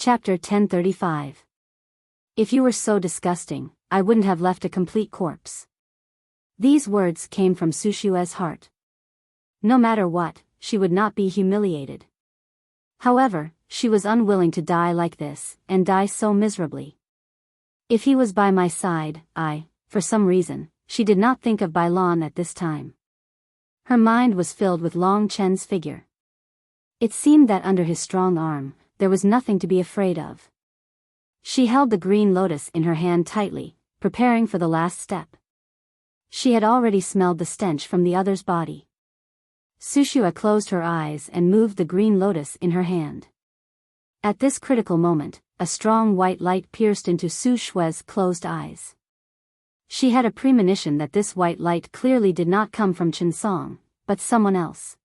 Chapter 1035. If you were so disgusting, I wouldn't have left a complete corpse. These words came from Sushue's heart. No matter what, she would not be humiliated. However, she was unwilling to die like this, and die so miserably. If he was by my side, for some reason, she did not think of Bailan at this time. Her mind was filled with Long Chen's figure. It seemed that under his strong arm, there was nothing to be afraid of. She held the green lotus in her hand tightly, preparing for the last step. She had already smelled the stench from the other's body. Sushua closed her eyes and moved the green lotus in her hand. At this critical moment, a strong white light pierced into Su Shue's closed eyes. She had a premonition that this white light clearly did not come from Qinsong, but someone else.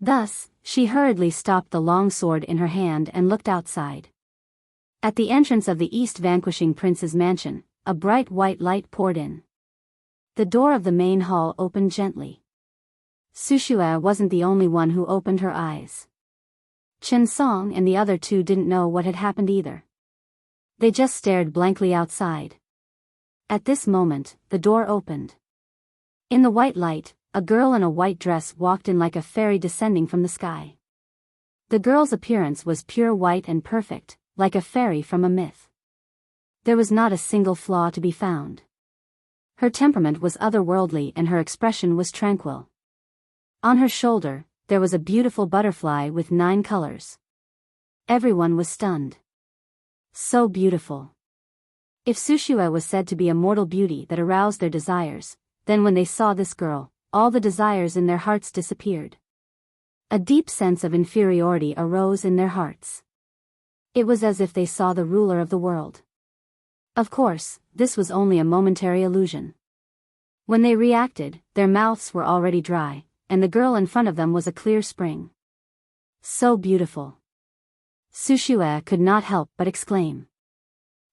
Thus, she hurriedly stopped the long sword in her hand and looked outside. At the entrance of the East Vanquishing Prince's mansion, a bright white light poured in. The door of the main hall opened gently. Sushua wasn't the only one who opened her eyes. Qinsong and the other two didn't know what had happened either. They just stared blankly outside. At this moment, the door opened. In the white light, a girl in a white dress walked in like a fairy descending from the sky. The girl's appearance was pure white and perfect, like a fairy from a myth. There was not a single flaw to be found. Her temperament was otherworldly and her expression was tranquil. On her shoulder, there was a beautiful butterfly with 9 colors. Everyone was stunned. So beautiful. If Sushua was said to be a mortal beauty that aroused their desires, then when they saw this girl, all the desires in their hearts disappeared. A deep sense of inferiority arose in their hearts. It was as if they saw the ruler of the world. Of course, this was only a momentary illusion. When they reacted, their mouths were already dry, and the girl in front of them was a clear spring. So beautiful. Sushua could not help but exclaim.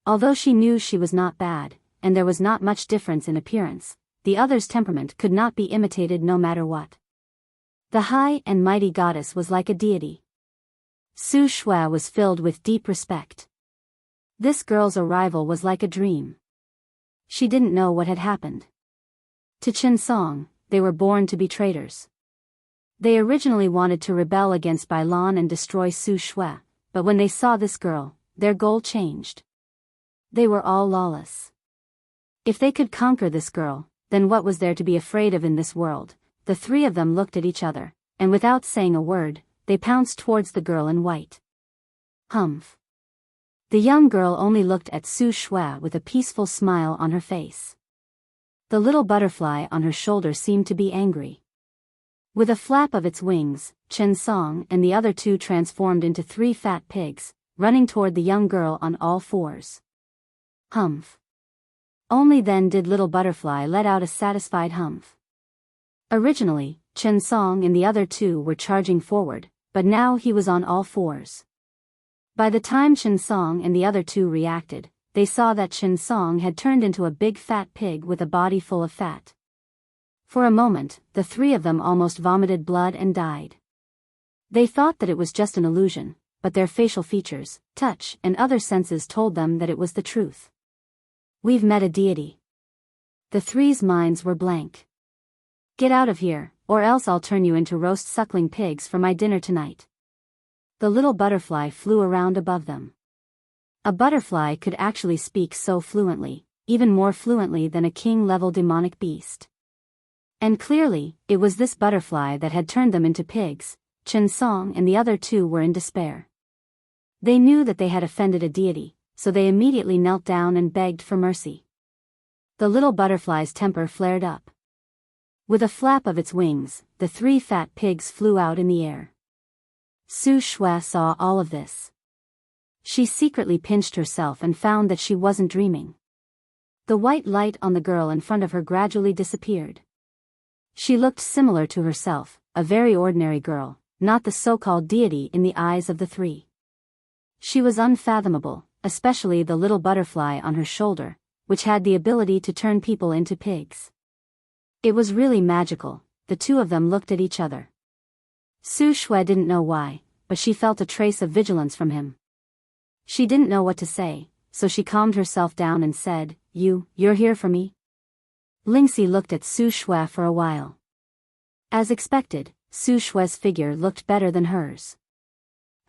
Although she knew she was not bad, and there was not much difference in appearance, the other's temperament could not be imitated no matter what. The high and mighty goddess was like a deity. Su Shua was filled with deep respect. This girl's arrival was like a dream. She didn't know what had happened. To Qinsong, they were born to be traitors. They originally wanted to rebel against Bailan and destroy Su Shua, but when they saw this girl, their goal changed. They were all lawless. If they could conquer this girl, then what was there to be afraid of in this world? The 3 of them looked at each other, and without saying a word, they pounced towards the girl in white. Humph. The young girl only looked at Su Shua with a peaceful smile on her face. The little butterfly on her shoulder seemed to be angry. With a flap of its wings, Qinsong and the other 2 transformed into 3 fat pigs, running toward the young girl on all 4s. Humph. Only then did little butterfly let out a satisfied humph. Originally, Qinsong and the other 2 were charging forward, but now he was on all 4s. By the time Qinsong and the other 2 reacted, they saw that Qinsong had turned into a big fat pig with a body full of fat. For a moment, the 3 of them almost vomited blood and died. They thought that it was just an illusion, but their facial features, touch, and other senses told them that it was the truth. We've met a deity. The 3's minds were blank. Get out of here, or else I'll turn you into roast suckling pigs for my dinner tonight. The little butterfly flew around above them. A butterfly could actually speak so fluently, even more fluently than a king-level demonic beast. And clearly, it was this butterfly that had turned them into pigs. Qinsong and the other 2 were in despair. They knew that they had offended a deity, so they immediately knelt down and begged for mercy. The little butterfly's temper flared up. With a flap of its wings, the 3 fat pigs flew out in the air. Su Shua saw all of this. She secretly pinched herself and found that she wasn't dreaming. The white light on the girl in front of her gradually disappeared. She looked similar to herself, a very ordinary girl, not the so-called deity in the eyes of the 3. She was unfathomable, especially the little butterfly on her shoulder, which had the ability to turn people into pigs. It was really magical. The 2 of them looked at each other. Su Shua didn't know why, but she felt a trace of vigilance from him. She didn't know what to say, so she calmed herself down and said, You're here for me? Lingxi looked at Su Shui for a while. As expected, Su Shui's figure looked better than hers.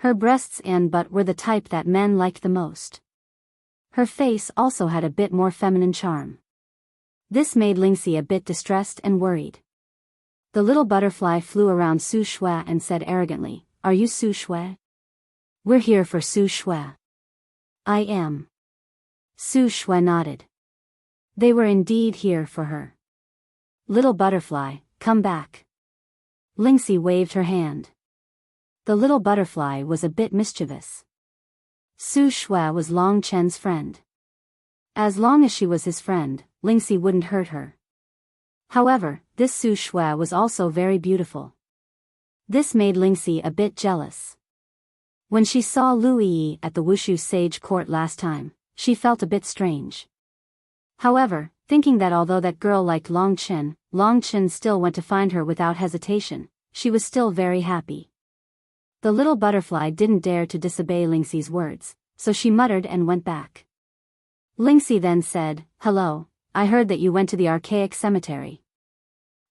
Her breasts and butt were the type that men liked the most. Her face also had a bit more feminine charm. This made Lingxi a bit distressed and worried. The little butterfly flew around Su Shui and said arrogantly, Are you Su Shui? We're here for Su Shui. I am. Su Shui nodded. They were indeed here for her. Little butterfly, come back. Lingxi waved her hand. The little butterfly was a bit mischievous. Su Shui was Long Chen's friend. As long as she was his friend, Lingxi wouldn't hurt her. However, this Su Shui was also very beautiful. This made Lingxi a bit jealous. When she saw Lu Yi at the Wushu Sage Court last time, she felt a bit strange. However, thinking that although that girl liked Long Chen still went to find her without hesitation, she was still very happy. The little butterfly didn't dare to disobey Lingxi's words, so she muttered and went back. Lingxi then said, Hello, I heard that you went to the archaic cemetery.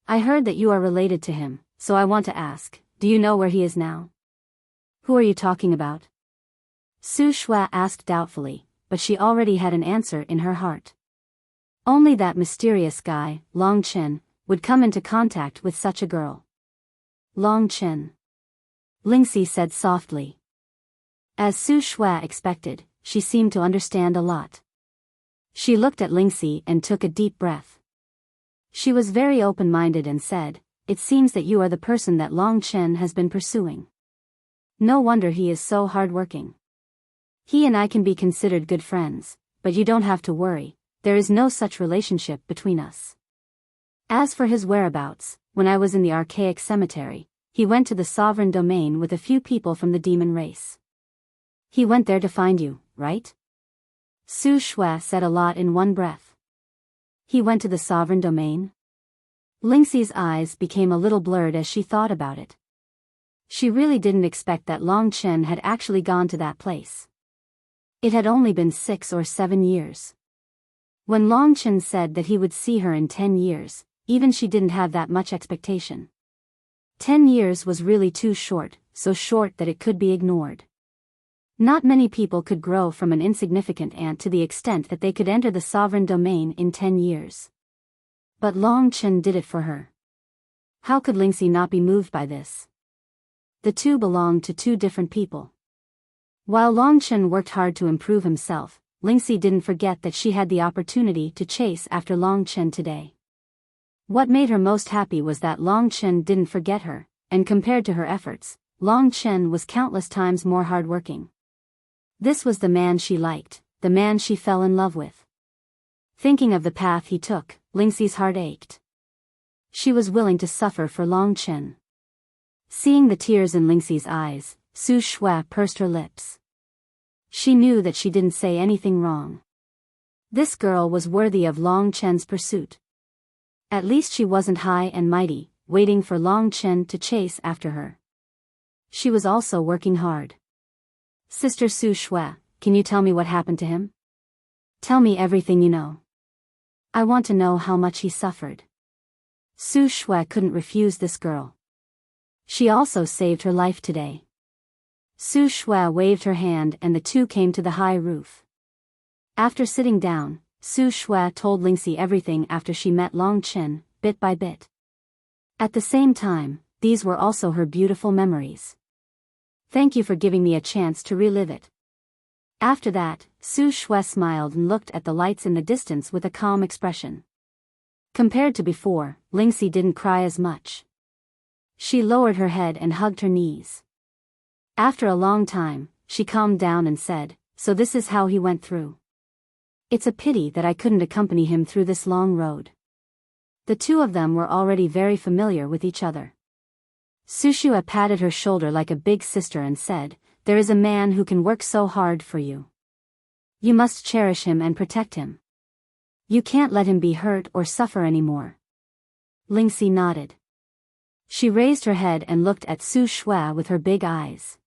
I heard that you are related to him, so I want to ask, do you know where he is now? Who are you talking about? Su Shui asked doubtfully, but she already had an answer in her heart. Only that mysterious guy, Long Chen, would come into contact with such a girl. Long Chen. Lingxi said softly. As Su Shui expected, she seemed to understand a lot. She looked at Lingxi and took a deep breath. She was very open-minded and said, It seems that you are the person that Long Chen has been pursuing. No wonder he is so hard-working. He and I can be considered good friends, but you don't have to worry, there is no such relationship between us. As for his whereabouts, when I was in the archaic cemetery, he went to the sovereign domain with a few people from the demon race. He went there to find you, right? Su Shui said a lot in one breath. He went to the sovereign domain? Lingxi's eyes became a little blurred as she thought about it. She really didn't expect that Long Chen had actually gone to that place. It had only been 6 or 7 years. When Long Chen said that he would see her in 10 years, even she didn't have that much expectation. 10 years was really too short, so short that it could be ignored. Not many people could grow from an insignificant ant to the extent that they could enter the sovereign domain in 10 years. But Long Chen did it for her. How could Lingxi not be moved by this? The two belonged to two different people. While Long Chen worked hard to improve himself, Lingxi didn't forget that she had the opportunity to chase after Long Chen today. What made her most happy was that Long Chen didn't forget her, and compared to her efforts, Long Chen was countless times more hardworking. This was the man she liked, the man she fell in love with. Thinking of the path he took, Lingxi's heart ached. She was willing to suffer for Long Chen. Seeing the tears in Lingxi's eyes, Su Shui pursed her lips. She knew that she didn't say anything wrong. This girl was worthy of Long Chen's pursuit. At least she wasn't high and mighty, waiting for Long Chen to chase after her. She was also working hard. Sister Su Shui, can you tell me what happened to him? Tell me everything you know. I want to know how much he suffered. Su Shui couldn't refuse this girl. She also saved her life today. Su Shui waved her hand and the two came to the high roof. After sitting down, Su Shui told Lingxi everything after she met Long Chen, bit by bit. At the same time, these were also her beautiful memories. Thank you for giving me a chance to relive it. After that, Su Shui smiled and looked at the lights in the distance with a calm expression. Compared to before, Lingxi didn't cry as much. She lowered her head and hugged her knees. After a long time, she calmed down and said, So this is how he went through. It's a pity that I couldn't accompany him through this long road. The two of them were already very familiar with each other. Su Shui patted her shoulder like a big sister and said, There is a man who can work so hard for you. You must cherish him and protect him. You can't let him be hurt or suffer anymore. Lingxi nodded. She raised her head and looked at Su Shui with her big eyes.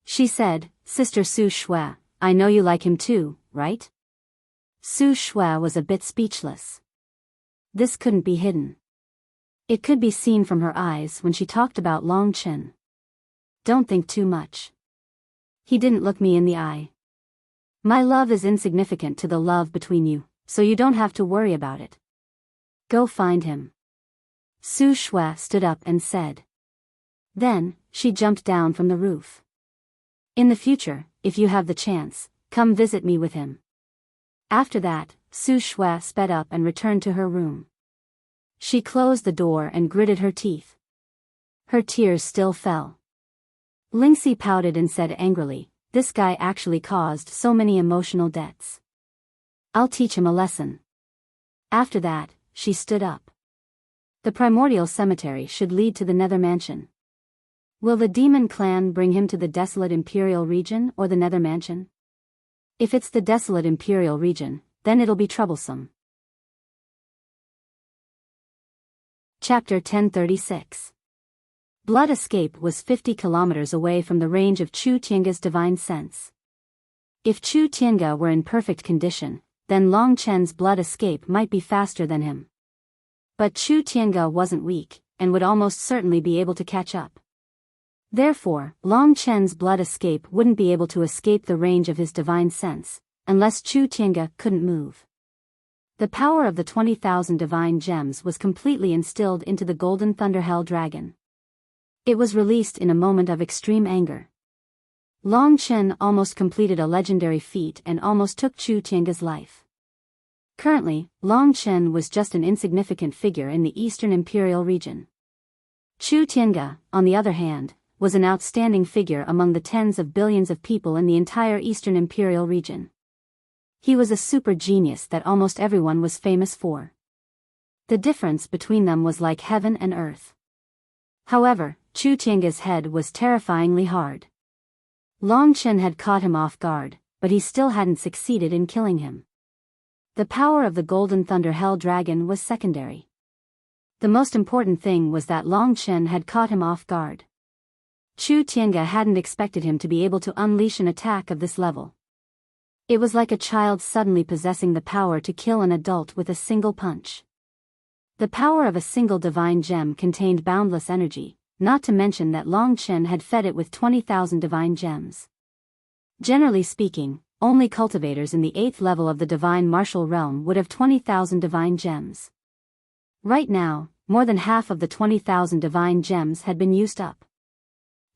She said, Sister Su Shui, I know you like him too, right? Su Shui was a bit speechless. This couldn't be hidden. It could be seen from her eyes when she talked about Long Chen. Don't think too much. He didn't look me in the eye. My love is insignificant to the love between you, so you don't have to worry about it. Go find him. Su Shui stood up and said. Then, she jumped down from the roof. In the future, if you have the chance, come visit me with him. After that, Su Shui sped up and returned to her room. She closed the door and gritted her teeth. Her tears still fell. Lingxi pouted and said angrily, this guy actually caused so many emotional debts. I'll teach him a lesson. After that, she stood up. The primordial cemetery should lead to the Nether Mansion. Will the demon clan bring him to the desolate imperial region or the Nether Mansion? If it's the desolate imperial region, then it'll be troublesome. Chapter 1036. Blood escape was 50 kilometers away from the range of Chu Tiange's divine sense. If Chu Tiange were in perfect condition, then Long Chen's blood escape might be faster than him. But Chu Tiange wasn't weak, and would almost certainly be able to catch up. Therefore, Long Chen's blood escape wouldn't be able to escape the range of his divine sense, unless Chu Tiange couldn't move. The power of the 20,000 divine gems was completely instilled into the golden thunderhell dragon. It was released in a moment of extreme anger. Long Chen almost completed a legendary feat and almost took Chu Tiange's life. Currently, Long Chen was just an insignificant figure in the Eastern Imperial region. Chu Tiange, on the other hand, was an outstanding figure among the tens of billions of people in the entire Eastern Imperial region. He was a super genius that almost everyone was famous for. The difference between them was like heaven and earth. However, Chu Tiange's head was terrifyingly hard. Long Chen had caught him off guard, but he still hadn't succeeded in killing him. The power of the Golden Thunder Hell Dragon was secondary. The most important thing was that Long Chen had caught him off guard. Chu Tiange hadn't expected him to be able to unleash an attack of this level. It was like a child suddenly possessing the power to kill an adult with a single punch. The power of a single divine gem contained boundless energy, not to mention that Long Chen had fed it with 20,000 divine gems. Generally speaking, only cultivators in the 8th level of the divine martial realm would have 20,000 divine gems. Right now, more than half of the 20,000 divine gems had been used up.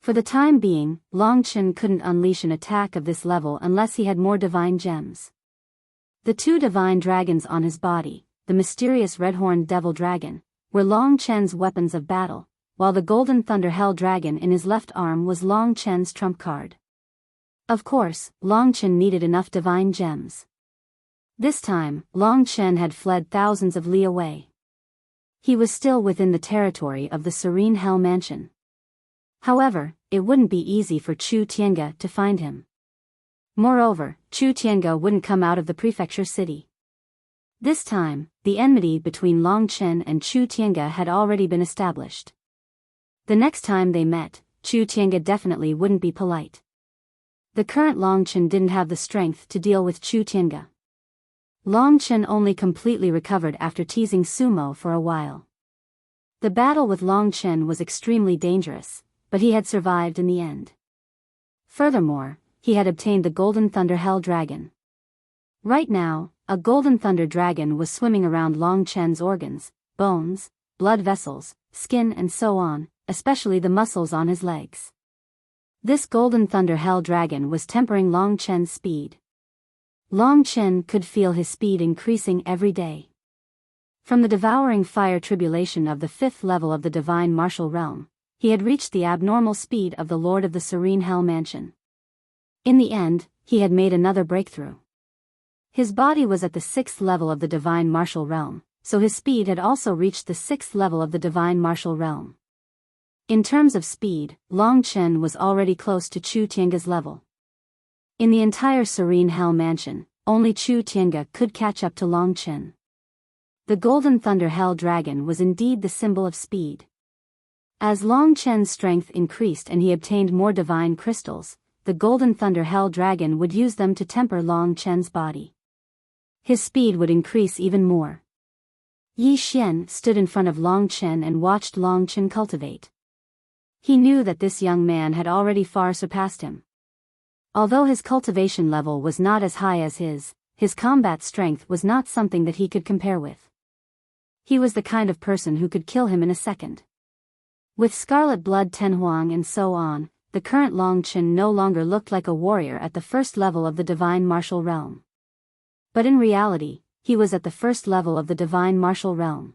For the time being, Long Chen couldn't unleash an attack of this level unless he had more divine gems. The two divine dragons on his body, the mysterious red-horned devil dragon, were Long Chen's weapons of battle, while the golden thunder hell dragon in his left arm was Long Chen's trump card. Of course, Long Chen needed enough divine gems. This time, Long Chen had fled thousands of li away. He was still within the territory of the Serene Hell Mansion. However, it wouldn't be easy for Chu Tiange to find him. Moreover, Chu Tiange wouldn't come out of the prefecture city. This time, the enmity between Long Chen and Chu Tiange had already been established. The next time they met, Chu Tiange definitely wouldn't be polite. The current Long Chen didn't have the strength to deal with Chu Tiange. Long Chen only completely recovered after teasing sumo for a while. The battle with Long Chen was extremely dangerous, but he had survived in the end. Furthermore, he had obtained the Golden Thunder Hell Dragon. Right now, a Golden Thunder Dragon was swimming around Long Chen's organs, bones, blood vessels, skin and so on, especially the muscles on his legs. This Golden Thunder Hell Dragon was tempering Long Chen's speed. Long Chen could feel his speed increasing every day. From the devouring fire tribulation of the 5th level of the divine martial realm, he had reached the abnormal speed of the Lord of the Serene Hell Mansion. In the end, he had made another breakthrough. His body was at the 6th level of the divine martial realm, so his speed had also reached the 6th level of the divine martial realm. In terms of speed, Long Chen was already close to Chu Tiange's level. In the entire Serene Hell Mansion, only Chu Tiange could catch up to Long Chen. The Golden Thunder Hell Dragon was indeed the symbol of speed. As Long Chen's strength increased and he obtained more divine crystals, the Golden Thunder Hell Dragon would use them to temper Long Chen's body. His speed would increase even more. Yi Xian stood in front of Long Chen and watched Long Chen cultivate. He knew that this young man had already far surpassed him. Although his cultivation level was not as high as his combat strength was not something that he could compare with. He was the kind of person who could kill him in a second. With scarlet blood Tenhuang and so on, the current Long Chen no longer looked like a warrior at the first level of the divine martial realm. But in reality, he was at the first level of the divine martial realm.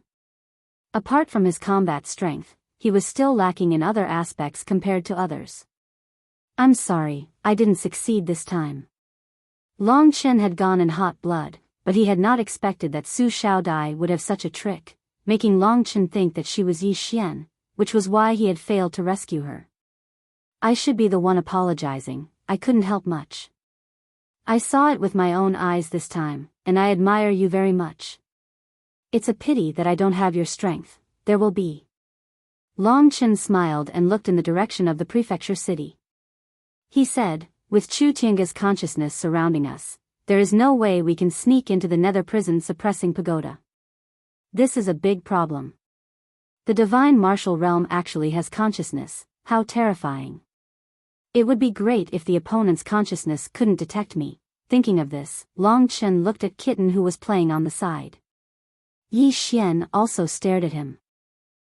Apart from his combat strength, he was still lacking in other aspects compared to others. I'm sorry, I didn't succeed this time. Long Chen had gone in hot blood, but he had not expected that Su Xiaodai would have such a trick, making Long Chen think that she was Yi Xian, which was why he had failed to rescue her. I should be the one apologizing, I couldn't help much. I saw it with my own eyes this time, and I admire you very much. It's a pity that I don't have your strength, there will be. Long Chen smiled and looked in the direction of the prefecture city. He said, with Chu Tianga's consciousness surrounding us, there is no way we can sneak into the nether prison suppressing pagoda. This is a big problem. The divine martial realm actually has consciousness, how terrifying. It would be great if the opponent's consciousness couldn't detect me. Thinking of this, Long Chen looked at Kitten who was playing on the side. Yi Xian also stared at him.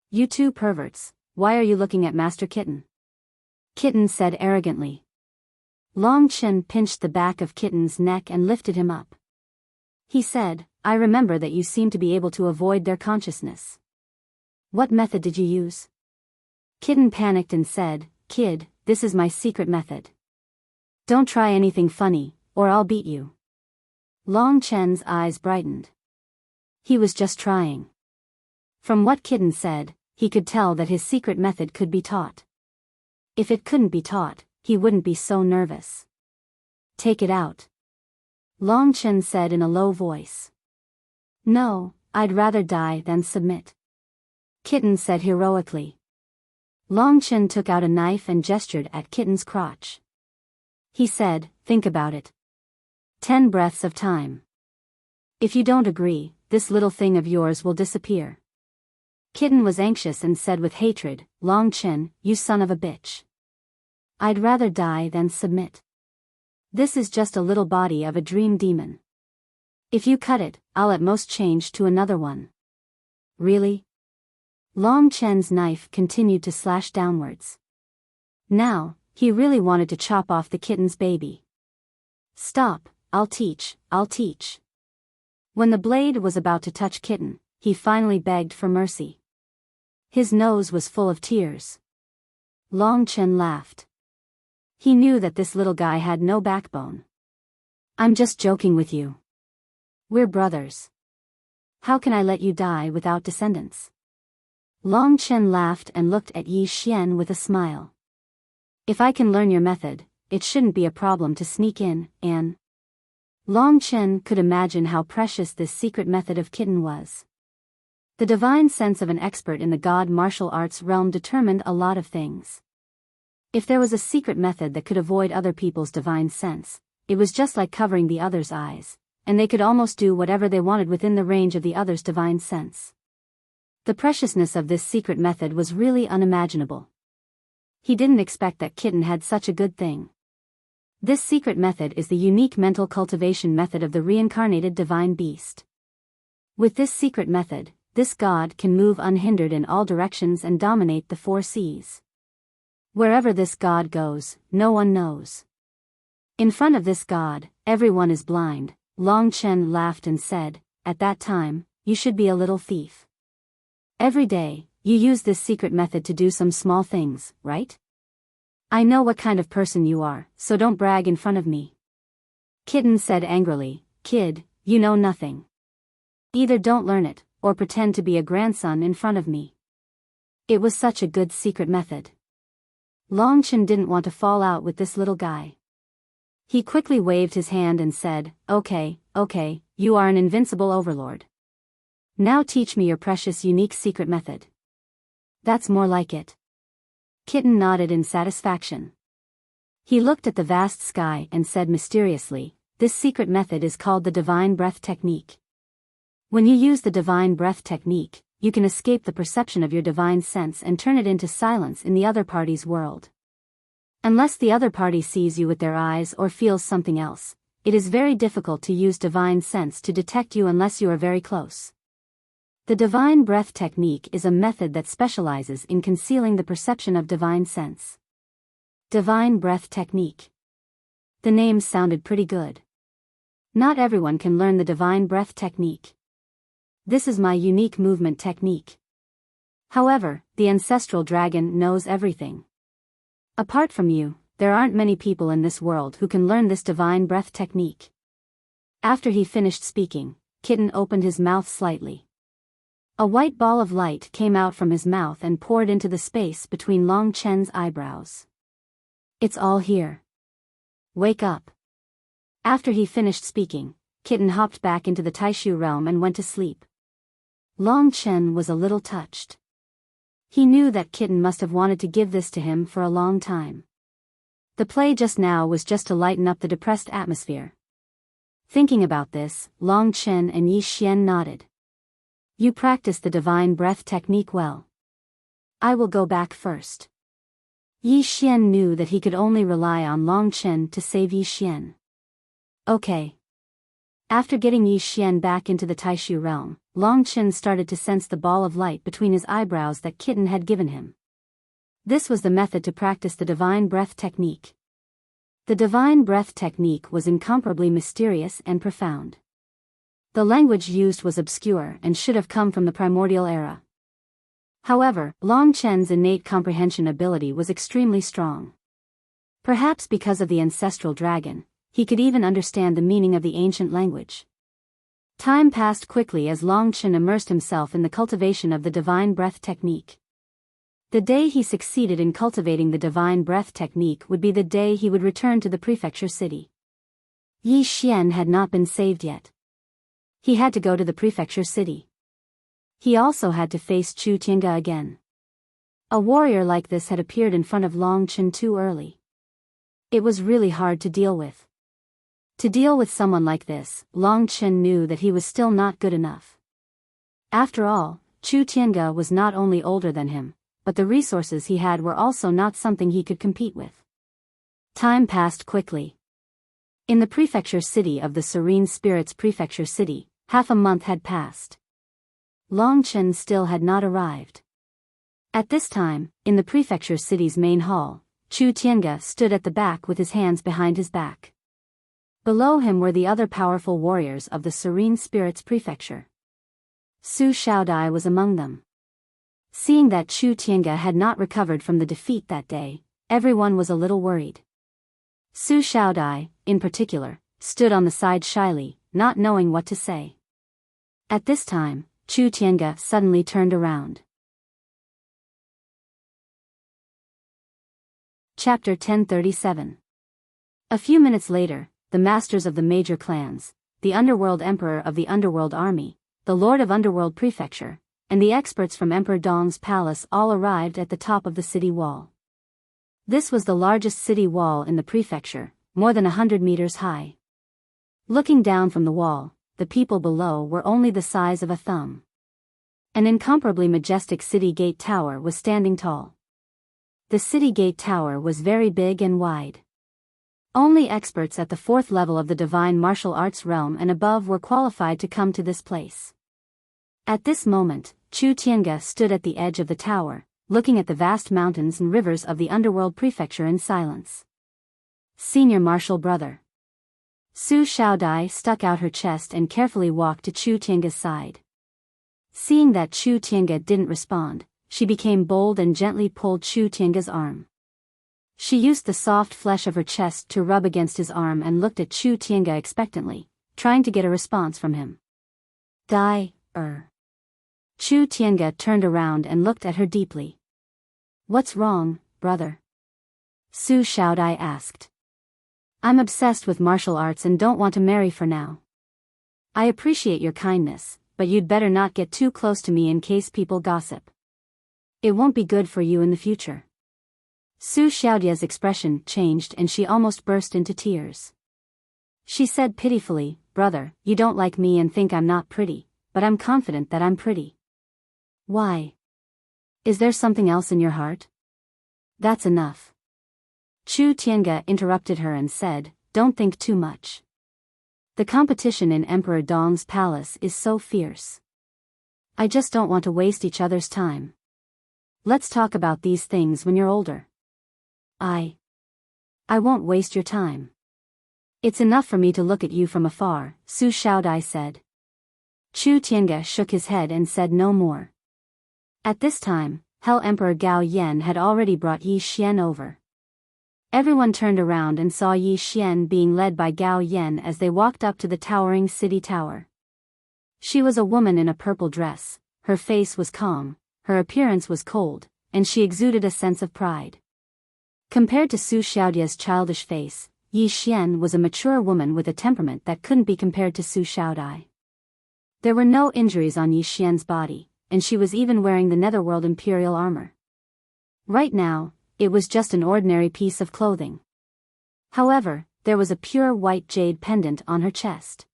You two perverts, why are you looking at Master Kitten? Kitten said arrogantly. Long Chen pinched the back of Kitten's neck and lifted him up. He said, I remember that you seem to be able to avoid their consciousness. What method did you use? Kitten panicked and said, Kid, this is my secret method. Don't try anything funny, or I'll beat you. Long Chen's eyes brightened. He was just trying. From what Kitten said, he could tell that his secret method could be taught. If it couldn't be taught, he wouldn't be so nervous. Take it out. Long Chen said in a low voice. No, I'd rather die than submit. Kitten said heroically. Long Chen took out a knife and gestured at Kitten's crotch. He said, think about it. 10 breaths of time. If you don't agree, this little thing of yours will disappear. Kitten was anxious and said with hatred, Long Chen, you son of a bitch. I'd rather die than submit. This is just a little body of a dream demon. If you cut it, I'll at most change to another one. Really? Long Chen's knife continued to slash downwards. Now, he really wanted to chop off the kitten's baby. Stop, I'll teach. When the blade was about to touch Kitten, he finally begged for mercy. His nose was full of tears. Long Chen laughed. He knew that this little guy had no backbone. I'm just joking with you. We're brothers. How can I let you die without descendants? Long Chen laughed and looked at Yi Xian with a smile. If I can learn your method, it shouldn't be a problem to sneak in, and... Long Chen could imagine how precious this secret method of Kitten was. The divine sense of an expert in the god martial arts realm determined a lot of things. If there was a secret method that could avoid other people's divine sense, it was just like covering the other's eyes, and they could almost do whatever they wanted within the range of the other's divine sense. The preciousness of this secret method was really unimaginable. He didn't expect that Kitten had such a good thing. This secret method is the unique mental cultivation method of the reincarnated divine beast. With this secret method, this god can move unhindered in all directions and dominate the 4 seas. Wherever this god goes, no one knows. In front of this god, everyone is blind. Long Chen laughed and said, at that time, you should be a little thief. Every day, you use this secret method to do some small things, right? I know what kind of person you are, so don't brag in front of me. Kitten said angrily, Kid, you know nothing. Either don't learn it, or pretend to be a grandson in front of me. It was such a good secret method. Long Chen didn't want to fall out with this little guy. He quickly waved his hand and said, okay, you are an invincible overlord. Now teach me your precious unique secret method. That's more like it. Kitten nodded in satisfaction. He looked at the vast sky and said mysteriously, "This secret method is called the divine breath technique. When you use the divine breath technique, you can escape the perception of your divine sense and turn it into silence in the other party's world. Unless the other party sees you with their eyes or feels something else, it is very difficult to use divine sense to detect you unless you are very close." The divine breath technique is a method that specializes in concealing the perception of divine sense. Divine breath technique. The name sounded pretty good. Not everyone can learn the divine breath technique. This is my unique movement technique. However, the ancestral dragon knows everything. Apart from you, there aren't many people in this world who can learn this divine breath technique. After he finished speaking, Kitten opened his mouth slightly. A white ball of light came out from his mouth and poured into the space between Long Chen's eyebrows. "It's all here. Wake up." After he finished speaking, Kitten hopped back into the Taishu realm and went to sleep. Long Chen was a little touched. He knew that Kitten must have wanted to give this to him for a long time. The play just now was just to lighten up the depressed atmosphere. Thinking about this, Long Chen and Yi Xian nodded. "You practiced the divine breath technique well. I will go back first." Yi Xian knew that he could only rely on Long Chen to save Yi Xian. Okay. After getting Yi Xian back into the Taishu realm, Long Chen started to sense the ball of light between his eyebrows that Kitten had given him. This was the method to practice the divine breath technique. The divine breath technique was incomparably mysterious and profound. The language used was obscure and should have come from the primordial era. However, Long Chen's innate comprehension ability was extremely strong. Perhaps because of the ancestral dragon, he could even understand the meaning of the ancient language. Time passed quickly as Long Chen immersed himself in the cultivation of the divine breath technique. The day he succeeded in cultivating the divine breath technique would be the day he would return to the prefecture city. Yi Xian had not been saved yet. He had to go to the prefecture city. He also had to face Chu Tiange again. A warrior like this had appeared in front of Long Chen too early. It was really hard to deal with. To deal with someone like this, Long Chen knew that he was still not good enough. After all, Chu Tiange was not only older than him, but the resources he had were also not something he could compete with. Time passed quickly. In the prefecture city of the Serene Spirits Prefecture City, half a month had passed. Long Chen still had not arrived. At this time, in the prefecture city's main hall, Chu Tiange stood at the back with his hands behind his back. Below him were the other powerful warriors of the Serene Spirits Prefecture. Su Xiaodai was among them. Seeing that Chu Tiange had not recovered from the defeat that day, everyone was a little worried. Su Xiaodai, in particular, stood on the side shyly, not knowing what to say. At this time, Chu Tiange suddenly turned around. Chapter 1037. A few minutes later, the masters of the major clans, the Underworld Emperor of the Underworld Army, the Lord of Underworld Prefecture, and the experts from Emperor Dong's palace all arrived at the top of the city wall. This was the largest city wall in the prefecture, more than 100 meters high. Looking down from the wall, the people below were only the size of a thumb. An incomparably majestic city gate tower was standing tall. The city gate tower was very big and wide. Only experts at the 4th level of the divine martial arts realm and above were qualified to come to this place. At this moment, Chu Tiange stood at the edge of the tower, looking at the vast mountains and rivers of the Underworld Prefecture in silence. Senior Martial Brother. Su Xiaodai stuck out her chest and carefully walked to Chu Tiange's side. Seeing that Chu Tiange didn't respond, she became bold and gently pulled Chu Tiange's arm. She used the soft flesh of her chest to rub against his arm and looked at Chu Tiange expectantly, trying to get a response from him. Chu Tiange turned around and looked at her deeply. "What's wrong, brother?" Su Xiaodai asked. "I'm obsessed with martial arts and don't want to marry for now. I appreciate your kindness, but you'd better not get too close to me in case people gossip. It won't be good for you in the future." Su Xiaodia's expression changed and she almost burst into tears. She said pitifully, "Brother, you don't like me and think I'm not pretty, but I'm confident that I'm pretty." "Why? Is there something else in your heart?" "That's enough." Chu Tiange interrupted her and said, "Don't think too much. The competition in Emperor Dong's palace is so fierce. I just don't want to waste each other's time. Let's talk about these things when you're older." I won't waste your time. It's enough for me to look at you from afar," Su Xiaodai said. Chu Tiange shook his head and said no more. At this time, Hell Emperor Gao Yan had already brought Yi Xian over. Everyone turned around and saw Yi Xian being led by Gao Yan as they walked up to the towering city tower. She was a woman in a purple dress, her face was calm, her appearance was cold, and she exuded a sense of pride. Compared to Su Xiaodia's childish face, Yi Xian was a mature woman with a temperament that couldn't be compared to Su Xiaodai. There were no injuries on Yi Xian's body, and she was even wearing the Netherworld Imperial armor. Right now, it was just an ordinary piece of clothing. However, there was a pure white jade pendant on her chest.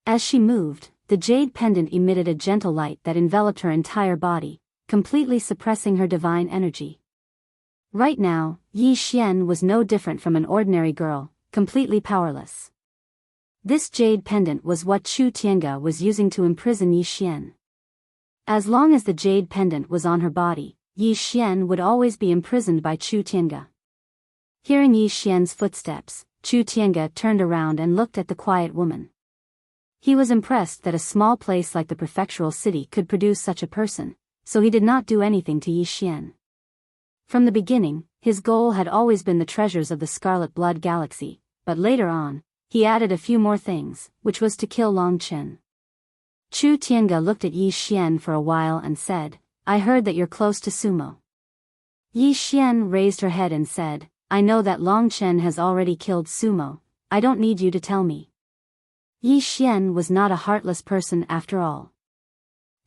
As she moved, the jade pendant emitted a gentle light that enveloped her entire body, completely suppressing her divine energy. Right now, Yi Xian was no different from an ordinary girl, completely powerless. This jade pendant was what Chu Tiange was using to imprison Yi Xian. As long as the jade pendant was on her body, Yi Xian would always be imprisoned by Chu Tiange. Hearing Yi Xian's footsteps, Chu Tiange turned around and looked at the quiet woman. He was impressed that a small place like the prefectural city could produce such a person, so he did not do anything to Yi Xian. From the beginning, his goal had always been the treasures of the Scarlet Blood Galaxy, but later on, he added a few more things, which was to kill Long Chen. Chu Tiange looked at Yi Xian for a while and said, "I heard that you're close to Sumo." Yi Xian raised her head and said, "I know that Long Chen has already killed Sumo, I don't need you to tell me." Yi Xian was not a heartless person after all.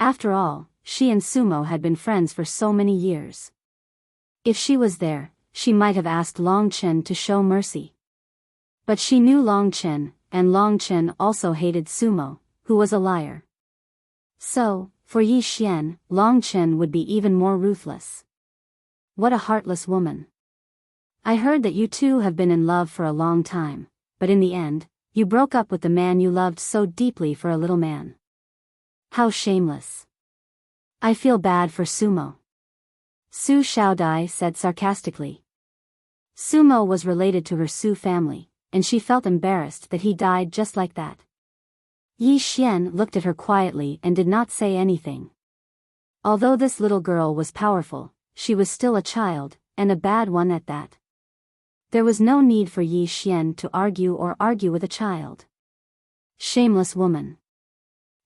After all, she and Sumo had been friends for so many years. If she was there, she might have asked Long Chen to show mercy. But she knew Long Chen, and Long Chen also hated Sumo, who was a liar. So, for Yi Xian, Long Chen would be even more ruthless. What a heartless woman. "I heard that you two have been in love for a long time, but in the end, you broke up with the man you loved so deeply for a little man. How shameless. I feel bad for Sumo." Su Xiaodai said sarcastically. Sumo was related to her Su family, and she felt embarrassed that he died just like that. Yi Xian looked at her quietly and did not say anything. Although this little girl was powerful, she was still a child, and a bad one at that. There was no need for Yi Xian to argue with a child. Shameless woman.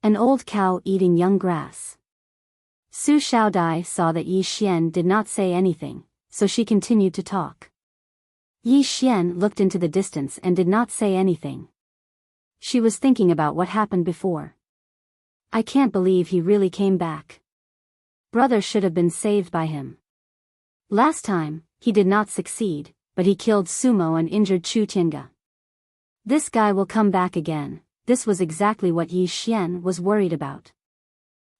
An old cow eating young grass. Su Xiaodai saw that Yi Xian did not say anything, so she continued to talk. Yi Xian looked into the distance and did not say anything. She was thinking about what happened before. I can't believe he really came back. Brother should have been saved by him. Last time, he did not succeed, but he killed Sumo and injured Chu Tiange. This guy will come back again. This was exactly what Yi Xian was worried about.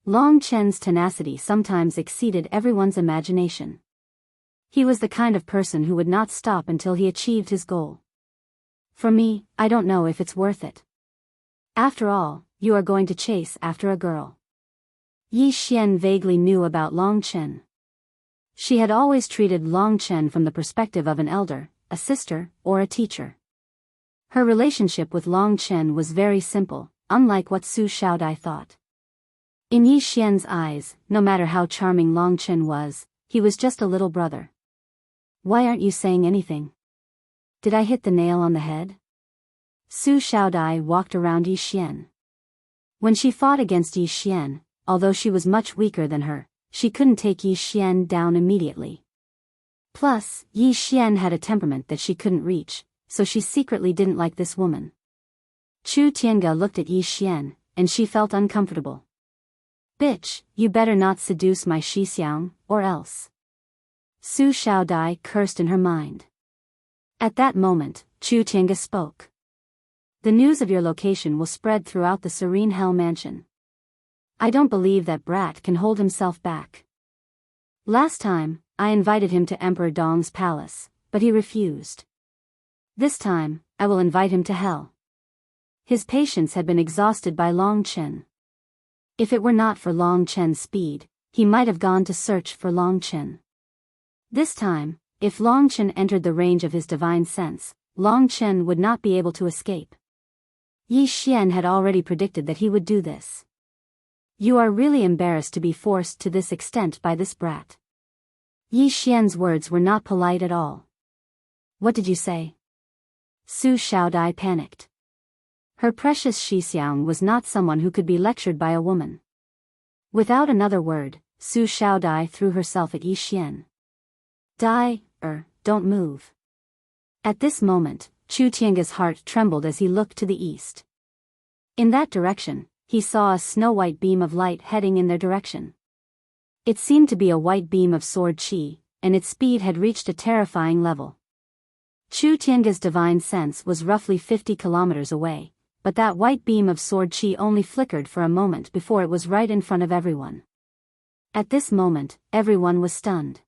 Long Chen's tenacity sometimes exceeded everyone's imagination. He was the kind of person who would not stop until he achieved his goal. For me, I don't know if it's worth it. After all, you are going to chase after a girl. Yi Xian vaguely knew about Long Chen. She had always treated Long Chen from the perspective of an elder, a sister, or a teacher. Her relationship with Long Chen was very simple, unlike what Su Xiaodai thought. In Yi Xian's eyes, no matter how charming Long Chen was, he was just a little brother. Why aren't you saying anything? Did I hit the nail on the head? Su Xiaodai walked around Yi Xian. When she fought against Yi Xian, although she was much weaker than her, she couldn't take Yi Xian down immediately. Plus, Yi Xian had a temperament that she couldn't reach, so she secretly didn't like this woman. Chu Tiange looked at Yi Xian, and she felt uncomfortable. Bitch, you better not seduce my Shixiang, or else. Su Xiaodai cursed in her mind. At that moment, Chu Tiange spoke. The news of your location will spread throughout the serene Hell Mansion. I don't believe that brat can hold himself back. Last time, I invited him to Emperor Dong's palace, but he refused. This time, I will invite him to hell. His patience had been exhausted by Long Chen. If it were not for Long Chen's speed, he might have gone to search for Long Chen. This time, if Long Chen entered the range of his divine sense, Long Chen would not be able to escape. Yi Xian had already predicted that he would do this. You are really embarrassed to be forced to this extent by this brat. Yi Xian's words were not polite at all. What did you say? Su Xiaodai panicked. Her precious Xixiang was not someone who could be lectured by a woman. Without another word, Su Xiaodai threw herself at Yi Xian. Don't move. At this moment, Chu Tiange's heart trembled as he looked to the east. In that direction, he saw a snow-white beam of light heading in their direction. It seemed to be a white beam of sword chi, and its speed had reached a terrifying level. Chu Tiange's divine sense was roughly 50 kilometers away, but that white beam of sword chi only flickered for a moment before it was right in front of everyone. At this moment, everyone was stunned.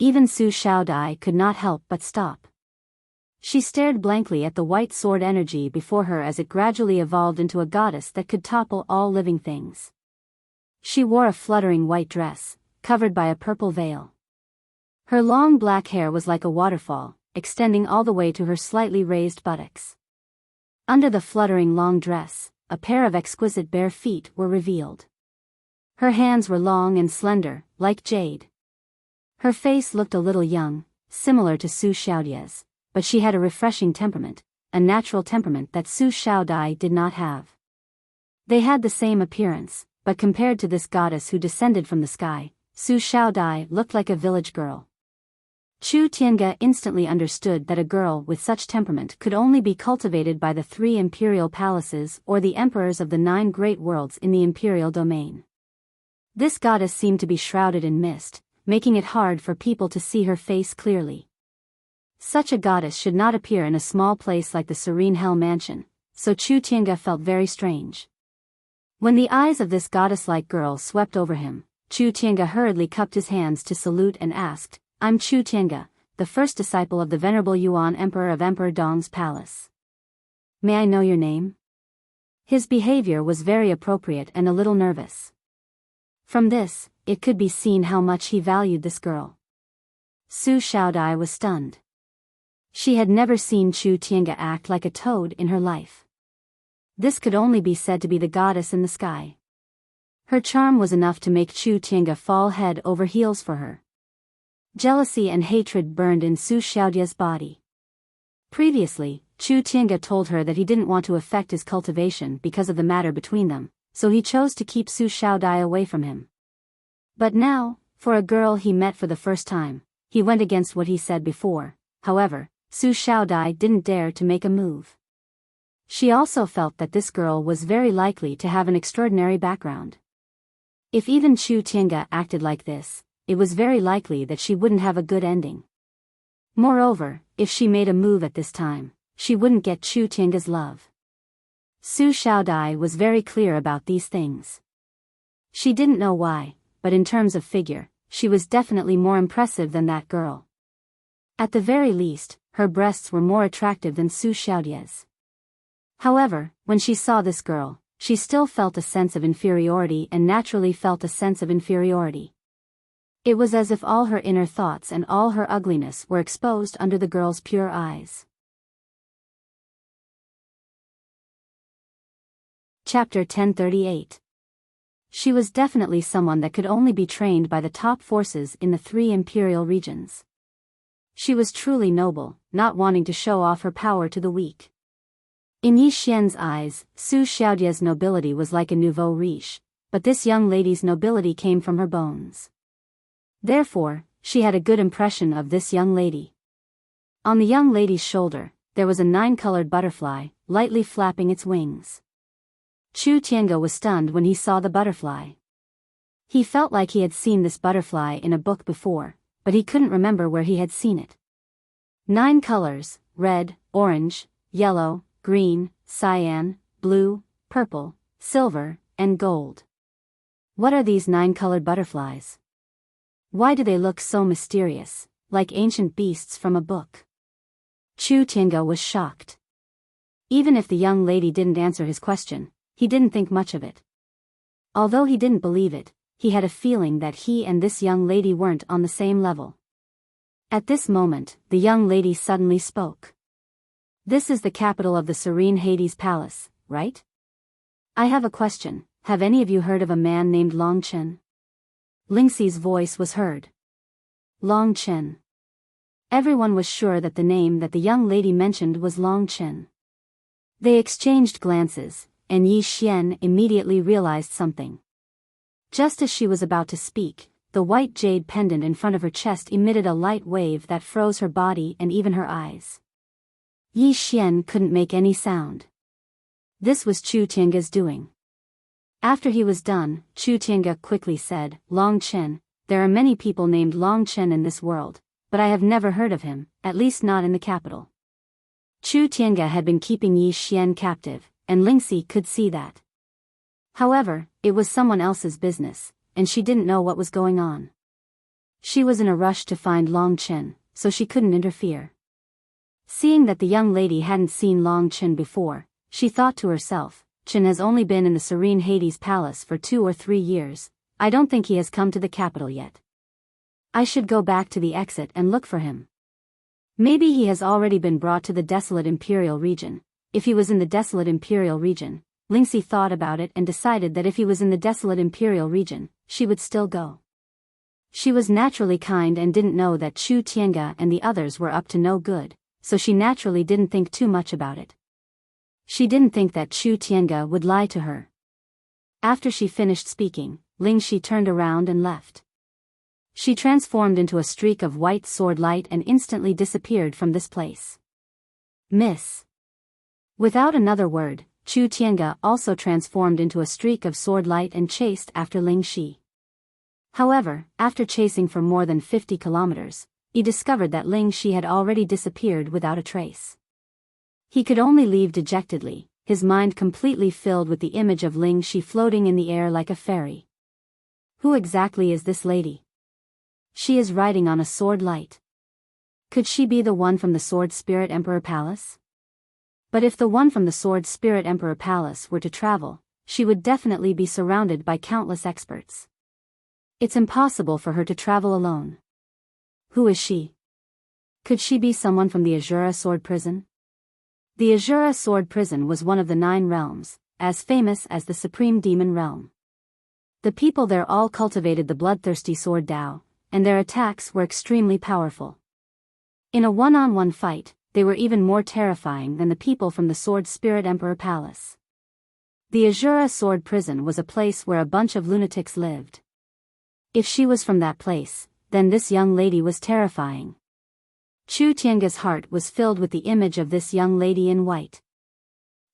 Even Su Xiaodai could not help but stop. She stared blankly at the white sword energy before her as it gradually evolved into a goddess that could topple all living things. She wore a fluttering white dress, covered by a purple veil. Her long black hair was like a waterfall, extending all the way to her slightly raised buttocks. Under the fluttering long dress, a pair of exquisite bare feet were revealed. Her hands were long and slender, like jade. Her face looked a little young, similar to Su Xiaodai's, but she had a refreshing temperament, a natural temperament that Su Xiaodai did not have. They had the same appearance, but compared to this goddess who descended from the sky, Su Xiaodai looked like a village girl. Chu Tiange instantly understood that a girl with such temperament could only be cultivated by the 3 imperial palaces or the emperors of the 9 great worlds in the imperial domain. This goddess seemed to be shrouded in mist, making it hard for people to see her face clearly. Such a goddess should not appear in a small place like the serene Hell Mansion, so Chu Tiange felt very strange. When the eyes of this goddess-like girl swept over him, Chu Tiange hurriedly cupped his hands to salute and asked, I'm Chu Tiange, the first disciple of the Venerable Yuan Emperor of Emperor Dong's palace. May I know your name? His behavior was very appropriate and a little nervous. From this, it could be seen how much he valued this girl. Su Xiaodai was stunned. She had never seen Chu Tiange act like a toad in her life. This could only be said to be the goddess in the sky. Her charm was enough to make Chu Tiange fall head over heels for her. Jealousy and hatred burned in Su Xiaodai's body. Previously, Chu Tiange told her that he didn't want to affect his cultivation because of the matter between them, so he chose to keep Su Xiaodai away from him. But now, for a girl he met for the first time, he went against what he said before. However, Su Xiaodai didn't dare to make a move. She also felt that this girl was very likely to have an extraordinary background. If even Chu Tiange acted like this, it was very likely that she wouldn't have a good ending. Moreover, if she made a move at this time, she wouldn't get Chu Tiange's love. Su Xiaodai was very clear about these things. She didn't know why, but in terms of figure, she was definitely more impressive than that girl. At the very least, her breasts were more attractive than Su Xiaodai's. However, when she saw this girl, she still felt a sense of inferiority and naturally felt a sense of inferiority. It was as if all her inner thoughts and all her ugliness were exposed under the girl's pure eyes. Chapter 1038. She was definitely someone that could only be trained by the top forces in the 3 imperial regions. She was truly noble, not wanting to show off her power to the weak. In Yi Xian's eyes, Su Xiaodai's nobility was like a nouveau riche, but this young lady's nobility came from her bones. Therefore, she had a good impression of this young lady. On the young lady's shoulder, there was a 9-colored butterfly, lightly flapping its wings. Chu Tiange was stunned when he saw the butterfly. He felt like he had seen this butterfly in a book before, but he couldn't remember where he had seen it. 9 colors: red, orange, yellow, green, cyan, blue, purple, silver, and gold. What are these 9-colored butterflies? Why do they look so mysterious, like ancient beasts from a book? Chu Tiange was shocked. Even if the young lady didn't answer his question, he didn't think much of it. Although he didn't believe it, he had a feeling that he and this young lady weren't on the same level. At this moment, the young lady suddenly spoke. This is the capital of the serene Hades Palace, right? I have a question. Have any of you heard of a man named Long Chen? Lingxi's voice was heard. Long Chen. Everyone was sure that the name that the young lady mentioned was Long Chen. They exchanged glances, and Yi Xian immediately realized something. Just as she was about to speak, the white jade pendant in front of her chest emitted a light wave that froze her body and even her eyes. Yi Xian couldn't make any sound. This was Chu Tiange's doing. After he was done, Chu Tiange quickly said, Long Chen, there are many people named Long Chen in this world, but I have never heard of him, at least not in the capital. Chu Tiange had been keeping Yi Xian captive, and Lingxi could see that. However, it was someone else's business, and she didn't know what was going on. She was in a rush to find Long Chen, so she couldn't interfere. Seeing that the young lady hadn't seen Long Chen before, she thought to herself, Chen has only been in the serene Hades Palace for 2 or 3 years, I don't think he has come to the capital yet. I should go back to the exit and look for him. Maybe he has already been brought to the desolate Imperial region. If he was in the desolate Imperial region, Lingxi thought about it and decided that if he was in the desolate Imperial region, she would still go. She was naturally kind and didn't know that Chu Tiange and the others were up to no good, so she naturally didn't think too much about it. She didn't think that Chu Tiange would lie to her. After she finished speaking, Lingxi turned around and left. She transformed into a streak of white sword light and instantly disappeared from this place. Miss. Without another word, Chu Tiange also transformed into a streak of sword light and chased after Lingxi. However, after chasing for more than 50 kilometers, he discovered that Lingxi had already disappeared without a trace. He could only leave dejectedly, his mind completely filled with the image of Lingxi floating in the air like a fairy. Who exactly is this lady? She is riding on a sword light. Could she be the one from the Sword Spirit Emperor Palace? But if the one from the Sword Spirit Emperor Palace were to travel, she would definitely be surrounded by countless experts. It's impossible for her to travel alone. Who is she? Could she be someone from the Azura Sword Prison? The Azura Sword Prison was one of the 9 realms, as famous as the Supreme Demon Realm. The people there all cultivated the bloodthirsty sword Dao, and their attacks were extremely powerful. In a one-on-one fight, they were even more terrifying than the people from the Sword Spirit Emperor Palace. The Azura Sword Prison was a place where a bunch of lunatics lived. If she was from that place, then this young lady was terrifying. Chu Tiange's heart was filled with the image of this young lady in white.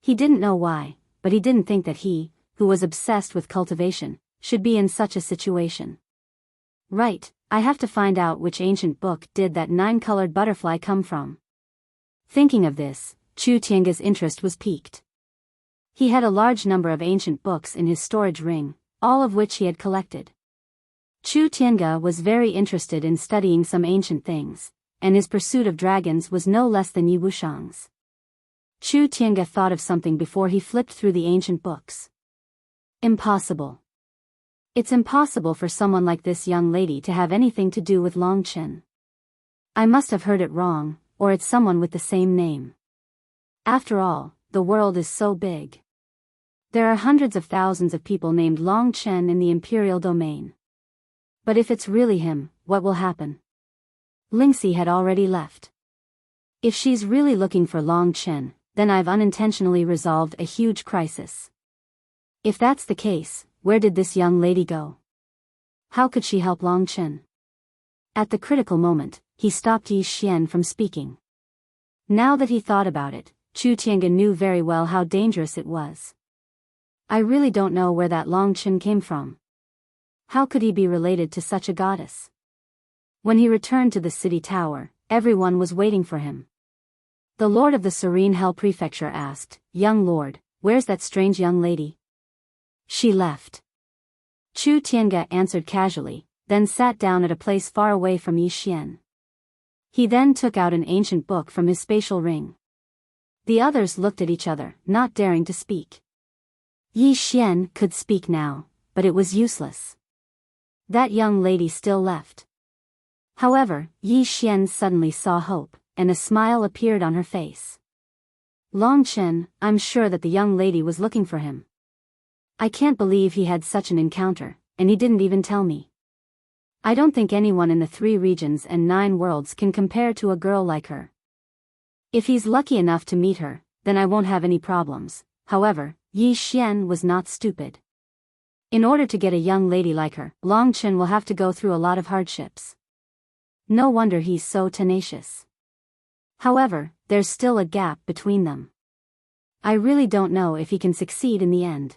He didn't know why, but he didn't think that he, who was obsessed with cultivation, should be in such a situation. Right, I have to find out which ancient book did that 9-colored butterfly come from. Thinking of this, Chu Tiange's interest was piqued. He had a large number of ancient books in his storage ring, all of which he had collected. Chu Tiange was very interested in studying some ancient things, and his pursuit of dragons was no less than Yi Wuxiang's. Chu Tiange thought of something before he flipped through the ancient books. Impossible. It's impossible for someone like this young lady to have anything to do with Long Chen. I must have heard it wrong, or it's someone with the same name. After all, the world is so big. There are hundreds of thousands of people named Long Chen in the imperial domain. But if it's really him, what will happen? Lingxi had already left. If she's really looking for Long Chen, then I've unintentionally resolved a huge crisis. If that's the case, where did this young lady go? How could she help Long Chen? At the critical moment, he stopped Yi Xian from speaking. Now that he thought about it, Chu Tiange knew very well how dangerous it was. I really don't know where that Long Chen came from. How could he be related to such a goddess? When he returned to the city tower, everyone was waiting for him. The Lord of the Serene Hell Prefecture asked, "Young lord, where's that strange young lady?" "She left." Chu Tiange answered casually, then sat down at a place far away from Yi Xian. He then took out an ancient book from his spatial ring. The others looked at each other, not daring to speak. Yi Xian could speak now, but it was useless. That young lady still left. However, Yi Xian suddenly saw hope, and a smile appeared on her face. "Long Chen, I'm sure that the young lady was looking for him. I can't believe he had such an encounter, and he didn't even tell me. I don't think anyone in the 3 regions and 9 worlds can compare to a girl like her. If he's lucky enough to meet her, then I won't have any problems." However, Yi Xian was not stupid. In order to get a young lady like her, Long Chen will have to go through a lot of hardships. No wonder he's so tenacious. However, there's still a gap between them. I really don't know if he can succeed in the end.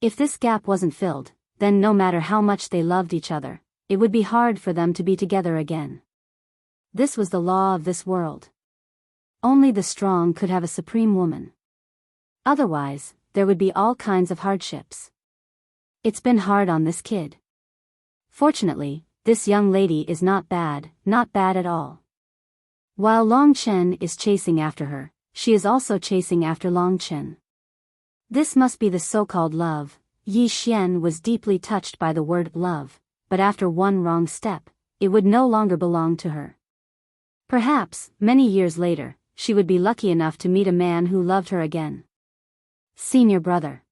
If this gap wasn't filled, then no matter how much they loved each other, it would be hard for them to be together again. This was the law of this world. Only the strong could have a supreme woman. Otherwise, there would be all kinds of hardships. It's been hard on this kid. Fortunately, this young lady is not bad at all. While Long Chen is chasing after her, she is also chasing after Long Chen. This must be the so-called love. Yi Xian was deeply touched by the word love, but after one wrong step, it would no longer belong to her. Perhaps, many years later, she would be lucky enough to meet a man who loved her again. Senior brother.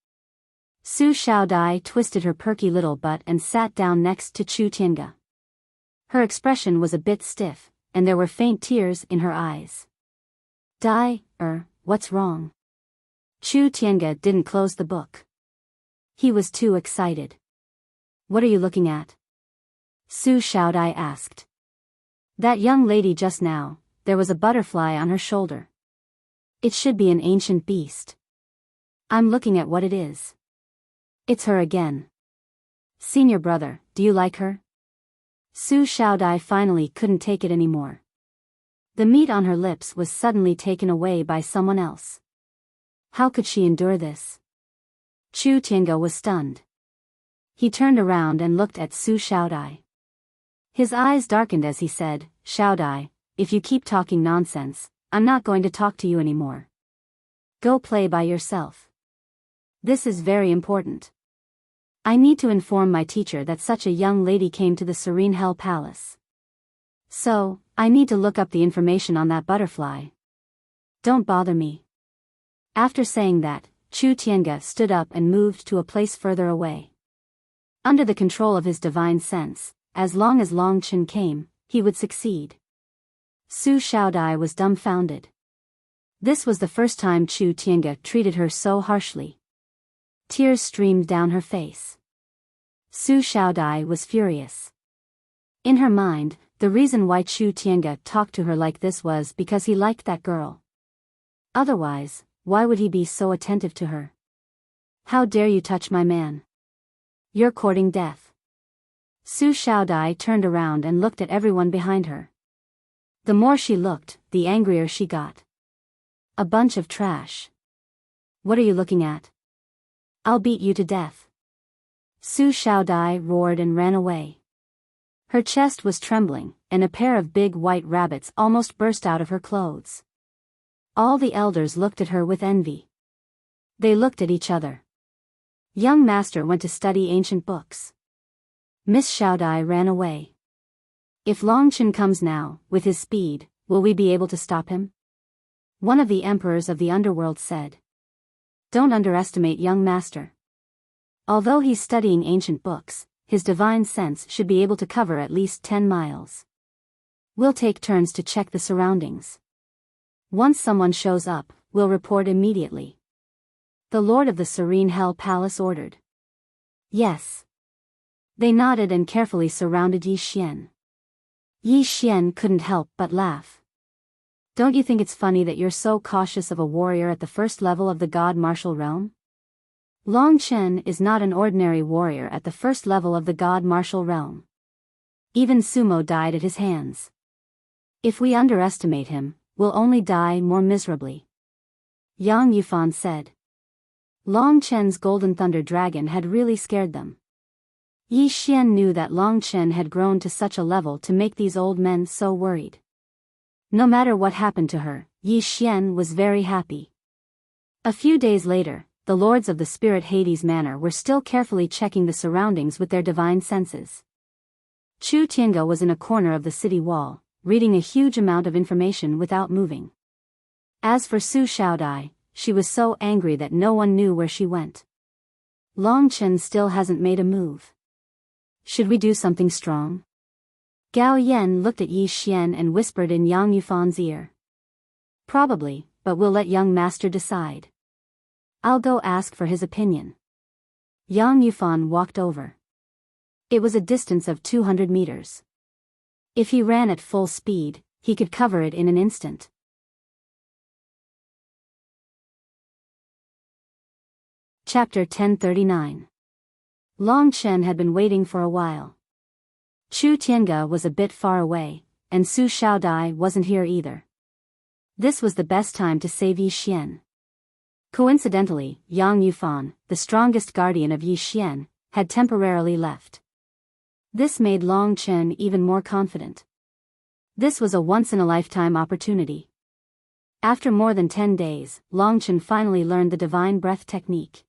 Su Xiaodai twisted her perky little butt and sat down next to Chu Tiange. Her expression was a bit stiff, and there were faint tears in her eyes. What's wrong?" Chu Tiange didn't close the book. He was too excited. "What are you looking at?" Su Xiaodai asked. "That young lady just now, there was a butterfly on her shoulder. It should be an ancient beast. I'm looking at what it is. It's her again. Senior brother, do you like her?" Su Xiaodai finally couldn't take it anymore. The meat on her lips was suddenly taken away by someone else. How could she endure this? Chu Tiange was stunned. He turned around and looked at Su Xiaodai. His eyes darkened as he said, "Xiaodai, if you keep talking nonsense, I'm not going to talk to you anymore. Go play by yourself. This is very important. I need to inform my teacher that such a young lady came to the Serene Hell Palace. So, I need to look up the information on that butterfly. Don't bother me." After saying that, Chu Tiange stood up and moved to a place further away. Under the control of his divine sense, as long as Long Chen came, he would succeed. Su Xiaodai was dumbfounded. This was the first time Chu Tiange treated her so harshly. Tears streamed down her face. Su Xiaodai was furious. In her mind, the reason why Chu Tiange talked to her like this was because he liked that girl. Otherwise, why would he be so attentive to her? "How dare you touch my man? You're courting death." Su Xiaodai turned around and looked at everyone behind her. The more she looked, the angrier she got. "A bunch of trash. What are you looking at? I'll beat you to death." Su Xiaodai roared and ran away. Her chest was trembling, and a pair of big white rabbits almost burst out of her clothes. All the elders looked at her with envy. They looked at each other. Young master went to study ancient books. Miss Xiaodai ran away. "If Long Chen comes now, with his speed, will we be able to stop him?" One of the emperors of the underworld said. "Don't underestimate young master. Although he's studying ancient books, his divine sense should be able to cover at least 10 miles. We'll take turns to check the surroundings. Once someone shows up, we'll report immediately." The Lord of the Serene Hell Palace ordered. "Yes." They nodded and carefully surrounded Yi Xian. Yi Xian couldn't help but laugh. "Don't you think it's funny that you're so cautious of a warrior at the first level of the God Martial Realm? Long Chen is not an ordinary warrior at the first level of the God Martial Realm. Even Sumo died at his hands. If we underestimate him, we'll only die more miserably. Yang Yufan said. Long Chen's golden thunder dragon had really scared them. Yi Xian knew that Long Chen had grown to such a level to make these old men so worried. No matter what happened to her, Yi Xian was very happy. A few days later, the lords of the Spirit Hades Manor were still carefully checking the surroundings with their divine senses. Chu Tiange was in a corner of the city wall, reading a huge amount of information without moving. As for Su Xiaodai, she was so angry that no one knew where she went. Long Chen still hasn't made a move. Should we do something strong? Gao Yan looked at Yi Xian and whispered in Yang Yufan's ear. Probably, but we'll let young master decide. I'll go ask for his opinion. Yang Yufan walked over. It was a distance of 200 meters. If he ran at full speed, he could cover it in an instant. Chapter 1039. Long Chen had been waiting for a while. Chu Tiange was a bit far away, and Su Xiaodai wasn't here either. This was the best time to save Yi Xian. Coincidentally, Yang Yufan, the strongest guardian of Yi Xian, had temporarily left. This made Long Chen even more confident. This was a once-in-a-lifetime opportunity. After more than 10 days, Long Chen finally learned the divine breath technique.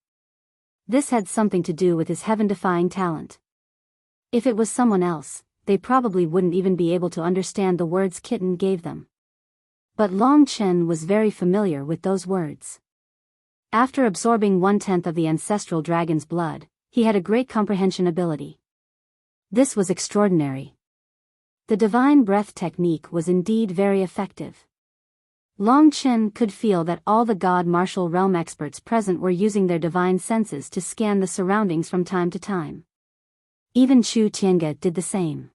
This had something to do with his heaven-defying talent. If it was someone else, they probably wouldn't even be able to understand the words Kitten gave them. But Long Chen was very familiar with those words. After absorbing 1/10 of the ancestral dragon's blood, he had a great comprehension ability. This was extraordinary. The divine breath technique was indeed very effective. Long Chen could feel that all the God martial realm experts present were using their divine senses to scan the surroundings from time to time. Even Chu Tiange did the same.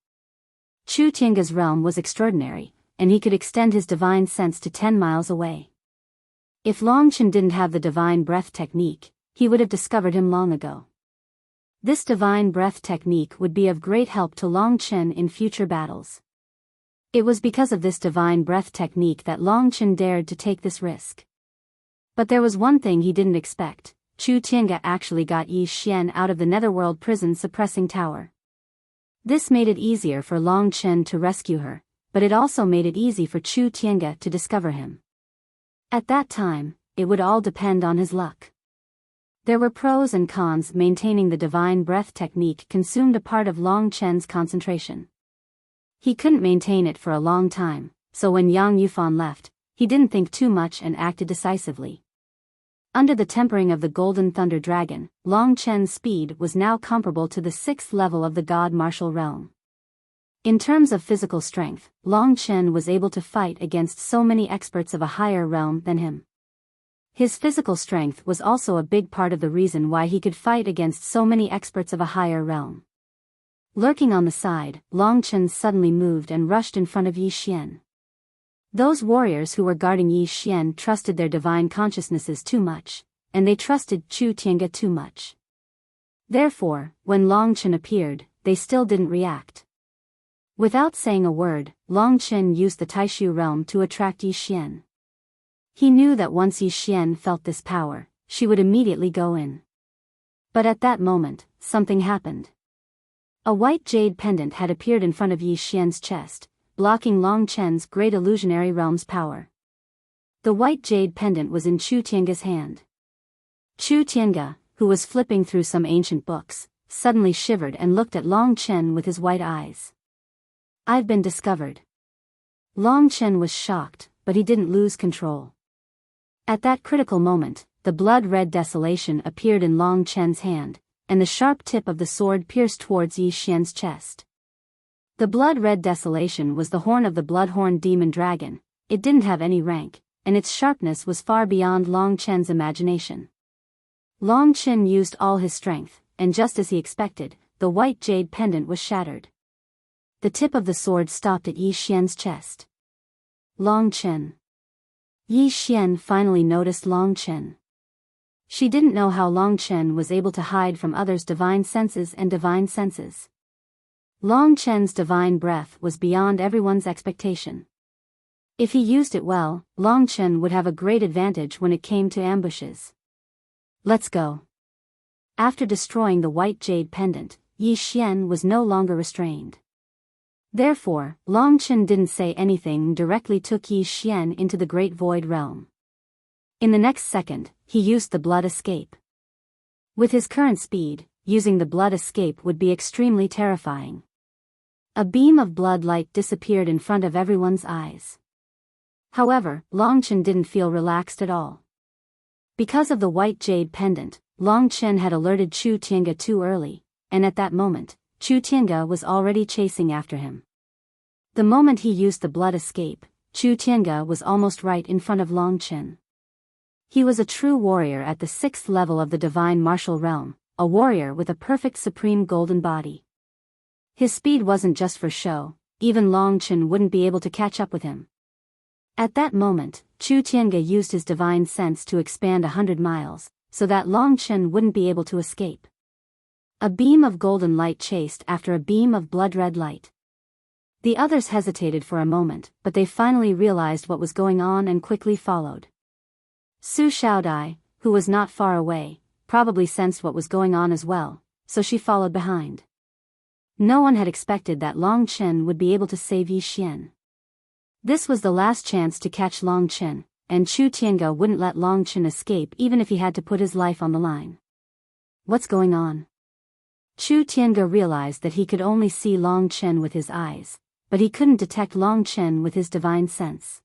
Chu Tiange's realm was extraordinary, and he could extend his divine sense to 10 miles away. If Long Chen didn't have the divine breath technique, he would have discovered him long ago. This divine breath technique would be of great help to Long Chen in future battles. It was because of this divine breath technique that Long Chen dared to take this risk. But there was one thing he didn't expect. Chu Tiange actually got Yi Xian out of the Netherworld prison suppressing tower. This made it easier for Long Chen to rescue her, but it also made it easy for Chu Tiange to discover him. At that time, it would all depend on his luck. There were pros and cons. Maintaining the divine breath technique consumed a part of Long Chen's concentration. He couldn't maintain it for a long time, so when Yang Yufan left, he didn't think too much and acted decisively. Under the tempering of the Golden Thunder Dragon, Long Chen's speed was now comparable to the 6th level of the God Martial Realm. In terms of physical strength, Long Chen was able to fight against so many experts of a higher realm than him. His physical strength was also a big part of the reason why he could fight against so many experts of a higher realm. Lurking on the side, Long Chen suddenly moved and rushed in front of Yi Xian. Those warriors who were guarding Yi Xian trusted their divine consciousnesses too much, and they trusted Chu Tiange too much. Therefore, when Long Chen appeared, they still didn't react. Without saying a word, Long Chen used the Taishu realm to attract Yi Xian. He knew that once Yi Xian felt this power, she would immediately go in. But at that moment, something happened. A white jade pendant had appeared in front of Yi Xian's chest, blocking Long Chen's great illusionary realm's power. The white jade pendant was in Chu Tiange's hand. Chu Tiange, who was flipping through some ancient books, suddenly shivered and looked at Long Chen with his white eyes. I've been discovered. Long Chen was shocked, but he didn't lose control. At that critical moment, the blood-red desolation appeared in Long Chen's hand, and the sharp tip of the sword pierced towards Yi Xian's chest. The blood-red desolation was the horn of the blood-horned demon dragon. It didn't have any rank, and its sharpness was far beyond Long Chen's imagination. Long Chen used all his strength, and just as he expected, the white jade pendant was shattered. The tip of the sword stopped at Yi Xian's chest. Long Chen. Yi Xian finally noticed Long Chen. She didn't know how Long Chen was able to hide from others' divine senses and divine senses. Long Chen's divine breath was beyond everyone's expectation. If he used it well, Long Chen would have a great advantage when it came to ambushes. Let's go. After destroying the white jade pendant, Yi Xian was no longer restrained. Therefore, Long Chen didn't say anything and directly took Yi Xian into the Great Void Realm. In the next second, he used the blood escape. With his current speed, using the blood escape would be extremely terrifying. A beam of blood light disappeared in front of everyone's eyes. However, Long Chen didn't feel relaxed at all. Because of the white jade pendant, Long Chen had alerted Chu Tiange too early, and at that moment, Chu Tiange was already chasing after him. The moment he used the blood escape, Chu Tiange was almost right in front of Long Chen. He was a true warrior at the 6th level of the divine martial realm, a warrior with a perfect supreme golden body. His speed wasn't just for show, even Long Chen wouldn't be able to catch up with him. At that moment, Chu Tiange used his divine sense to expand 100 miles, so that Long Chen wouldn't be able to escape. A beam of golden light chased after a beam of blood-red light. The others hesitated for a moment, but they finally realized what was going on and quickly followed. Su Xiaodai, who was not far away, probably sensed what was going on as well, so she followed behind. No one had expected that Long Chen would be able to save Yi Xian. This was the last chance to catch Long Chen, and Chu Tiange wouldn't let Long Chen escape even if he had to put his life on the line. What's going on? Chu Tiange realized that he could only see Long Chen with his eyes, but he couldn't detect Long Chen with his divine sense.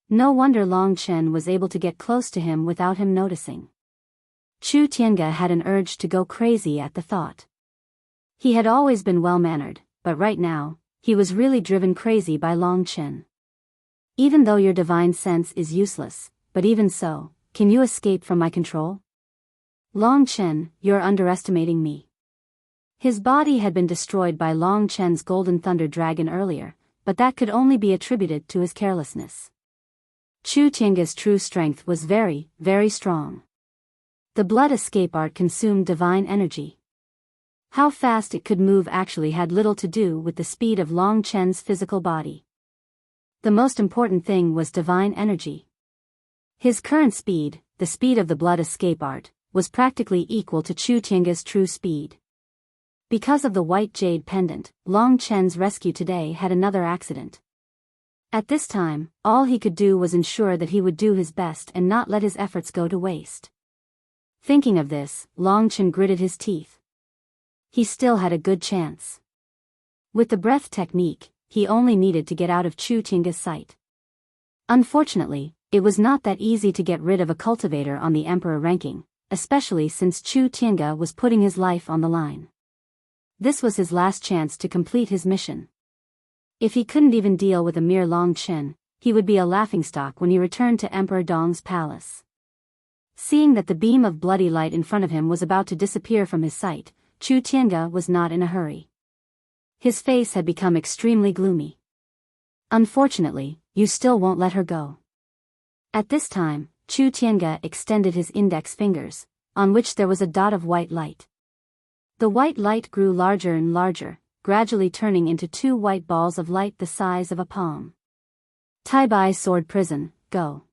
No wonder Long Chen was able to get close to him without him noticing. Chu Tiange had an urge to go crazy at the thought. He had always been well-mannered, but right now, he was really driven crazy by Long Chen. Even though your divine sense is useless, but even so, can you escape from my control? Long Chen, you're underestimating me. His body had been destroyed by Long Chen's golden thunder dragon earlier, but that could only be attributed to his carelessness. Chu Tiange's true strength was very, very strong. The blood escape art consumed divine energy. How fast it could move actually had little to do with the speed of Long Chen's physical body. The most important thing was divine energy. His current speed, the speed of the blood escape art, was practically equal to Chu Tiange's true speed. Because of the white jade pendant, Long Chen's rescue today had another accident. At this time, all he could do was ensure that he would do his best and not let his efforts go to waste. Thinking of this, Long Chen gritted his teeth. He still had a good chance. With the breath technique, he only needed to get out of Chu Tiange's sight. Unfortunately, it was not that easy to get rid of a cultivator on the emperor ranking, especially since Chu Tiange was putting his life on the line. This was his last chance to complete his mission. If he couldn't even deal with a mere Long Chen, he would be a laughingstock when he returned to Emperor Dong's palace. Seeing that the beam of bloody light in front of him was about to disappear from his sight, Chu Tiange was not in a hurry. His face had become extremely gloomy. Unfortunately, you still won't let her go. At this time, Chu Tiange extended his index fingers, on which there was a dot of white light. The white light grew larger and larger, gradually turning into 2 white balls of light the size of a palm. Tai Bai Sword Prison, go.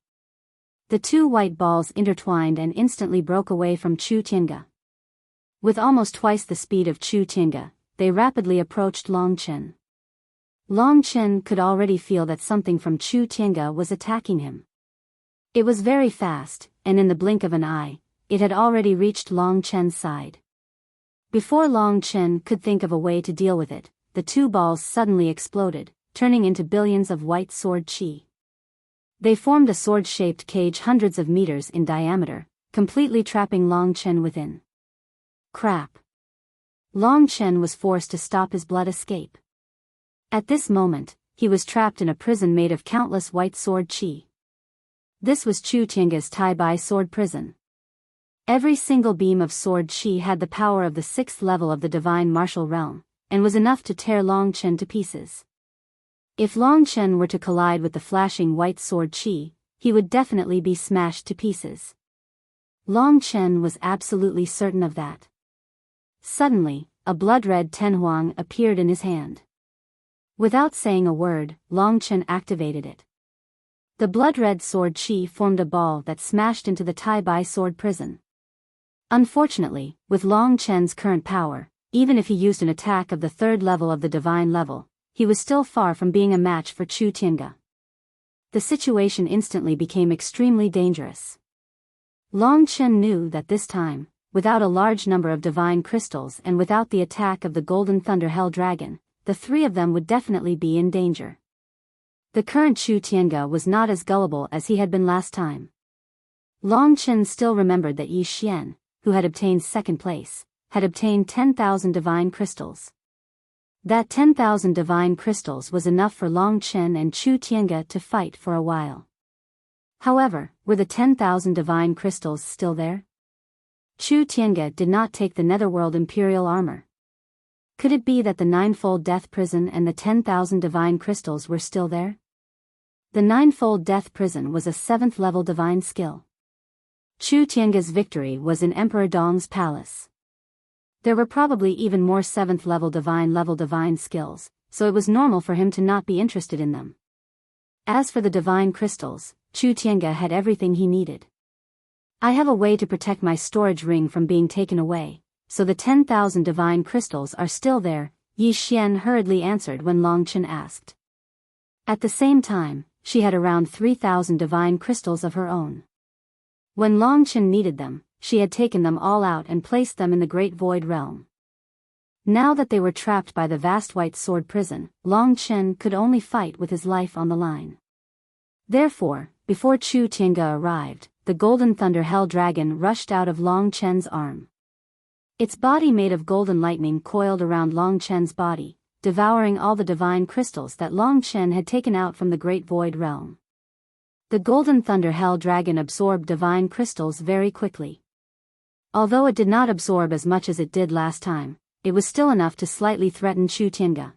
The 2 white balls intertwined and instantly broke away from Chu Tiange. With almost twice the speed of Chu Tiange, they rapidly approached Long Chen. Long Chen could already feel that something from Chu Tiange was attacking him. It was very fast, and in the blink of an eye, it had already reached Long Chen's side. Before Long Chen could think of a way to deal with it, the 2 balls suddenly exploded, turning into billions of white sword chi. They formed a sword-shaped cage hundreds of meters in diameter, completely trapping Long Chen within. Crap. Long Chen was forced to stop his blood escape. At this moment, he was trapped in a prison made of countless white sword chi. This was Chu Tiange's Tai Bai sword prison. Every single beam of sword chi had the power of the 6th level of the divine martial realm, and was enough to tear Long Chen to pieces. If Long Chen were to collide with the flashing white sword chi, he would definitely be smashed to pieces. Long Chen was absolutely certain of that. Suddenly, a blood-red tenhuang appeared in his hand. Without saying a word, Long Chen activated it. The blood-red sword chi formed a ball that smashed into the Tai Bai sword prison. Unfortunately, with Long Chen's current power, even if he used an attack of the third level of the divine level, he was still far from being a match for Chu Tiange. The situation instantly became extremely dangerous. Long Chen knew that this time, without a large number of divine crystals and without the attack of the Golden Thunder Hell Dragon, the three of them would definitely be in danger. The current Chu Tiange was not as gullible as he had been last time. Long Chen still remembered that Yi Xian, who had obtained second place, had obtained 10,000 divine crystals. That 10,000 divine crystals was enough for Long Chen and Chu Tiange to fight for a while. However, were the 10,000 divine crystals still there? Chu Tiange did not take the Netherworld Imperial armor. Could it be that the Ninefold Death Prison and the 10,000 divine crystals were still there? The Ninefold Death Prison was a 7th level divine skill. Chu Tiange's victory was in Emperor Dong's palace. There were probably even more 7th level divine skills, so it was normal for him to not be interested in them. As for the divine crystals, Chu Tiange had everything he needed. I have a way to protect my storage ring from being taken away, so the 10,000 divine crystals are still there, Yi Xian hurriedly answered when Long Chen asked. At the same time, she had around 3,000 divine crystals of her own. When Long Chen needed them, she had taken them all out and placed them in the Great Void Realm. Now that they were trapped by the vast white sword prison, Long Chen could only fight with his life on the line. Therefore, before Chu Tiange arrived, the Golden Thunder Hell Dragon rushed out of Long Chen's arm. Its body made of golden lightning coiled around Long Chen's body, devouring all the divine crystals that Long Chen had taken out from the Great Void Realm. The Golden Thunder Hell Dragon absorbed divine crystals very quickly. Although it did not absorb as much as it did last time, it was still enough to slightly threaten Chu Tiange.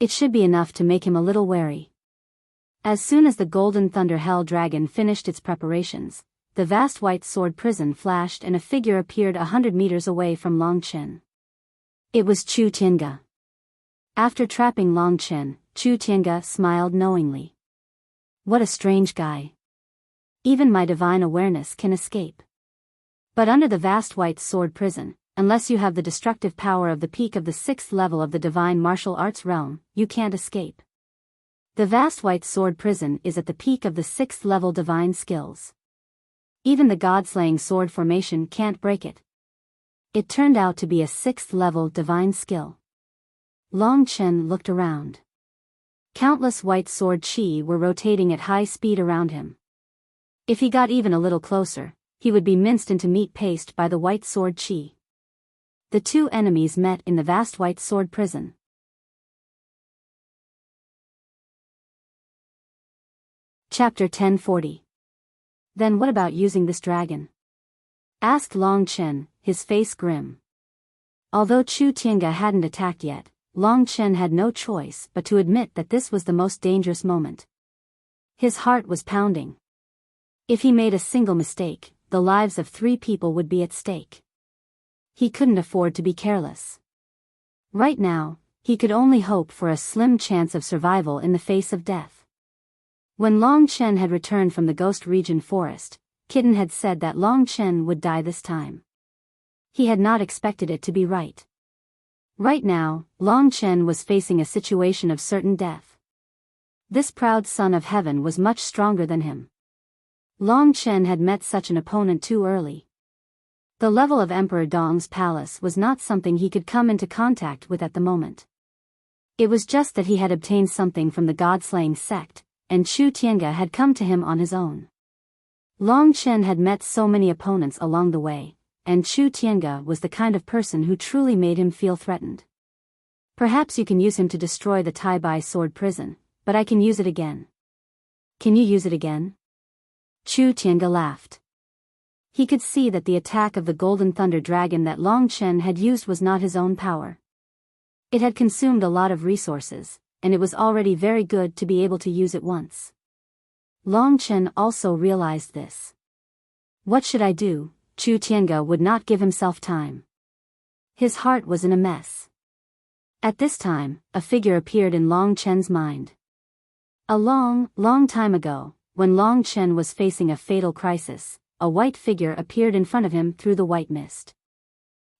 It should be enough to make him a little wary. As soon as the Golden Thunder Hell Dragon finished its preparations, the vast white sword prison flashed and a figure appeared 100 meters away from Long Chen. It was Chu Tiange. After trapping Long Chen, Chu Tiange smiled knowingly. What a strange guy. Even my divine awareness can escape. But under the vast white sword prison, unless you have the destructive power of the peak of the 6th level of the divine martial arts realm, you can't escape. The vast white sword prison is at the peak of the 6th level divine skills. Even the god-slaying sword formation can't break it. It turned out to be a 6th level divine skill. Long Chen looked around. Countless white sword chi were rotating at high speed around him. If he got even a little closer, he would be minced into meat paste by the white sword chi. The two enemies met in the vast white sword prison. Chapter 1040. Then what about using this dragon? Asked Long Chen, his face grim. Although Chu Tiange hadn't attacked yet, Long Chen had no choice but to admit that this was the most dangerous moment. His heart was pounding. If he made a single mistake, the lives of 3 people would be at stake. He couldn't afford to be careless. Right now, he could only hope for a slim chance of survival in the face of death. When Long Chen had returned from the Ghost Region forest, Kitten had said that Long Chen would die this time. He had not expected it to be right. Right now, Long Chen was facing a situation of certain death. This proud son of heaven was much stronger than him. Long Chen had met such an opponent too early. The level of Emperor Dong's palace was not something he could come into contact with at the moment. It was just that he had obtained something from the god-slaying sect, and Chu Tiange had come to him on his own. Long Chen had met so many opponents along the way, and Chu Tiange was the kind of person who truly made him feel threatened. Perhaps you can use him to destroy the Tai Bai sword prison, but I can use it again. Can you use it again? Chu Tiange laughed. He could see that the attack of the Golden Thunder Dragon that Long Chen had used was not his own power. It had consumed a lot of resources, and it was already very good to be able to use it once. Long Chen also realized this. What should I do? Chu Tiange would not give himself time. His heart was in a mess. At this time, a figure appeared in Long Chen's mind. A long, long time ago, when Long Chen was facing a fatal crisis, a white figure appeared in front of him through the white mist.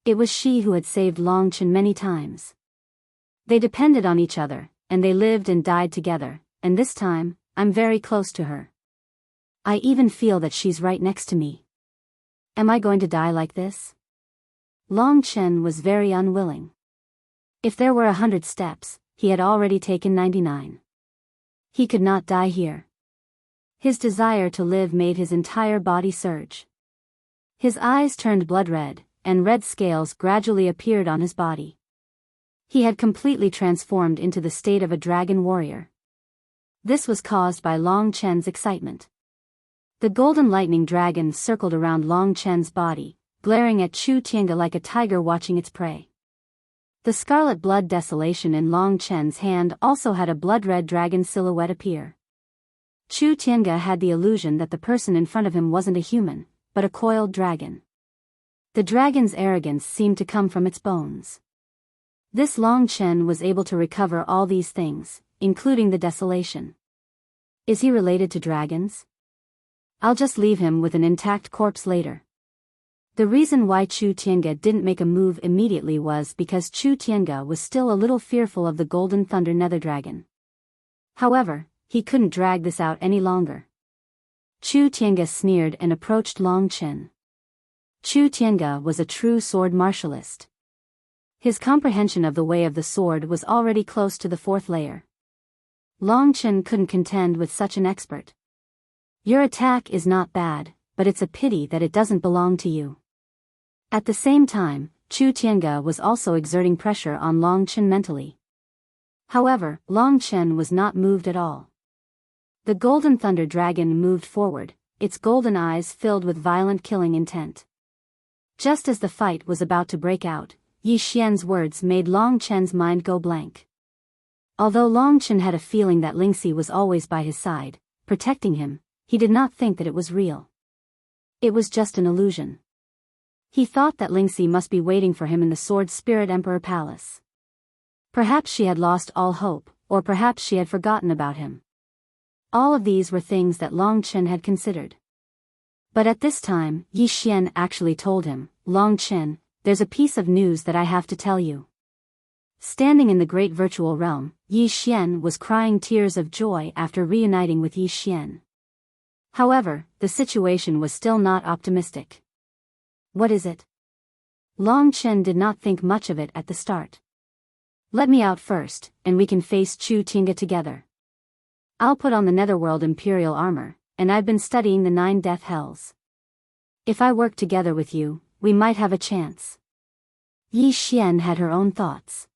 It was she who had saved Long Chen many times. They depended on each other, and they lived and died together, and this time, I'm very close to her. I even feel that she's right next to me. Am I going to die like this? Long Chen was very unwilling. If there were 100 steps, he had already taken 99. He could not die here. His desire to live made his entire body surge. His eyes turned blood red, and red scales gradually appeared on his body. He had completely transformed into the state of a dragon warrior. This was caused by Long Chen's excitement. The golden lightning dragon circled around Long Chen's body, glaring at Chu Tiange like a tiger watching its prey. The scarlet blood desolation in Long Chen's hand also had a blood-red dragon silhouette appear. Chu Tiange had the illusion that the person in front of him wasn't a human, but a coiled dragon. The dragon's arrogance seemed to come from its bones. This Long Chen was able to recover all these things, including the desolation. Is he related to dragons? I'll just leave him with an intact corpse later. The reason why Chu Tiange didn't make a move immediately was because Chu Tiange was still a little fearful of the Golden Thunder Nether Dragon. However, he couldn't drag this out any longer. Chu Tiange sneered and approached Long Chen. Chu Tiange was a true sword martialist. His comprehension of the way of the sword was already close to the 4th layer. Long Chen couldn't contend with such an expert. Your attack is not bad, but it's a pity that it doesn't belong to you. At the same time, Chu Tiange was also exerting pressure on Long Chen mentally. However, Long Chen was not moved at all. The Golden Thunder Dragon moved forward, its golden eyes filled with violent killing intent. Just as the fight was about to break out, Yi Xian's words made Long Chen's mind go blank. Although Long Chen had a feeling that Lingxi was always by his side, protecting him, he did not think that it was real. It was just an illusion. He thought that Lingxi must be waiting for him in the Sword Spirit Emperor Palace. Perhaps she had lost all hope, or perhaps she had forgotten about him. All of these were things that Long Chen had considered. But at this time, Yi Xian actually told him, Long Chen, there's a piece of news that I have to tell you. Standing in the great virtual realm, Yi Xian was crying tears of joy after reuniting with Yi Xian. However, the situation was still not optimistic. What is it? Long Chen did not think much of it at the start. Let me out first, and we can face Chu Tiange together. I'll put on the Netherworld Imperial armor, and I've been studying the 9 death hells. If I work together with you, we might have a chance. Yi Xian had her own thoughts.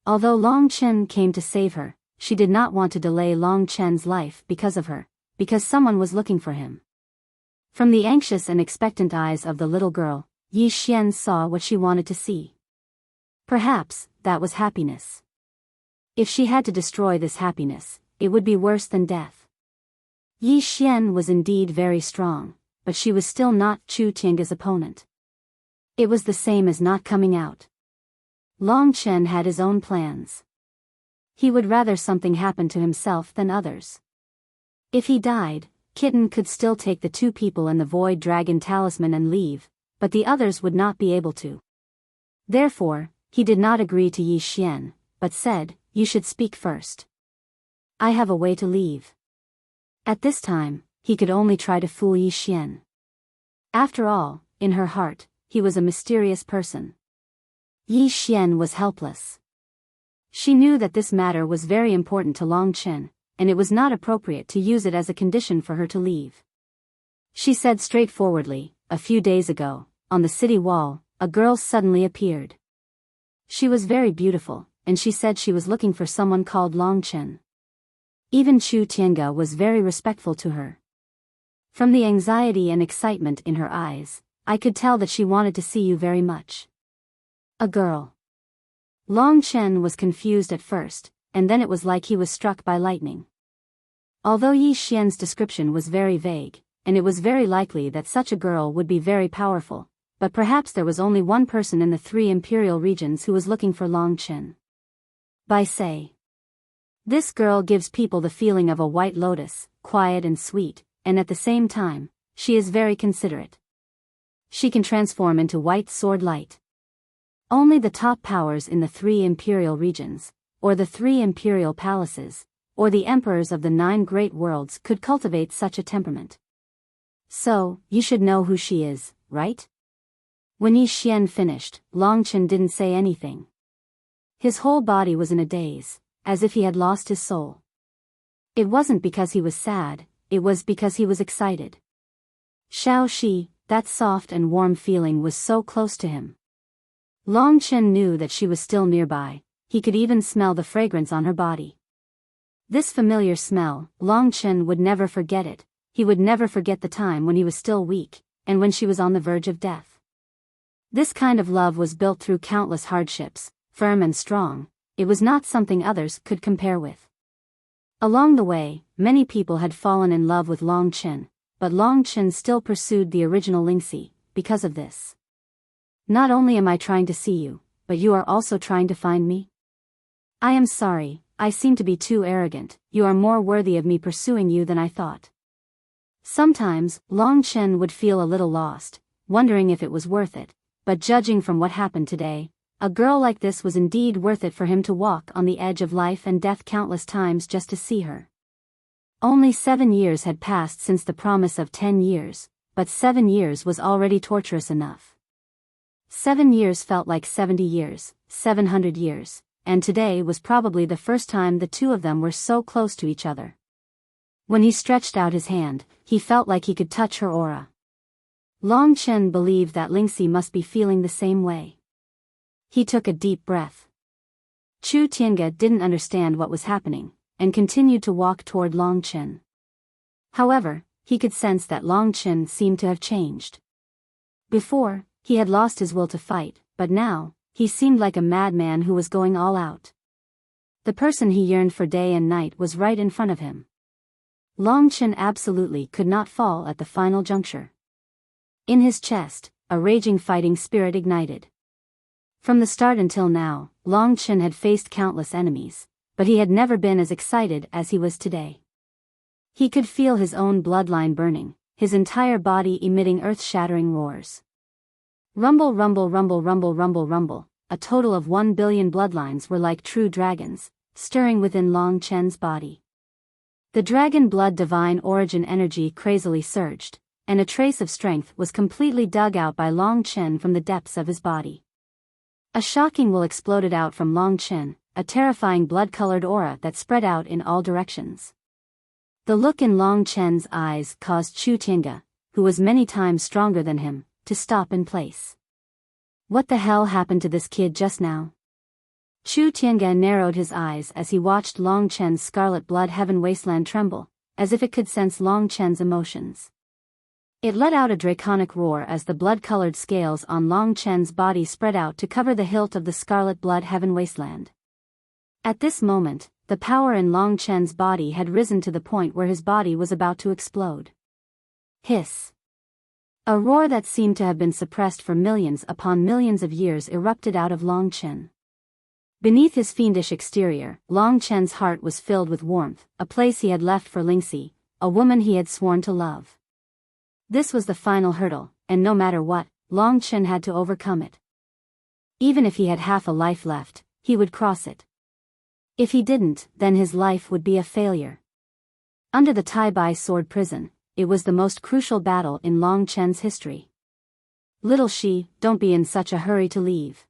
Although Long Chen came to save her, she did not want to delay Long Chen's life because of her, because someone was looking for him. From the anxious and expectant eyes of the little girl, Yi Xian saw what she wanted to see. Perhaps, that was happiness. If she had to destroy this happiness, it would be worse than death. Yi Xian was indeed very strong, but she was still not Chu Tiange's opponent. It was the same as not coming out. Long Chen had his own plans. He would rather something happen to himself than others. If he died, Kitten could still take the 2 people and the Void Dragon Talisman and leave, but the others would not be able to. Therefore, he did not agree to Yi Xian, but said, you should speak first. I have a way to leave. At this time, he could only try to fool Yi Xian. After all, in her heart, he was a mysterious person. Yi Xian was helpless. She knew that this matter was very important to Long Chen, and it was not appropriate to use it as a condition for her to leave. She said straightforwardly, a few days ago, on the city wall, a girl suddenly appeared. She was very beautiful, and she said she was looking for someone called Long Chen. Even Chu Tiange was very respectful to her. From the anxiety and excitement in her eyes, I could tell that she wanted to see you very much. A girl. Long Chen was confused at first, and then it was like he was struck by lightning. Although Yi Xian's description was very vague, and it was very likely that such a girl would be very powerful, but perhaps there was only one person in the 3 imperial regions who was looking for Long Chen. Bai say. This girl gives people the feeling of a white lotus, quiet and sweet, and at the same time, she is very considerate. She can transform into white sword light. Only the top powers in the 3 imperial regions, or the 3 imperial palaces, or the emperors of the 9 great worlds could cultivate such a temperament. So, you should know who she is, right? When Yi Xian finished, Long Chen didn't say anything. His whole body was in a daze, as if he had lost his soul. It wasn't because he was sad, it was because he was excited. Xiao Shi, that soft and warm feeling was so close to him. Long Chen knew that she was still nearby, he could even smell the fragrance on her body. This familiar smell, Long Chen would never forget it, he would never forget the time when he was still weak, and when she was on the verge of death. This kind of love was built through countless hardships, firm and strong, it was not something others could compare with. Along the way, many people had fallen in love with Long Chen, but Long Chen still pursued the original Lingxi, because of this. Not only am I trying to see you, but you are also trying to find me? I am sorry, I seem to be too arrogant, you are more worthy of me pursuing you than I thought. Sometimes, Long Chen would feel a little lost, wondering if it was worth it, but judging from what happened today, a girl like this was indeed worth it for him to walk on the edge of life and death countless times just to see her. Only 7 years had passed since the promise of 10 years, but 7 years was already torturous enough. 7 years felt like 70 years, 700 years, and today was probably the first time the two of them were so close to each other. When he stretched out his hand, he felt like he could touch her aura. Long Chen believed that Lingxi must be feeling the same way. He took a deep breath. Chu Tiange didn't understand what was happening, and continued to walk toward Long Chen. However, he could sense that Long Chen seemed to have changed. Before, he had lost his will to fight, but now, he seemed like a madman who was going all out. The person he yearned for day and night was right in front of him. Long Chen absolutely could not fall at the final juncture. In his chest, a raging fighting spirit ignited. From the start until now, Long Chen had faced countless enemies, but he had never been as excited as he was today. He could feel his own bloodline burning, his entire body emitting earth-shattering roars. Rumble, rumble, rumble, rumble, rumble, rumble, a total of 1 billion bloodlines were like true dragons, stirring within Long Chen's body. The dragon blood divine origin energy crazily surged, and a trace of strength was completely dug out by Long Chen from the depths of his body. A shocking will exploded out from Long Chen, a terrifying blood-colored aura that spread out in all directions. The look in Long Chen's eyes caused Chu Tiange, who was many times stronger than him, to stop in place. What the hell happened to this kid just now? Chu Tiange narrowed his eyes as he watched Long Chen's scarlet blood heaven wasteland tremble, as if it could sense Long Chen's emotions. It let out a draconic roar as the blood-colored scales on Long Chen's body spread out to cover the hilt of the scarlet blood heaven wasteland. At this moment, the power in Long Chen's body had risen to the point where his body was about to explode. Hiss. A roar that seemed to have been suppressed for millions upon millions of years erupted out of Long Chen. Beneath his fiendish exterior, Long Chen's heart was filled with warmth, a place he had left for Lingxi, a woman he had sworn to love. This was the final hurdle, and no matter what, Long Chen had to overcome it. Even if he had half a life left, he would cross it. If he didn't, then his life would be a failure. Under the Tai Bai sword prison, it was the most crucial battle in Long Chen's history. Little Shi, don't be in such a hurry to leave.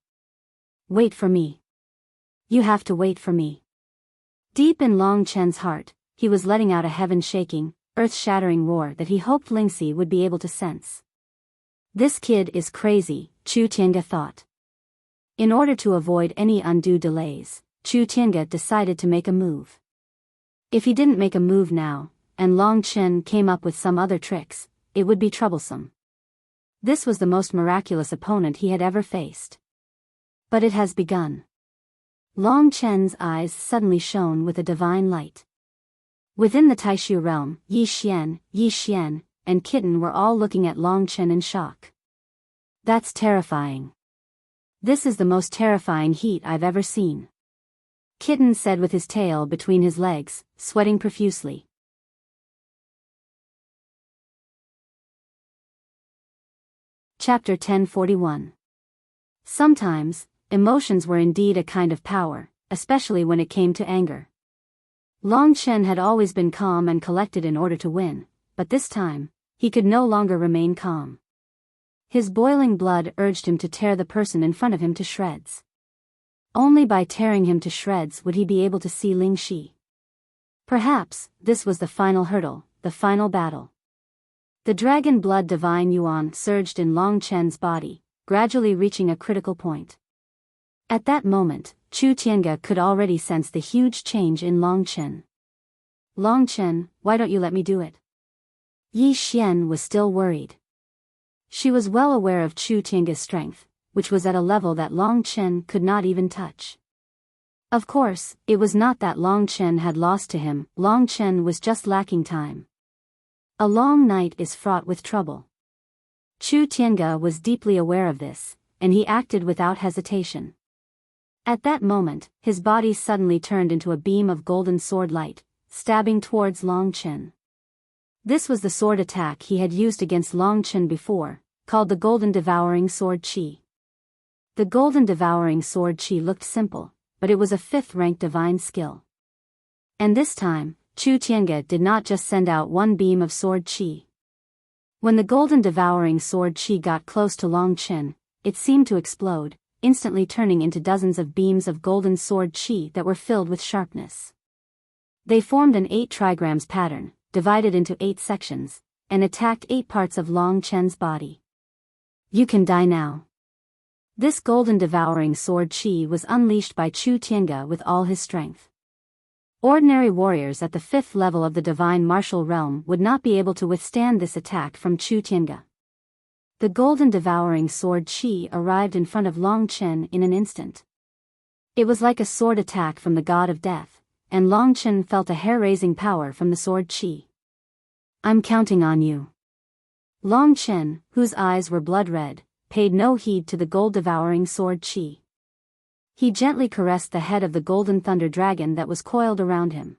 Wait for me. You have to wait for me. Deep in Long Chen's heart, he was letting out a heaven-shaking, earth-shattering roar that he hoped Lingxi would be able to sense. This kid is crazy, Chu Tiange thought. In order to avoid any undue delays, Chu Tiange decided to make a move. If he didn't make a move now, and Long Chen came up with some other tricks, it would be troublesome. This was the most miraculous opponent he had ever faced. But it has begun. Long Chen's eyes suddenly shone with a divine light. Within the Taishu realm, Yi Xian, and Kitten were all looking at Long Chen in shock. That's terrifying. This is the most terrifying heat I've ever seen. Kitten said with his tail between his legs, sweating profusely. Chapter 1041. Sometimes, emotions were indeed a kind of power, especially when it came to anger. Long Chen had always been calm and collected in order to win, but this time, he could no longer remain calm. His boiling blood urged him to tear the person in front of him to shreds. Only by tearing him to shreds would he be able to see Ling Shi. Perhaps, this was the final hurdle, the final battle. The dragon blood divine yuan surged in Long Chen's body, gradually reaching a critical point. At that moment, Chu Tiange could already sense the huge change in Long Chen. Long Chen, why don't you let me do it? Yi Xian was still worried. She was well aware of Chu Tiange's strength, which was at a level that Long Chen could not even touch. Of course, it was not that Long Chen had lost to him, Long Chen was just lacking time. A long night is fraught with trouble. Chu Tiange was deeply aware of this, and he acted without hesitation. At that moment, his body suddenly turned into a beam of golden sword light, stabbing towards Long Chen. This was the sword attack he had used against Long Chen before, called the Golden Devouring Sword Qi. The Golden Devouring Sword Qi looked simple, but it was a 5th-ranked divine skill. And this time, Chu Tiange did not just send out one beam of sword qi. When the Golden Devouring Sword Qi got close to Long Chen, it seemed to explode, instantly turning into dozens of beams of golden sword qi that were filled with sharpness. They formed an 8 trigrams pattern, divided into 8 sections, and attacked 8 parts of Long Chen's body. You can die now. This Golden Devouring Sword Qi was unleashed by Chu Tiange with all his strength. Ordinary warriors at the 5th level of the divine martial realm would not be able to withstand this attack from Chu Tiange. The Golden Devouring Sword Qi arrived in front of Long Chen in an instant. It was like a sword attack from the god of death, and Long Chen felt a hair-raising power from the sword qi. I'm counting on you. Long Chen, whose eyes were blood-red, paid no heed to the gold-devouring sword qi. He gently caressed the head of the golden thunder dragon that was coiled around him.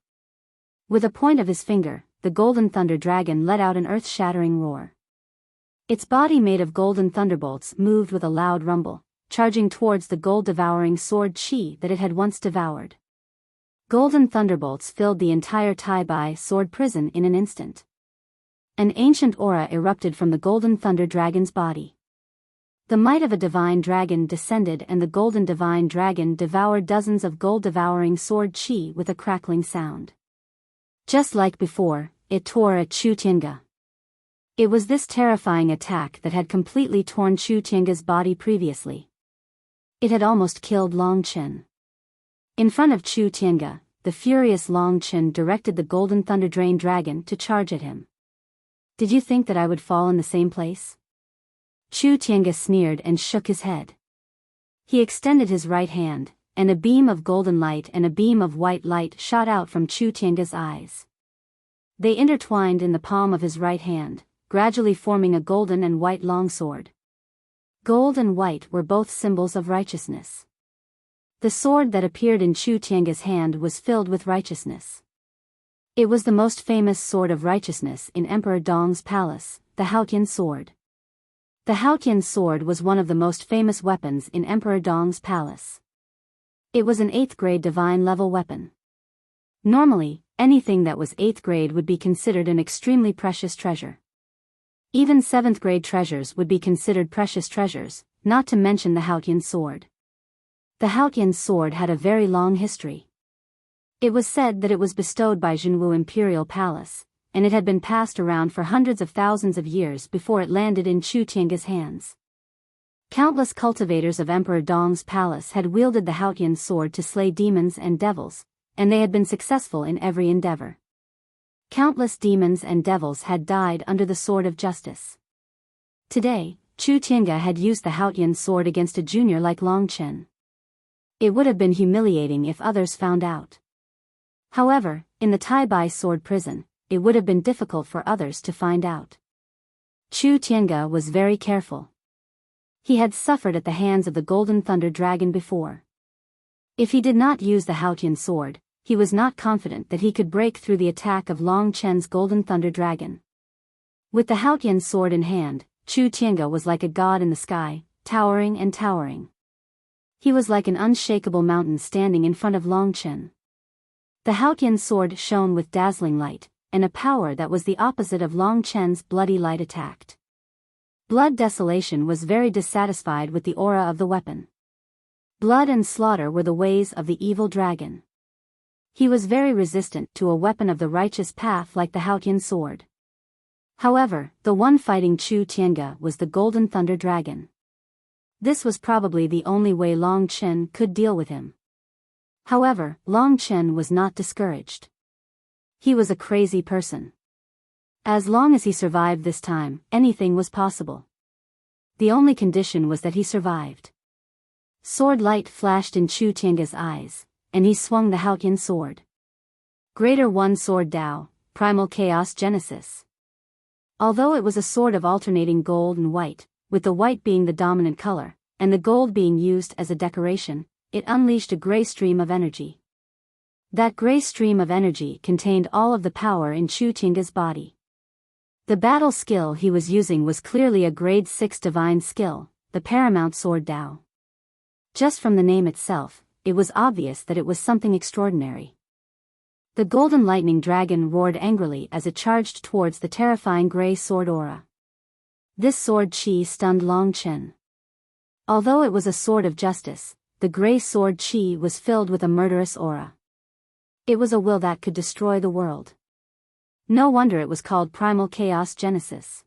With a point of his finger, the golden thunder dragon let out an earth-shattering roar. Its body made of golden thunderbolts moved with a loud rumble, charging towards the gold-devouring sword qi that it had once devoured. Golden thunderbolts filled the entire Tai Bai sword prison in an instant. An ancient aura erupted from the golden thunder dragon's body. The might of a divine dragon descended and the golden divine dragon devoured dozens of gold-devouring sword qi with a crackling sound. Just like before, it tore at Chu Tiange. It was this terrifying attack that had completely torn Chu Tiange's body previously. It had almost killed Long Chen. In front of Chu Tiange, the furious Long Chen directed the golden thunder dragon to charge at him. Did you think that I would fall in the same place? Chu Tiange sneered and shook his head. He extended his right hand, and a beam of golden light and a beam of white light shot out from Chu Tiange's eyes. They intertwined in the palm of his right hand, gradually forming a golden and white longsword. Gold and white were both symbols of righteousness. The sword that appeared in Chu Tiange's hand was filled with righteousness. It was the most famous sword of righteousness in Emperor Dong's palace, the Haotian sword. The Haotian sword was one of the most famous weapons in Emperor Dong's palace. It was an 8th grade divine level weapon. Normally, anything that was 8th grade would be considered an extremely precious treasure. Even 7th grade treasures would be considered precious treasures, not to mention the Haotian sword. The Haotian sword had a very long history. It was said that it was bestowed by Jinwu Imperial Palace, and it had been passed around for hundreds of thousands of years before it landed in Chu Tiange's hands. Countless cultivators of Emperor Dong's palace had wielded the Haotian sword to slay demons and devils, and they had been successful in every endeavor. Countless demons and devils had died under the sword of justice. Today, Chu Tiange had used the Haotian sword against a junior like Long Chen. It would have been humiliating if others found out. However, in the Tai Bai sword prison, it would have been difficult for others to find out. Chu Tiange was very careful. He had suffered at the hands of the Golden Thunder Dragon before. If he did not use the Haotian sword, he was not confident that he could break through the attack of Long Chen's Golden Thunder Dragon. With the Haotian sword in hand, Chu Tiange was like a god in the sky, towering and towering. He was like an unshakable mountain standing in front of Long Chen. The Haotian sword shone with dazzling light, and a power that was the opposite of Long Chen's bloody light attacked. Blood Desolation was very dissatisfied with the aura of the weapon. Blood and slaughter were the ways of the evil dragon. He was very resistant to a weapon of the righteous path like the Haotian sword. However, the one fighting Chu Tiange was the Golden Thunder Dragon. This was probably the only way Long Chen could deal with him. However, Long Chen was not discouraged. He was a crazy person. As long as he survived this time, anything was possible. The only condition was that he survived. Sword light flashed in Chu Tiange's eyes, and he swung the Haotian sword. Greater One Sword Tao, Primal Chaos Genesis. Although it was a sword of alternating gold and white, with the white being the dominant color, and the gold being used as a decoration, it unleashed a gray stream of energy. That gray stream of energy contained all of the power in Chu Tiange's body. The battle skill he was using was clearly a grade 6 divine skill, the Paramount Sword Tao. Just from the name itself, it was obvious that it was something extraordinary. The Golden Lightning Dragon roared angrily as it charged towards the terrifying gray sword aura. This sword chi stunned Long Chen. Although it was a sword of justice, the gray sword chi was filled with a murderous aura. It was a will that could destroy the world. No wonder it was called Primal Chaos Genesis.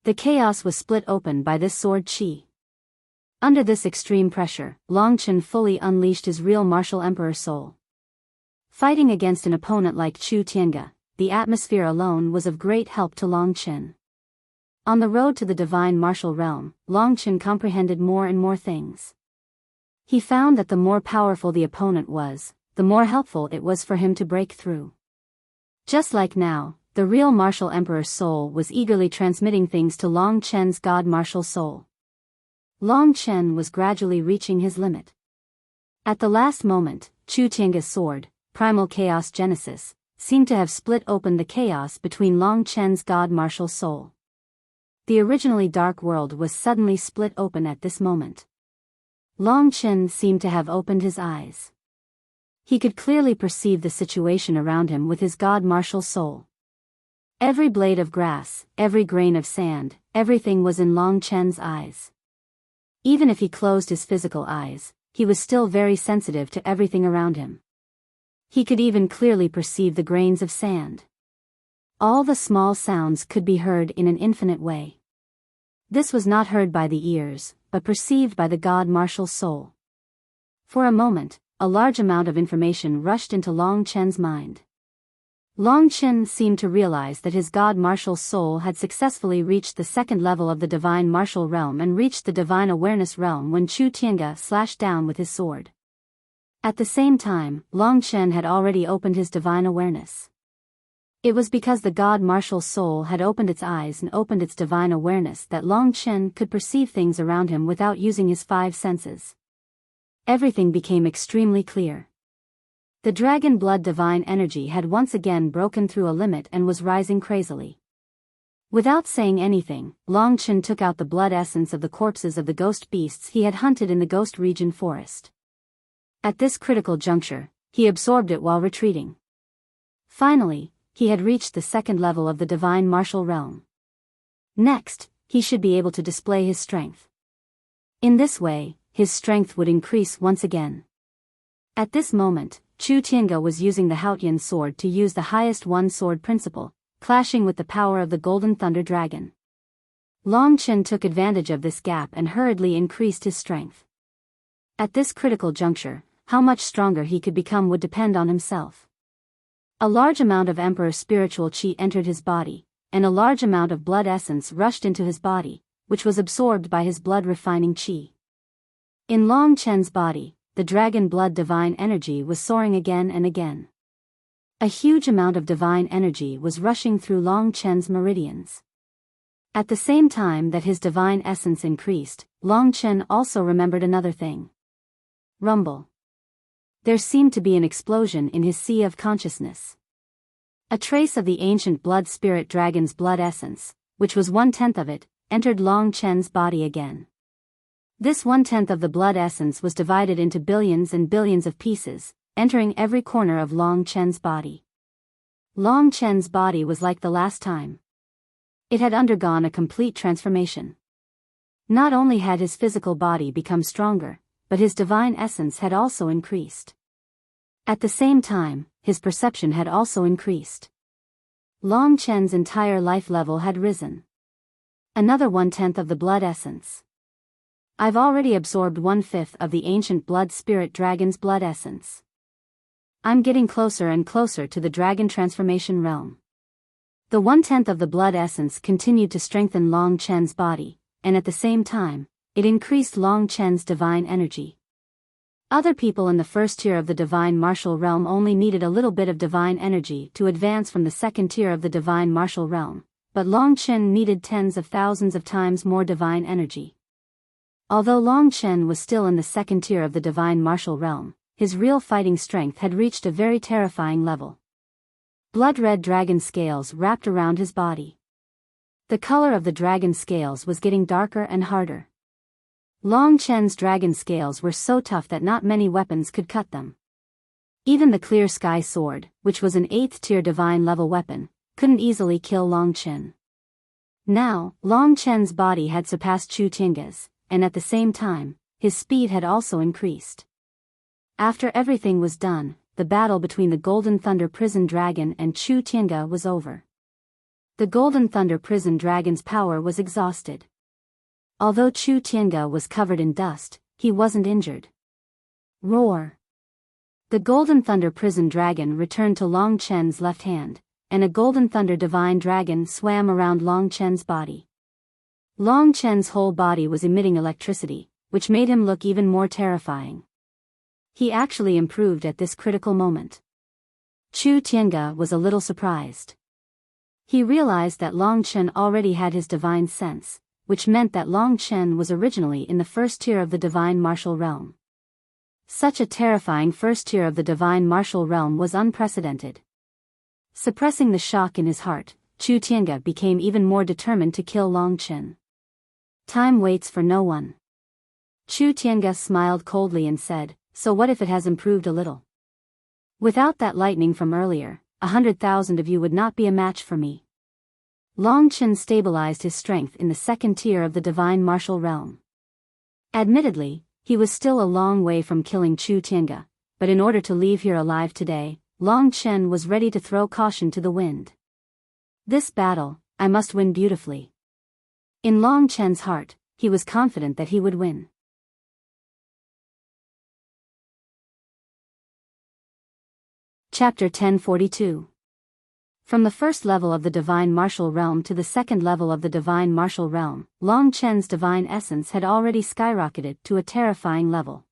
The chaos was split open by this sword chi. Under this extreme pressure, Long Chen fully unleashed his real martial emperor soul. Fighting against an opponent like Chu Tiange, the atmosphere alone was of great help to Long Chen. On the road to the divine martial realm, Long Chen comprehended more and more things. He found that the more powerful the opponent was, the more helpful it was for him to break through. Just like now, the real martial emperor's soul was eagerly transmitting things to Long Chen's god martial soul. Long Chen was gradually reaching his limit. At the last moment, Chu Tiange's sword, Primal Chaos Genesis, seemed to have split open the chaos between Long Chen's god martial soul. The originally dark world was suddenly split open at this moment. Long Chen seemed to have opened his eyes. He could clearly perceive the situation around him with his god martial soul. Every blade of grass, every grain of sand, everything was in Long Chen's eyes. Even if he closed his physical eyes, he was still very sensitive to everything around him. He could even clearly perceive the grains of sand. All the small sounds could be heard in an infinite way. This was not heard by the ears, but perceived by the god martial soul. For a moment, a large amount of information rushed into Long Chen's mind. Long Chen seemed to realize that his god martial soul had successfully reached the second level of the divine martial realm and reached the divine awareness realm when Chu Tiange slashed down with his sword. At the same time, Long Chen had already opened his divine awareness. It was because the god martial soul had opened its eyes and opened its divine awareness that Long Chen could perceive things around him without using his 5 senses. Everything became extremely clear. The dragon blood divine energy had once again broken through a limit and was rising crazily. Without saying anything, Long Chen took out the blood essence of the corpses of the ghost beasts he had hunted in the ghost region forest. At this critical juncture, he absorbed it while retreating. Finally, he had reached the second level of the divine martial realm. Next, he should be able to display his strength. In this way, his strength would increase once again. At this moment, Chu Tiange was using the Haotian sword to use the highest one-sword principle, clashing with the power of the Golden Thunder Dragon. Long Chen took advantage of this gap and hurriedly increased his strength. At this critical juncture, how much stronger he could become would depend on himself. A large amount of Emperor spiritual qi entered his body, and a large amount of blood essence rushed into his body, which was absorbed by his blood-refining qi. In Long Chen's body, the dragon blood divine energy was soaring again and again. A huge amount of divine energy was rushing through Long Chen's meridians. At the same time that his divine essence increased, Long Chen also remembered another thing. Rumble. There seemed to be an explosion in his sea of consciousness. A trace of the ancient blood spirit dragon's blood essence, which was 1/10 of it, entered Long Chen's body again. This 1/10 of the blood essence was divided into billions and billions of pieces, entering every corner of Long Chen's body. Long Chen's body was like the last time. It had undergone a complete transformation. Not only had his physical body become stronger, but his divine essence had also increased. At the same time, his perception had also increased. Long Chen's entire life level had risen. Another 1/10 of the blood essence. I've already absorbed 1/5 of the ancient blood spirit dragon's blood essence. I'm getting closer and closer to the dragon transformation realm. The 1/10 of the blood essence continued to strengthen Long Chen's body, and at the same time, it increased Long Chen's divine energy. Other people in the first tier of the divine martial realm only needed a little bit of divine energy to advance from the second tier of the divine martial realm, but Long Chen needed tens of thousands of times more divine energy. Although Long Chen was still in the second tier of the divine martial realm, his real fighting strength had reached a very terrifying level. Blood-red dragon scales wrapped around his body. The color of the dragon scales was getting darker and harder. Long Chen's dragon scales were so tough that not many weapons could cut them. Even the clear sky sword, which was an 8th tier divine level weapon, couldn't easily kill Long Chen. Now, Long Chen's body had surpassed Chu Tiange's, and at the same time, his speed had also increased. After everything was done, the battle between the Golden Thunder Prison Dragon and Chu Tiange was over. The Golden Thunder Prison Dragon's power was exhausted. Although Chu Tiange was covered in dust, he wasn't injured. Roar! The Golden Thunder Prison Dragon returned to Long Chen's left hand, and a Golden Thunder Divine Dragon swam around Long Chen's body. Long Chen's whole body was emitting electricity, which made him look even more terrifying. He actually improved at this critical moment. Chu Tiange was a little surprised. He realized that Long Chen already had his divine sense, which meant that Long Chen was originally in the first tier of the divine martial realm. Such a terrifying first tier of the divine martial realm was unprecedented. Suppressing the shock in his heart, Chu Tiange became even more determined to kill Long Chen. Time waits for no one. Chu Tiange smiled coldly and said, "So what if it has improved a little? Without that lightning from earlier, 100,000 of you would not be a match for me." Long Chen stabilized his strength in the second tier of the divine martial realm. Admittedly, he was still a long way from killing Chu Tiange, but in order to leave here alive today, Long Chen was ready to throw caution to the wind. This battle, I must win beautifully. In Long Chen's heart, he was confident that he would win. Chapter 1042. From the first level of the divine martial realm to the second level of the divine martial realm, Long Chen's divine essence had already skyrocketed to a terrifying level.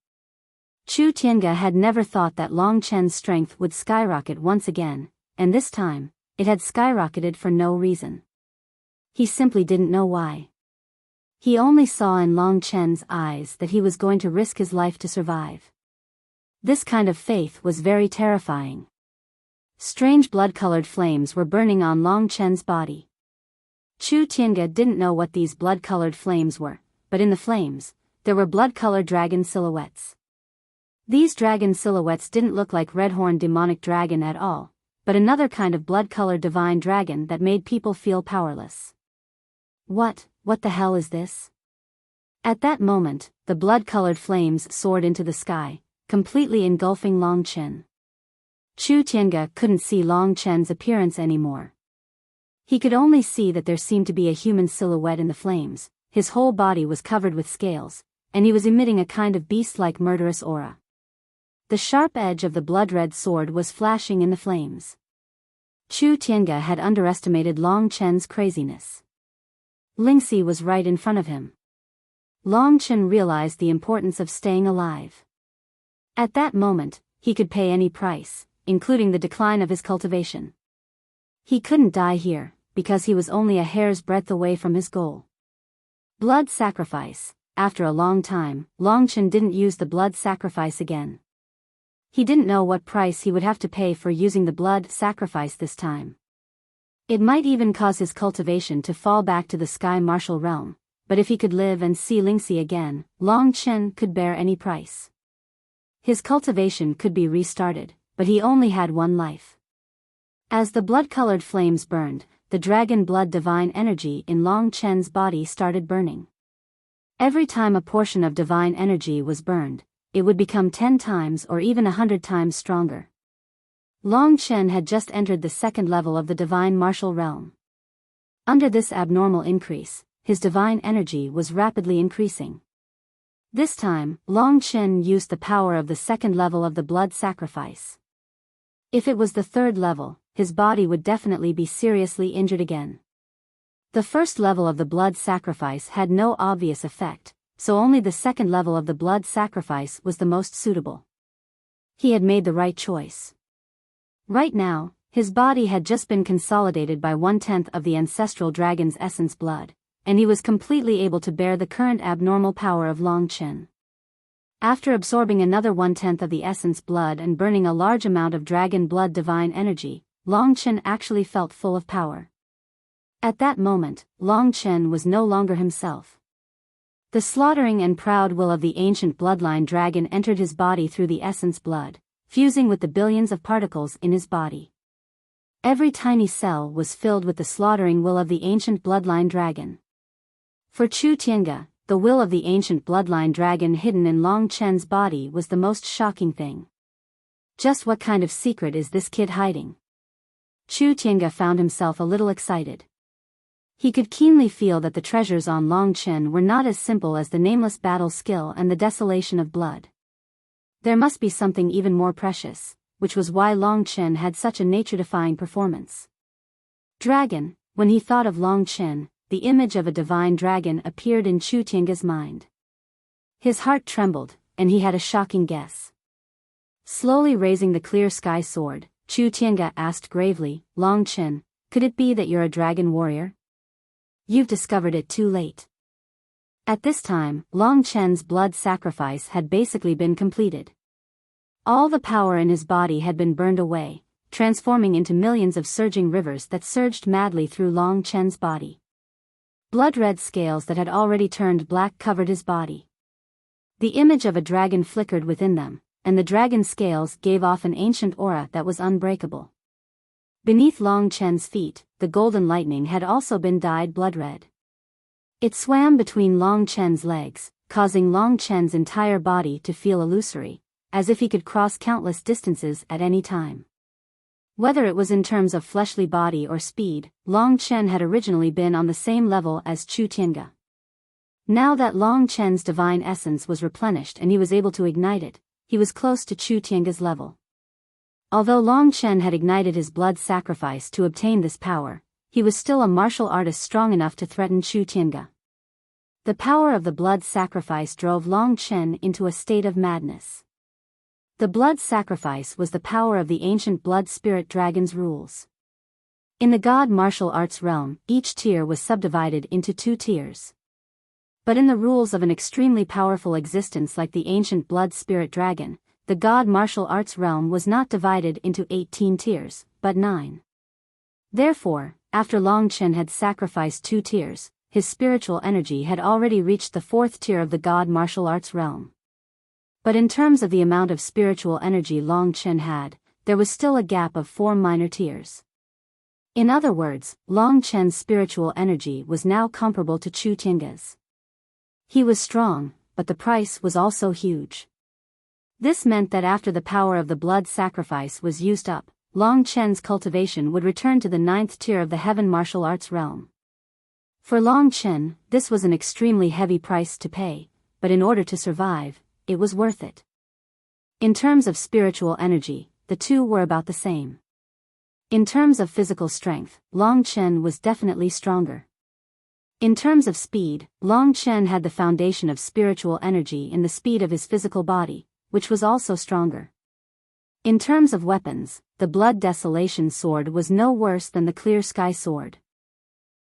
Chu Tiange had never thought that Long Chen's strength would skyrocket once again, and this time, it had skyrocketed for no reason. He simply didn't know why. He only saw in Long Chen's eyes that he was going to risk his life to survive. This kind of faith was very terrifying. Strange blood-colored flames were burning on Long Chen's body. Chu Tiange didn't know what these blood-colored flames were, but in the flames, there were blood-colored dragon silhouettes. These dragon silhouettes didn't look like red-horned demonic dragon at all, but another kind of blood-colored divine dragon that made people feel powerless. What the hell is this? At that moment, the blood-colored flames soared into the sky, completely engulfing Long Chen. Chu Tiange couldn't see Long Chen's appearance anymore. He could only see that there seemed to be a human silhouette in the flames, his whole body was covered with scales, and he was emitting a kind of beast-like murderous aura. The sharp edge of the blood-red sword was flashing in the flames. Chu Tiange had underestimated Long Chen's craziness. Lingxi was right in front of him. Long Chen realized the importance of staying alive. At that moment, he could pay any price, including the decline of his cultivation. He couldn't die here, because he was only a hair's breadth away from his goal. Blood sacrifice, after a long time, Longchen didn't use the blood sacrifice again. He didn't know what price he would have to pay for using the blood sacrifice this time. It might even cause his cultivation to fall back to the sky martial realm, but if he could live and see Lingxi again, Longchen could bear any price. His cultivation could be restarted, but he only had one life. As the blood-colored flames burned, the dragon blood divine energy in Longchen's body started burning. Every time a portion of divine energy was burned, it would become 10 times or even 100 times stronger. Longchen had just entered the second level of the divine martial realm. Under this abnormal increase, his divine energy was rapidly increasing. This time, Longchen used the power of the second level of the blood sacrifice. If it was the third level, his body would definitely be seriously injured again. The first level of the blood sacrifice had no obvious effect, so only the second level of the blood sacrifice was the most suitable. He had made the right choice. Right now, his body had just been consolidated by 1/10 of the ancestral dragon's essence blood, and he was completely able to bear the current abnormal power of Longchen. After absorbing another 1/10 of the essence blood and burning a large amount of dragon blood divine energy, Longchen actually felt full of power. At that moment, Longchen was no longer himself. The slaughtering and proud will of the ancient bloodline dragon entered his body through the essence blood, fusing with the billions of particles in his body. Every tiny cell was filled with the slaughtering will of the ancient bloodline dragon. For Chu Tiange, the will of the ancient bloodline dragon hidden in Longchen's body was the most shocking thing. Just what kind of secret is this kid hiding? Chu Tiange found himself a little excited. He could keenly feel that the treasures on Longchen were not as simple as the nameless battle skill and the desolation of blood. There must be something even more precious, which was why Longchen had such a nature-defying performance. Dragon, when he thought of Longchen, the image of a divine dragon appeared in Chu Tiange's mind. His heart trembled, and he had a shocking guess. Slowly raising the clear sky sword, Chu Tiange asked gravely, Longchen, could it be that you're a dragon warrior? You've discovered it too late. At this time, Longchen's blood sacrifice had basically been completed. All the power in his body had been burned away, transforming into millions of surging rivers that surged madly through Longchen's body. Blood-red scales that had already turned black covered his body. The image of a dragon flickered within them, and the dragon scales gave off an ancient aura that was unbreakable. Beneath Longchen's feet, the golden lightning had also been dyed blood-red. It swam between Longchen's legs, causing Longchen's entire body to feel illusory, as if he could cross countless distances at any time. Whether it was in terms of fleshly body or speed, Longchen had originally been on the same level as Chu Tiange. Now that Longchen's divine essence was replenished and he was able to ignite it, he was close to Chu Tiange's level. Although Longchen had ignited his blood sacrifice to obtain this power, he was still a martial artist strong enough to threaten Chu Tiange. The power of the blood sacrifice drove Longchen into a state of madness. The blood sacrifice was the power of the ancient blood spirit dragon's rules. In the god martial arts realm, each tier was subdivided into 2 tiers. But in the rules of an extremely powerful existence like the ancient blood spirit dragon, the god martial arts realm was not divided into 18 tiers, but 9. Therefore, after Longchen had sacrificed 2 tiers, his spiritual energy had already reached the 4th tier of the god martial arts realm. But in terms of the amount of spiritual energy Longchen had, there was still a gap of 4 minor tiers. In other words, Longchen's spiritual energy was now comparable to Chu Tiange's. He was strong, but the price was also huge. This meant that after the power of the blood sacrifice was used up, Longchen's cultivation would return to the 9th tier of the heaven martial arts realm. For Longchen, this was an extremely heavy price to pay, but in order to survive, it was worth it. In terms of spiritual energy, the two were about the same. In terms of physical strength, Longchen was definitely stronger. In terms of speed, Longchen had the foundation of spiritual energy in the speed of his physical body, which was also stronger. In terms of weapons, the blood desolation sword was no worse than the clear sky sword.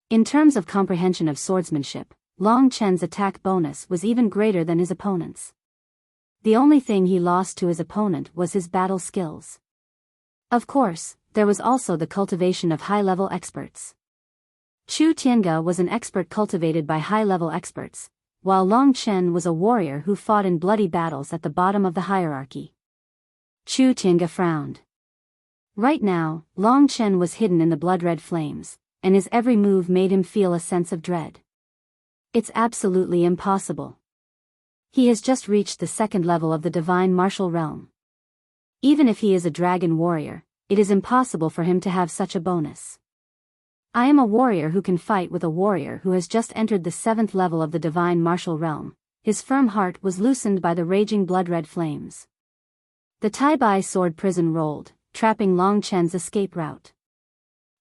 In terms of comprehension of swordsmanship, Long Chen's attack bonus was even greater than his opponent's. The only thing he lost to his opponent was his battle skills. Of course, there was also the cultivation of high-level experts. Chu Tiange was an expert cultivated by high-level experts, while Long Chen was a warrior who fought in bloody battles at the bottom of the hierarchy. Chu Tiange frowned. Right now, Long Chen was hidden in the blood-red flames, and his every move made him feel a sense of dread. It's absolutely impossible. He has just reached the second level of the divine martial realm. Even if he is a dragon warrior, it is impossible for him to have such a bonus. I am a warrior who can fight with a warrior who has just entered the 7th level of the divine martial realm. His firm heart was loosened by the raging blood-red flames. The Tai Bai sword prison rolled, trapping Long Chen's escape route.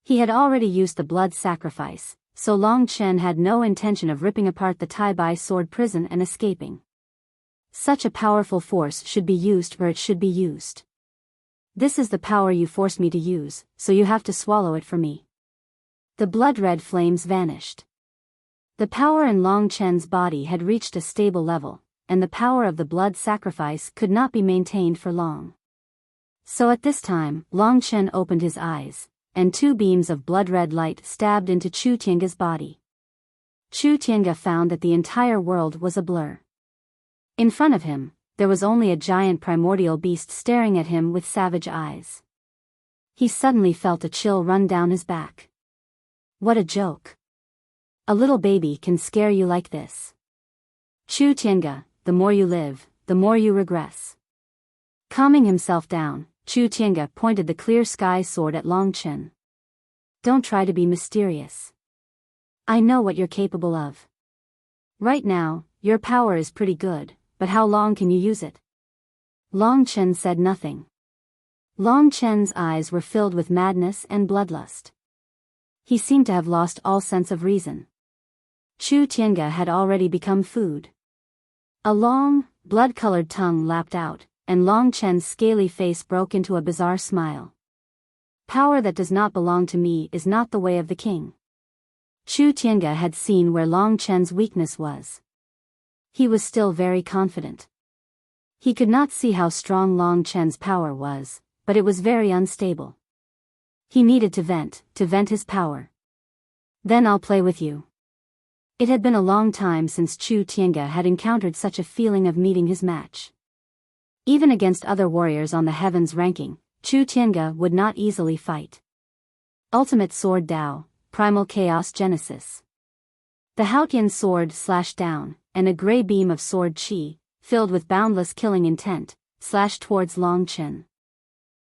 He had already used the blood sacrifice, so Long Chen had no intention of ripping apart the Tai Bai sword prison and escaping. Such a powerful force should be used where it should be used. This is the power you forced me to use, so you have to swallow it for me. The blood-red flames vanished. The power in Long Chen's body had reached a stable level, and the power of the blood sacrifice could not be maintained for long. So at this time, Long Chen opened his eyes, and 2 beams of blood-red light stabbed into Chu Tiange's body. Chu Tiange found that the entire world was a blur. In front of him, there was only a giant primordial beast staring at him with savage eyes. He suddenly felt a chill run down his back. What a joke. A little baby can scare you like this. Chu Tiange, the more you live, the more you regress. Calming himself down, Chu Tiange pointed the clear sky sword at Long Chen. Don't try to be mysterious. I know what you're capable of. Right now, your power is pretty good, but how long can you use it? Long Chen said nothing. Long Chen's eyes were filled with madness and bloodlust. He seemed to have lost all sense of reason. Chu Tiange had already become food. A long, blood-colored tongue lapped out, and Long Chen's scaly face broke into a bizarre smile. Power that does not belong to me is not the way of the king. Chu Tiange had seen where Long Chen's weakness was. He was still very confident. He could not see how strong Long Chen's power was, but it was very unstable. He needed to vent his power. Then I'll play with you. It had been a long time since Chu Tiange had encountered such a feeling of meeting his match. Even against other warriors on the heavens ranking, Chu Tiange would not easily fight. Ultimate Sword Dao, Primal Chaos Genesis. The Haotian sword slashed down, and a gray beam of sword chi, filled with boundless killing intent, slashed towards Long Chen.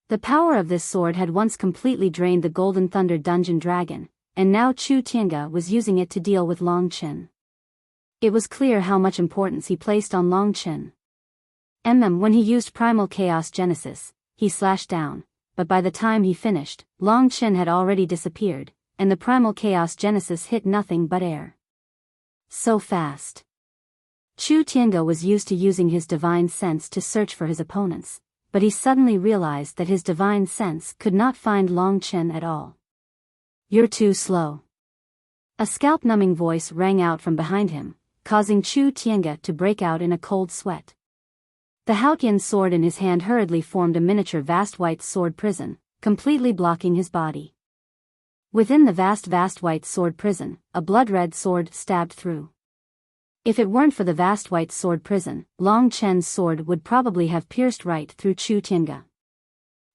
The power of this sword had once completely drained the Golden Thunder Dungeon Dragon, and now Chu Tiange was using it to deal with Long Chen. It was clear how much importance he placed on Long Chen. When he used Primal Chaos Genesis, he slashed down, but by the time he finished, Long Chen had already disappeared, and the Primal Chaos Genesis hit nothing but air. So fast. Chu Tiange was used to using his divine sense to search for his opponents, but he suddenly realized that his divine sense could not find Long Chen at all. You're too slow. A scalp-numbing voice rang out from behind him, causing Chu Tiange to break out in a cold sweat. The Haotian sword in his hand hurriedly formed a miniature vast white sword prison, completely blocking his body. Within the vast white sword prison, a blood-red sword stabbed through. If it weren't for the vast white sword prison, Long Chen's sword would probably have pierced right through Chu Tiange.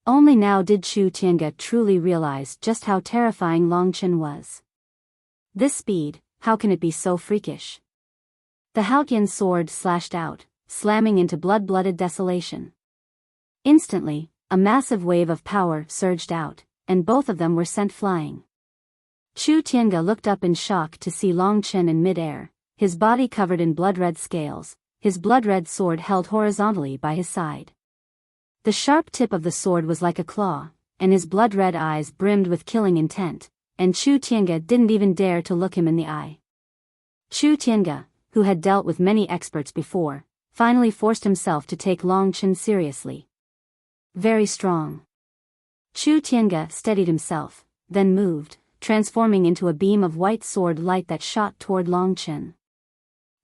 Only now did Chu Tiange truly realize just how terrifying Long Chen was. This speed, how can it be so freakish? The Haotian sword slashed out, slamming into blood-blooded desolation. Instantly, a massive wave of power surged out, and both of them were sent flying. Chu Tiange looked up in shock to see Long Chen in mid-air, his body covered in blood-red scales, his blood-red sword held horizontally by his side. The sharp tip of the sword was like a claw, and his blood-red eyes brimmed with killing intent, and Chu Tiange didn't even dare to look him in the eye. Chu Tiange, who had dealt with many experts before, finally forced himself to take Long Chen seriously. Very strong. Chu Tiange steadied himself, then moved, transforming into a beam of white sword light that shot toward Long Chen.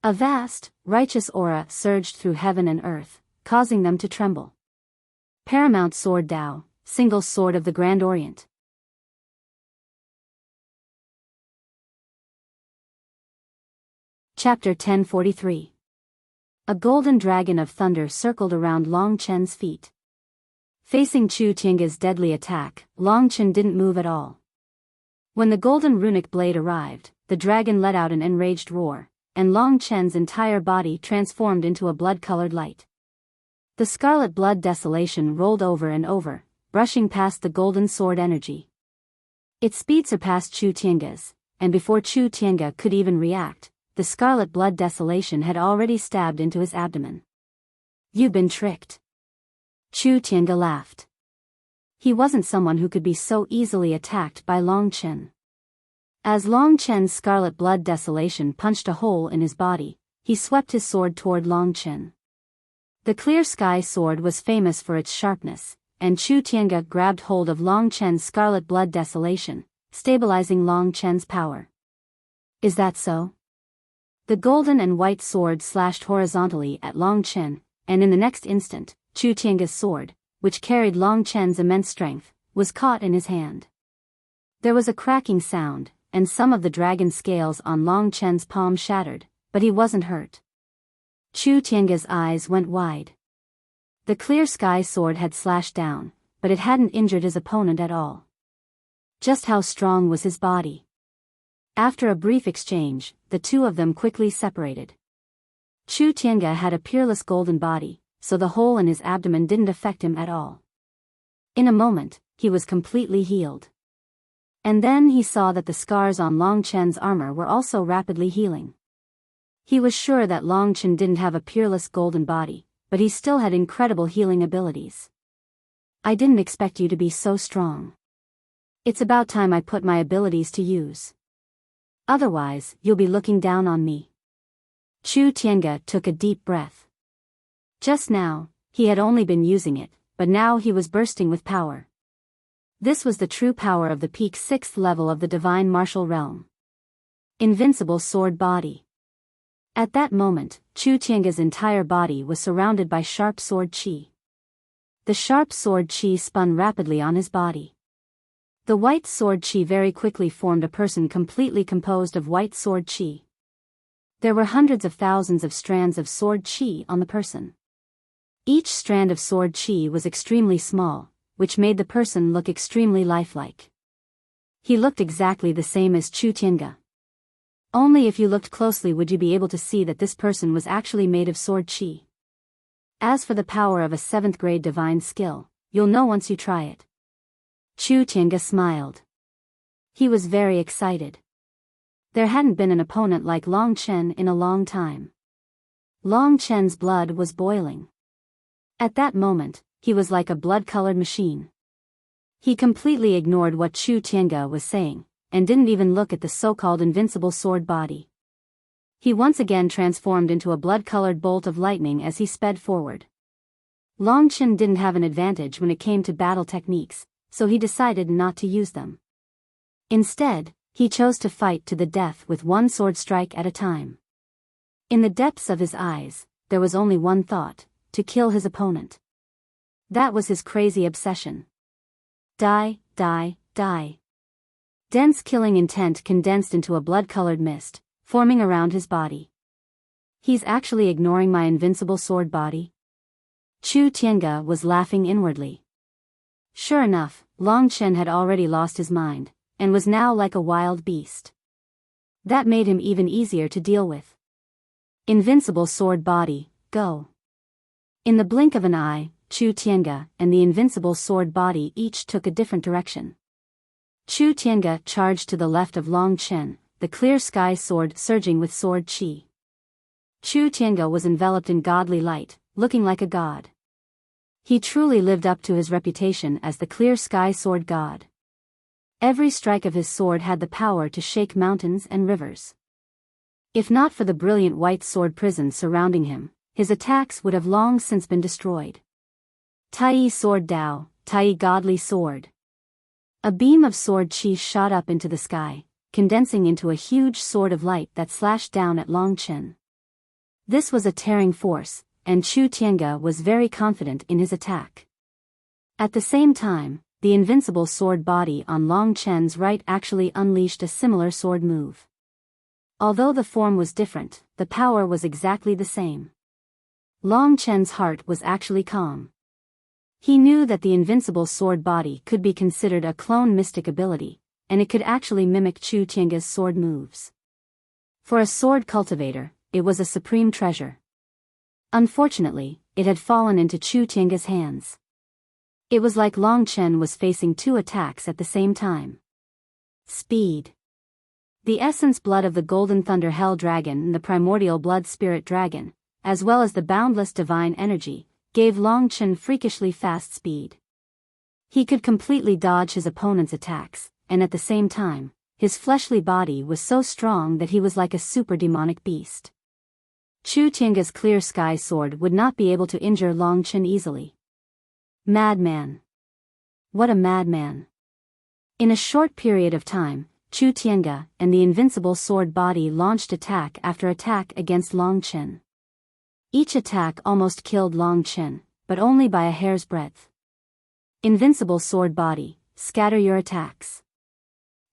A vast, righteous aura surged through heaven and earth, causing them to tremble. Paramount Sword Tao, single sword of the Grand Orient. Chapter 1043. A golden dragon of thunder circled around Long Chen's feet. Facing Chu Tiange's deadly attack, Long Chen didn't move at all. When the golden runic blade arrived, the dragon let out an enraged roar, and Long Chen's entire body transformed into a blood-colored light. The scarlet blood desolation rolled over and over, brushing past the golden sword energy. Its speed surpassed Chu Tiange's, and before Chu Tiange could even react, the scarlet blood desolation had already stabbed into his abdomen. "You've been tricked." Chu Tiange laughed. He wasn't someone who could be so easily attacked by Long Chen. As Long Chen's scarlet blood desolation punched a hole in his body, he swept his sword toward Long Chen. The clear sky sword was famous for its sharpness, and Chu Tiange grabbed hold of Long Chen's scarlet blood desolation, stabilizing Long Chen's power. "Is that so?" The golden and white sword slashed horizontally at Long Chen, and in the next instant, Chu Tiange's sword, which carried Long Chen's immense strength, was caught in his hand. There was a cracking sound, and some of the dragon scales on Long Chen's palm shattered, but he wasn't hurt. Chu Tiange's eyes went wide. The clear sky sword had slashed down, but it hadn't injured his opponent at all. Just how strong was his body? After a brief exchange, the two of them quickly separated. Chu Tiange had a peerless golden body, so the hole in his abdomen didn't affect him at all. In a moment, he was completely healed. And then he saw that the scars on Long Chen's armor were also rapidly healing. He was sure that Long Chen didn't have a peerless golden body, but he still had incredible healing abilities. "I didn't expect you to be so strong. It's about time I put my abilities to use. Otherwise, you'll be looking down on me." Chu Tiange took a deep breath. Just now, he had only been using it, but now he was bursting with power. This was the true power of the peak 6th level of the divine martial realm. Invincible sword body. At that moment, Chu Tiange's entire body was surrounded by sharp sword qi. The sharp sword qi spun rapidly on his body. The white sword qi very quickly formed a person completely composed of white sword qi. There were hundreds of thousands of strands of sword qi on the person. Each strand of sword qi was extremely small, which made the person look extremely lifelike. He looked exactly the same as Chu Tiange. Only if you looked closely would you be able to see that this person was actually made of sword qi. As for the power of a 7th grade divine skill, you'll know once you try it. Chu Tiange smiled. He was very excited. There hadn't been an opponent like Long Chen in a long time. Long Chen's blood was boiling. At that moment, he was like a blood-colored machine. He completely ignored what Chu Tiange was saying, and didn't even look at the so-called invincible sword body. He once again transformed into a blood-colored bolt of lightning as he sped forward. Long Chen didn't have an advantage when it came to battle techniques, so he decided not to use them. Instead, he chose to fight to the death with one sword strike at a time. In the depths of his eyes, there was only one thought: to kill his opponent. That was his crazy obsession. Die, die, die. Dense killing intent condensed into a blood-colored mist, forming around his body. "He's actually ignoring my invincible sword body?" Chu Tiange was laughing inwardly. Sure enough, Long Chen had already lost his mind, and was now like a wild beast. That made him even easier to deal with. Invincible sword body, go. In the blink of an eye, Chu Tiange and the invincible sword body each took a different direction. Chu Tiange charged to the left of Long Chen, the clear sky sword surging with sword qi. Chu Tiange was enveloped in godly light, looking like a god. He truly lived up to his reputation as the clear sky sword god. Every strike of his sword had the power to shake mountains and rivers. If not for the brilliant white sword prison surrounding him, his attacks would have long since been destroyed. Tai sword Dao, Tai godly sword. A beam of sword qi shot up into the sky, condensing into a huge sword of light that slashed down at Long Chen. This was a tearing force, and Chu Tiange was very confident in his attack. At the same time, the invincible sword body on Long Chen's right actually unleashed a similar sword move. Although the form was different, the power was exactly the same. Long Chen's heart was actually calm. He knew that the invincible sword body could be considered a clone mystic ability, and it could actually mimic Chu Tiange's sword moves. For a sword cultivator, it was a supreme treasure. Unfortunately, it had fallen into Chu Tiange's hands. It was like Long Chen was facing two attacks at the same time. Speed. The essence blood of the Golden Thunder Hell Dragon and the primordial blood Spirit Dragon, as well as the boundless divine energy, gave Long Chen freakishly fast speed. He could completely dodge his opponent's attacks, and at the same time, his fleshly body was so strong that he was like a super demonic beast. Chu Tiange's clear sky sword would not be able to injure Long Chen easily. Madman. What a madman. In a short period of time, Chu Tiange and the invincible sword body launched attack after attack against Long Chen. Each attack almost killed Long Chen, but only by a hair's breadth. Invincible sword body, scatter your attacks.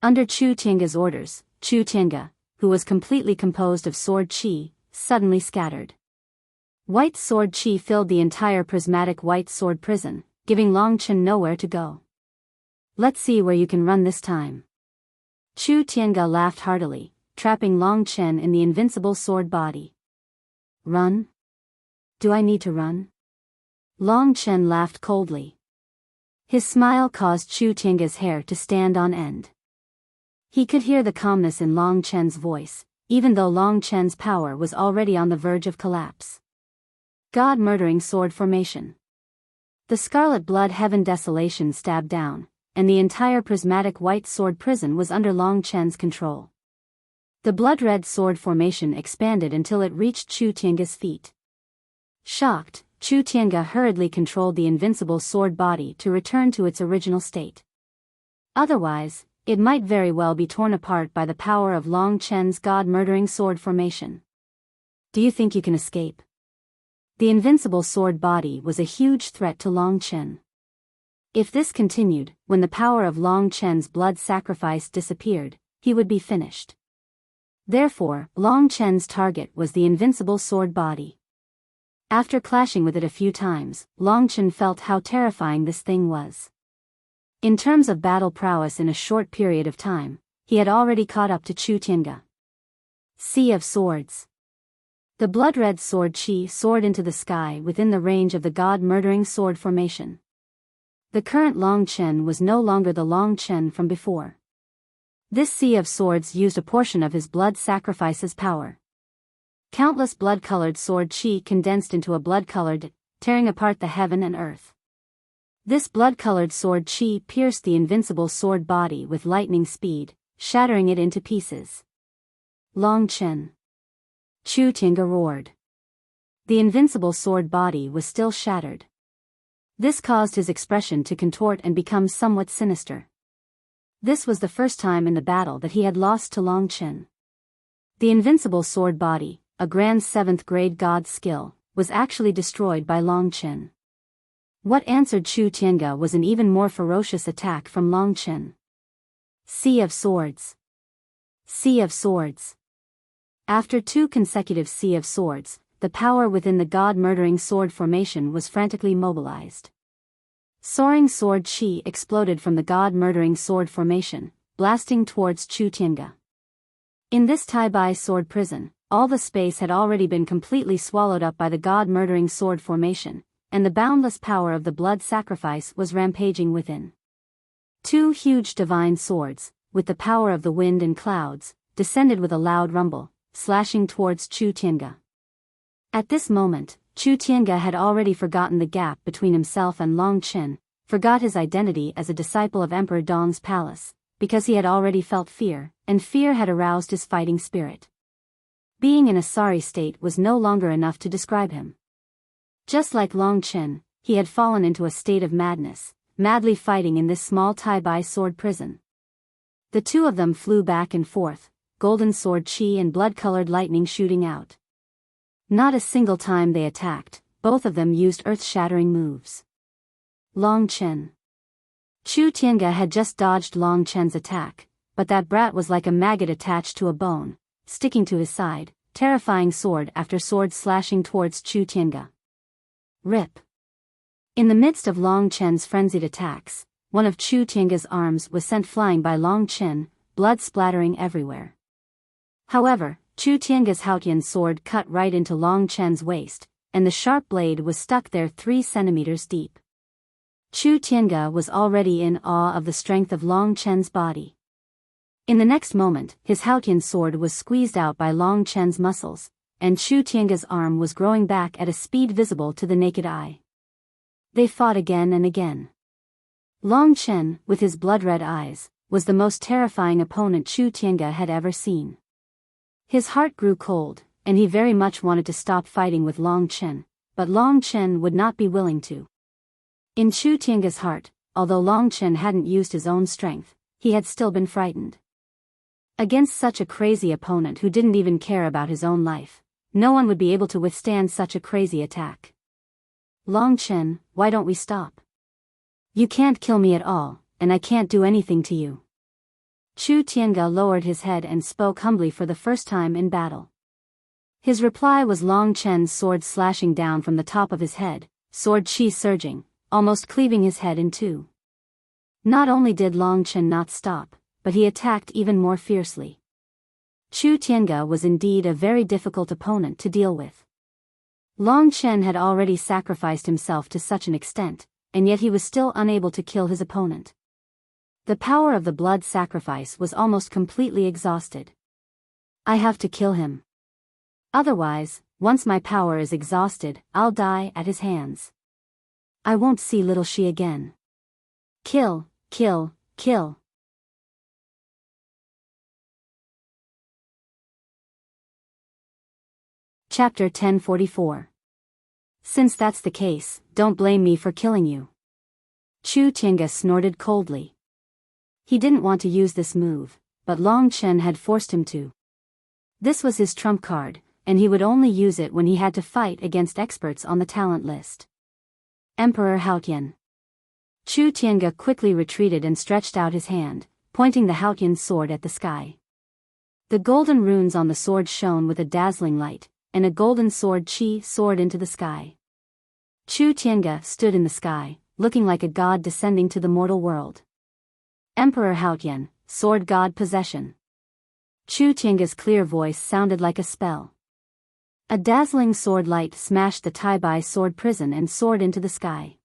Under Chu Tiange's orders, Chu Tiange, who was completely composed of sword chi, suddenly scattered. White sword chi filled the entire prismatic white sword prison, giving Long Chen nowhere to go. Let's see where you can run this time. Chu Tiange laughed heartily, trapping Long Chen in the invincible sword body. Run? Do I need to run? Long Chen laughed coldly. His smile caused Chu Tiange's hair to stand on end. He could hear the calmness in Long Chen's voice, even though Long Chen's power was already on the verge of collapse. God-murdering sword formation. The scarlet blood heaven desolation stabbed down, and the entire prismatic white sword prison was under Long Chen's control. The blood-red sword formation expanded until it reached Chu Tiange's feet. Shocked, Chu Tiange hurriedly controlled the invincible sword body to return to its original state. Otherwise, it might very well be torn apart by the power of Long Chen's god-murdering sword formation. Do you think you can escape? The invincible sword body was a huge threat to Long Chen. If this continued, when the power of Long Chen's blood sacrifice disappeared, he would be finished. Therefore, Long Chen's target was the invincible sword body. After clashing with it a few times, Long Chen felt how terrifying this thing was. In terms of battle prowess in a short period of time, he had already caught up to Chu Tiange. Sea of Swords. The blood-red sword chi soared into the sky within the range of the god-murdering sword formation. The current Long Chen was no longer the Long Chen from before. This Sea of Swords used a portion of his blood sacrifice's power. Countless blood-colored sword chi condensed into a blood-colored, tearing apart the heaven and earth. This blood-colored sword chi pierced the invincible sword body with lightning speed, shattering it into pieces. Long Chen. Chu Tiange roared. The invincible sword body was still shattered. This caused his expression to contort and become somewhat sinister. This was the first time in the battle that he had lost to Long Chen. The invincible sword body, a grand 7th grade god skill, was actually destroyed by Long Chen. What answered Chu Tiange was an even more ferocious attack from Long Chen. Sea of Swords. Sea of Swords. After 2 consecutive Sea of Swords, the power within the god-murdering sword formation was frantically mobilized. Soaring sword chi exploded from the god-murdering sword formation, blasting towards Chu Tiange. In this Tai-Bai sword prison, all the space had already been completely swallowed up by the god-murdering sword formation, and the boundless power of the blood sacrifice was rampaging within. 2 huge divine swords, with the power of the wind and clouds, descended with a loud rumble, slashing towards Chu Tiange. At this moment, Chu Tiange had already forgotten the gap between himself and Long Chen, forgot his identity as a disciple of Emperor Dong's palace, because he had already felt fear, and fear had aroused his fighting spirit. Being in a sorry state was no longer enough to describe him. Just like Long Chen, he had fallen into a state of madness, madly fighting in this small Tai-Bai sword prison. The two of them flew back and forth, golden sword chi and blood-colored lightning shooting out. Not a single time they attacked, both of them used earth-shattering moves. Long Chen. Chu Tiange had just dodged Long Chen's attack, but that brat was like a maggot attached to a bone, sticking to his side, terrifying sword after sword slashing towards Chu Tiange. Rip. In the midst of Long Chen's frenzied attacks, one of Chu Tiange's arms was sent flying by Long Chen, blood splattering everywhere. However, Chu Tiange's Haotian sword cut right into Long Chen's waist, and the sharp blade was stuck there 3 centimeters deep. Chu Tiange was already in awe of the strength of Long Chen's body. In the next moment, his Haotian sword was squeezed out by Long Chen's muscles, and Chu Tiange's arm was growing back at a speed visible to the naked eye. They fought again and again. Long Chen, with his blood-red eyes, was the most terrifying opponent Chu Tiange had ever seen. His heart grew cold, and he very much wanted to stop fighting with Long Chen, but Long Chen would not be willing to. In Chu Tiange's heart, although Long Chen hadn't used his own strength, he had still been frightened. Against such a crazy opponent who didn't even care about his own life, no one would be able to withstand such a crazy attack. Long Chen, why don't we stop? You can't kill me at all, and I can't do anything to you. Chu Tiange lowered his head and spoke humbly for the first time in battle. His reply was Long Chen's sword slashing down from the top of his head, sword chi surging, almost cleaving his head in two. Not only did Long Chen not stop, but he attacked even more fiercely. Chu Tiange was indeed a very difficult opponent to deal with. Long Chen had already sacrificed himself to such an extent, and yet he was still unable to kill his opponent. The power of the blood sacrifice was almost completely exhausted. I have to kill him. Otherwise, once my power is exhausted, I'll die at his hands. I won't see little Shi again. Kill, kill, kill. Chapter 1044. Since that's the case, don't blame me for killing you. Chu Tiange snorted coldly. He didn't want to use this move, but Long Chen had forced him to. This was his trump card, and he would only use it when he had to fight against experts on the talent list. Emperor Haotian. Chu Tiange quickly retreated and stretched out his hand, pointing the Haotian sword at the sky. The golden runes on the sword shone with a dazzling light, and a golden sword chi soared into the sky. Chu Tiange stood in the sky, looking like a god descending to the mortal world. Emperor Haotian, sword god possession. Chu Tiange's clear voice sounded like a spell. A dazzling sword light smashed the Tai Bai sword prison and soared into the sky.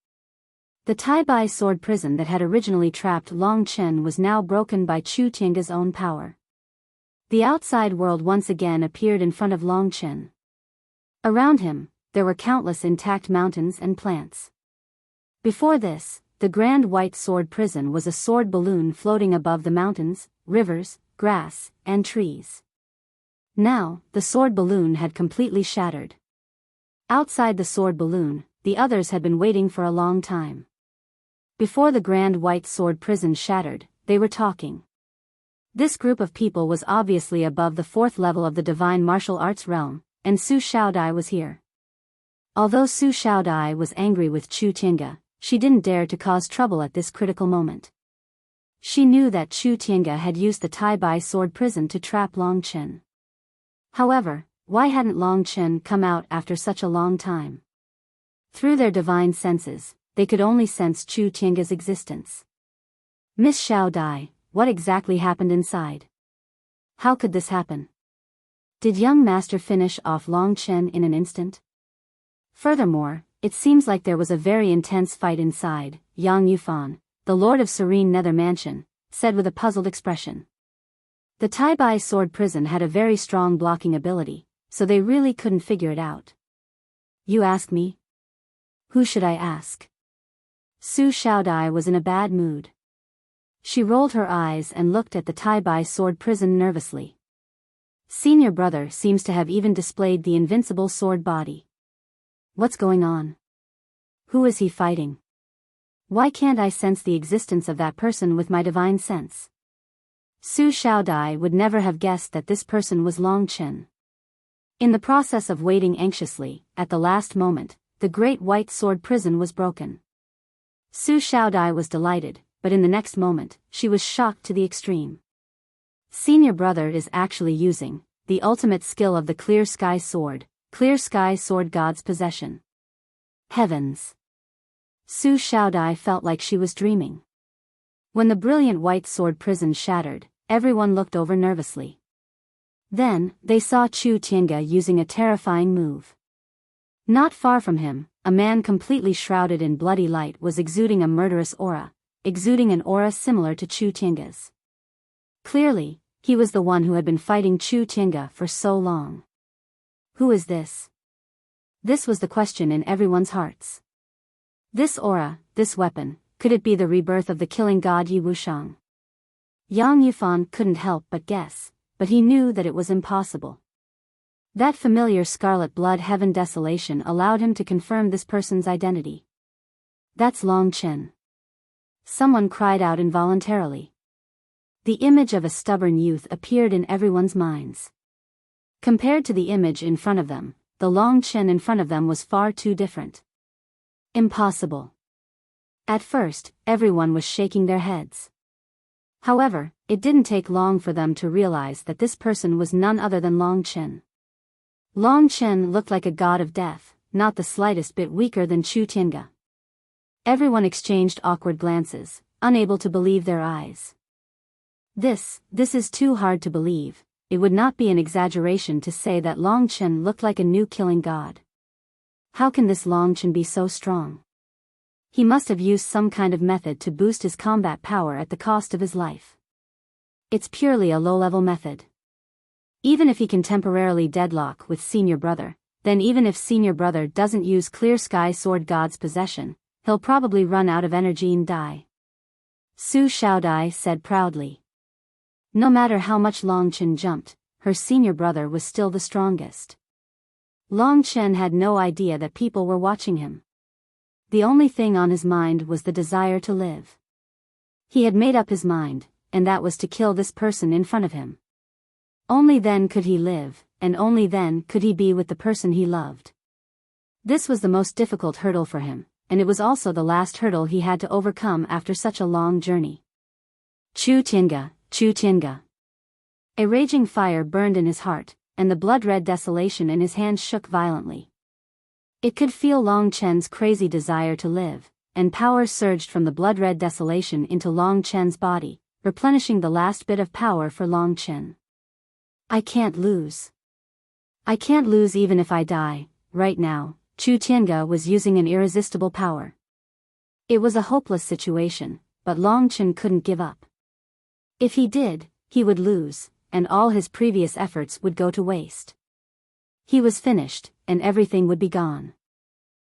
The Tai Bai sword prison that had originally trapped Long Chen was now broken by Chu Tiange's own power. The outside world once again appeared in front of Long Chen. Around him, there were countless intact mountains and plants. Before this, the Grand White Sword Prison was a sword balloon floating above the mountains, rivers, grass, and trees. Now, the sword balloon had completely shattered. Outside the sword balloon, the others had been waiting for a long time. Before the Grand White Sword Prison shattered, they were talking. This group of people was obviously above the 4th level of the divine martial arts realm, and Su Xiaodai was here. Although Su Xiaodai was angry with Chu Tiange, she didn't dare to cause trouble at this critical moment. She knew that Chu Tiange had used the Tai Bai sword prison to trap Long Chen. However, why hadn't Long Chen come out after such a long time? Through their divine senses, they could only sense Chu Tiange's existence. Miss Xiaodai, what exactly happened inside? How could this happen? Did young master finish off Long Chen in an instant? Furthermore, it seems like there was a very intense fight inside, Yang Yufan, the Lord of Serene Nether Mansion, said with a puzzled expression. The Tai Bai sword prison had a very strong blocking ability, so they really couldn't figure it out. You ask me? Who should I ask? Su Xiaodai was in a bad mood. She rolled her eyes and looked at the Tai Bai sword prison nervously. Senior brother seems to have even displayed the invincible sword body. What's going on? Who is he fighting? Why can't I sense the existence of that person with my divine sense? Su Xiaodai would never have guessed that this person was Long Chen. In the process of waiting anxiously, at the last moment, the great white sword prison was broken. Su Xiaodai was delighted, but in the next moment, she was shocked to the extreme. Senior brother is actually using the ultimate skill of the Clear Sky Sword God's possession. Heavens! Su Xiaodai felt like she was dreaming. When the brilliant white sword prison shattered, everyone looked over nervously. Then, they saw Chu Tiange using a terrifying move. Not far from him, a man completely shrouded in bloody light was exuding a murderous aura, exuding an aura similar to Chu Tiange's. Clearly, he was the one who had been fighting Chu Tiange for so long. Who is this? This was the question in everyone's hearts. This aura, this weapon, could it be the rebirth of the killing god Yi Wuxiang? Yang Yufan couldn't help but guess, but he knew that it was impossible. That familiar scarlet blood heaven desolation allowed him to confirm this person's identity. That's Long Chen. Someone cried out involuntarily. The image of a stubborn youth appeared in everyone's minds. Compared to the image in front of them, the Long Chen in front of them was far too different. Impossible. At first, everyone was shaking their heads. However, it didn't take long for them to realize that this person was none other than Long Chen. Long Chen looked like a god of death, not the slightest bit weaker than Chu Tiange. Everyone exchanged awkward glances, unable to believe their eyes. This is too hard to believe. It would not be an exaggeration to say that Long Chen looked like a new killing god. How can this Long Chen be so strong? He must have used some kind of method to boost his combat power at the cost of his life. It's purely a low-level method. Even if he can temporarily deadlock with senior brother, then even if senior brother doesn't use Clear Sky Sword God's possession, he'll probably run out of energy and die. Su Xiaodai said proudly. No matter how much Long Chen jumped, her senior brother was still the strongest. Long Chen had no idea that people were watching him. The only thing on his mind was the desire to live. He had made up his mind, and that was to kill this person in front of him. Only then could he live, and only then could he be with the person he loved. This was the most difficult hurdle for him, and it was also the last hurdle he had to overcome after such a long journey. Chu Tiange, Chu Tiange. A raging fire burned in his heart, and the blood-red desolation in his hands shook violently. It could feel Long Chen's crazy desire to live, and power surged from the blood-red desolation into Long Chen's body, replenishing the last bit of power for Long Chen. I can't lose. I can't lose even if I die. Right now, Chu Tiange was using an irresistible power. It was a hopeless situation, but Long Chen couldn't give up. If he did, he would lose, and all his previous efforts would go to waste. He was finished, and everything would be gone.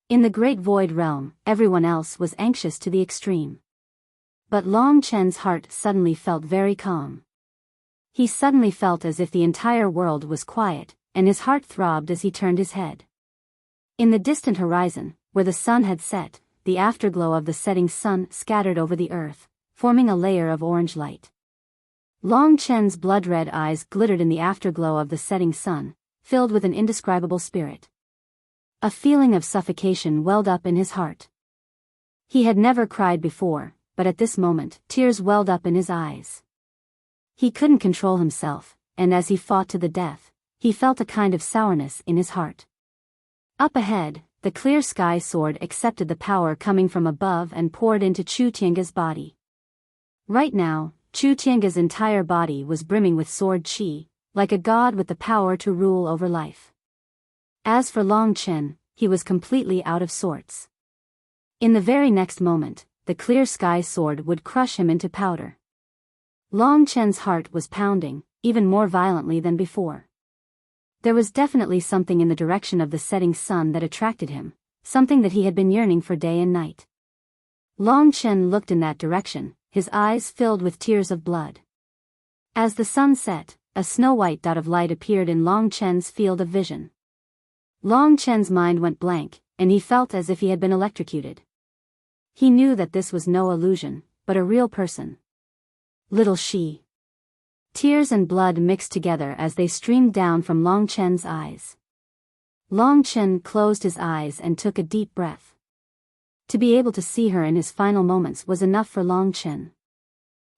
In the Great Void Realm, everyone else was anxious to the extreme. But Long Chen's heart suddenly felt very calm. He suddenly felt as if the entire world was quiet, and his heart throbbed as he turned his head. In the distant horizon, where the sun had set, the afterglow of the setting sun scattered over the earth, forming a layer of orange light. Long Chen's blood-red eyes glittered in the afterglow of the setting sun, filled with an indescribable spirit. A feeling of suffocation welled up in his heart. He had never cried before, but at this moment, tears welled up in his eyes. He couldn't control himself, and as he fought to the death, he felt a kind of sourness in his heart. Up ahead, the Clear Sky Sword accepted the power coming from above and poured into Chu Tiange's body. Right now, Chu Tiange's entire body was brimming with sword qi, like a god with the power to rule over life. As for Long Chen, he was completely out of sorts. In the very next moment, the Clear Sky Sword would crush him into powder. Long Chen's heart was pounding, even more violently than before. There was definitely something in the direction of the setting sun that attracted him, something that he had been yearning for day and night. Long Chen looked in that direction, his eyes filled with tears of blood. As the sun set, a snow-white dot of light appeared in Long Chen's field of vision. Long Chen's mind went blank, and he felt as if he had been electrocuted. He knew that this was no illusion, but a real person. Little she. Tears and blood mixed together as they streamed down from Long Chen's eyes. Long Chen closed his eyes and took a deep breath. To be able to see her in his final moments was enough for Long Chen.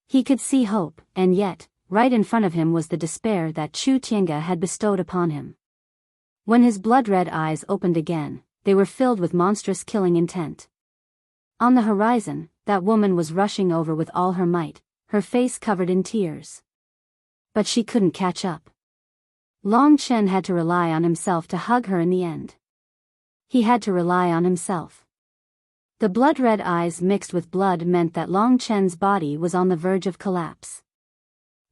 He could see hope, and yet, right in front of him was the despair that Chu Tiange had bestowed upon him. When his blood-red eyes opened again, they were filled with monstrous killing intent. On the horizon, that woman was rushing over with all her might, her face covered in tears. But she couldn't catch up. Long Chen had to rely on himself to hug her in the end. He had to rely on himself. The blood-red eyes mixed with blood meant that Long Chen's body was on the verge of collapse.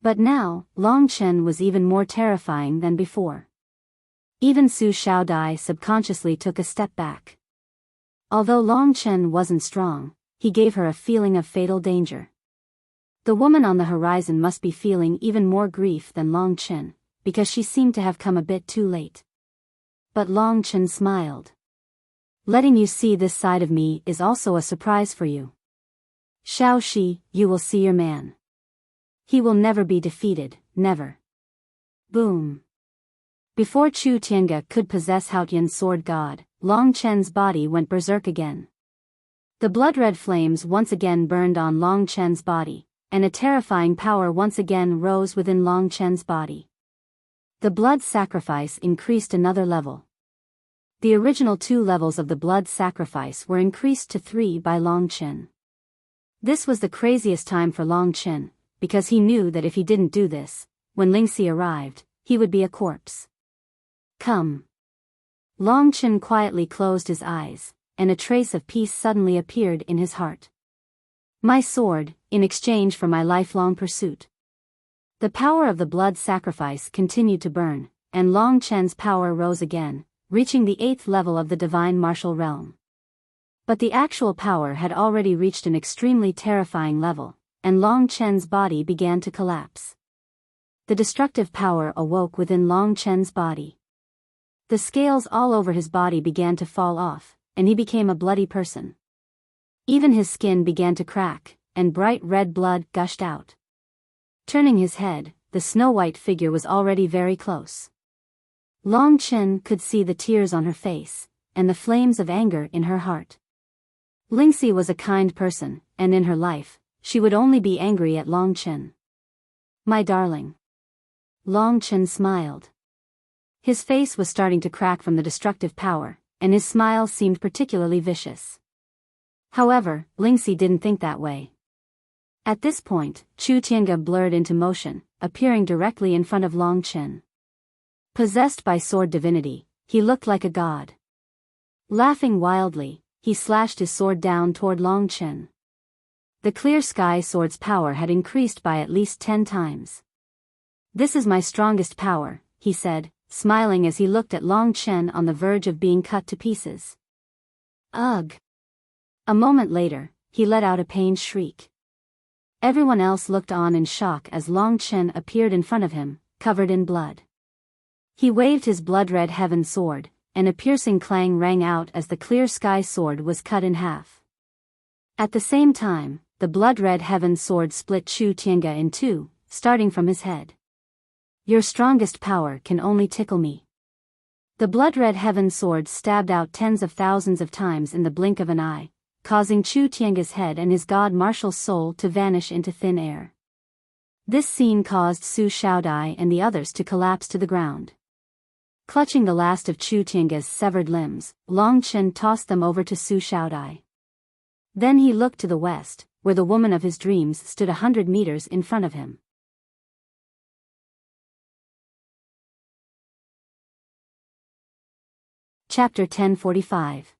But now, Long Chen was even more terrifying than before. Even Su Xiaodai subconsciously took a step back. Although Long Chen wasn't strong, he gave her a feeling of fatal danger. The woman on the horizon must be feeling even more grief than Long Chen, because she seemed to have come a bit too late. But Long Chen smiled. Letting you see this side of me is also a surprise for you. Xiao Shi, you will see your man. He will never be defeated, never. Boom. Before Chu Tiange could possess Haotian's sword god, Long Chen's body went berserk again. The blood-red flames once again burned on Long Chen's body, and a terrifying power once again rose within Long Chen's body. The blood sacrifice increased another level. The original 2 levels of the blood sacrifice were increased to 3 by Long Chen. This was the craziest time for Long Chen, because he knew that if he didn't do this, when Lingxi arrived, he would be a corpse. Come. Long Chen quietly closed his eyes, and a trace of peace suddenly appeared in his heart. My sword, in exchange for my lifelong pursuit. The power of the blood sacrifice continued to burn, and Long Chen's power rose again, reaching the 8th level of the divine martial realm. But the actual power had already reached an extremely terrifying level, and Long Chen's body began to collapse. The destructive power awoke within Long Chen's body. The scales all over his body began to fall off, and he became a bloody person. Even his skin began to crack, and bright red blood gushed out. Turning his head, the snow-white figure was already very close. Long Chen could see the tears on her face, and the flames of anger in her heart. Lingxi was a kind person, and in her life, she would only be angry at Long Chen. My darling. Long Chen smiled. His face was starting to crack from the destructive power, and his smile seemed particularly vicious. However, Lingxi didn't think that way. At this point, Chu Tiange blurred into motion, appearing directly in front of Long Chen. Possessed by sword divinity, he looked like a god. Laughing wildly, he slashed his sword down toward Long Chen. The clear sky sword's power had increased by at least 10 times. This is my strongest power, he said, smiling as he looked at Long Chen on the verge of being cut to pieces. Ugh! A moment later, he let out a pained shriek. Everyone else looked on in shock as Long Chen appeared in front of him, covered in blood. He waved his blood-red heaven sword, and a piercing clang rang out as the clear sky sword was cut in half. At the same time, the blood-red heaven sword split Chu Tiange in 2, starting from his head. Your strongest power can only tickle me. The blood-red heaven sword stabbed out tens of thousands of times in the blink of an eye, causing Chu Tiange's head and his god martial soul to vanish into thin air. This scene caused Su Xiaodai and the others to collapse to the ground. Clutching the last of Chu Tiange's severed limbs, Long Chen tossed them over to Su Xiaodai. Then he looked to the west, where the woman of his dreams stood 100 meters in front of him. Chapter 1045.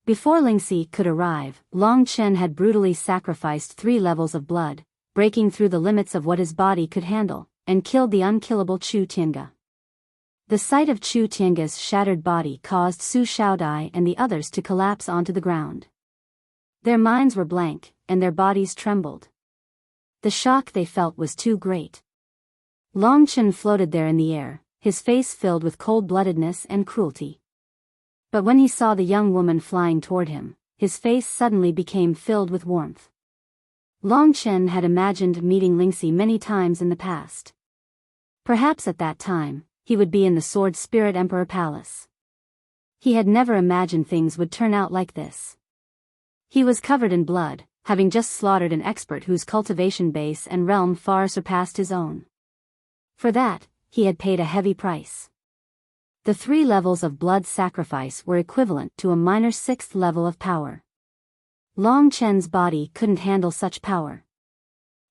Before Lingxi could arrive, Long Chen had brutally sacrificed 3 levels of blood, breaking through the limits of what his body could handle, and killed the unkillable Chu Tiange. The sight of Chu Tiange's shattered body caused Su Xiaodai and the others to collapse onto the ground. Their minds were blank, and their bodies trembled. The shock they felt was too great. Long Chen floated there in the air, his face filled with cold-bloodedness and cruelty. But when he saw the young woman flying toward him, his face suddenly became filled with warmth. Long Chen had imagined meeting Lingxi many times in the past. Perhaps at that time, he would be in the Sword Spirit Emperor Palace. He had never imagined things would turn out like this. He was covered in blood, having just slaughtered an expert whose cultivation base and realm far surpassed his own. For that, he had paid a heavy price. The 3 levels of blood sacrifice were equivalent to a minor 6th level of power. Long Chen's body couldn't handle such power.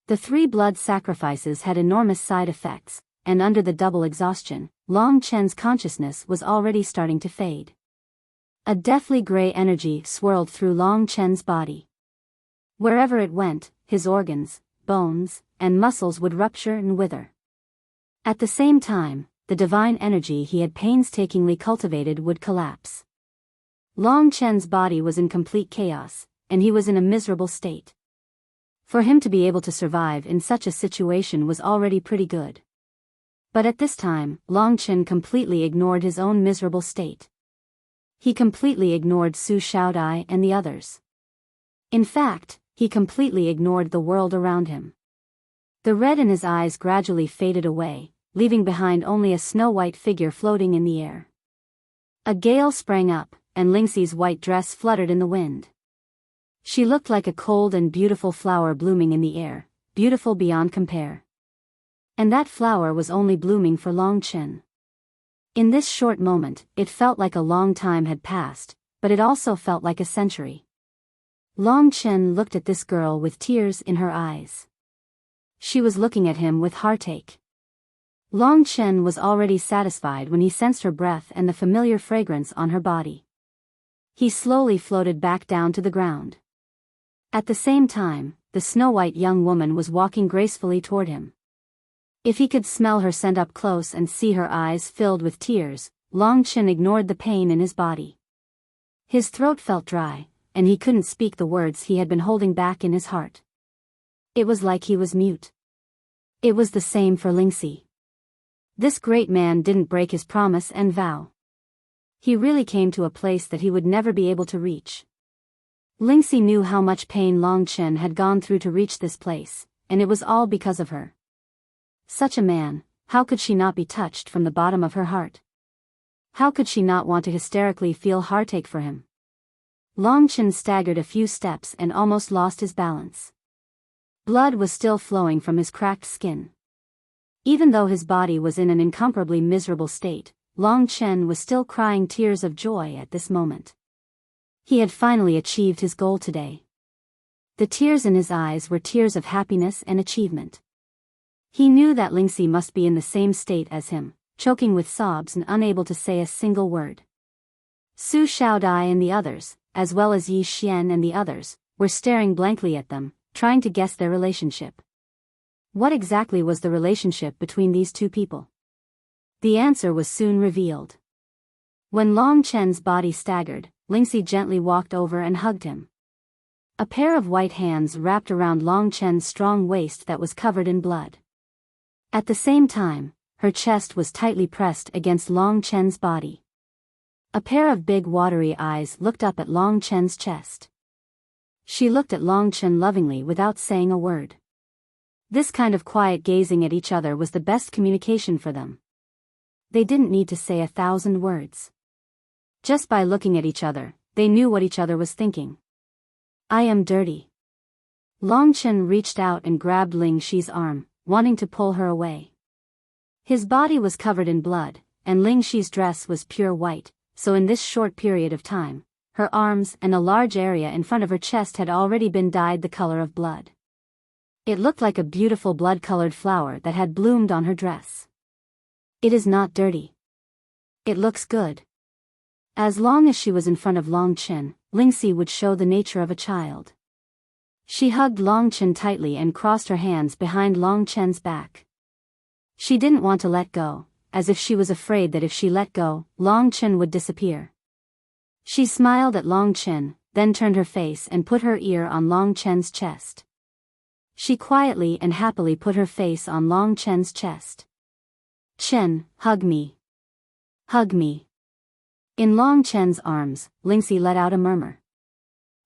The 3 blood sacrifices had enormous side effects, and under the double exhaustion, Long Chen's consciousness was already starting to fade. A deathly gray energy swirled through Long Chen's body. Wherever it went, his organs, bones, and muscles would rupture and wither. At the same time, the divine energy he had painstakingly cultivated would collapse. Long Chen's body was in complete chaos, and he was in a miserable state. For him to be able to survive in such a situation was already pretty good. But at this time, Long Chen completely ignored his own miserable state. He completely ignored Su Xiaodai and the others. In fact, he completely ignored the world around him. The red in his eyes gradually faded away, leaving behind only a snow-white figure floating in the air. A gale sprang up, and Lingxi's white dress fluttered in the wind. She looked like a cold and beautiful flower blooming in the air, beautiful beyond compare. And that flower was only blooming for Long Chen. In this short moment, it felt like a long time had passed, but it also felt like a century. Long Chen looked at this girl with tears in her eyes. She was looking at him with heartache. Long Chen was already satisfied when he sensed her breath and the familiar fragrance on her body. He slowly floated back down to the ground. At the same time, the snow-white young woman was walking gracefully toward him. If he could smell her scent up close and see her eyes filled with tears, Long Chen ignored the pain in his body. His throat felt dry, and he couldn't speak the words he had been holding back in his heart. It was like he was mute. It was the same for Lingxi. This great man didn't break his promise and vow. He really came to a place that he would never be able to reach. Lingxi knew how much pain Long Chen had gone through to reach this place, and it was all because of her. Such a man, how could she not be touched from the bottom of her heart? How could she not want to hysterically feel heartache for him? Long Chen staggered a few steps and almost lost his balance. Blood was still flowing from his cracked skin. Even though his body was in an incomparably miserable state, Long Chen was still crying tears of joy at this moment. He had finally achieved his goal today. The tears in his eyes were tears of happiness and achievement. He knew that Lingxi must be in the same state as him, choking with sobs and unable to say a single word. Su Xiaodai and the others, as well as Yi Xian and the others, were staring blankly at them, trying to guess their relationship. What exactly was the relationship between these two people? The answer was soon revealed. When Long Chen's body staggered, Lingxi gently walked over and hugged him. A pair of white hands wrapped around Long Chen's strong waist that was covered in blood. At the same time, her chest was tightly pressed against Long Chen's body. A pair of big watery eyes looked up at Long Chen's chest. She looked at Long Chen lovingly without saying a word. This kind of quiet gazing at each other was the best communication for them. They didn't need to say 1,000 words. Just by looking at each other, they knew what each other was thinking. I am dirty. Long Chen reached out and grabbed Lingxi's arm, wanting to pull her away. His body was covered in blood, and Lingxi's dress was pure white, so in this short period of time, her arms and a large area in front of her chest had already been dyed the color of blood. It looked like a beautiful blood-colored flower that had bloomed on her dress. It is not dirty. It looks good. As long as she was in front of Long Chen, Lingxi would show the nature of a child. She hugged Long Chen tightly and crossed her hands behind Long Chen's back. She didn't want to let go, as if she was afraid that if she let go, Long Chen would disappear. She smiled at Long Chen, then turned her face and put her ear on Long Chen's chest. She quietly and happily put her face on Long Chen's chest. Chen, hug me. Hug me. In Long Chen's arms, Lingxi let out a murmur.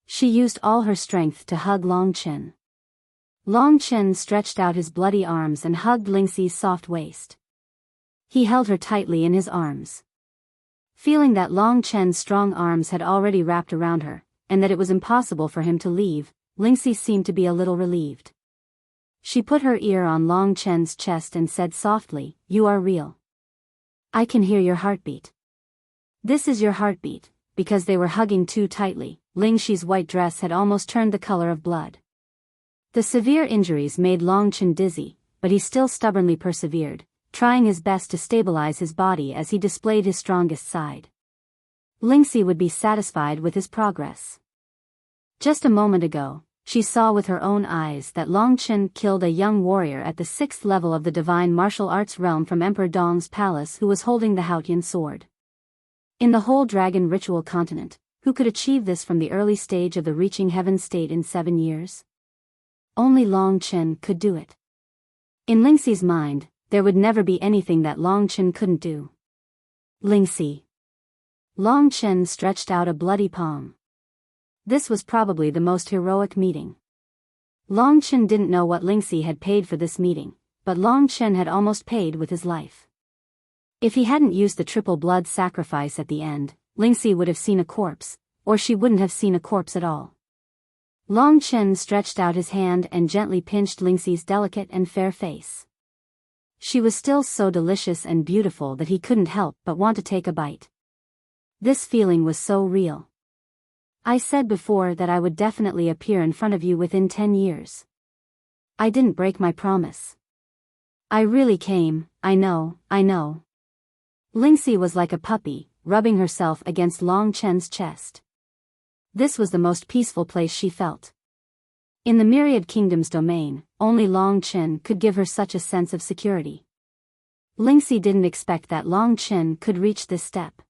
She used all her strength to hug Long Chen. Long Chen stretched out his bloody arms and hugged Lingxi's soft waist. He held her tightly in his arms. Feeling that Long Chen's strong arms had already wrapped around her, and that it was impossible for him to leave, Lingxi seemed to be a little relieved. She put her ear on Long Chen's chest and said softly, "You are real. I can hear your heartbeat." "This is your heartbeat," because they were hugging too tightly. Lingxi's white dress had almost turned the color of blood. The severe injuries made Long Chen dizzy, but he still stubbornly persevered, trying his best to stabilize his body as he displayed his strongest side. Lingxi would be satisfied with his progress. Just a moment ago, she saw with her own eyes that Long Chen killed a young warrior at the 6th level of the divine martial arts realm from Emperor Dong's palace who was holding the Haotian sword. In the whole dragon ritual continent, who could achieve this from the early stage of the reaching heaven state in 7 years? Only Long Chen could do it. In Lingxi's mind, there would never be anything that Long Chen couldn't do. Lingxi. Long Chen stretched out a bloody palm. This was probably the most heroic meeting. Long Chen didn't know what Lingxi had paid for this meeting, but Long Chen had almost paid with his life. If he hadn't used the triple blood sacrifice at the end, Lingxi would have seen a corpse, or she wouldn't have seen a corpse at all. Long Chen stretched out his hand and gently pinched Lingxi's delicate and fair face. She was still so delicious and beautiful that he couldn't help but want to take a bite. This feeling was so real. "I said before that I would definitely appear in front of you within 10 years. I didn't break my promise. I really came, I know. Lingxi was like a puppy, rubbing herself against Long Chen's chest. This was the most peaceful place she felt. In the myriad kingdoms domain, only Long Chen could give her such a sense of security. Lingxi didn't expect that Long Chen could reach this step.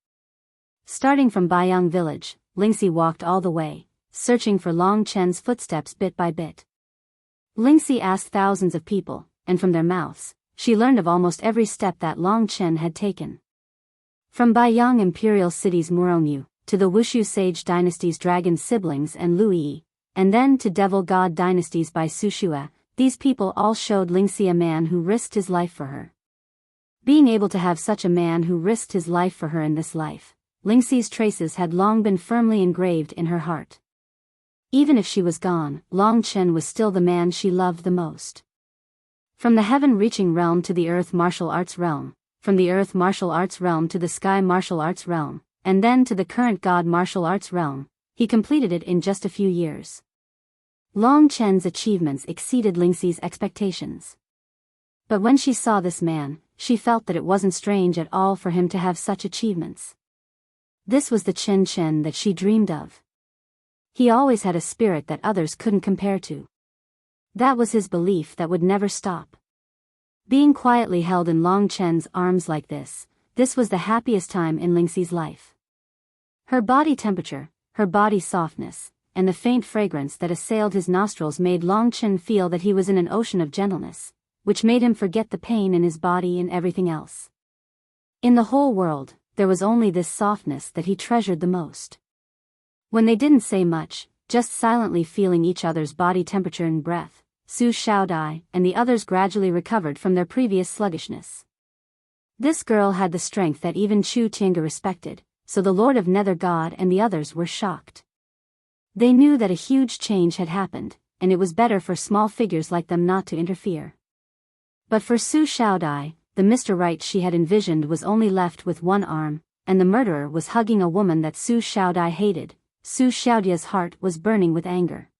Starting from Biyao village, Lingxi walked all the way, searching for Long Chen's footsteps bit by bit. Lingxi asked thousands of people, and from their mouths, she learned of almost every step that Long Chen had taken. From Biyao imperial city's Murongyu, to the Wuxia Sage dynasty's dragon siblings and Lui, and then to devil god dynasties by Sushua, these people all showed Lingxi a man who risked his life for her. Being able to have such a man who risked his life for her in this life, Lingxi's traces had long been firmly engraved in her heart. Even if she was gone, Long Chen was still the man she loved the most. From the heaven-reaching realm to the earth martial arts realm, from the earth martial arts realm to the sky martial arts realm, and then to the current god martial arts realm, he completed it in just a few years. Long Chen's achievements exceeded Lingxi's expectations. But when she saw this man, she felt that it wasn't strange at all for him to have such achievements. This was the Chen that she dreamed of. He always had a spirit that others couldn't compare to. That was his belief that would never stop. Being quietly held in Long Chen's arms like this was the happiest time in Lingxi's life. Her body temperature, her body softness, and the faint fragrance that assailed his nostrils made Long Chen feel that he was in an ocean of gentleness, which made him forget the pain in his body and everything else. In the whole world, there was only this softness that he treasured the most. When they didn't say much, just silently feeling each other's body temperature and breath, Su Xiaodai and the others gradually recovered from their previous sluggishness. This girl had the strength that even Chu Tiange respected, so the Lord of Nether God and the others were shocked. They knew that a huge change had happened, and it was better for small figures like them not to interfere. But for Su Xiaodai, the Mr. Right she had envisioned was only left with one arm, and the murderer was hugging a woman that Su Xiaodai hated. Su Xiaodai's heart was burning with anger.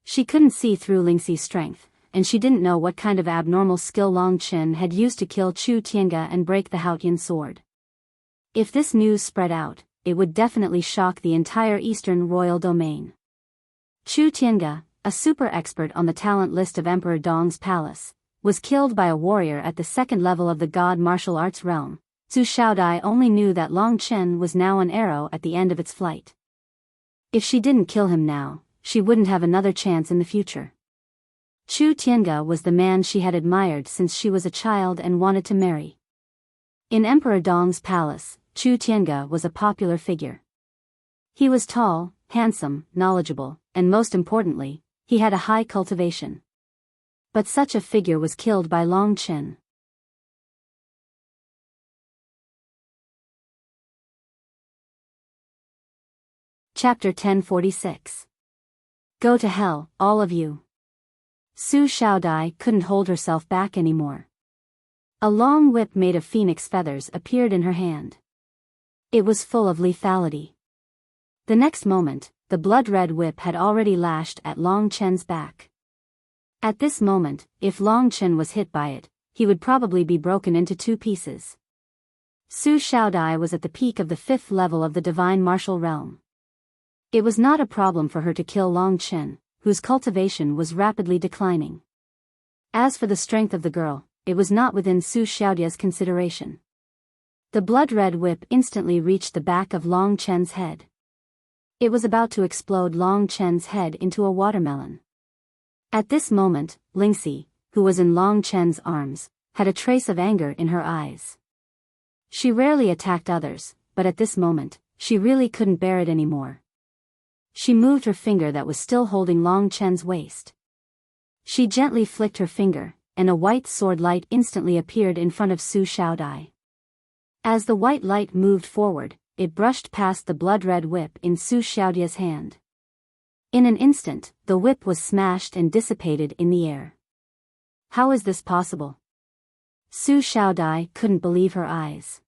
She couldn't see through Lingxi's strength, and she didn't know what kind of abnormal skill Long Chen had used to kill Chu Tiange and break the Haotian sword. If this news spread out, it would definitely shock the entire eastern royal domain. Chu Tiange, a super expert on the talent list of Emperor Dong's palace, was killed by a warrior at the 2nd level of the god martial arts realm. Su Xiaodai only knew that Long Chen was now an arrow at the end of its flight. If she didn't kill him now, she wouldn't have another chance in the future. Chu Tiange was the man she had admired since she was a child and wanted to marry. In Emperor Dong's palace, Chu Tiange was a popular figure. He was tall, handsome, knowledgeable, and most importantly, he had a high cultivation. But such a figure was killed by Long Chen. Chapter 1046. Go to hell, all of you. Su Xiaodai couldn't hold herself back anymore. A long whip made of phoenix feathers appeared in her hand. It was full of lethality. The next moment, the blood-red whip had already lashed at Long Chen's back. At this moment, if Long Chen was hit by it, he would probably be broken into 2 pieces. Su Xiaodai was at the peak of the 5th level of the divine martial realm. It was not a problem for her to kill Long Chen, whose cultivation was rapidly declining. As for the strength of the girl, it was not within Su Xiaodia's consideration. The blood-red whip instantly reached the back of Long Chen's head. It was about to explode Long Chen's head into a watermelon. At this moment, Lingxi, who was in Long Chen's arms, had a trace of anger in her eyes. She rarely attacked others, but at this moment, she really couldn't bear it anymore. She moved her finger that was still holding Long Chen's waist. She gently flicked her finger, and a white sword light instantly appeared in front of Su Xiaodai. As the white light moved forward, it brushed past the blood-red whip in Su Xiaodia's hand. In an instant, the whip was smashed and dissipated in the air. How is this possible? Su Xiaodai couldn't believe her eyes.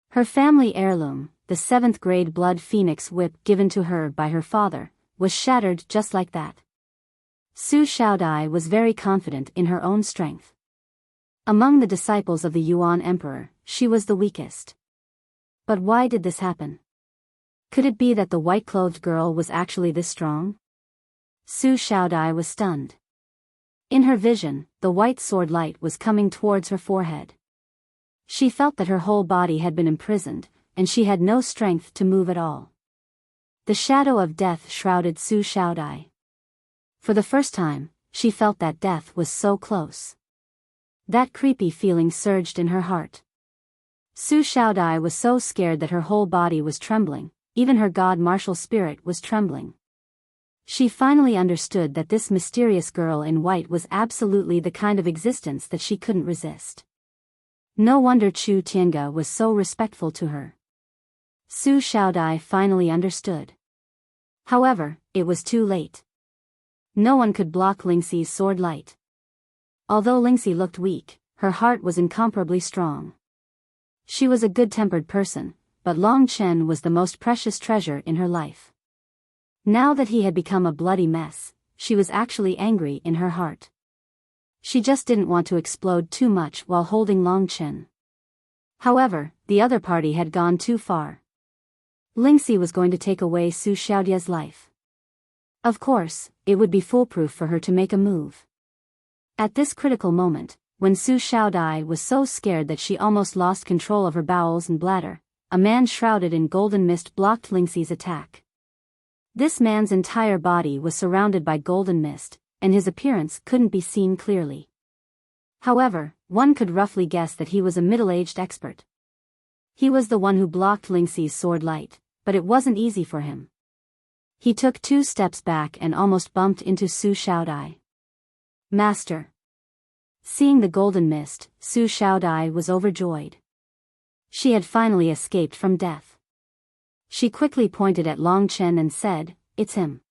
Her family heirloom, the 7th-grade blood phoenix whip given to her by her father, was shattered just like that. Su Xiaodai was very confident in her own strength. Among the disciples of the Yuan Emperor, she was the weakest. But why did this happen? Could it be that the white-clothed girl was actually this strong? Su Xiaodai was stunned. In her vision, the white sword light was coming towards her forehead. She felt that her whole body had been imprisoned, and she had no strength to move at all. The shadow of death shrouded Su Xiaodai. For the first time, she felt that death was so close. That creepy feeling surged in her heart. Su Xiaodai was so scared that her whole body was trembling, even her god martial spirit was trembling. She finally understood that this mysterious girl in white was absolutely the kind of existence that she couldn't resist. No wonder Chu Tiange was so respectful to her. Su Xiaodai finally understood. However, it was too late. No one could block Lingxi's sword light. Although Lingxi looked weak, her heart was incomparably strong. She was a good-tempered person, but Long Chen was the most precious treasure in her life. Now that he had become a bloody mess, she was actually angry in her heart. She just didn't want to explode too much while holding Long Chen. However, the other party had gone too far. Lingxi was going to take away Su Xiaodia's life. Of course, it would be foolproof for her to make a move. At this critical moment, when Su Xiaodai was so scared that she almost lost control of her bowels and bladder, a man shrouded in golden mist blocked Lingxi's attack. This man's entire body was surrounded by golden mist, and his appearance couldn't be seen clearly. However, one could roughly guess that he was a middle-aged expert. He was the one who blocked Lingxi's sword light, but it wasn't easy for him. He took 2 steps back and almost bumped into Su Xiaodai. Master. Seeing the golden mist, Su Xiaodai was overjoyed. She had finally escaped from death. She quickly pointed at Long Chen and said, "It's him.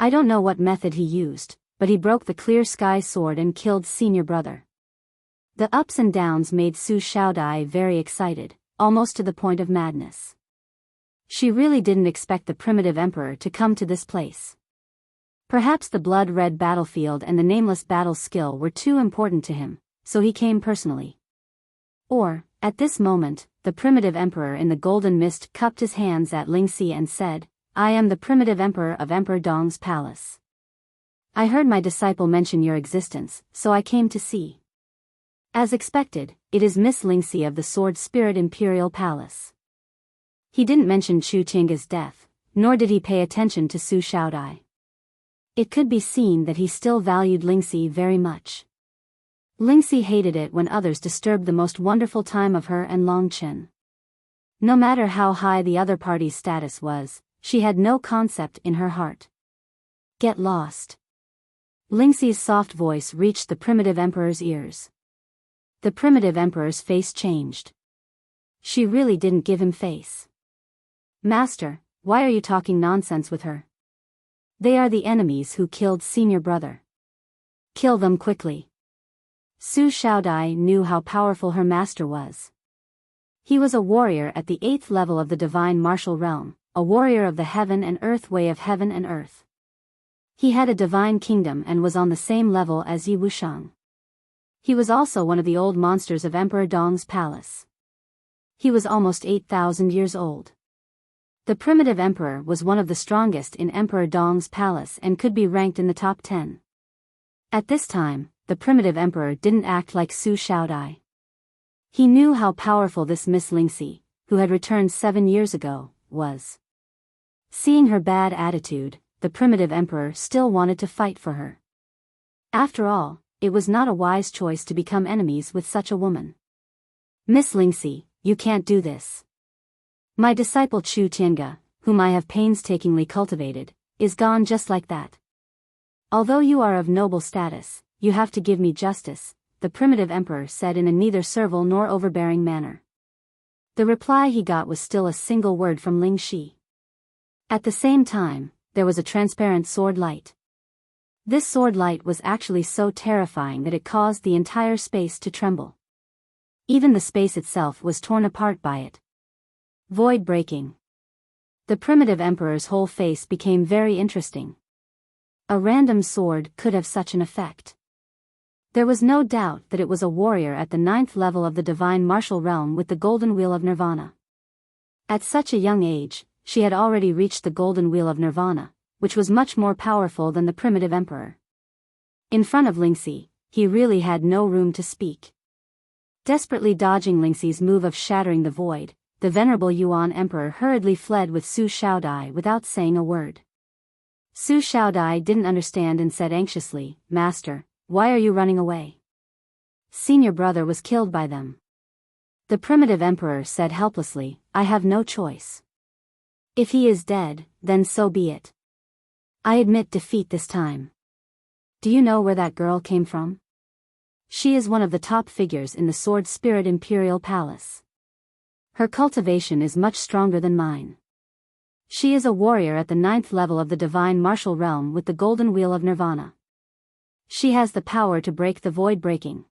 I don't know what method he used, but he broke the clear sky sword and killed senior brother." The ups and downs made Su Xiaodai very excited, almost to the point of madness. She really didn't expect the primitive emperor to come to this place. Perhaps the blood-red battlefield and the nameless battle skill were too important to him, so he came personally. Or, at this moment, the primitive emperor in the golden mist cupped his hands at Lingxi and said, "I am the primitive emperor of Emperor Dong's palace. I heard my disciple mention your existence, so I came to see." As expected, it is Miss Lingxi of the Sword Spirit Imperial Palace. He didn't mention Chu Tiange's death, nor did he pay attention to Su Xiaodai. It could be seen that he still valued Lingxi very much. Lingxi hated it when others disturbed the most wonderful time of her and Long Chen. No matter how high the other party's status was, she had no concept in her heart. Get lost. Lingxi's soft voice reached the primitive emperor's ears. The primitive emperor's face changed. She really didn't give him face. Master, why are you talking nonsense with her? They are the enemies who killed senior brother. Kill them quickly. Su Xiaodai knew how powerful her master was. He was a warrior at the 8th level of the divine martial realm, a warrior of the heaven and earth way of heaven and earth. He had a divine kingdom and was on the same level as Yi Wuxiang. He was also one of the old monsters of Emperor Dong's palace. He was almost 8,000 years old. The primitive emperor was one of the strongest in Emperor Dong's palace and could be ranked in the top 10. At this time, the primitive emperor didn't act like Su Xiaodai. He knew how powerful this Miss Lingxi, who had returned 7 years ago, was. Seeing her bad attitude, the primitive emperor still wanted to fight for her. After all, it was not a wise choice to become enemies with such a woman. Miss Lingxi, you can't do this. My disciple Chu Tiange, whom I have painstakingly cultivated, is gone just like that. Although you are of noble status, you have to give me justice, the primitive emperor said in a neither servile nor overbearing manner. The reply he got was still a single word from Ling Shi. At the same time, there was a transparent sword light. This sword light was actually so terrifying that it caused the entire space to tremble. Even the space itself was torn apart by it. Void breaking. The primitive emperor's whole face became very interesting. A random sword could have such an effect. There was no doubt that it was a warrior at the 9th level of the divine martial realm with the golden wheel of nirvana. At such a young age, she had already reached the golden wheel of nirvana, which was much more powerful than the primitive emperor. In front of Lingxi, he really had no room to speak. Desperately dodging Lingxi's move of shattering the void, the venerable Yuan emperor hurriedly fled with Su Xiaodai without saying a word. Su Xiaodai didn't understand and said anxiously, Master, why are you running away? Senior brother was killed by them. The primitive emperor said helplessly, I have no choice. If he is dead, then so be it. I admit defeat this time. Do you know where that girl came from? She is one of the top figures in the Sword Spirit Imperial Palace. Her cultivation is much stronger than mine. She is a warrior at the 9th level of the divine martial realm with the golden wheel of nirvana. She has the power to break the void breaking.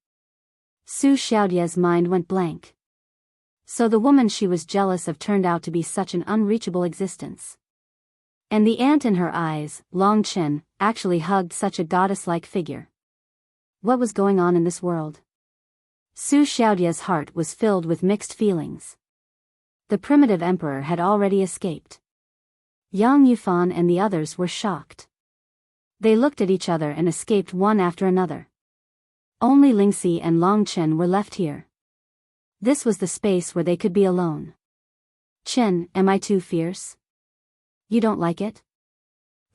Su Xiaodie's mind went blank. So the woman she was jealous of turned out to be such an unreachable existence. And the ant in her eyes, Long Chen, actually hugged such a goddess-like figure. What was going on in this world? Su Xiaodie's heart was filled with mixed feelings. The primitive emperor had already escaped. Yang Yufan and the others were shocked. They looked at each other and escaped one after another. Only Lingxi and Long Chen were left here. This was the space where they could be alone. Chen, am I too fierce? You don't like it?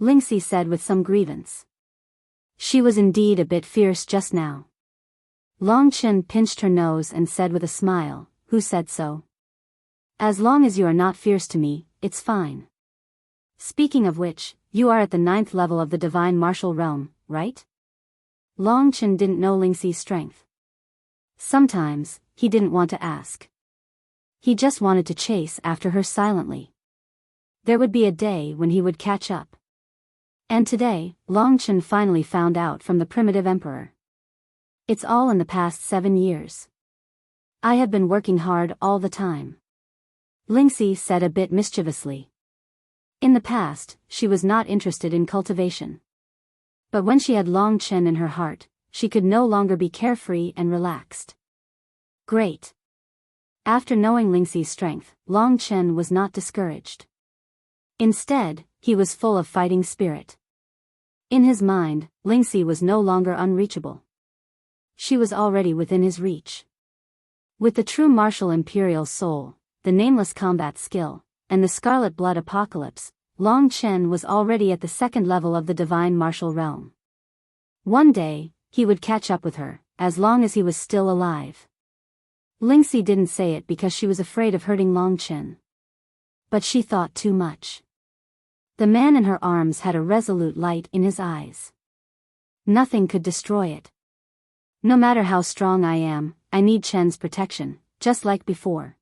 Lingxi said with some grievance. She was indeed a bit fierce just now. Long Chen pinched her nose and said with a smile, Who said so? As long as you are not fierce to me, it's fine. Speaking of which, you are at the 9th level of the divine martial realm, right? Long Chen didn't know Lingxi's strength. Sometimes, he didn't want to ask. He just wanted to chase after her silently. There would be a day when he would catch up. And today, Long Chen finally found out from the primitive emperor. It's all in the past 7 years. I have been working hard all the time. Lingxi said a bit mischievously. In the past, she was not interested in cultivation. But when she had Long Chen in her heart, she could no longer be carefree and relaxed. Great. After knowing Lingxi's strength, Long Chen was not discouraged. Instead, he was full of fighting spirit. In his mind, Lingxi was no longer unreachable. She was already within his reach. With the true martial imperial soul, the nameless combat skill, and the scarlet blood apocalypse, Long Chen was already at the 2nd level of the divine martial realm. One day, he would catch up with her, as long as he was still alive. Lingxi didn't say it because she was afraid of hurting Long Chen. But she thought too much. The man in her arms had a resolute light in his eyes. Nothing could destroy it. No matter how strong I am, I need Chen's protection, just like before.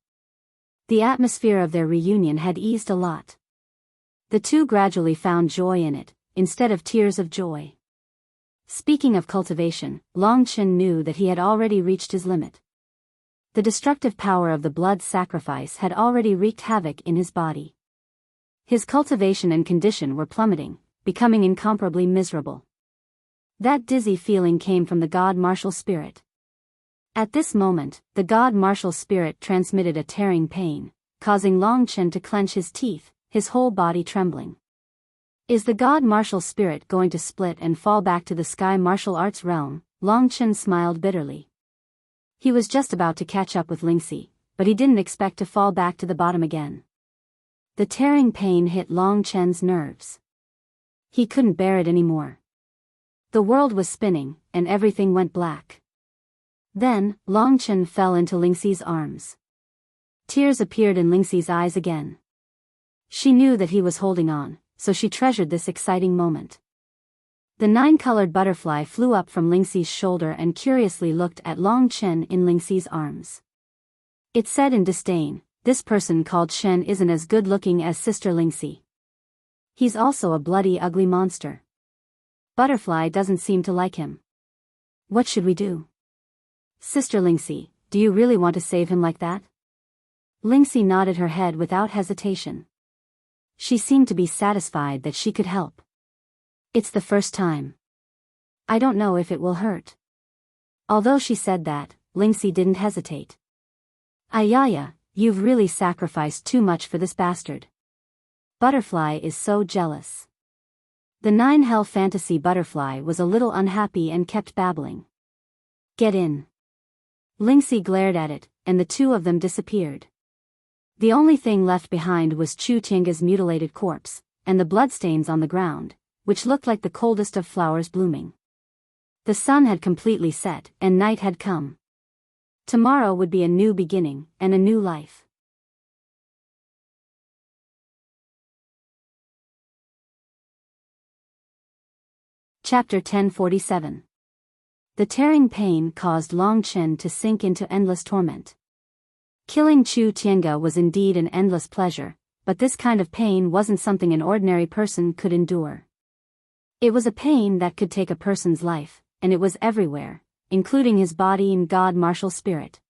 The atmosphere of their reunion had eased a lot. The two gradually found joy in it, instead of tears of joy. Speaking of cultivation, Long Chen knew that he had already reached his limit. The destructive power of the blood sacrifice had already wreaked havoc in his body. His cultivation and condition were plummeting, becoming incomparably miserable. That dizzy feeling came from the god martial spirit. At this moment, the god martial spirit transmitted a tearing pain, causing Long Chen to clench his teeth, his whole body trembling. Is the god martial spirit going to split and fall back to the sky martial arts realm? Long Chen smiled bitterly. He was just about to catch up with Lingxi, but he didn't expect to fall back to the bottom again. The tearing pain hit Long Chen's nerves. He couldn't bear it anymore. The world was spinning, and everything went black. Then, Long Chen fell into Lingxi's arms. Tears appeared in Lingxi's eyes again. She knew that he was holding on, so she treasured this exciting moment. The 9-colored butterfly flew up from Lingxi's shoulder and curiously looked at Long Chen in Lingxi's arms. It said in disdain, "This person called Shen isn't as good-looking as Sister Lingxi. He's also a bloody ugly monster. Butterfly doesn't seem to like him. What should we do? Sister Lingxi, do you really want to save him like that?" Lingxi nodded her head without hesitation. She seemed to be satisfied that she could help. "It's the first time. I don't know if it will hurt." Although she said that, Lingxi didn't hesitate. "Ayaya, you've really sacrificed too much for this bastard. Butterfly is so jealous." The 9-hell fantasy butterfly was a little unhappy and kept babbling. "Get in." Lingxi glared at it, and the two of them disappeared. The only thing left behind was Chu Tiange's mutilated corpse, and the bloodstains on the ground, which looked like the coldest of flowers blooming. The sun had completely set, and night had come. Tomorrow would be a new beginning, and a new life. Chapter 1047. The tearing pain caused Long Chen to sink into endless torment. Killing Chu Tiange was indeed an endless pleasure, but this kind of pain wasn't something an ordinary person could endure. It was a pain that could take a person's life, and it was everywhere, including his body and god martial spirit.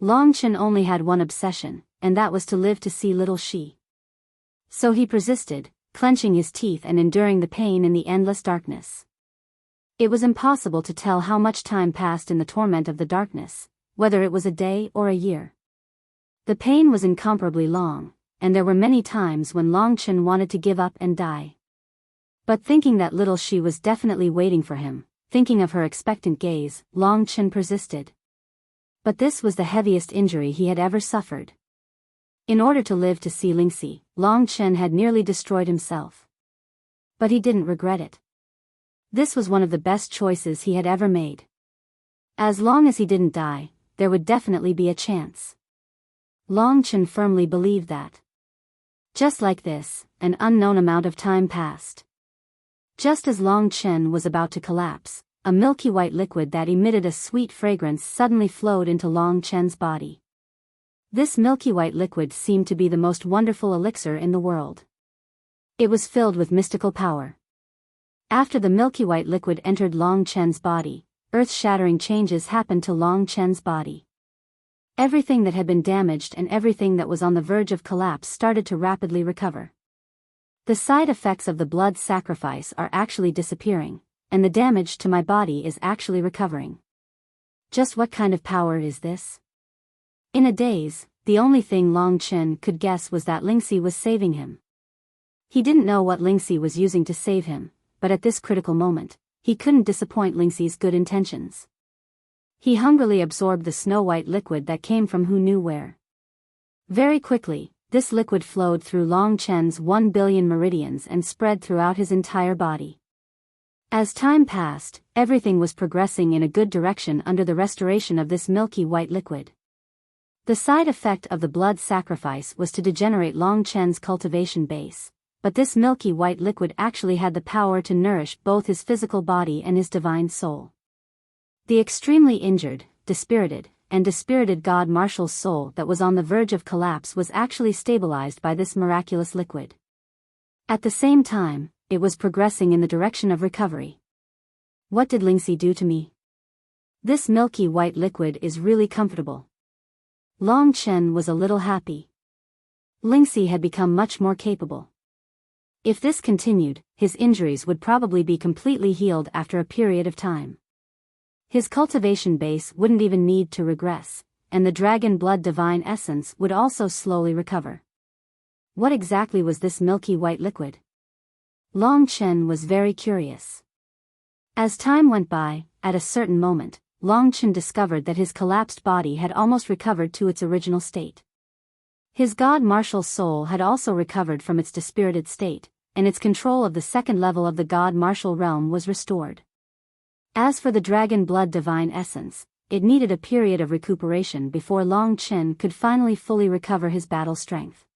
Long Chen only had one obsession, and that was to live to see little Shi. So he persisted, clenching his teeth and enduring the pain in the endless darkness. It was impossible to tell how much time passed in the torment of the darkness, whether it was a day or a year. The pain was incomparably long, and there were many times when Long Chen wanted to give up and die. But thinking that little Shi was definitely waiting for him, thinking of her expectant gaze, Long Chen persisted. But this was the heaviest injury he had ever suffered. In order to live to see Lingxi, Long Chen had nearly destroyed himself. But he didn't regret it. This was one of the best choices he had ever made. As long as he didn't die, there would definitely be a chance. Long Chen firmly believed that. Just like this, an unknown amount of time passed. Just as Long Chen was about to collapse, a milky white liquid that emitted a sweet fragrance suddenly flowed into Long Chen's body. This milky white liquid seemed to be the most wonderful elixir in the world. It was filled with mystical power. After the milky white liquid entered Long Chen's body, earth-shattering changes happened to Long Chen's body. Everything that had been damaged and everything that was on the verge of collapse started to rapidly recover. The side effects of the blood sacrifice are actually disappearing, and the damage to my body is actually recovering. Just what kind of power is this? In a daze, the only thing Long Chen could guess was that Lingxi was saving him. He didn't know what Lingxi was using to save him, but at this critical moment, he couldn't disappoint Lingxi's good intentions. He hungrily absorbed the snow-white liquid that came from who knew where. Very quickly, this liquid flowed through Long Chen's 1 billion meridians and spread throughout his entire body. As time passed, everything was progressing in a good direction under the restoration of this milky white liquid. The side effect of the blood sacrifice was to degenerate Long Chen's cultivation base, but this milky white liquid actually had the power to nourish both his physical body and his divine soul. The extremely injured, dispirited God Marshal's soul that was on the verge of collapse was actually stabilized by this miraculous liquid. At the same time, it was progressing in the direction of recovery. What did Lingxi do to me? This milky white liquid is really comfortable. Long Chen was a little happy. Lingxi had become much more capable. If this continued, his injuries would probably be completely healed after a period of time. His cultivation base wouldn't even need to regress, and the dragon blood divine essence would also slowly recover. What exactly was this milky white liquid? Long Chen was very curious. As time went by, at a certain moment, Long Chen discovered that his collapsed body had almost recovered to its original state. His God Martial soul had also recovered from its dispirited state, and its control of the second level of the God Martial realm was restored. As for the dragon blood divine essence, it needed a period of recuperation before Long Chen could finally fully recover his battle strength.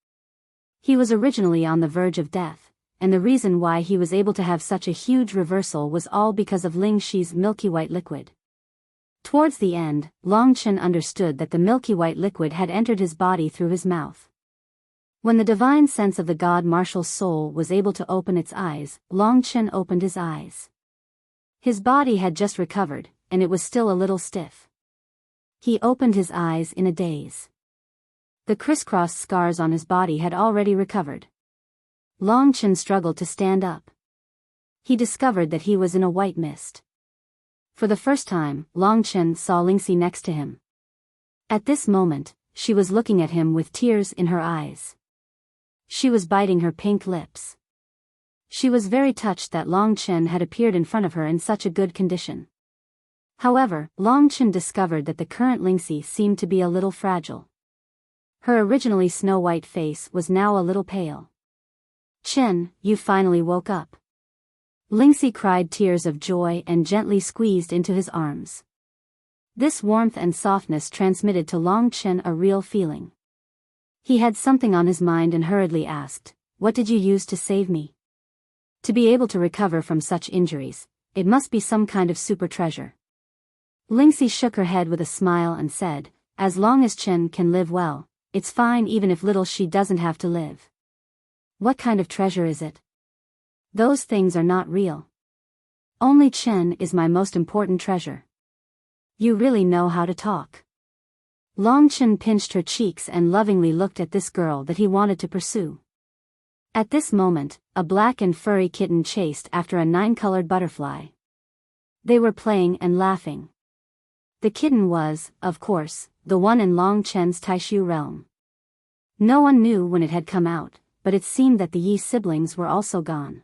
He was originally on the verge of death, and the reason why he was able to have such a huge reversal was all because of Ling Shi's milky white liquid. Towards the end, Long Chen understood that the milky white liquid had entered his body through his mouth. When the divine sense of the God Martial soul was able to open its eyes, Long Chen opened his eyes. His body had just recovered, and it was still a little stiff. He opened his eyes in a daze. The crisscross scars on his body had already recovered. Long Chen struggled to stand up. He discovered that he was in a white mist. For the first time, Long Chen saw Lingxi next to him. At this moment, she was looking at him with tears in her eyes. She was biting her pink lips. She was very touched that Long Chen had appeared in front of her in such a good condition. However, Long Chen discovered that the current Lingxi seemed to be a little fragile. Her originally snow-white face was now a little pale. "Chen, you finally woke up." Lingxi cried tears of joy and gently squeezed into his arms. This warmth and softness transmitted to Long Chen a real feeling. He had something on his mind and hurriedly asked, "What did you use to save me?" To be able to recover from such injuries, it must be some kind of super treasure. Lingxi shook her head with a smile and said, "As long as Chen can live well, it's fine even if little she doesn't have to live." "What kind of treasure is it?" "Those things are not real. Only Chen is my most important treasure." "You really know how to talk." Long Chen pinched her cheeks and lovingly looked at this girl that he wanted to pursue. At this moment, a black and furry kitten chased after a 9-colored butterfly. They were playing and laughing. The kitten was, of course, the one in Long Chen's Taishu realm. No one knew when it had come out, but it seemed that the Yi siblings were also gone.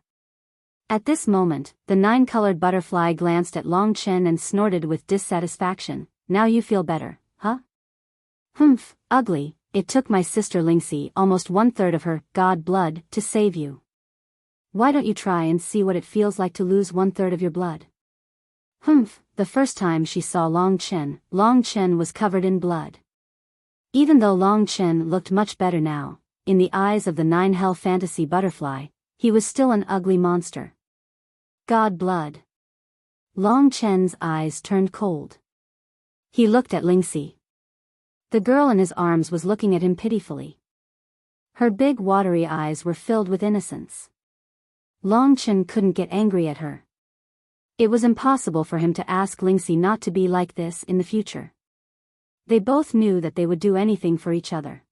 At this moment, the 9-colored butterfly glanced at Long Chen and snorted with dissatisfaction. "Now you feel better, huh?" "Humph, ugly, it took my sister Lingxi almost 1/3 of her god blood to save you. Why don't you try and see what it feels like to lose 1/3 of your blood?" Humph, the first time she saw Long Chen was covered in blood. Even though Long Chen looked much better now, in the eyes of the 9 hell fantasy butterfly, he was still an ugly monster. God blood. Long Chen's eyes turned cold. He looked at Lingxi. The girl in his arms was looking at him pitifully. Her big watery eyes were filled with innocence. Long Chen couldn't get angry at her. It was impossible for him to ask Lingxi not to be like this in the future. They both knew that they would do anything for each other.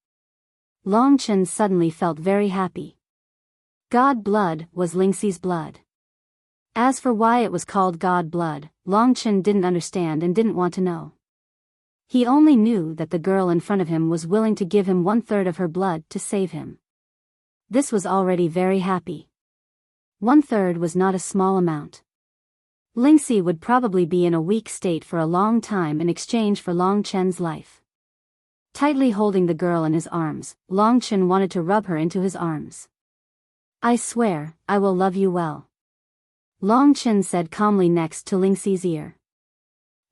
Long Chen suddenly felt very happy. God blood was Lingxi's blood. As for why it was called God blood, Long Chen didn't understand and didn't want to know. He only knew that the girl in front of him was willing to give him 1/3 of her blood to save him. This was already very happy. 1/3 was not a small amount. Lingxi would probably be in a weak state for a long time in exchange for Long Chen's life. Tightly holding the girl in his arms, Long Chen wanted to rub her into his arms. "I swear, I will love you well," Long Chen said calmly next to Lingxi's ear.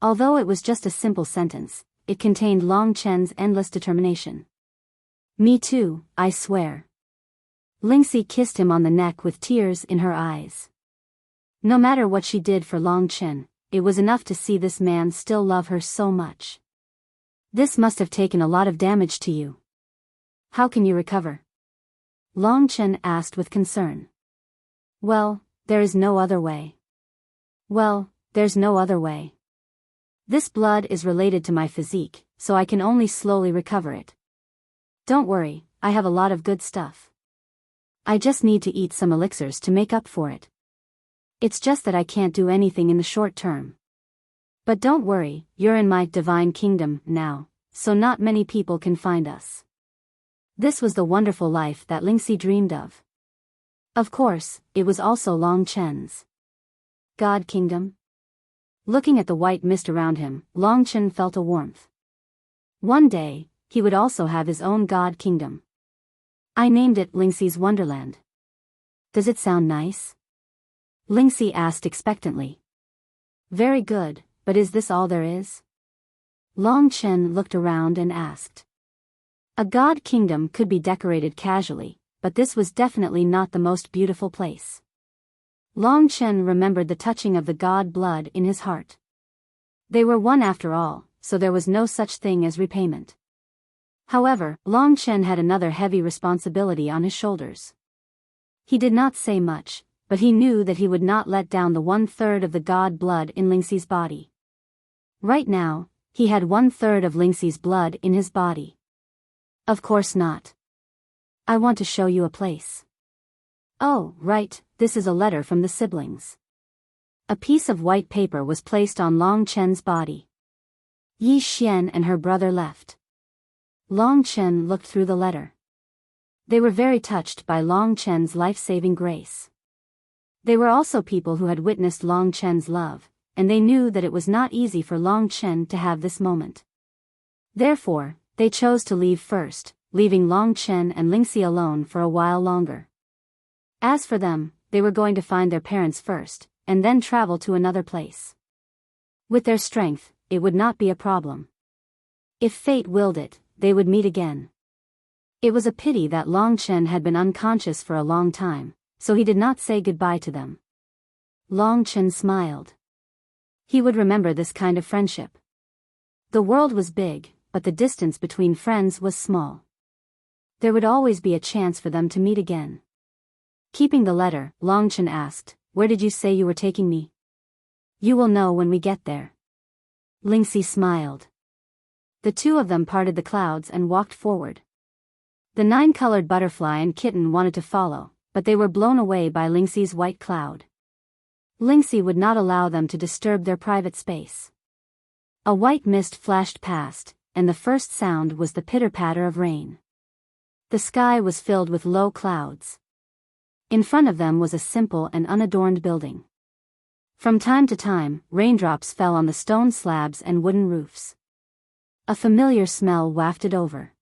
Although it was just a simple sentence, it contained Long Chen's endless determination. "Me too, I swear." Lingxi kissed him on the neck with tears in her eyes. No matter what she did for Long Chen, it was enough to see this man still love her so much. This must have taken a lot of damage to you. How can you recover? Long Chen asked with concern. Well, there is no other way. Well, there's no other way. This blood is related to my physique, so I can only slowly recover it. Don't worry, I have a lot of good stuff. I just need to eat some elixirs to make up for it. It's just that I can't do anything in the short term. But don't worry, you're in my divine kingdom now, so not many people can find us. This was the wonderful life that Lingxi dreamed of. Of course, it was also Long Chen's. God Kingdom? Looking at the white mist around him, Long Chen felt a warmth. One day, he would also have his own God Kingdom. I named it Lingxi's Wonderland. Does it sound nice? Lingxi asked expectantly. Very good, but is this all there is? Long Chen looked around and asked. A God Kingdom could be decorated casually, but this was definitely not the most beautiful place. Long Chen remembered the touching of the God blood in his heart. They were one after all, so there was no such thing as repayment. However, Long Chen had another heavy responsibility on his shoulders. He did not say much, but he knew that he would not let down the 1/3 of the God blood in Lingxi's body. Right now, he had 1/3 of Lingxi's blood in his body. Of course not. I want to show you a place. Oh, right, this is a letter from the siblings. A piece of white paper was placed on Long Chen's body. Yi Xian and her brother left. Long Chen looked through the letter. They were very touched by Long Chen's life-saving grace. They were also people who had witnessed Long Chen's love, and they knew that it was not easy for Long Chen to have this moment. Therefore, they chose to leave first, leaving Long Chen and Lingxi alone for a while longer. As for them, they were going to find their parents first, and then travel to another place. With their strength, it would not be a problem. If fate willed it, they would meet again. It was a pity that Long Chen had been unconscious for a long time, so he did not say goodbye to them. Long Chen smiled. He would remember this kind of friendship. The world was big, but the distance between friends was small. There would always be a chance for them to meet again. Keeping the letter, Long Chen asked, "Where did you say you were taking me?" "You will know when we get there." Lingxi smiled. The two of them parted the clouds and walked forward. The 9-colored butterfly and kitten wanted to follow, but they were blown away by Lingxi's white cloud. Lingxi would not allow them to disturb their private space. A white mist flashed past, and the first sound was the pitter-patter of rain. The sky was filled with low clouds. In front of them was a simple and unadorned building. From time to time, raindrops fell on the stone slabs and wooden roofs. A familiar smell wafted over.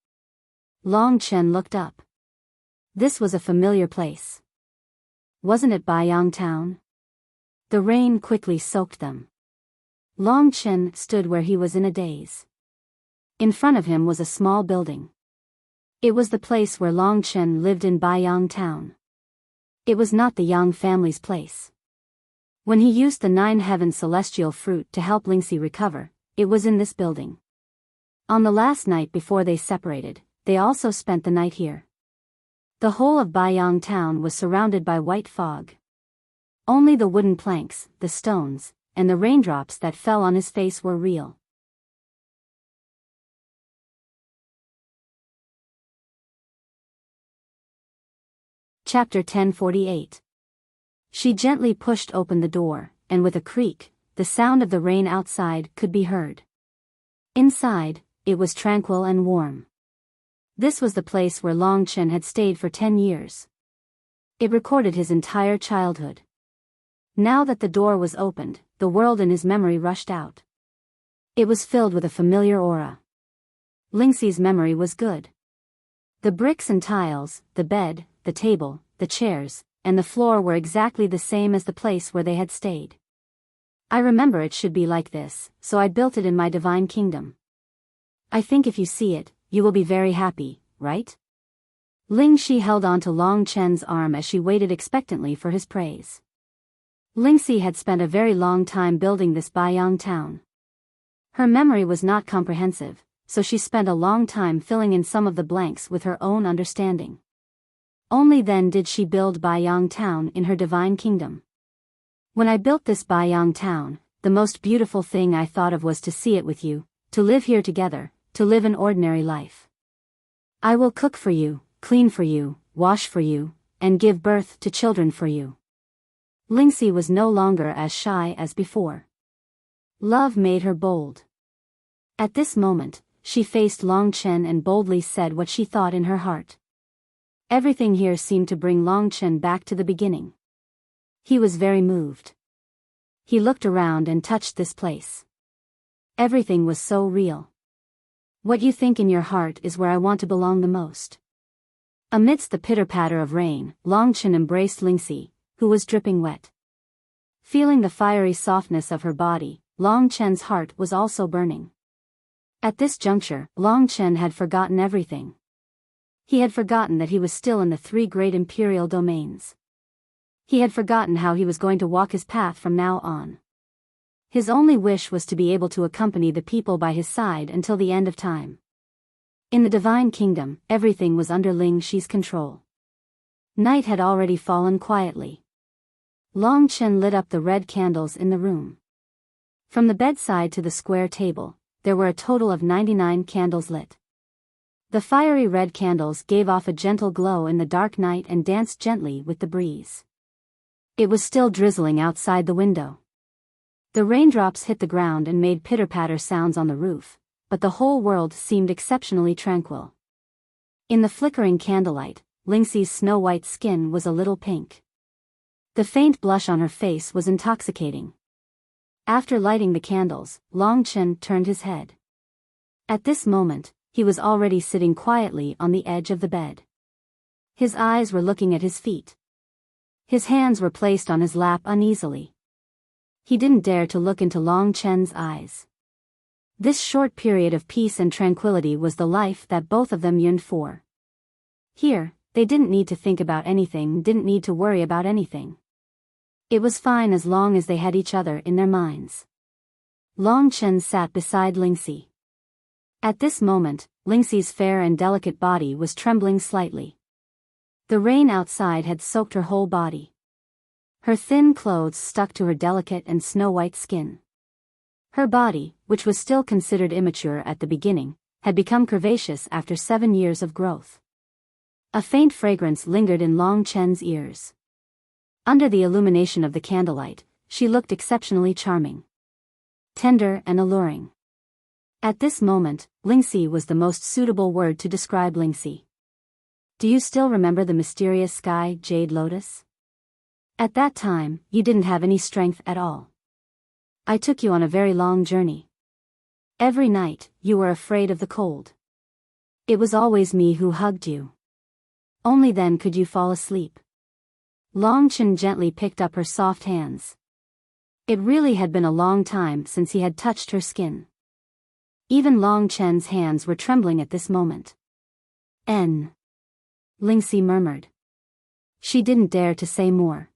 Long Chen looked up. This was a familiar place. Wasn't it Biyao town? The rain quickly soaked them. Long Chen stood where he was in a daze. In front of him was a small building. It was the place where Long Chen lived in Biyao town. It was not the Yang family's place. When he used the 9 heaven celestial fruit to help Lingxi recover, it was in this building. On the last night before they separated, they also spent the night here. The whole of Biyao town was surrounded by white fog. Only the wooden planks, the stones, and the raindrops that fell on his face were real. Chapter 1048. She gently pushed open the door, and with a creak, the sound of the rain outside could be heard. Inside, it was tranquil and warm. This was the place where Long Chen had stayed for 10 years. It recorded his entire childhood. Now that the door was opened, the world in his memory rushed out. It was filled with a familiar aura. Lingxi's memory was good. The bricks and tiles, the bed, the table, the chairs, and the floor were exactly the same as the place where they had stayed. I remember it should be like this, so I built it in my divine kingdom. I think if you see it, you will be very happy, right? Ling Xi held on to Long Chen's arm as she waited expectantly for his praise. Ling Xi had spent a very long time building this Biyao town. Her memory was not comprehensive, so she spent a long time filling in some of the blanks with her own understanding. Only then did she build Biyao town in her divine kingdom. When I built this Biyao town, the most beautiful thing I thought of was to see it with you, to live here together, to live an ordinary life. I will cook for you, clean for you, wash for you, and give birth to children for you. Ling Xi was no longer as shy as before. Love made her bold. At this moment, she faced Long Chen and boldly said what she thought in her heart. Everything here seemed to bring Long Chen back to the beginning. He was very moved. He looked around and touched this place. Everything was so real. What you think in your heart is where I want to belong the most. Amidst the pitter-patter of rain, Long Chen embraced Ling Xi, who was dripping wet. Feeling the fiery softness of her body, Long Chen's heart was also burning. At this juncture, Long Chen had forgotten everything. He had forgotten that he was still in the three great imperial domains. He had forgotten how he was going to walk his path from now on. His only wish was to be able to accompany the people by his side until the end of time. In the divine kingdom, everything was under Ling Xi's control. Night had already fallen quietly. Long Chen lit up the red candles in the room. From the bedside to the square table, there were a total of 99 candles lit. The fiery red candles gave off a gentle glow in the dark night and danced gently with the breeze. It was still drizzling outside the window. The raindrops hit the ground and made pitter-patter sounds on the roof, but the whole world seemed exceptionally tranquil. In the flickering candlelight, Ling Xi's snow-white skin was a little pink. The faint blush on her face was intoxicating. After lighting the candles, Long Chen turned his head. At this moment, he was already sitting quietly on the edge of the bed. His eyes were looking at his feet. His hands were placed on his lap uneasily. He didn't dare to look into Long Chen's eyes. This short period of peace and tranquility was the life that both of them yearned for. Here, they didn't need to think about anything, didn't need to worry about anything. It was fine as long as they had each other in their minds. Long Chen sat beside Ling Xi. At this moment, Ling Xi's fair and delicate body was trembling slightly. The rain outside had soaked her whole body. Her thin clothes stuck to her delicate and snow-white skin. Her body, which was still considered immature at the beginning, had become curvaceous after 7 years of growth. A faint fragrance lingered in Long Chen's ears. Under the illumination of the candlelight, she looked exceptionally charming, tender and alluring. At this moment, Ling Xi was the most suitable word to describe Ling Xi. Do you still remember the mysterious sky jade lotus? At that time, you didn't have any strength at all. I took you on a very long journey. Every night, you were afraid of the cold. It was always me who hugged you. Only then could you fall asleep. Long Chen gently picked up her soft hands. It really had been a long time since he had touched her skin. Even Long Chen's hands were trembling at this moment. Ling Xi murmured. She didn't dare to say more.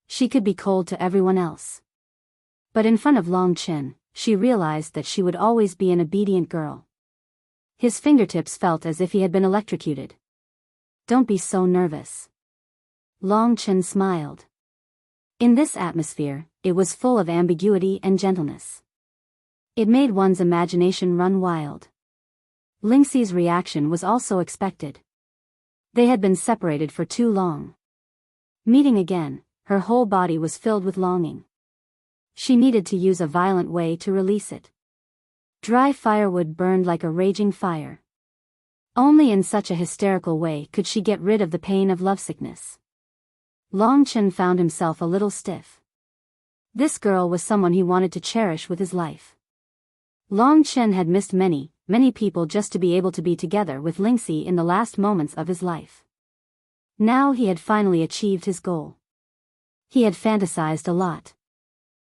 She could be cold to everyone else. But in front of Long Chen, she realized that she would always be an obedient girl. His fingertips felt as if he had been electrocuted. Don't be so nervous. Long Chen smiled. In this atmosphere, it was full of ambiguity and gentleness. It made one's imagination run wild. Ling Xi's reaction was also expected. They had been separated for too long. Meeting again, her whole body was filled with longing. She needed to use a violent way to release it. Dry firewood burned like a raging fire. Only in such a hysterical way could she get rid of the pain of lovesickness. Long Chen found himself a little stiff. This girl was someone he wanted to cherish with his life. Long Chen had missed many people just to be able to be together with Ling Xi in the last moments of his life. Now he had finally achieved his goal. He had fantasized a lot.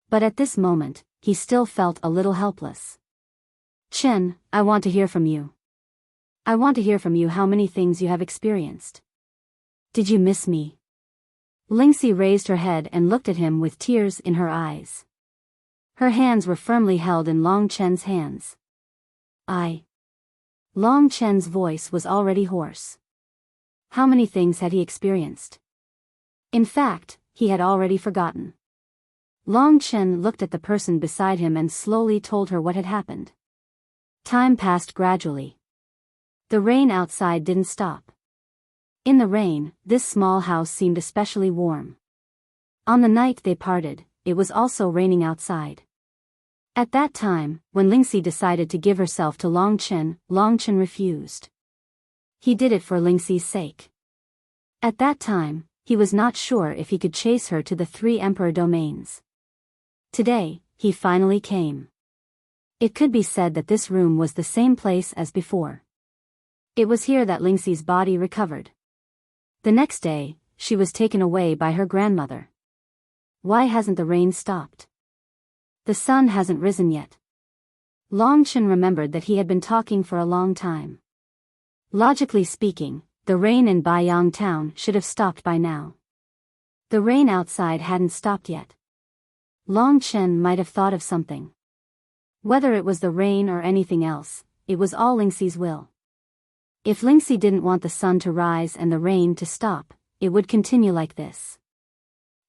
But at this moment, he still felt a little helpless. Chen, I want to hear from you. I want to hear from you how many things you have experienced. Did you miss me? Lingxi raised her head and looked at him with tears in her eyes. Her hands were firmly held in Long Chen's hands. Long Chen's voice was already hoarse. How many things had he experienced? In fact, he had already forgotten. Long Chen looked at the person beside him and slowly told her what had happened. Time passed gradually. The rain outside didn't stop. In the rain, this small house seemed especially warm. On the night they parted, it was also raining outside. At that time, when Lingxi decided to give herself to Long Chen refused. He did it for Lingxi's sake. At that time, he was not sure if he could chase her to the 3 emperor domains. Today, he finally came. It could be said that this room was the same place as before. It was here that Lingxi's body recovered. The next day, she was taken away by her grandmother. Why hasn't the rain stopped? The sun hasn't risen yet. Long Chen remembered that he had been talking for a long time. Logically speaking, the rain in Biyao town should have stopped by now. The rain outside hadn't stopped yet. Long Chen might have thought of something. Whether it was the rain or anything else, it was all Lingxi's will. If Lingxi didn't want the sun to rise and the rain to stop, it would continue like this.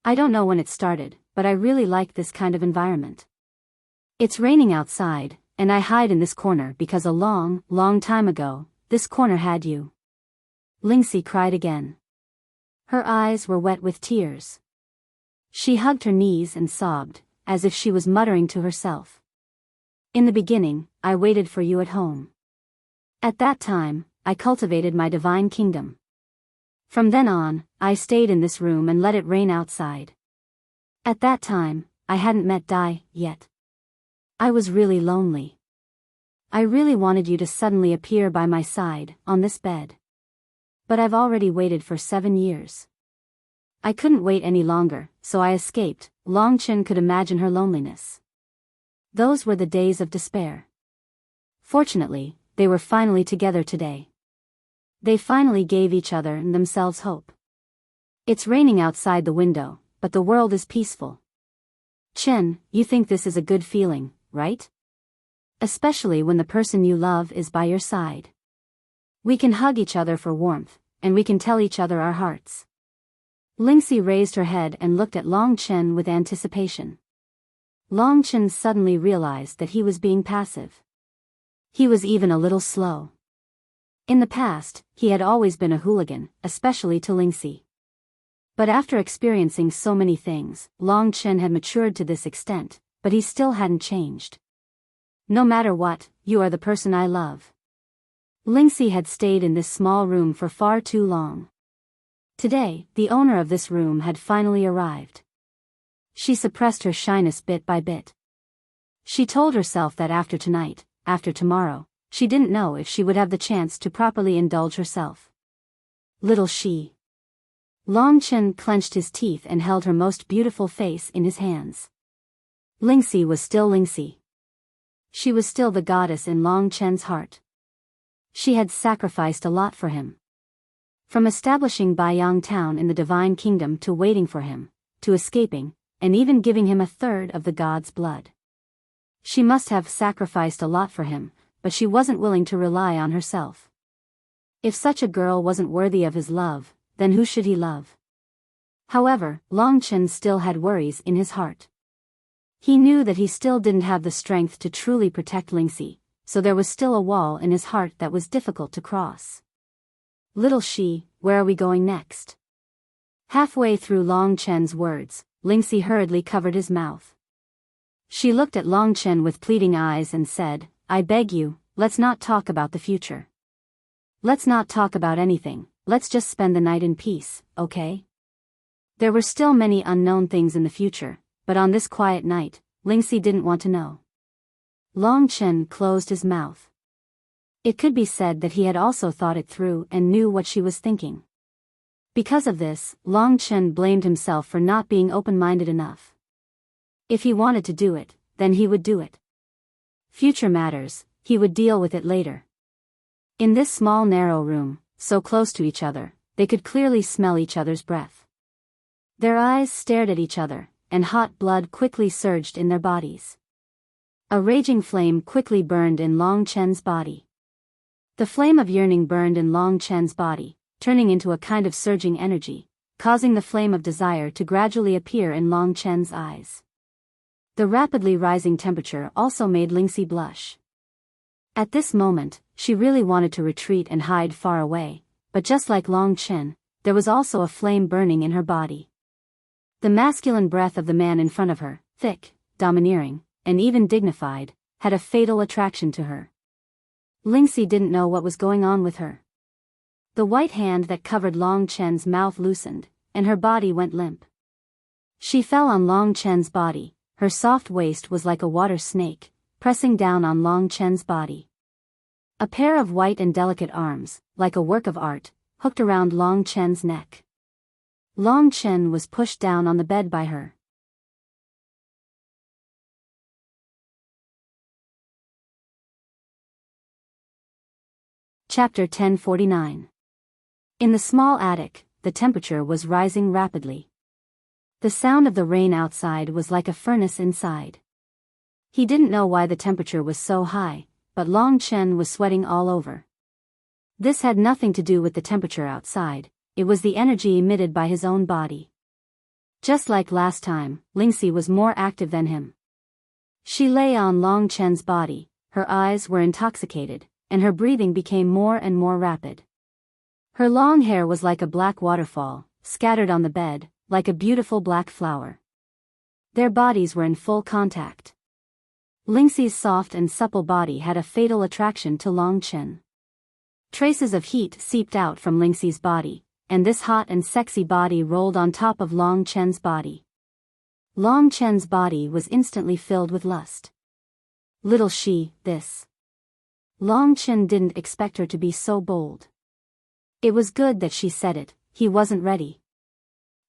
I don't know when it started, but I really like this kind of environment. It's raining outside, and I hide in this corner because a long, long time ago, this corner had you. Lingxi cried again. Her eyes were wet with tears. She hugged her knees and sobbed, as if she was muttering to herself. In the beginning, I waited for you at home. At that time, I cultivated my divine kingdom. From then on, I stayed in this room and let it rain outside. At that time, I hadn't met Dai yet. I was really lonely. I really wanted you to suddenly appear by my side, on this bed. But I've already waited for 7 years. I couldn't wait any longer, so I escaped. Long Chen could imagine her loneliness. Those were the days of despair. Fortunately, they were finally together today. They finally gave each other and themselves hope. It's raining outside the window, but the world is peaceful. Chen, you think this is a good feeling, right? Especially when the person you love is by your side. We can hug each other for warmth, and we can tell each other our hearts. Lingxi raised her head and looked at Long Chen with anticipation. Long Chen suddenly realized that he was being passive. He was even a little slow. In the past, he had always been a hooligan, especially to Lingxi. But after experiencing so many things, Long Chen had matured to this extent, but he still hadn't changed. No matter what, you are the person I love. Lingxi had stayed in this small room for far too long. Today, the owner of this room had finally arrived. She suppressed her shyness bit by bit. She told herself that after tonight, after tomorrow, she didn't know if she would have the chance to properly indulge herself. Little she. Long Chen clenched his teeth and held her most beautiful face in his hands. Lingxi was still Lingxi. She was still the goddess in Long Chen's heart. She had sacrificed a lot for him. From establishing Biyao town in the divine kingdom to waiting for him, to escaping, and even giving him 1/3 of the god's blood. She must have sacrificed a lot for him, but she wasn't willing to rely on herself. If such a girl wasn't worthy of his love, then who should he love? However, Long Chen still had worries in his heart. He knew that he still didn't have the strength to truly protect Lingxi, so there was still a wall in his heart that was difficult to cross. Little she, where are we going next? Halfway through Long Chen's words, Lingxi hurriedly covered his mouth. She looked at Long Chen with pleading eyes and said, I beg you, let's not talk about the future. Let's not talk about anything, let's just spend the night in peace, okay? There were still many unknown things in the future, but on this quiet night, Lingxi didn't want to know. Long Chen closed his mouth. It could be said that he had also thought it through and knew what she was thinking. Because of this, Long Chen blamed himself for not being open-minded enough. If he wanted to do it, then he would do it. Future matters, he would deal with it later. In this small narrow room, so close to each other, they could clearly smell each other's breath. Their eyes stared at each other, and hot blood quickly surged in their bodies. A raging flame quickly burned in Long Chen's body. The flame of yearning burned in Long Chen's body, turning into a kind of surging energy, causing the flame of desire to gradually appear in Long Chen's eyes. The rapidly rising temperature also made Lingxi blush. At this moment, she really wanted to retreat and hide far away, but just like Long Chen, there was also a flame burning in her body. The masculine breath of the man in front of her, thick, domineering, and even dignified, had a fatal attraction to her. Lingxi didn't know what was going on with her. The white hand that covered Long Chen's mouth loosened, and her body went limp. She fell on Long Chen's body, her soft waist was like a water snake, pressing down on Long Chen's body. A pair of white and delicate arms, like a work of art, hooked around Long Chen's neck. Long Chen was pushed down on the bed by her. Chapter 1049. In the small attic, the temperature was rising rapidly. The sound of the rain outside was like a furnace inside. He didn't know why the temperature was so high, but Long Chen was sweating all over. This had nothing to do with the temperature outside, it was the energy emitted by his own body. Just like last time, Lingxi was more active than him. She lay on Long Chen's body, her eyes were intoxicated, and her breathing became more and more rapid. Her long hair was like a black waterfall, scattered on the bed, like a beautiful black flower. Their bodies were in full contact. Lingxi's soft and supple body had a fatal attraction to Long Chen. Traces of heat seeped out from Lingxi's body, and this hot and sexy body rolled on top of Long Chen's body. Long Chen's body was instantly filled with lust. Little she, this. Long Chen didn't expect her to be so bold. It was good that she said it, he wasn't ready.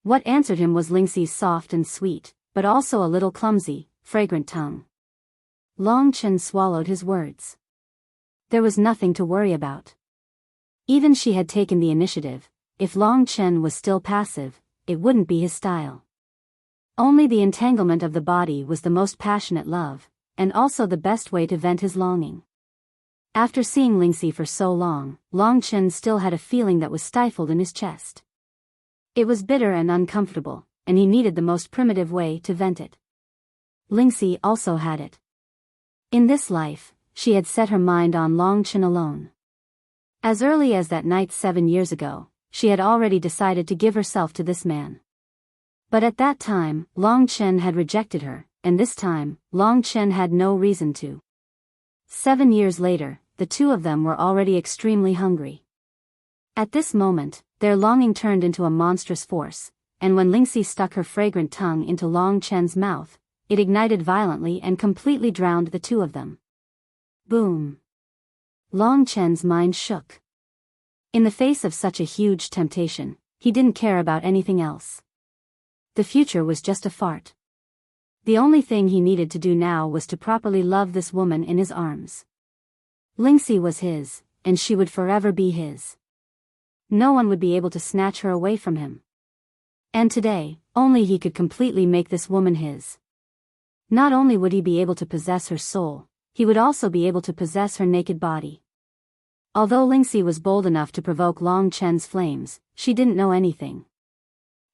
What answered him was Lingxi's soft and sweet, but also a little clumsy, fragrant tongue. Long Chen swallowed his words. There was nothing to worry about. Even she had taken the initiative, if Long Chen was still passive, it wouldn't be his style. Only the entanglement of the body was the most passionate love, and also the best way to vent his longing. After seeing Lingxi for so long, Long Chen still had a feeling that was stifled in his chest. It was bitter and uncomfortable, and he needed the most primitive way to vent it. Lingxi also had it. In this life, she had set her mind on Long Chen alone. As early as that night 7 years ago, she had already decided to give herself to this man. But at that time, Long Chen had rejected her, and this time, Long Chen had no reason to. 7 years later, the two of them were already extremely hungry. At this moment, their longing turned into a monstrous force, and when Lingxi stuck her fragrant tongue into Long Chen's mouth, it ignited violently and completely drowned the two of them. Boom! Long Chen's mind shook. In the face of such a huge temptation, he didn't care about anything else. The future was just a fart. The only thing he needed to do now was to properly love this woman in his arms. Lingxi was his, and she would forever be his. No one would be able to snatch her away from him. And today, only he could completely make this woman his. Not only would he be able to possess her soul, he would also be able to possess her naked body. Although Lingxi was bold enough to provoke Long Chen's flames, she didn't know anything.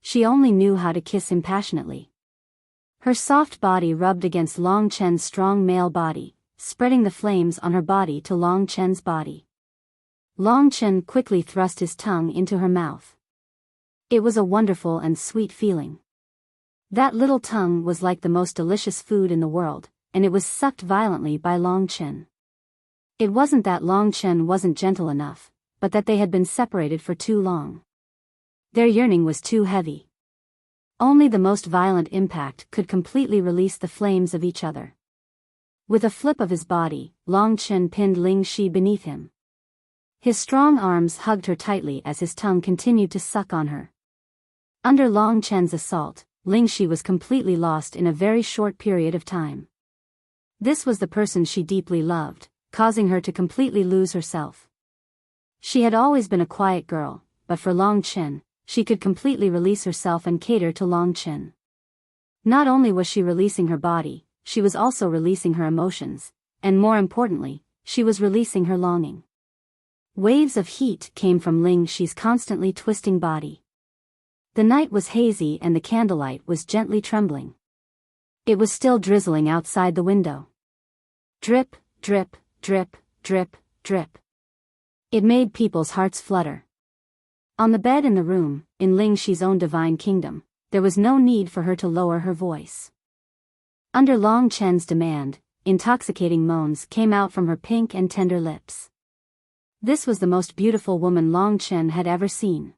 She only knew how to kiss him passionately. Her soft body rubbed against Long Chen's strong male body, spreading the flames on her body to Long Chen's body. Long Chen quickly thrust his tongue into her mouth. It was a wonderful and sweet feeling. That little tongue was like the most delicious food in the world, and it was sucked violently by Long Chen. It wasn't that Long Chen wasn't gentle enough, but that they had been separated for too long. Their yearning was too heavy. Only the most violent impact could completely release the flames of each other. With a flip of his body, Long Chen pinned Lingxi beneath him. His strong arms hugged her tightly as his tongue continued to suck on her. Under Long Chen's assault, Lingxi was completely lost in a very short period of time. This was the person she deeply loved, causing her to completely lose herself. She had always been a quiet girl, but for Long Chen, she could completely release herself and cater to Long Chen. Not only was she releasing her body, she was also releasing her emotions, and more importantly, she was releasing her longing. Waves of heat came from Ling Xi's constantly twisting body. The night was hazy and the candlelight was gently trembling. It was still drizzling outside the window. Drip, drip, drip, drip, drip. It made people's hearts flutter. On the bed in the room, in Ling Xi's own divine kingdom, there was no need for her to lower her voice. Under Long Chen's demand, intoxicating moans came out from her pink and tender lips. This was the most beautiful woman Long Chen had ever seen.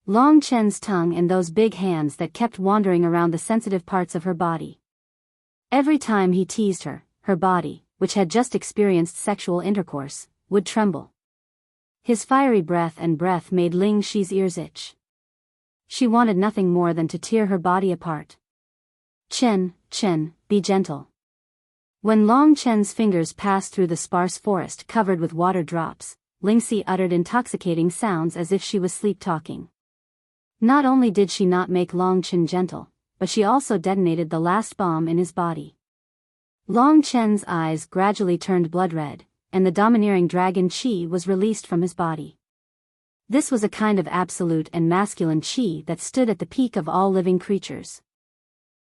Long Chen's tongue and those big hands that kept wandering around the sensitive parts of her body. Every time he teased her, her body, which had just experienced sexual intercourse, would tremble. His fiery breath made Ling Xi's ears itch. She wanted nothing more than to tear her body apart. Chen, Chen, be gentle. When Long Chen's fingers passed through the sparse forest covered with water drops, Ling Xi uttered intoxicating sounds as if she was sleep-talking. Not only did she not make Long Chen gentle, but she also detonated the last bomb in his body. Long Chen's eyes gradually turned blood-red, and the domineering dragon qi was released from his body. This was a kind of absolute and masculine qi that stood at the peak of all living creatures.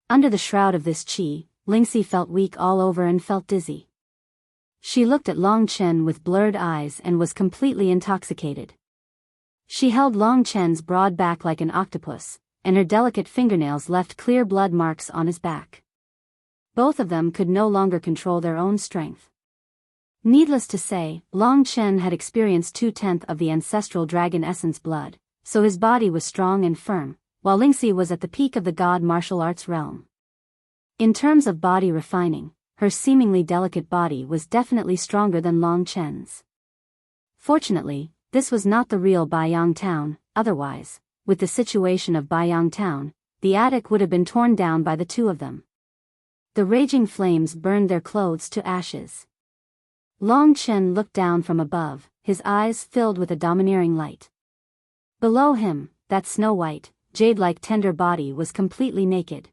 Under the shroud of this qi, Ling Xi felt weak all over and felt dizzy. She looked at Long Chen with blurred eyes and was completely intoxicated. She held Long Chen's broad back like an octopus, and her delicate fingernails left clear blood marks on his back. Both of them could no longer control their own strength. Needless to say, Long Chen had experienced 2/10 of the ancestral dragon essence blood, so his body was strong and firm, while Ling Xi was at the peak of the god martial arts realm. In terms of body refining, her seemingly delicate body was definitely stronger than Long Chen's. Fortunately, this was not the real Biyao town, otherwise, with the situation of Biyao town, the attic would have been torn down by the two of them. The raging flames burned their clothes to ashes. Long Chen looked down from above, his eyes filled with a domineering light. Below him, that snow-white, jade-like tender body was completely naked.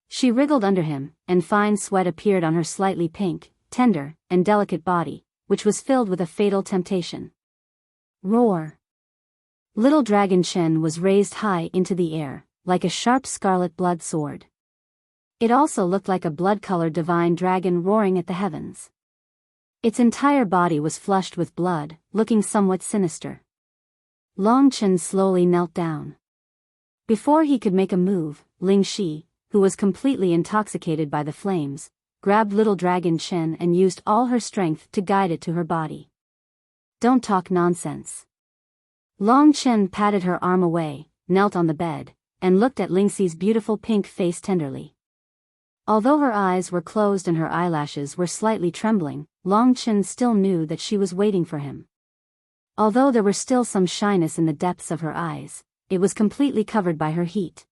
She wriggled under him, and fine sweat appeared on her slightly pink, tender, and delicate body, which was filled with a fatal temptation. Roar! Little Dragon Chen was raised high into the air, like a sharp scarlet blood sword. It also looked like a blood-colored divine dragon roaring at the heavens. Its entire body was flushed with blood, looking somewhat sinister. Long Chen slowly knelt down. Before he could make a move, Ling Xi, who was completely intoxicated by the flames, grabbed little Dragon Chen and used all her strength to guide it to her body. Don't talk nonsense. Long Chen patted her arm away, knelt on the bed, and looked at Ling Xi's beautiful pink face tenderly. Although her eyes were closed and her eyelashes were slightly trembling, Long Chen still knew that she was waiting for him. Although there were still some shyness in the depths of her eyes, it was completely covered by her heat.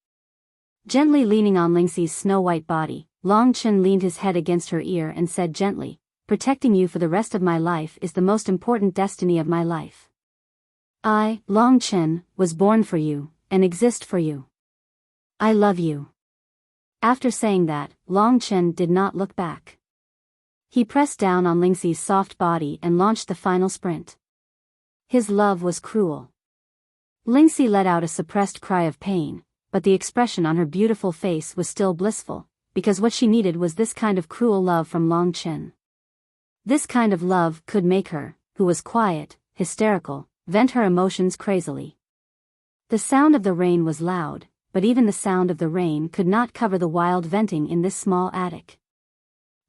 Gently leaning on Ling Xi's snow-white body, Long Chen leaned his head against her ear and said gently, "Protecting you for the rest of my life is the most important destiny of my life. I, Long Chen, was born for you, and exist for you. I love you." After saying that, Long Chen did not look back. He pressed down on Ling Xi's soft body and launched the final sprint. His love was cruel. Ling Xi let out a suppressed cry of pain, but the expression on her beautiful face was still blissful, because what she needed was this kind of cruel love from Long Chen. This kind of love could make her, who was quiet, hysterical, vent her emotions crazily. The sound of the rain was loud, but even the sound of the rain could not cover the wild venting in this small attic.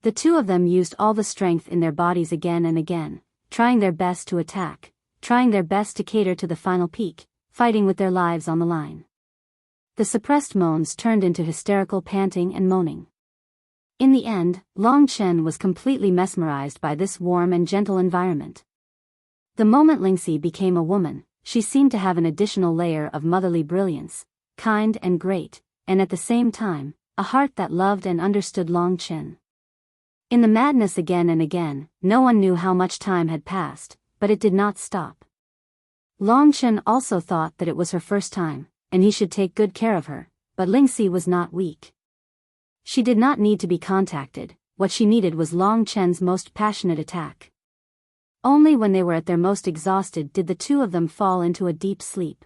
The two of them used all the strength in their bodies again and again, trying their best to attack, trying their best to cater to the final peak, fighting with their lives on the line. The suppressed moans turned into hysterical panting and moaning. In the end, Long Chen was completely mesmerized by this warm and gentle environment. The moment Ling Xi became a woman, she seemed to have an additional layer of motherly brilliance, kind and great, and at the same time, a heart that loved and understood Long Chen. In the madness again and again, no one knew how much time had passed, but it did not stop. Long Chen also thought that it was her first time, and he should take good care of her, but Lingxi was not weak. She did not need to be contacted, what she needed was Long Chen's most passionate attack. Only when they were at their most exhausted did the two of them fall into a deep sleep.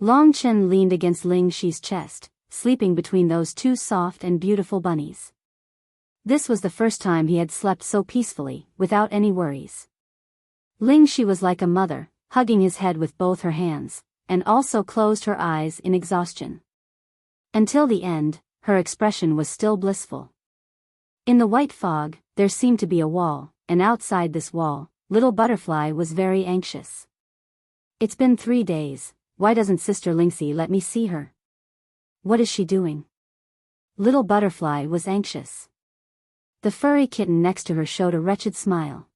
Long Chen leaned against Ling Xi's chest, sleeping between those two soft and beautiful bunnies. This was the first time he had slept so peacefully, without any worries. Ling Xi was like a mother, hugging his head with both her hands, and also closed her eyes in exhaustion. Until the end, her expression was still blissful. In the white fog, there seemed to be a wall, and outside this wall, Little Butterfly was very anxious. It's been 3 days, why doesn't Sister Lingxi let me see her? What is she doing? Little Butterfly was anxious. The furry kitten next to her showed a wretched smile.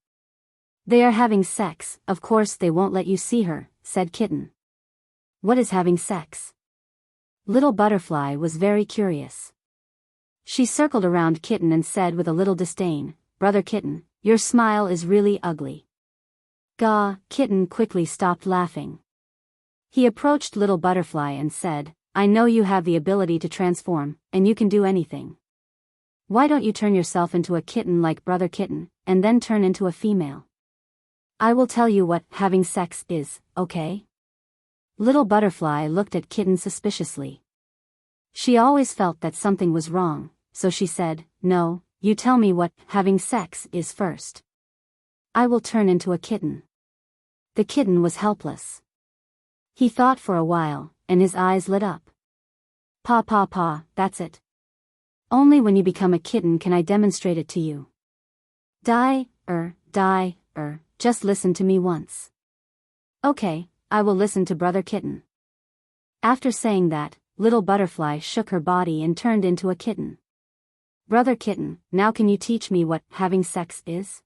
They are having sex, of course they won't let you see her, said Kitten. What is having sex? Little Butterfly was very curious. She circled around Kitten and said with a little disdain, Brother Kitten, your smile is really ugly. Gah, Kitten quickly stopped laughing. He approached Little Butterfly and said, I know you have the ability to transform, and you can do anything. Why don't you turn yourself into a kitten like Brother Kitten, and then turn into a female? I will tell you what having sex is, okay? Little Butterfly looked at Kitten suspiciously. She always felt that something was wrong, so she said, No, you tell me what having sex is first. I will turn into a kitten. The kitten was helpless. He thought for a while, and his eyes lit up. Pa, that's it. Only when you become a kitten can I demonstrate it to you. Just listen to me once. Okay, I will listen to Brother Kitten. After saying that, Little Butterfly shook her body and turned into a kitten. Brother Kitten, now can you teach me what having sex is?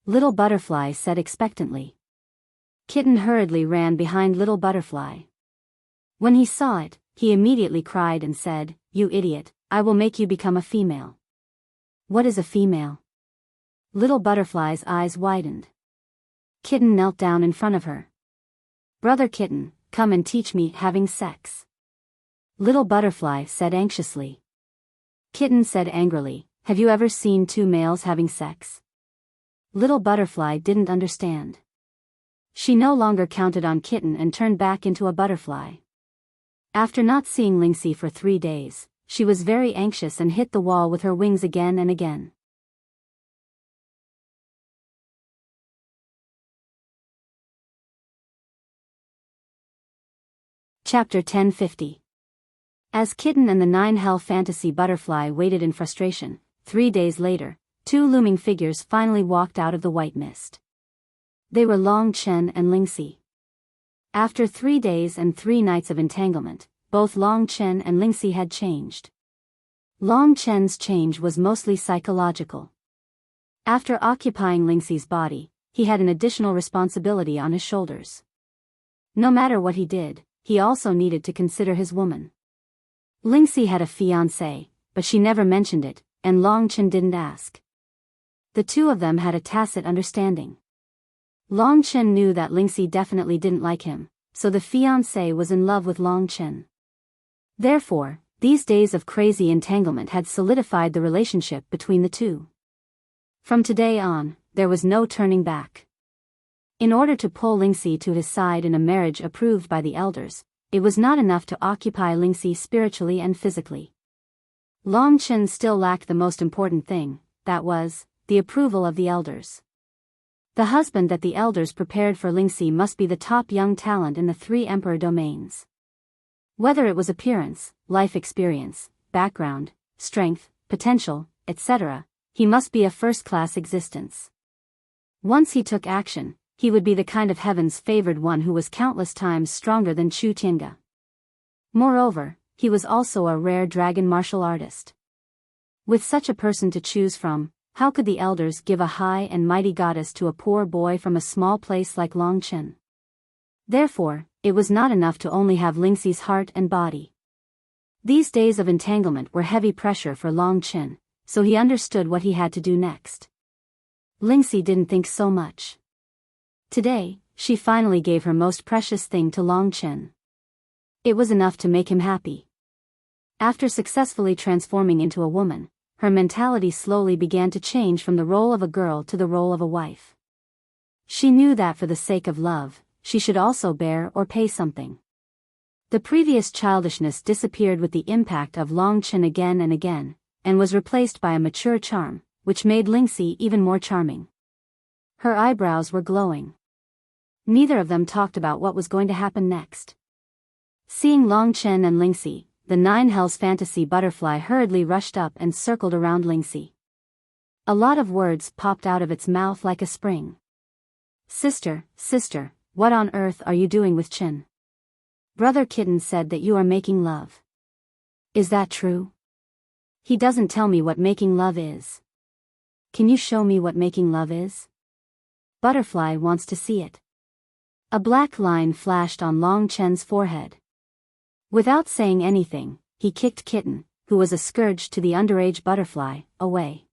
Little Butterfly said expectantly. Kitten hurriedly ran behind Little Butterfly. When he saw it, he immediately cried and said, You idiot, I will make you become a female. What is a female? Little Butterfly's eyes widened. Kitten knelt down in front of her. Brother Kitten, come and teach me having sex. Little Butterfly said anxiously. Kitten said angrily, Have you ever seen two males having sex? Little Butterfly didn't understand. She no longer counted on Kitten and turned back into a butterfly. After not seeing Lingxi for 3 days, she was very anxious and hit the wall with her wings again and again. Chapter 1050. As Kitten and the 9-Hell Fantasy Butterfly waited in frustration, 3 days later, 2 looming figures finally walked out of the white mist. They were Long Chen and Lingxi. After 3 days and 3 nights of entanglement, both Long Chen and Lingxi had changed. Long Chen's change was mostly psychological. After occupying Lingxi's body, he had an additional responsibility on his shoulders. No matter what he did, he also needed to consider his woman. Lingxi had a fiancé, but she never mentioned it, and Long Chen didn't ask. The two of them had a tacit understanding. Long Chen knew that Lingxi definitely didn't like him, so the fiancé was in love with Long Chen. Therefore, these days of crazy entanglement had solidified the relationship between the two. From today on, there was no turning back. In order to pull Lingxi to his side in a marriage approved by the elders, it was not enough to occupy Lingxi spiritually and physically. Long Chen still lacked the most important thing, that was, the approval of the elders. The husband that the elders prepared for Lingxi must be the top young talent in the 3 emperor domains. Whether it was appearance, life experience, background, strength, potential, etc., he must be a first-class existence. Once he took action, he would be the kind of heaven's favored one who was countless times stronger than Chu Tiange. Moreover, he was also a rare dragon martial artist. With such a person to choose from, how could the elders give a high and mighty goddess to a poor boy from a small place like Long Chen? Therefore, it was not enough to only have Lingxi's heart and body. These days of entanglement were heavy pressure for Long Chen, so he understood what he had to do next. Lingxi didn't think so much. Today, she finally gave her most precious thing to Long Chen. It was enough to make him happy. After successfully transforming into a woman, her mentality slowly began to change from the role of a girl to the role of a wife. She knew that for the sake of love, she should also bear or pay something. The previous childishness disappeared with the impact of Long Chen again and again, and was replaced by a mature charm, which made Lingxi even more charming. Her eyebrows were glowing. Neither of them talked about what was going to happen next. Seeing Long Chen and Lingxi, the Nine Hells fantasy butterfly hurriedly rushed up and circled around Lingxi. A lot of words popped out of its mouth like a spring. Sister, what on earth are you doing with Chen? Brother Kitten said that you are making love. Is that true? He doesn't tell me what making love is. Can you show me what making love is? Butterfly wants to see it. A black line flashed on Long Chen's forehead. Without saying anything, he kicked Kitten, who was a scourge to the underage butterfly, away.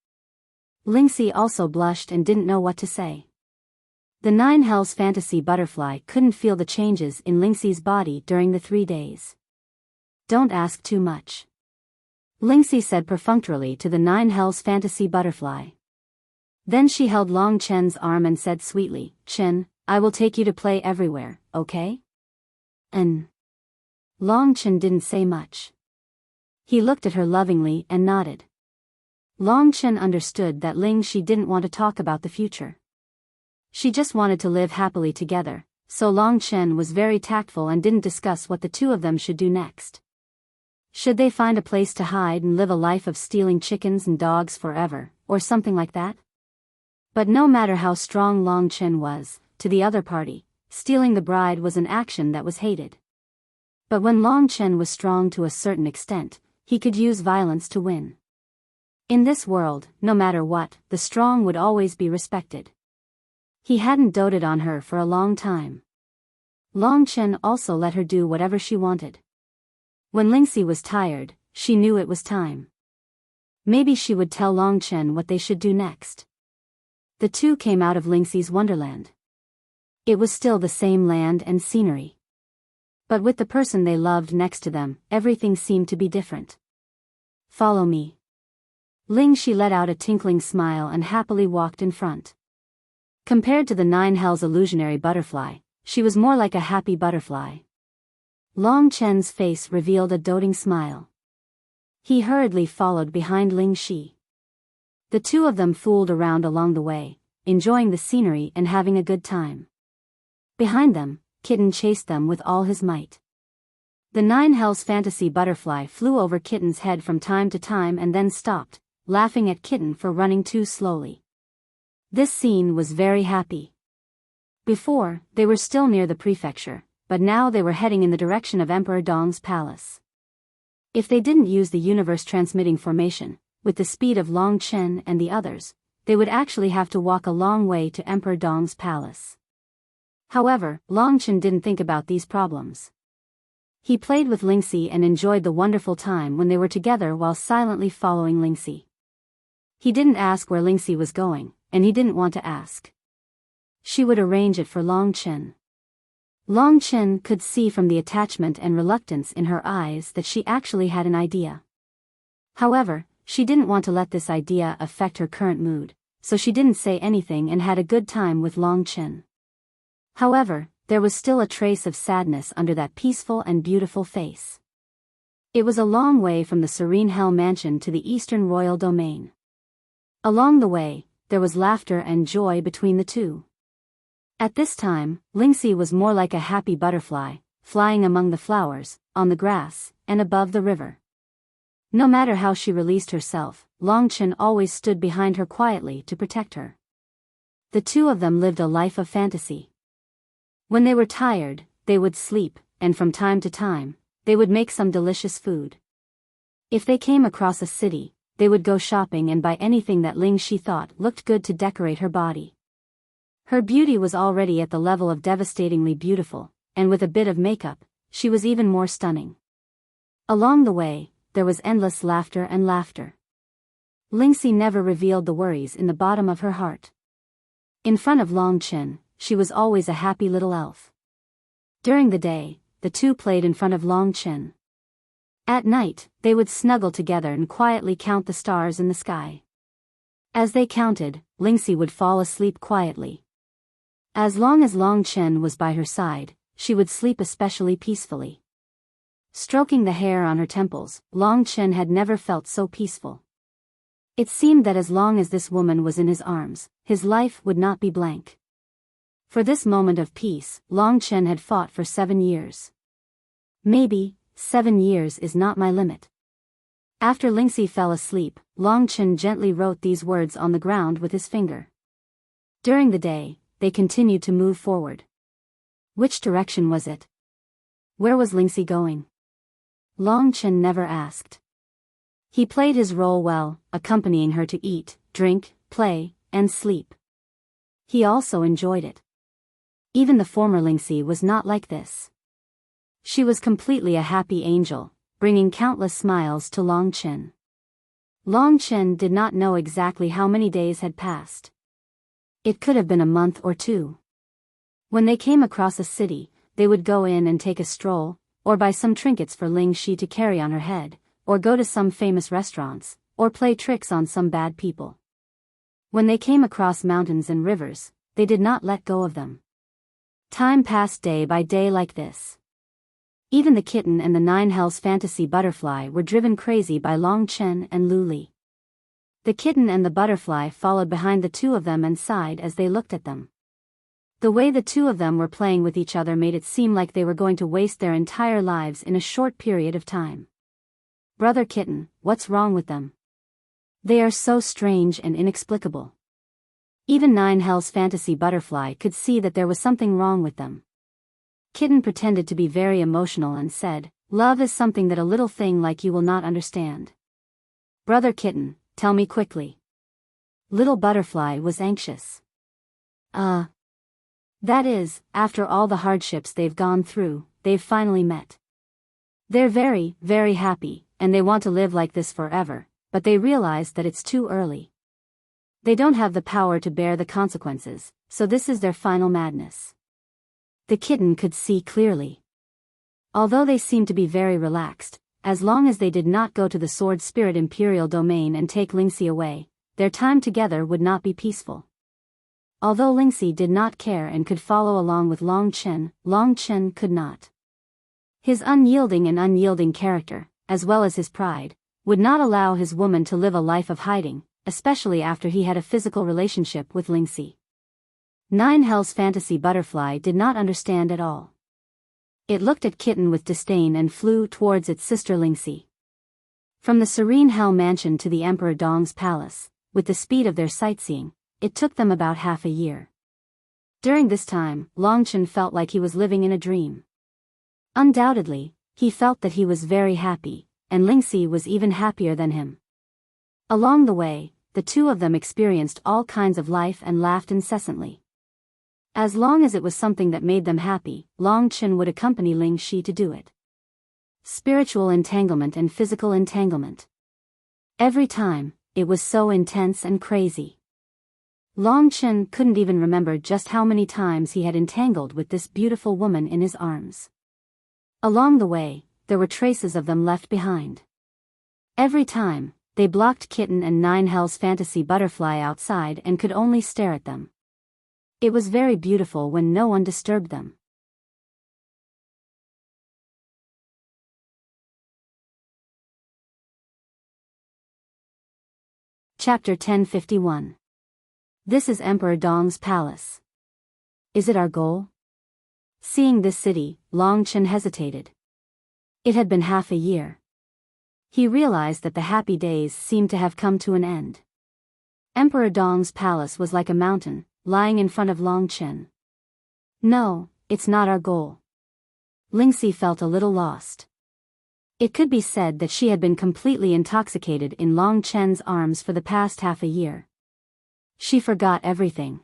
Lingxi also blushed and didn't know what to say. The Nine Hells fantasy butterfly couldn't feel the changes in Lingxi's body during the 3 days. Don't ask too much. Lingxi said perfunctorily to the Nine Hells fantasy butterfly. Then she held Long Chen's arm and said sweetly, Chen, I will take you to play everywhere, okay? Long Chen didn't say much. He looked at her lovingly and nodded. Long Chen understood that Lingxi didn't want to talk about the future. She just wanted to live happily together, so Long Chen was very tactful and didn't discuss what the two of them should do next. Should they find a place to hide and live a life of stealing chickens and dogs forever, or something like that? But no matter how strong Long Chen was, to the other party, stealing the bride was an action that was hated. But when Long Chen was strong to a certain extent, he could use violence to win. In this world, no matter what, the strong would always be respected. He hadn't doted on her for a long time. Long Chen also let her do whatever she wanted. When Lingxi was tired, she knew it was time. Maybe she would tell Long Chen what they should do next. The two came out of Lingxi's wonderland. It was still the same land and scenery. But with the person they loved next to them, everything seemed to be different. Follow me. Lingxi let out a tinkling smile and happily walked in front. Compared to the Nine Hells illusionary butterfly, she was more like a happy butterfly. Long Chen's face revealed a doting smile. He hurriedly followed behind Lingxi. The two of them fooled around along the way, enjoying the scenery and having a good time. Behind them, Kitten chased them with all his might. The Nine Hells fantasy butterfly flew over Kitten's head from time to time and then stopped, laughing at Kitten for running too slowly. This scene was very happy. Before, they were still near the prefecture, but now they were heading in the direction of Emperor Dong's palace. If they didn't use the universe-transmitting formation, with the speed of Long Chen and the others, they would actually have to walk a long way to Emperor Dong's palace. However, Long Chen didn't think about these problems. He played with Lingxi and enjoyed the wonderful time when they were together while silently following Lingxi. He didn't ask where Lingxi was going, and he didn't want to ask. She would arrange it for Long Chen. Long Chen could see from the attachment and reluctance in her eyes that she actually had an idea. However, she didn't want to let this idea affect her current mood, so she didn't say anything and had a good time with Long Chen. However, there was still a trace of sadness under that peaceful and beautiful face. It was a long way from the serene Hell Mansion to the Eastern Royal Domain. Along the way, there was laughter and joy between the two. At this time, Lingxi was more like a happy butterfly, flying among the flowers, on the grass, and above the river. No matter how she released herself, Long Chen always stood behind her quietly to protect her. The two of them lived a life of fantasy. When they were tired, they would sleep, and from time to time, they would make some delicious food. If they came across a city, they would go shopping and buy anything that Lingxi thought looked good to decorate her body. Her beauty was already at the level of devastatingly beautiful, and with a bit of makeup, she was even more stunning. Along the way, there was endless laughter and laughter. Lingxi never revealed the worries in the bottom of her heart. In front of Long Chen, she was always a happy little elf. During the day, the two played in front of Long Chen. At night, they would snuggle together and quietly count the stars in the sky. As they counted, Lingxi would fall asleep quietly. As long as Long Chen was by her side, she would sleep especially peacefully. Stroking the hair on her temples, Long Chen had never felt so peaceful. It seemed that as long as this woman was in his arms, his life would not be blank. For this moment of peace, Long Chen had fought for 7 years. Maybe, 7 years is not my limit. After Lingxi fell asleep, Long Chen gently wrote these words on the ground with his finger. During the day, they continued to move forward. Which direction was it? Where was Lingxi going? Long Chen never asked. He played his role well, accompanying her to eat, drink, play, and sleep. He also enjoyed it. Even the former Lingxi was not like this. She was completely a happy angel, bringing countless smiles to Long Chen. Long Chen did not know exactly how many days had passed. It could have been a month or 2. When they came across a city, they would go in and take a stroll, or buy some trinkets for Lingxi to carry on her head, or go to some famous restaurants, or play tricks on some bad people. When they came across mountains and rivers, they did not let go of them. Time passed day by day like this. Even the kitten and the 9 Hells fantasy butterfly were driven crazy by Long Chen and Lu Li. The kitten and the butterfly followed behind the two of them and sighed as they looked at them. The way the two of them were playing with each other made it seem like they were going to waste their entire lives in a short period of time. Brother Kitten, what's wrong with them? They are so strange and inexplicable. Even 9 Hells fantasy butterfly could see that there was something wrong with them. Kitten pretended to be very emotional and said, "Love is something that a little thing like you will not understand." Brother Kitten, tell me quickly. Little butterfly was anxious. That is, after all the hardships they've gone through, they've finally met. They're very, very happy, and they want to live like this forever, but they realize that it's too early. They don't have the power to bear the consequences, so this is their final madness. The kitten could see clearly. Although they seemed to be very relaxed, as long as they did not go to the Sword Spirit Imperial Domain and take Lingxi away, their time together would not be peaceful. Although Lingxi did not care and could follow along with Long Chen could not. His unyielding character, as well as his pride, would not allow his woman to live a life of hiding, especially after he had a physical relationship with Lingxi. 9 Hells fantasy butterfly did not understand at all. It looked at Kitten with disdain and flew towards its sister Lingxi. From the serene Hell mansion to the Emperor Dong's palace, with the speed of their sightseeing, it took them about half a year. During this time, Long Chen felt like he was living in a dream. Undoubtedly, he felt that he was very happy, and Lingxi was even happier than him. Along the way, the two of them experienced all kinds of life and laughed incessantly. As long as it was something that made them happy, Long Chen would accompany Lingxi to do it. Spiritual entanglement and physical entanglement. Every time, it was so intense and crazy. Long Chen couldn't even remember just how many times he had entangled with this beautiful woman in his arms. Along the way, there were traces of them left behind. Every time, they blocked Kitten and 9 Hells fantasy butterfly outside and could only stare at them. It was very beautiful when no one disturbed them. Chapter 1051. This is Emperor Dong's palace. Is it our goal? Seeing this city, Long Chen hesitated. It had been half a year. He realized that the happy days seemed to have come to an end. Emperor Dong's palace was like a mountain, lying in front of Long Chen. No, it's not our goal. Lingxi felt a little lost. It could be said that she had been completely intoxicated in Long Chen's arms for the past half a year. She forgot everything.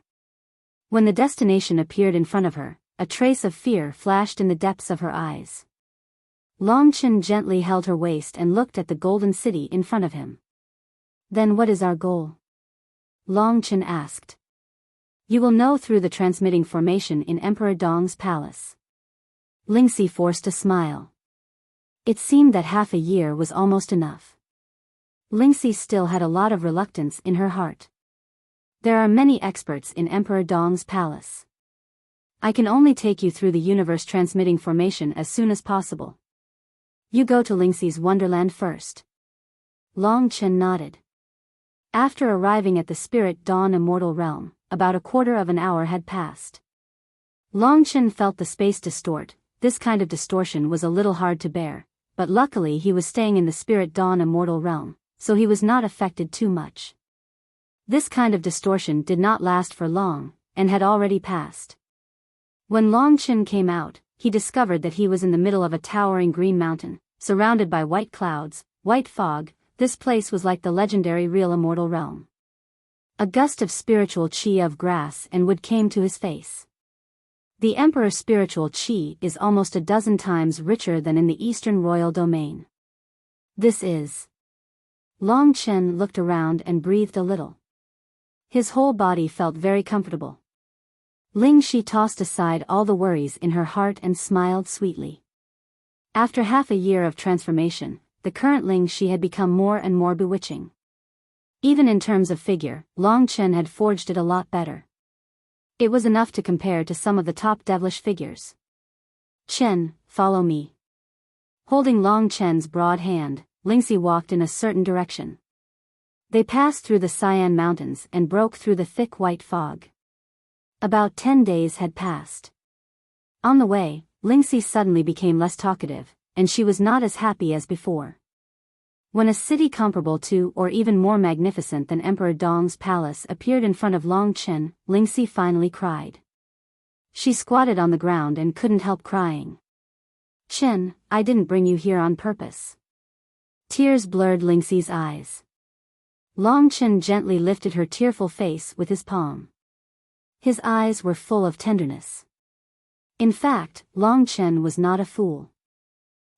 When the destination appeared in front of her, a trace of fear flashed in the depths of her eyes. Long Chen gently held her waist and looked at the golden city in front of him. Then what is our goal? Long Chen asked. You will know through the transmitting formation in Emperor Dong's palace. Lingxi forced a smile. It seemed that half a year was almost enough. Lingxi still had a lot of reluctance in her heart. There are many experts in Emperor Dong's palace. I can only take you through the universe transmitting formation as soon as possible. You go to Lingxi's wonderland first. Long Chen nodded. After arriving at the Spirit Dawn Immortal Realm, about a quarter of an hour had passed. Long Chen felt the space distort. This kind of distortion was a little hard to bear, but luckily he was staying in the Spirit Dawn Immortal Realm, so he was not affected too much. This kind of distortion did not last for long, and had already passed. When Long Chen came out, he discovered that he was in the middle of a towering green mountain, surrounded by white clouds, white fog. This place was like the legendary real immortal realm. A gust of spiritual chi of grass and wood came to his face. The Emperor's spiritual chi is almost a dozen times richer than in the Eastern royal domain. This is... Long Chen looked around and breathed a little. His whole body felt very comfortable. Lingxi tossed aside all the worries in her heart and smiled sweetly. After half a year of transformation, the current Lingxi had become more and more bewitching. Even in terms of figure, Long Chen had forged it a lot better. It was enough to compare to some of the top devilish figures. Chen, follow me. Holding Long Chen's broad hand, Lingxi walked in a certain direction. They passed through the Cyan Mountains and broke through the thick white fog. About 10 days had passed. On the way, Lingxi suddenly became less talkative, and she was not as happy as before. When a city comparable to or even more magnificent than Emperor Dong's palace appeared in front of Long Chen, Lingxi finally cried. She squatted on the ground and couldn't help crying. Chen, I didn't bring you here on purpose. Tears blurred Lingxi's eyes. Long Chen gently lifted her tearful face with his palm. His eyes were full of tenderness. In fact, Long Chen was not a fool.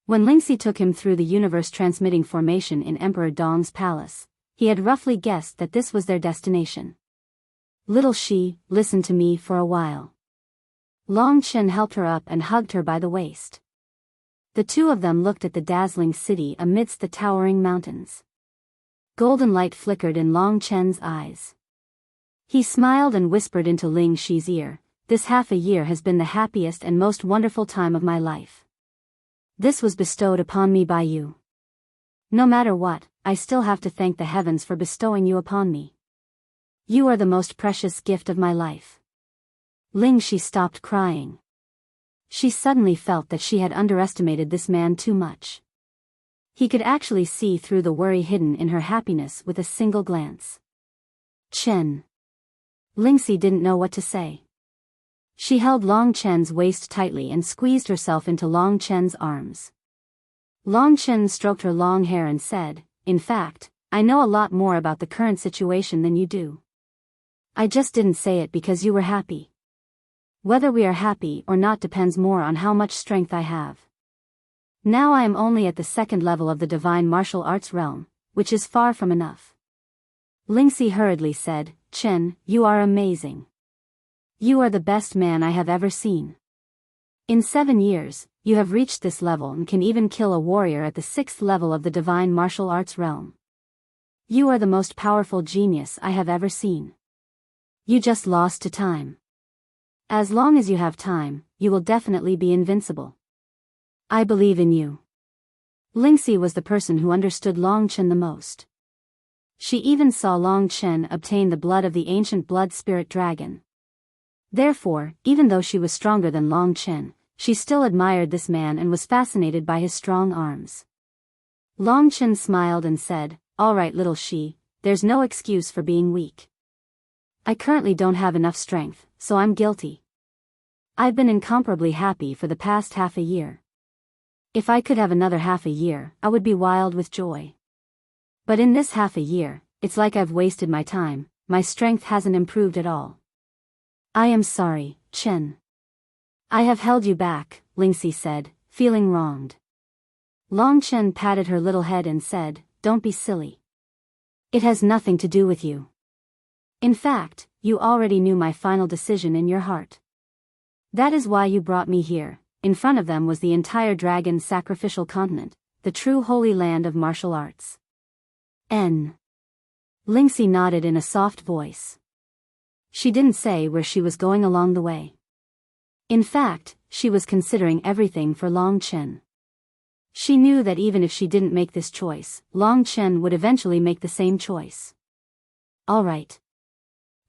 When Lingxi took him through the universe transmitting formation in Emperor Dong's palace, he had roughly guessed that this was their destination. Little Shi, listen to me for a while. Long Chen helped her up and hugged her by the waist. The two of them looked at the dazzling city amidst the towering mountains. Golden light flickered in Long Chen's eyes. He smiled and whispered into Lingxi's ear, "This half a year has been the happiest and most wonderful time of my life. This was bestowed upon me by you. No matter what, I still have to thank the heavens for bestowing you upon me. You are the most precious gift of my life." Lingxi stopped crying. She suddenly felt that she had underestimated this man too much. He could actually see through the worry hidden in her happiness with a single glance. Chen. Lingxi didn't know what to say. She held Long Chen's waist tightly and squeezed herself into Long Chen's arms. Long Chen stroked her long hair and said, "In fact, I know a lot more about the current situation than you do. I just didn't say it because you were happy. Whether we are happy or not depends more on how much strength I have. Now I am only at the second level of the divine martial arts realm, which is far from enough." Lingxi hurriedly said, "Chen, you are amazing. You are the best man I have ever seen. In 7 years, you have reached this level and can even kill a warrior at the 6th level of the divine martial arts realm. You are the most powerful genius I have ever seen. You just lost to time. As long as you have time, you will definitely be invincible. I believe in you." Lingxi was the person who understood Long Chen the most. She even saw Long Chen obtain the blood of the ancient blood spirit dragon. Therefore, even though she was stronger than Long Chen, she still admired this man and was fascinated by his strong arms. Long Chen smiled and said, "All right, little Shi, there's no excuse for being weak. I currently don't have enough strength, so I'm guilty. I've been incomparably happy for the past half a year. If I could have another half a year, I would be wild with joy. But in this half a year, it's like I've wasted my time, my strength hasn't improved at all. I am sorry, Chen. I have held you back," Lingxi said, feeling wronged. Long Chen patted her little head and said, "Don't be silly. It has nothing to do with you. In fact, you already knew my final decision in your heart. That is why you brought me here." In front of them was the entire dragon sacrificial continent, the true holy land of martial arts. Lingxi nodded in a soft voice. She didn't say where she was going along the way. In fact, she was considering everything for Long Chen. She knew that even if she didn't make this choice, Long Chen would eventually make the same choice. "All right."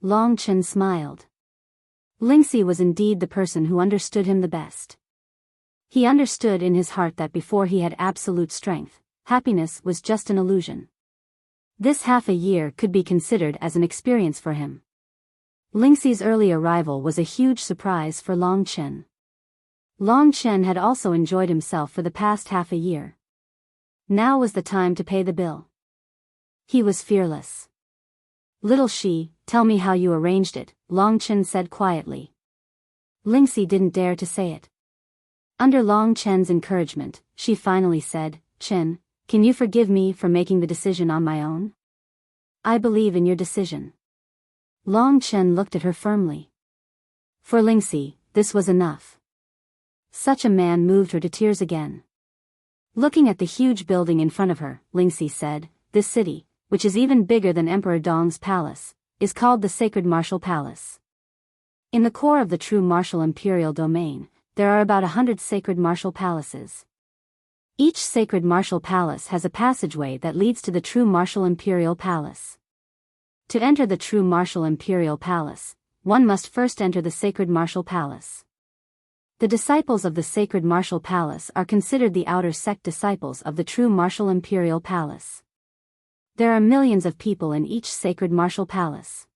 Long Chen smiled. Lingxi was indeed the person who understood him the best. He understood in his heart that before he had absolute strength, happiness was just an illusion. This half a year could be considered as an experience for him. Lingxi's early arrival was a huge surprise for Long Chen. Long Chen had also enjoyed himself for the past half a year. Now was the time to pay the bill. He was fearless. "Little Shi, tell me how you arranged it," Long Chen said quietly. Lingxi didn't dare to say it. Under Long Chen's encouragement, she finally said, "Chen, can you forgive me for making the decision on my own? I believe in your decision." Long Chen looked at her firmly. For Lingxi, this was enough. Such a man moved her to tears again. Looking at the huge building in front of her, Lingxi said, "This city, which is even bigger than Emperor Dong's palace, is called the Sacred Martial Palace. In the core of the true martial imperial domain, there are about 100 sacred martial palaces. Each sacred martial palace has a passageway that leads to the true martial imperial palace. To enter the true martial imperial palace, one must first enter the sacred martial palace. The disciples of the sacred martial palace are considered the outer sect disciples of the true martial imperial palace. There are millions of people in each sacred martial palace.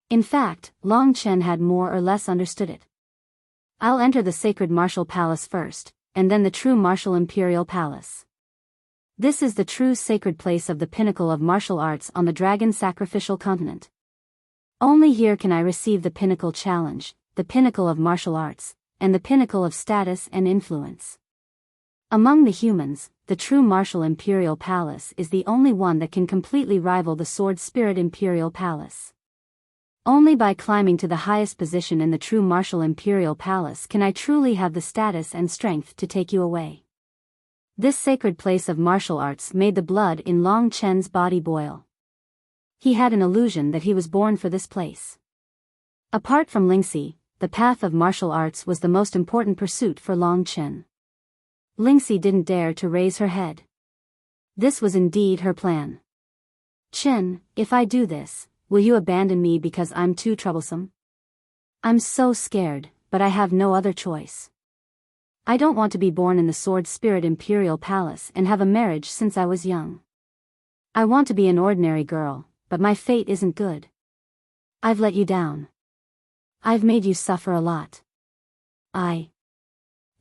In fact, Long Chen had more or less understood it. I'll enter the sacred martial palace first, and then the true martial imperial palace. This is the true sacred place of the pinnacle of martial arts on the dragon sacrificial continent. Only here can I receive the pinnacle challenge, the pinnacle of martial arts, and the pinnacle of status and influence. Among the humans, the true martial imperial palace is the only one that can completely rival the sword spirit imperial palace. Only by climbing to the highest position in the true martial imperial palace can I truly have the status and strength to take you away." This sacred place of martial arts made the blood in Long Chen's body boil. He had an illusion that he was born for this place. Apart from Lingxi, the path of martial arts was the most important pursuit for Long Chen. Lingxi didn't dare to raise her head. This was indeed her plan. "Chen, if I do this, will you abandon me because I'm too troublesome? I'm so scared, but I have no other choice. I don't want to be born in the Sword Spirit Imperial Palace and have a marriage since I was young. I want to be an ordinary girl, but my fate isn't good. I've let you down. I've made you suffer a lot.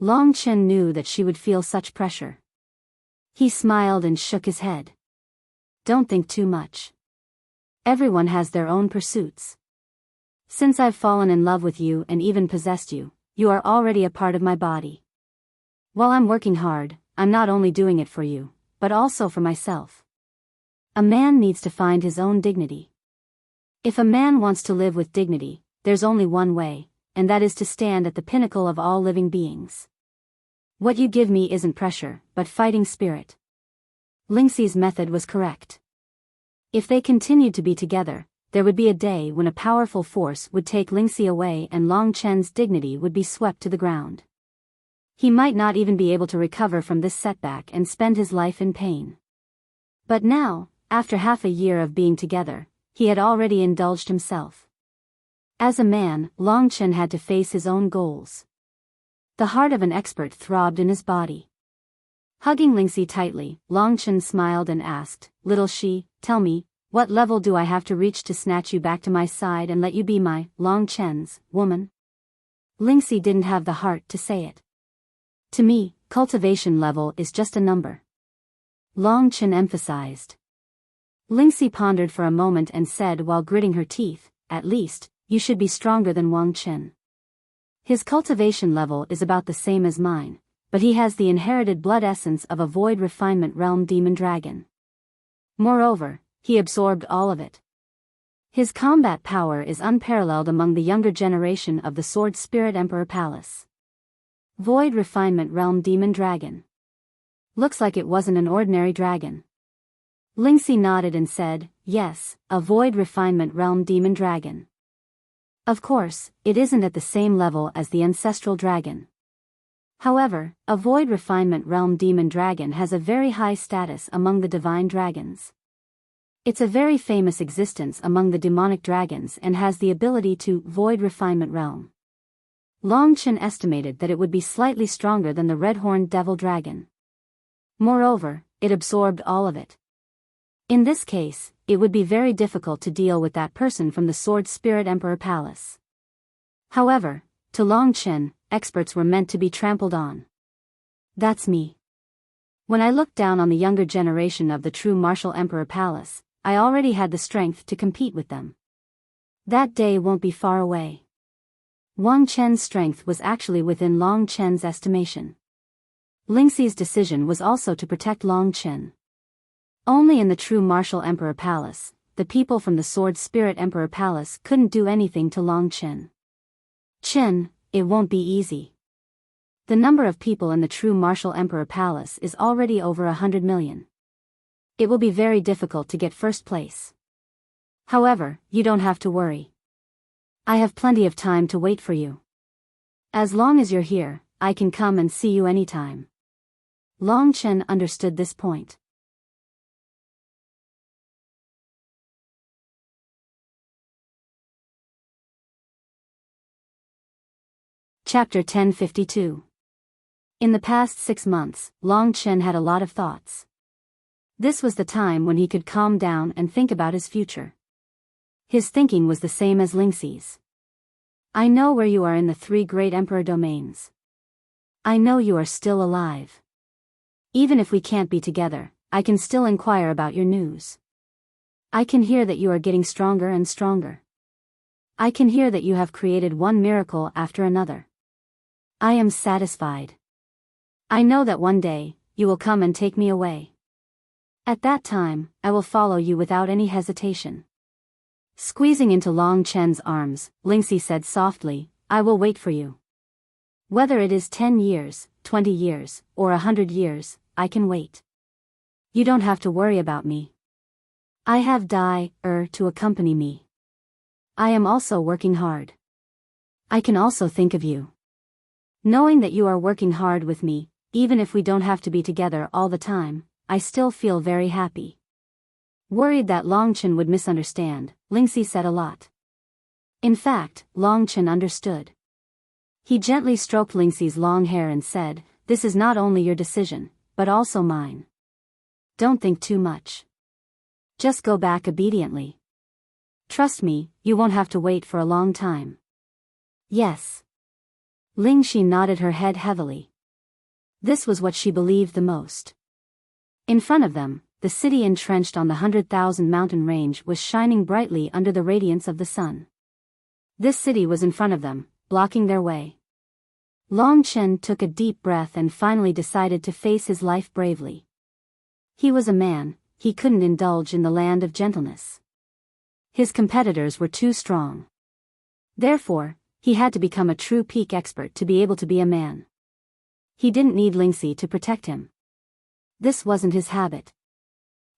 Long Chen knew that she would feel such pressure. He smiled and shook his head. "Don't think too much. Everyone has their own pursuits. Since I've fallen in love with you and even possessed you, you are already a part of my body. While I'm working hard, I'm not only doing it for you, but also for myself. A man needs to find his own dignity. If a man wants to live with dignity, there's only one way, and that is to stand at the pinnacle of all living beings. What you give me isn't pressure, but fighting spirit." Lingxi's method was correct. If they continued to be together, there would be a day when a powerful force would take Lingxi away and Long Chen's dignity would be swept to the ground. He might not even be able to recover from this setback and spend his life in pain. But now, after half a year of being together, he had already indulged himself. As a man, Long Chen had to face his own goals. The heart of an expert throbbed in his body. Hugging Lingxi tightly, Long Chen smiled and asked, "Little Shi, tell me, what level do I have to reach to snatch you back to my side and let you be my, Long Chen's, woman?" Lingxi didn't have the heart to say it. "To me, cultivation level is just a number," Long Chen emphasized. Lingxi pondered for a moment and said while gritting her teeth, "At least, you should be stronger than Wang Chen. His cultivation level is about the same as mine, but he has the inherited blood essence of a void refinement realm demon dragon. Moreover, he absorbed all of it. His combat power is unparalleled among the younger generation of the Sword Spirit Emperor Palace. Void Refinement Realm Demon Dragon. Looks like it wasn't an ordinary dragon. Lingxi nodded and said, yes, a Void Refinement Realm Demon Dragon. Of course, it isn't at the same level as the Ancestral Dragon. However, a Void Refinement Realm Demon Dragon has a very high status among the divine dragons. It's a very famous existence among the demonic dragons and has the ability to Void Refinement Realm. Long Chen estimated that it would be slightly stronger than the red-horned devil dragon. Moreover, it absorbed all of it. In this case, it would be very difficult to deal with that person from the Sword Spirit Emperor Palace. However, to Long Chen, experts were meant to be trampled on. That's me. When I looked down on the younger generation of the true Martial Emperor Palace, I already had the strength to compete with them. That day won't be far away. Wang Chen's strength was actually within Long Chen's estimation. Lingxi's decision was also to protect Long Chen. Only in the true Martial Emperor Palace, the people from the Sword Spirit Emperor Palace couldn't do anything to Long Chen. Chen, it won't be easy. The number of people in the true Martial Emperor Palace is already over 100 million. It will be very difficult to get first place. However, you don't have to worry. I have plenty of time to wait for you. As long as you're here, I can come and see you anytime. Long Chen understood this point. Chapter 1052. In the past 6 months, Long Chen had a lot of thoughts. This was the time when he could calm down and think about his future. His thinking was the same as Lingxi's. I know where you are in the 3 great emperor domains. I know you are still alive. Even if we can't be together, I can still inquire about your news. I can hear that you are getting stronger and stronger. I can hear that you have created one miracle after another. I am satisfied. I know that one day, you will come and take me away. At that time, I will follow you without any hesitation. Squeezing into Long Chen's arms, Lingxi said softly, I will wait for you. Whether it is 10 years, 20 years, or 100 years, I can wait. You don't have to worry about me. I have to accompany me. I am also working hard. I can also think of you. Knowing that you are working hard with me, even if we don't have to be together all the time, I still feel very happy. Worried that Long Chen would misunderstand, Lingxi said a lot. In fact, Long Chen understood. He gently stroked Lingxi's long hair and said, this is not only your decision, but also mine. Don't think too much. Just go back obediently. Trust me, you won't have to wait for a long time. Yes. Lingxi nodded her head heavily. This was what she believed the most. In front of them, the city entrenched on the 100,000 mountain range was shining brightly under the radiance of the sun. This city was in front of them, blocking their way. Long Chen took a deep breath and finally decided to face his life bravely. He was a man, he couldn't indulge in the land of gentleness. His competitors were too strong. Therefore, he had to become a true peak expert to be able to be a man. He didn't need Lingxi to protect him. This wasn't his habit.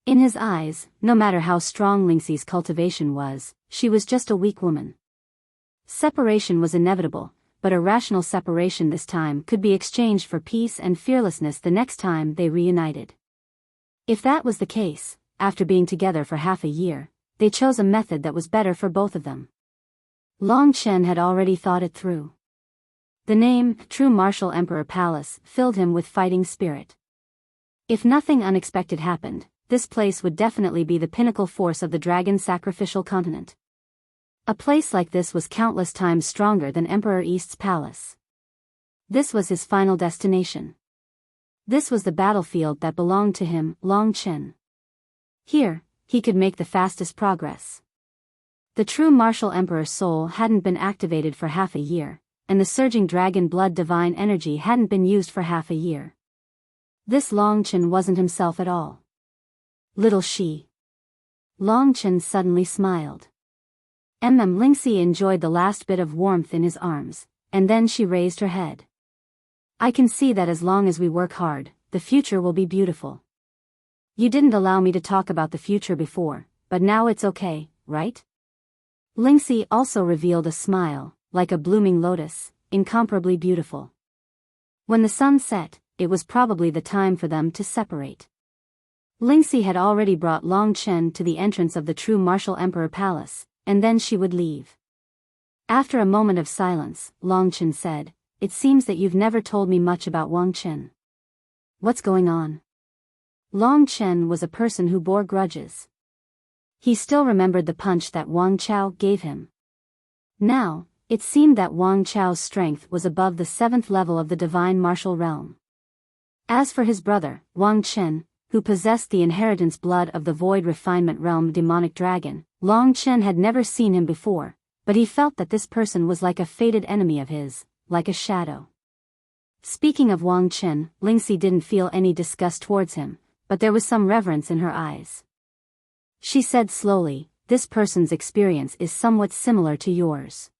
In his eyes, no matter how strong Lingxi's cultivation was, she was just a weak woman. Separation was inevitable, but a rational separation this time could be exchanged for peace and fearlessness the next time they reunited. If that was the case, after being together for half a year, they chose a method that was better for both of them. Long Chen had already thought it through. The name, True Martial Emperor Palace, filled him with fighting spirit. If nothing unexpected happened, this place would definitely be the pinnacle force of the dragon sacrificial continent. A place like this was countless times stronger than Emperor East's palace. This was his final destination. This was the battlefield that belonged to him, Long Chen. Here, he could make the fastest progress. The true martial emperor's soul hadn't been activated for half a year, and the surging dragon blood divine energy hadn't been used for half a year. This Long Chen wasn't himself at all. Little she. Long Chen suddenly smiled. Lingxi enjoyed the last bit of warmth in his arms, and then she raised her head. I can see that as long as we work hard, the future will be beautiful. You didn't allow me to talk about the future before, but now it's okay, right? Lingxi also revealed a smile, like a blooming lotus, incomparably beautiful. When the sun set, it was probably the time for them to separate. Lingxi had already brought Long Chen to the entrance of the true martial emperor palace, and then she would leave. After a moment of silence, Long Chen said, "It seems that you've never told me much about Wang Chen. What's going on?" Long Chen was a person who bore grudges. He still remembered the punch that Wang Chao gave him. Now, it seemed that Wang Chao's strength was above the 7th level of the divine martial realm. As for his brother, Wang Chen, who possessed the inheritance blood of the void refinement realm demonic dragon, Long Chen had never seen him before, but he felt that this person was like a fated enemy of his, like a shadow. Speaking of Wang Chen, Lingxi didn't feel any disgust towards him, but there was some reverence in her eyes. She said slowly, "This person's experience is somewhat similar to yours.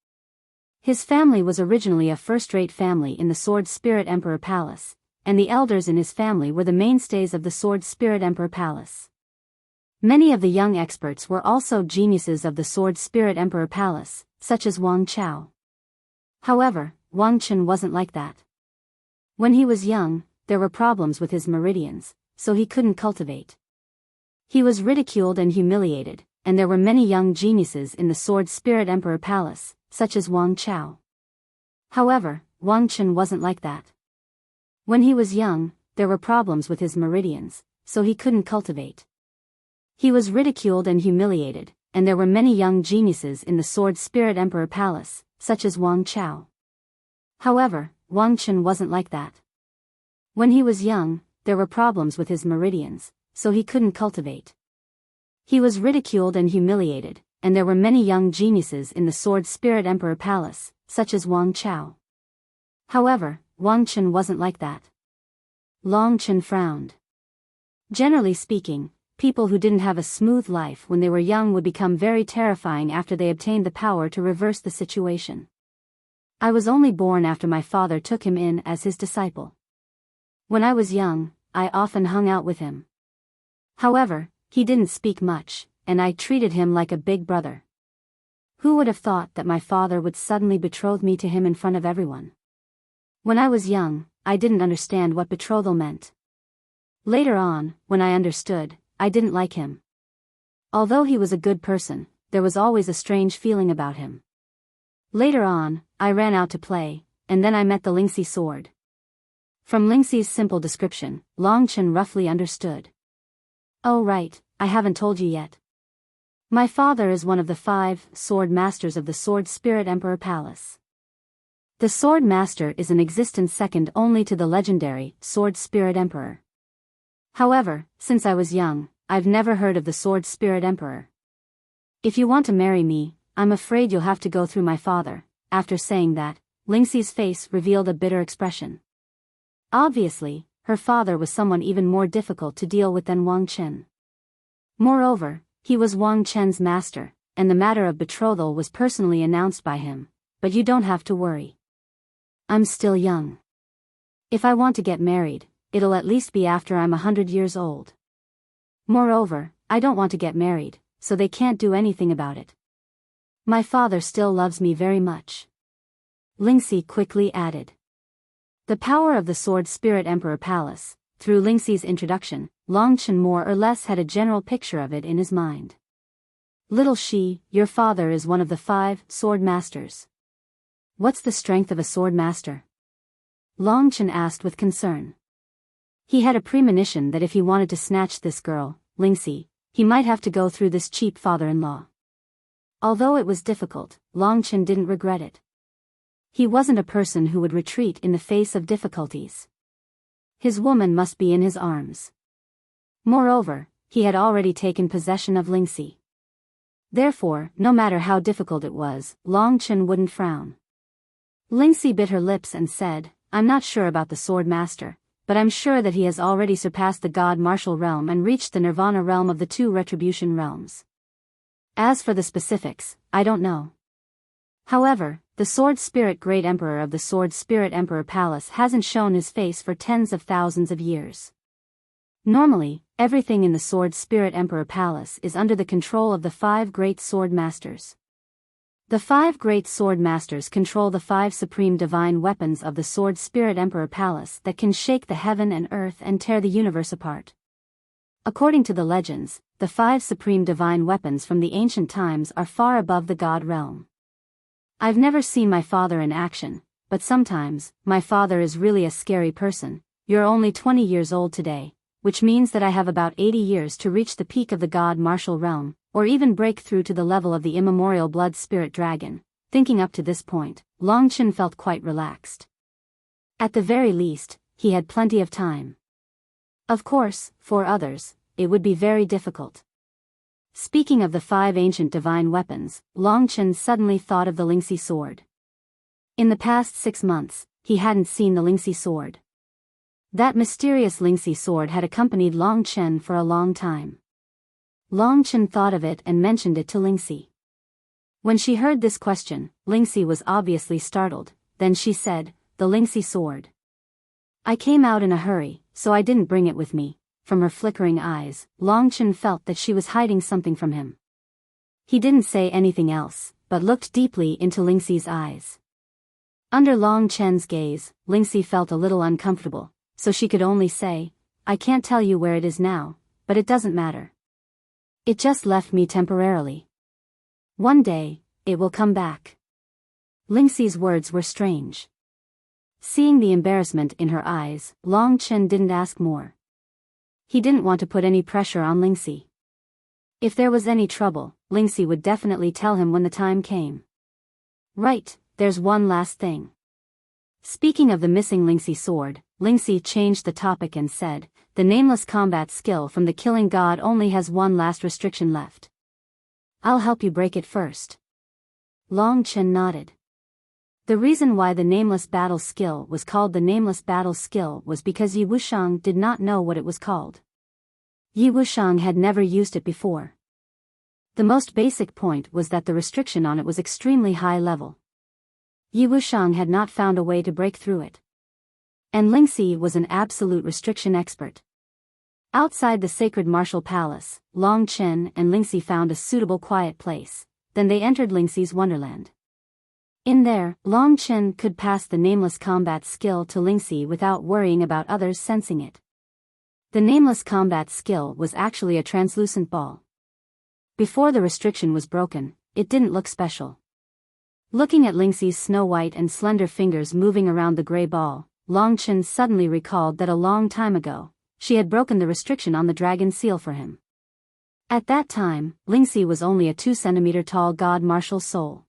His family was originally a first-rate family in the Sword Spirit Emperor Palace, and the elders in his family were the mainstays of the Sword Spirit Emperor Palace. Many of the young experts were also geniuses of the Sword Spirit Emperor Palace, such as Wang Chao. However, Wang Chen wasn't like that. When he was young, there were problems with his meridians, so he couldn't cultivate. He was ridiculed and humiliated, and there were many young geniuses in the Sword Spirit Emperor Palace, such as Wang Chao. However, Wang Chen wasn't like that. When he was young, there were problems with his meridians, so he couldn't cultivate. He was ridiculed and humiliated, and there were many young geniuses in the Sword Spirit Emperor Palace, such as Wang Chao. However, Wang Chen wasn't like that. When he was young, there were problems with his meridians, so he couldn't cultivate. He was ridiculed and humiliated, and there were many young geniuses in the Sword Spirit Emperor Palace, such as Wang Chao. However, Wang Chen wasn't like that. Long Chen frowned. Generally speaking, people who didn't have a smooth life when they were young would become very terrifying after they obtained the power to reverse the situation. I was only born after my father took him in as his disciple. When I was young, I often hung out with him. However, he didn't speak much, and I treated him like a big brother. Who would have thought that my father would suddenly betroth me to him in front of everyone? When I was young, I didn't understand what betrothal meant. Later on, when I understood, I didn't like him. Although he was a good person, there was always a strange feeling about him. Later on, I ran out to play, and then I met the Lingxi sword. From Lingxi's simple description, Long Chen roughly understood. Oh right, I haven't told you yet. My father is one of the 5 sword masters of the Sword Spirit Emperor Palace. The Sword Master is an existence second only to the legendary Sword Spirit Emperor. However, since I was young, I've never heard of the Sword Spirit Emperor. If you want to marry me, I'm afraid you'll have to go through my father. After saying that, Lingxi's face revealed a bitter expression. Obviously, her father was someone even more difficult to deal with than Wang Chen. Moreover, he was Wang Chen's master, and the matter of betrothal was personally announced by him, but you don't have to worry. I'm still young. If I want to get married, it'll at least be after I'm 100 years old. Moreover, I don't want to get married, so they can't do anything about it. My father still loves me very much. Lingxi quickly added. The power of the Sword Spirit Emperor Palace. Through Lingxi's introduction, Long Chen more or less had a general picture of it in his mind. Little she, your father is one of the 5 sword masters. What's the strength of a sword master? Long Chen asked with concern. He had a premonition that if he wanted to snatch this girl, Lingxi, he might have to go through this cheap father-in-law. Although it was difficult, Long Chen didn't regret it. He wasn't a person who would retreat in the face of difficulties. His woman must be in his arms. Moreover, he had already taken possession of Lingxi. Therefore, no matter how difficult it was, Long Chen wouldn't frown. Lingxi bit her lips and said, I'm not sure about the sword master, but I'm sure that he has already surpassed the god martial realm and reached the nirvana realm of the 2 retribution realms. As for the specifics, I don't know. However, the Sword Spirit Great Emperor of the Sword Spirit Emperor Palace hasn't shown his face for tens of thousands of years. Normally, everything in the Sword Spirit Emperor Palace is under the control of the 5 Great Sword Masters. The 5 Great Sword Masters control the 5 supreme divine weapons of the Sword Spirit Emperor Palace that can shake the heaven and earth and tear the universe apart. According to the legends, the 5 supreme divine weapons from the ancient times are far above the god realm. I've never seen my father in action, but sometimes, my father is really a scary person. You're only 20 years old today, which means that I have about 80 years to reach the peak of the god martial realm, or even break through to the level of the immemorial blood spirit dragon. Thinking up to this point, Long Chen felt quite relaxed. At the very least, he had plenty of time. Of course, for others, it would be very difficult. Speaking of the 5 ancient divine weapons, Long Chen suddenly thought of the Lingxi sword. In the past 6 months, he hadn't seen the Lingxi sword. That mysterious Lingxi sword had accompanied Long Chen for a long time. Long Chen thought of it and mentioned it to Lingxi. When she heard this question, Lingxi was obviously startled. Then she said, "The Lingxi sword. I came out in a hurry, so I didn't bring it with me." From her flickering eyes, Long Chen felt that she was hiding something from him. He didn't say anything else, but looked deeply into Lingxi's eyes. Under Long Chen's gaze, Lingxi felt a little uncomfortable, so she could only say, "I can't tell you where it is now, but it doesn't matter. It just left me temporarily. One day, it will come back." Lingxi's words were strange. Seeing the embarrassment in her eyes, Long Chen didn't ask more. He didn't want to put any pressure on Lingxi. If there was any trouble, Lingxi would definitely tell him when the time came. Right, there's one last thing. Speaking of the missing Lingxi sword, Lingxi changed the topic and said, "The nameless combat skill from the killing god only has one last restriction left. I'll help you break it first." Long Chen nodded. The reason why the nameless battle skill was called the nameless battle skill was because Yi Wuxiang did not know what it was called. Yi Wuxiang had never used it before. The most basic point was that the restriction on it was extremely high level. Yi Wuxiang had not found a way to break through it. And Lingxi was an absolute restriction expert. Outside the sacred martial palace, Long Chen and Lingxi found a suitable quiet place. Then they entered Lingxi's wonderland. In there, Long Chen could pass the nameless combat skill to Lingxi without worrying about others sensing it. The nameless combat skill was actually a translucent ball. Before the restriction was broken, it didn't look special. Looking at Lingxi's snow-white and slender fingers moving around the gray ball, Long Chen suddenly recalled that a long time ago, she had broken the restriction on the dragon seal for him. At that time, Lingxi was only a 2-centimeter tall god martial soul.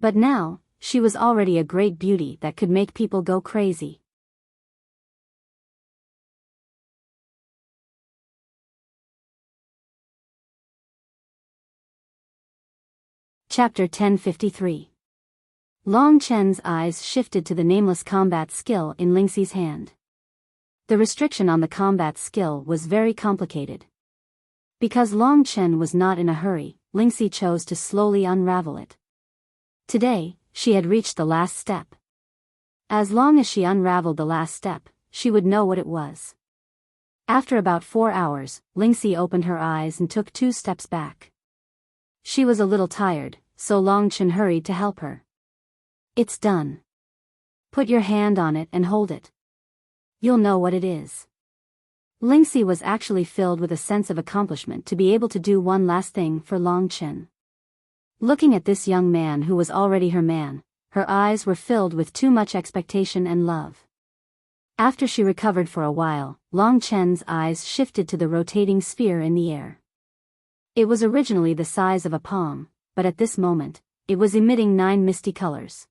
But now, she was already a great beauty that could make people go crazy. Chapter 1053. Long Chen's eyes shifted to the nameless combat skill in Lingxi's hand. The restriction on the combat skill was very complicated. Because Long Chen was not in a hurry, Lingxi chose to slowly unravel it. Today, she had reached the last step. As long as she unraveled the last step, she would know what it was. After about 4 hours, Lingxi opened her eyes and took 2 steps back. She was a little tired, so Long Chen hurried to help her. "It's done. Put your hand on it and hold it. You'll know what it is." Lingxi was actually filled with a sense of accomplishment to be able to do one last thing for Long Chen. Looking at this young man who was already her man, her eyes were filled with too much expectation and love. After she recovered for a while, Long Chen's eyes shifted to the rotating sphere in the air. It was originally the size of a palm, but at this moment, it was emitting 9 misty colors.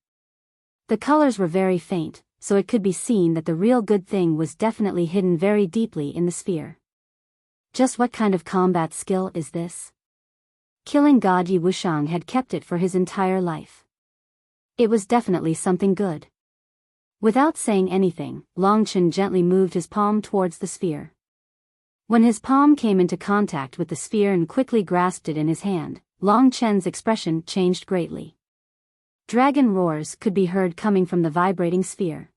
The colors were very faint, so it could be seen that the real good thing was definitely hidden very deeply in the sphere. Just what kind of combat skill is this? Killing God Yi Wuxiang had kept it for his entire life. It was definitely something good. Without saying anything, Long Chen gently moved his palm towards the sphere. When his palm came into contact with the sphere and quickly grasped it in his hand, Long Chen's expression changed greatly. Dragon roars could be heard coming from the vibrating sphere.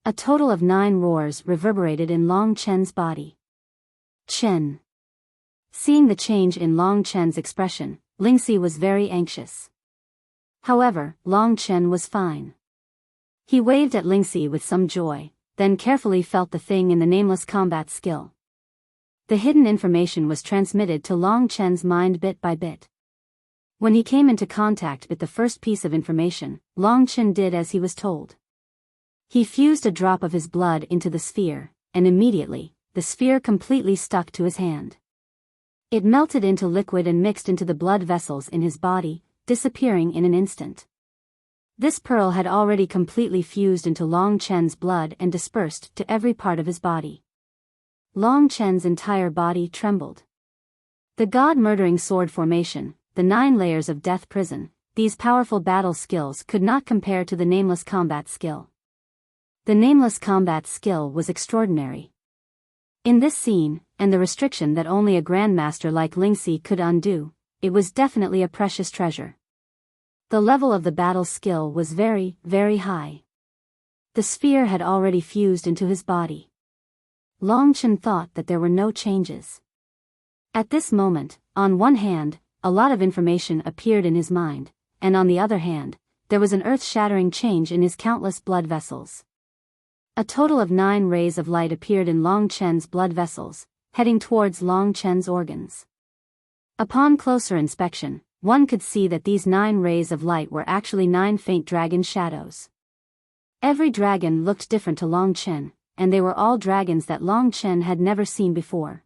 A total of 9 roars reverberated in Long Chen's body. Chen. Seeing the change in Long Chen's expression, Lingxi was very anxious. However, Long Chen was fine. He waved at Lingxi with some joy, then carefully felt the thing in the nameless combat skill. The hidden information was transmitted to Long Chen's mind bit by bit. When he came into contact with the first piece of information, Long Chen did as he was told. He fused a drop of his blood into the sphere, and immediately, the sphere completely stuck to his hand. It melted into liquid and mixed into the blood vessels in his body, disappearing in an instant. This pearl had already completely fused into Long Chen's blood and dispersed to every part of his body. Long Chen's entire body trembled. The god-murdering sword formation, the 9 layers of death prison, these powerful battle skills could not compare to the nameless combat skill. The nameless combat skill was extraordinary. In this scene, and the restriction that only a grandmaster like Lingxi could undo, it was definitely a precious treasure. The level of the battle skill was very, very high. The sphere had already fused into his body. Long Chen thought that there were no changes. At this moment, on one hand, a lot of information appeared in his mind, and on the other hand, there was an earth-shattering change in his countless blood vessels. A total of 9 rays of light appeared in Long Chen's blood vessels, heading towards Long Chen's organs. Upon closer inspection, one could see that these 9 rays of light were actually 9 faint dragon shadows. Every dragon looked different to Long Chen, and they were all dragons that Long Chen had never seen before.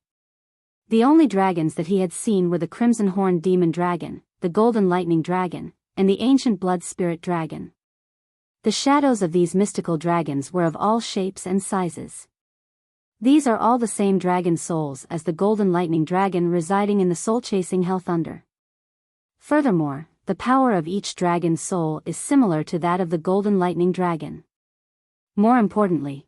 The only dragons that he had seen were the crimson-horned demon dragon, the golden lightning dragon, and the ancient blood spirit dragon. The shadows of these mystical dragons were of all shapes and sizes. These are all the same dragon souls as the golden lightning dragon residing in the soul-chasing hell thunder. Furthermore, the power of each dragon's soul is similar to that of the golden lightning dragon. More importantly,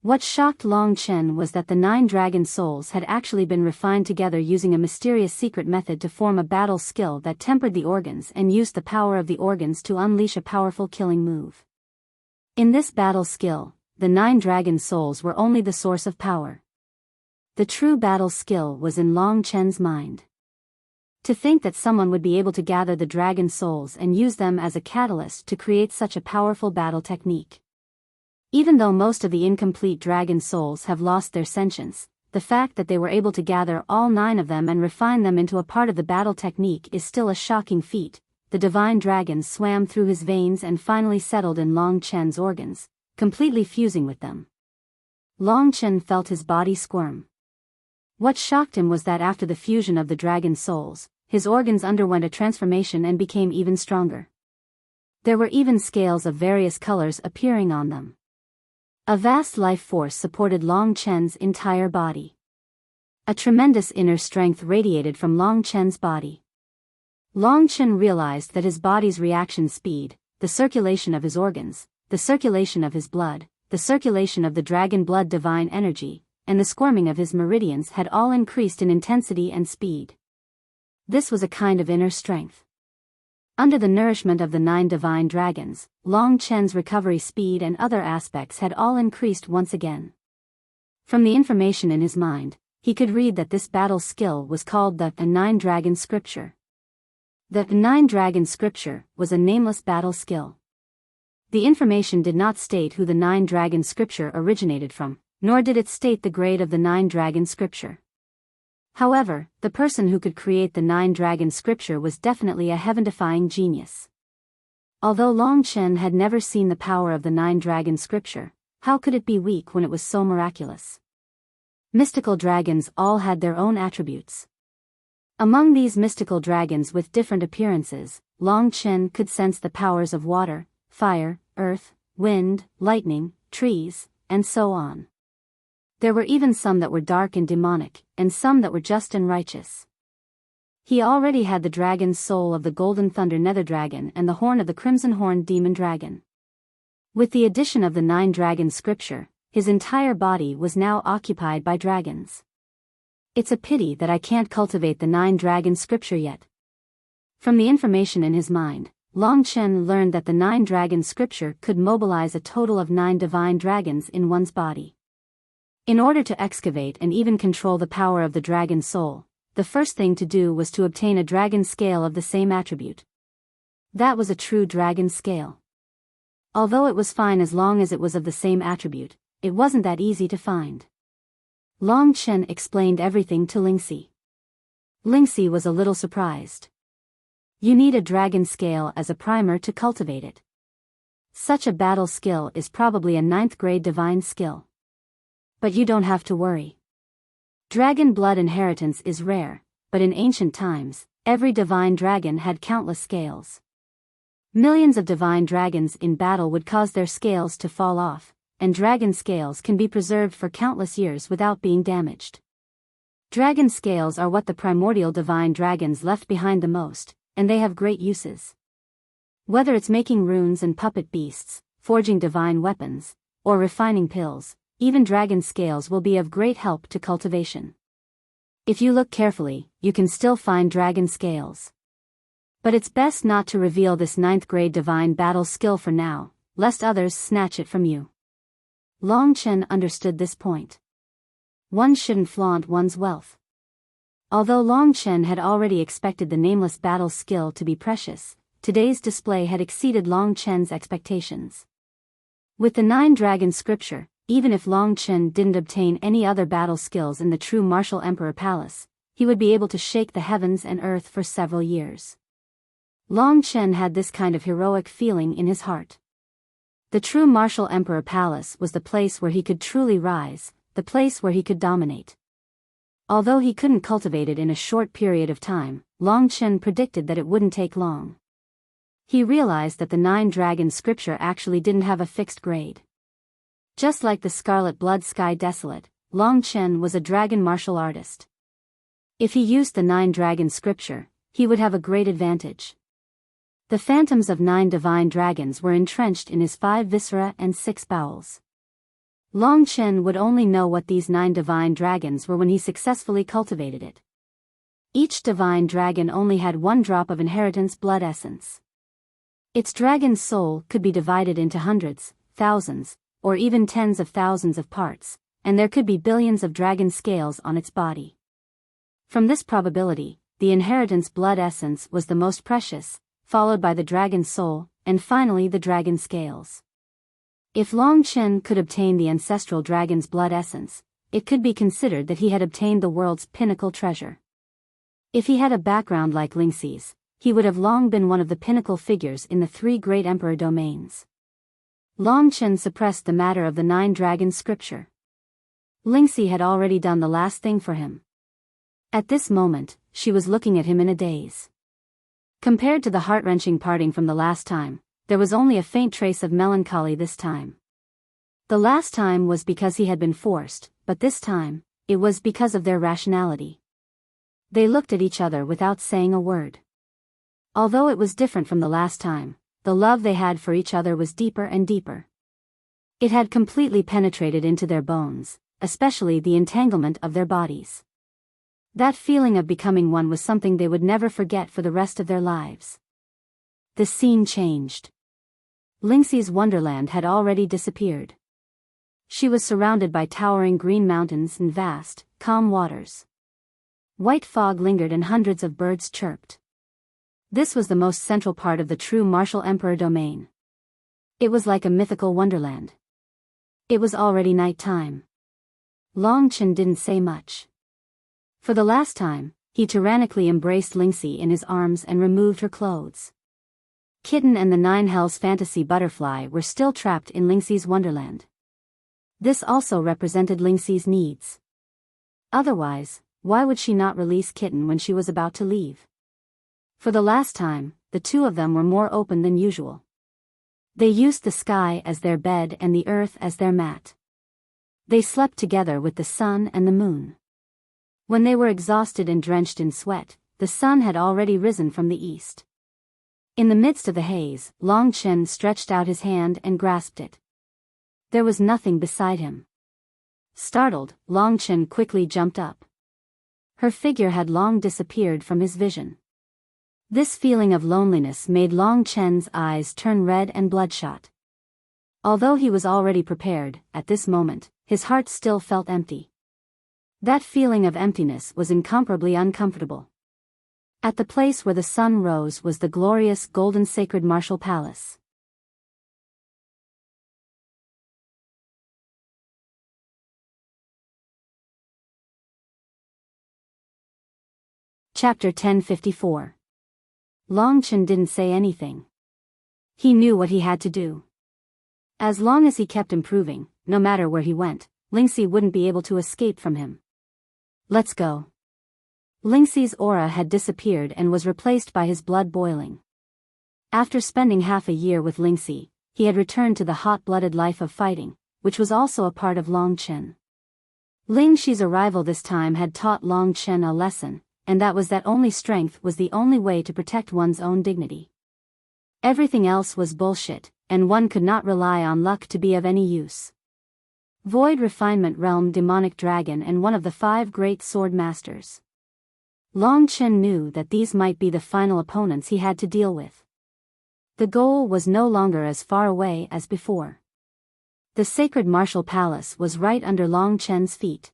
what shocked Long Chen was that the 9 dragon souls had actually been refined together using a mysterious secret method to form a battle skill that tempered the organs and used the power of the organs to unleash a powerful killing move. In this battle skill, the 9 dragon souls were only the source of power. The true battle skill was in Long Chen's mind. To think that someone would be able to gather the dragon souls and use them as a catalyst to create such a powerful battle technique. Even though most of the incomplete dragon souls have lost their sentience, the fact that they were able to gather all 9 of them and refine them into a part of the battle technique is still a shocking feat. The divine dragon swam through his veins and finally settled in Long Chen's organs, completely fusing with them. Long Chen felt his body squirm. What shocked him was that after the fusion of the dragon souls, his organs underwent a transformation and became even stronger. There were even scales of various colors appearing on them. A vast life force supported Long Chen's entire body. A tremendous inner strength radiated from Long Chen's body. Long Chen realized that his body's reaction speed, the circulation of his organs, the circulation of his blood, the circulation of the dragon blood divine energy, and the squirming of his meridians had all increased in intensity and speed. This was a kind of inner strength. Under the nourishment of the 9 divine dragons, Long Chen's recovery speed and other aspects had all increased once again. From the information in his mind, he could read that this battle skill was called the 9 Dragon Scripture. The 9 Dragon Scripture was a nameless battle skill. The information did not state who the 9 Dragon Scripture originated from, nor did it state the grade of the 9 Dragon Scripture. However, the person who could create the 9 Dragon Scripture was definitely a heaven-defying genius. Although Long Chen had never seen the power of the 9 Dragon Scripture, how could it be weak when it was so miraculous? Mystical dragons all had their own attributes. Among these mystical dragons with different appearances, Long Chen could sense the powers of water, fire, earth, wind, lightning, trees, and so on. There were even some that were dark and demonic, and some that were just and righteous. He already had the dragon's soul of the golden thunder nether dragon and the horn of the crimson-horned demon dragon. With the addition of the 9 Dragon Scripture, his entire body was now occupied by dragons. It's a pity that I can't cultivate the 9 Dragon Scripture yet, From the information in his mind, Long Chen learned that the 9-dragon scripture could mobilize a total of 9 divine dragons in one's body. In order to excavate and even control the power of the dragon soul, the first thing to do was to obtain a dragon scale of the same attribute. That was a true dragon scale. Although it was fine as long as it was of the same attribute, it wasn't that easy to find. Long Chen explained everything to Lingxi. Lingxi was a little surprised. You need a dragon scale as a primer to cultivate it. Such a battle skill is probably a 9th grade divine skill. But you don't have to worry. Dragon blood inheritance is rare, but in ancient times, every divine dragon had countless scales. Millions of divine dragons in battle would cause their scales to fall off, and dragon scales can be preserved for countless years without being damaged. Dragon scales are what the primordial divine dragons left behind the most, and they have great uses. Whether it's making runes and puppet beasts, forging divine weapons, or refining pills, even dragon scales will be of great help to cultivation. If you look carefully, you can still find dragon scales. But it's best not to reveal this 9th grade divine battle skill for now, lest others snatch it from you. Long Chen understood this point. One shouldn't flaunt one's wealth. Although Long Chen had already expected the nameless battle skill to be precious, today's display had exceeded Long Chen's expectations. With the 9-dragon scripture, even if Long Chen didn't obtain any other battle skills in the true martial emperor palace, he would be able to shake the heavens and earth for several years. Long Chen had this kind of heroic feeling in his heart. The true martial emperor palace was the place where he could truly rise, the place where he could dominate. Although he couldn't cultivate it in a short period of time, Long Chen predicted that it wouldn't take long. He realized that the 9-dragon scripture actually didn't have a fixed grade. Just like the Scarlet Blood Sky Desolate, Long Chen was a dragon martial artist. If he used the 9-dragon scripture, he would have a great advantage. The phantoms of 9 divine dragons were entrenched in his 5 viscera and 6 bowels. Long Chen would only know what these 9 divine dragons were when he successfully cultivated it. Each divine dragon only had 1 drop of inheritance blood essence. Its dragon soul could be divided into hundreds, thousands, or even tens of thousands of parts, and there could be billions of dragon scales on its body. From this probability, the inheritance blood essence was the most precious, followed by the dragon soul, and finally the dragon scales. If Long Chen could obtain the ancestral dragon's blood essence, it could be considered that he had obtained the world's pinnacle treasure. If he had a background like Lingxi's, he would have long been one of the pinnacle figures in the 3 great emperor domains. Long Chen suppressed the matter of the 9-dragon scripture. Lingxi had already done the last thing for him. At this moment, she was looking at him in a daze. Compared to the heart-wrenching parting from the last time, there was only a faint trace of melancholy this time. The last time was because he had been forced, but this time, it was because of their rationality. They looked at each other without saying a word. Although it was different from the last time, the love they had for each other was deeper and deeper. It had completely penetrated into their bones, especially the entanglement of their bodies. That feeling of becoming one was something they would never forget for the rest of their lives. The scene changed. Lingxi's wonderland had already disappeared. She was surrounded by towering green mountains and vast, calm waters. White fog lingered and hundreds of birds chirped. This was the most central part of the true martial emperor domain. It was like a mythical wonderland. It was already night time. Long Chen didn't say much. For the last time, he tyrannically embraced Lingxi in his arms and removed her clothes. Kitten and the 9 Hells fantasy butterfly were still trapped in Lingxi's wonderland. This also represented Lingxi's needs. Otherwise, why would she not release Kitten when she was about to leave? For the last time, the two of them were more open than usual. They used the sky as their bed and the earth as their mat. They slept together with the sun and the moon. When they were exhausted and drenched in sweat, the sun had already risen from the east. In the midst of the haze, Long Chen stretched out his hand and grasped it. There was nothing beside him. Startled, Long Chen quickly jumped up. Her figure had long disappeared from his vision. This feeling of loneliness made Long Chen's eyes turn red and bloodshot. Although he was already prepared, at this moment, his heart still felt empty. That feeling of emptiness was incomparably uncomfortable. At the place where the sun rose was the glorious golden sacred martial palace. Chapter 1054. Long Chen didn't say anything. He knew what he had to do. As long as he kept improving, no matter where he went, Lingxi wouldn't be able to escape from him. Let's go. Lingxi's aura had disappeared and was replaced by his blood boiling. After spending half a year with Lingxi, he had returned to the hot-blooded life of fighting, which was also a part of Long Chen. Lingxi's arrival this time had taught Long Chen a lesson, and that was that only strength was the only way to protect one's own dignity. Everything else was bullshit, and one could not rely on luck to be of any use. Void Refinement Realm Demonic Dragon and one of the 5 great sword masters. Long Chen knew that these might be the final opponents he had to deal with. The goal was no longer as far away as before. The sacred martial palace was right under Long Chen's feet.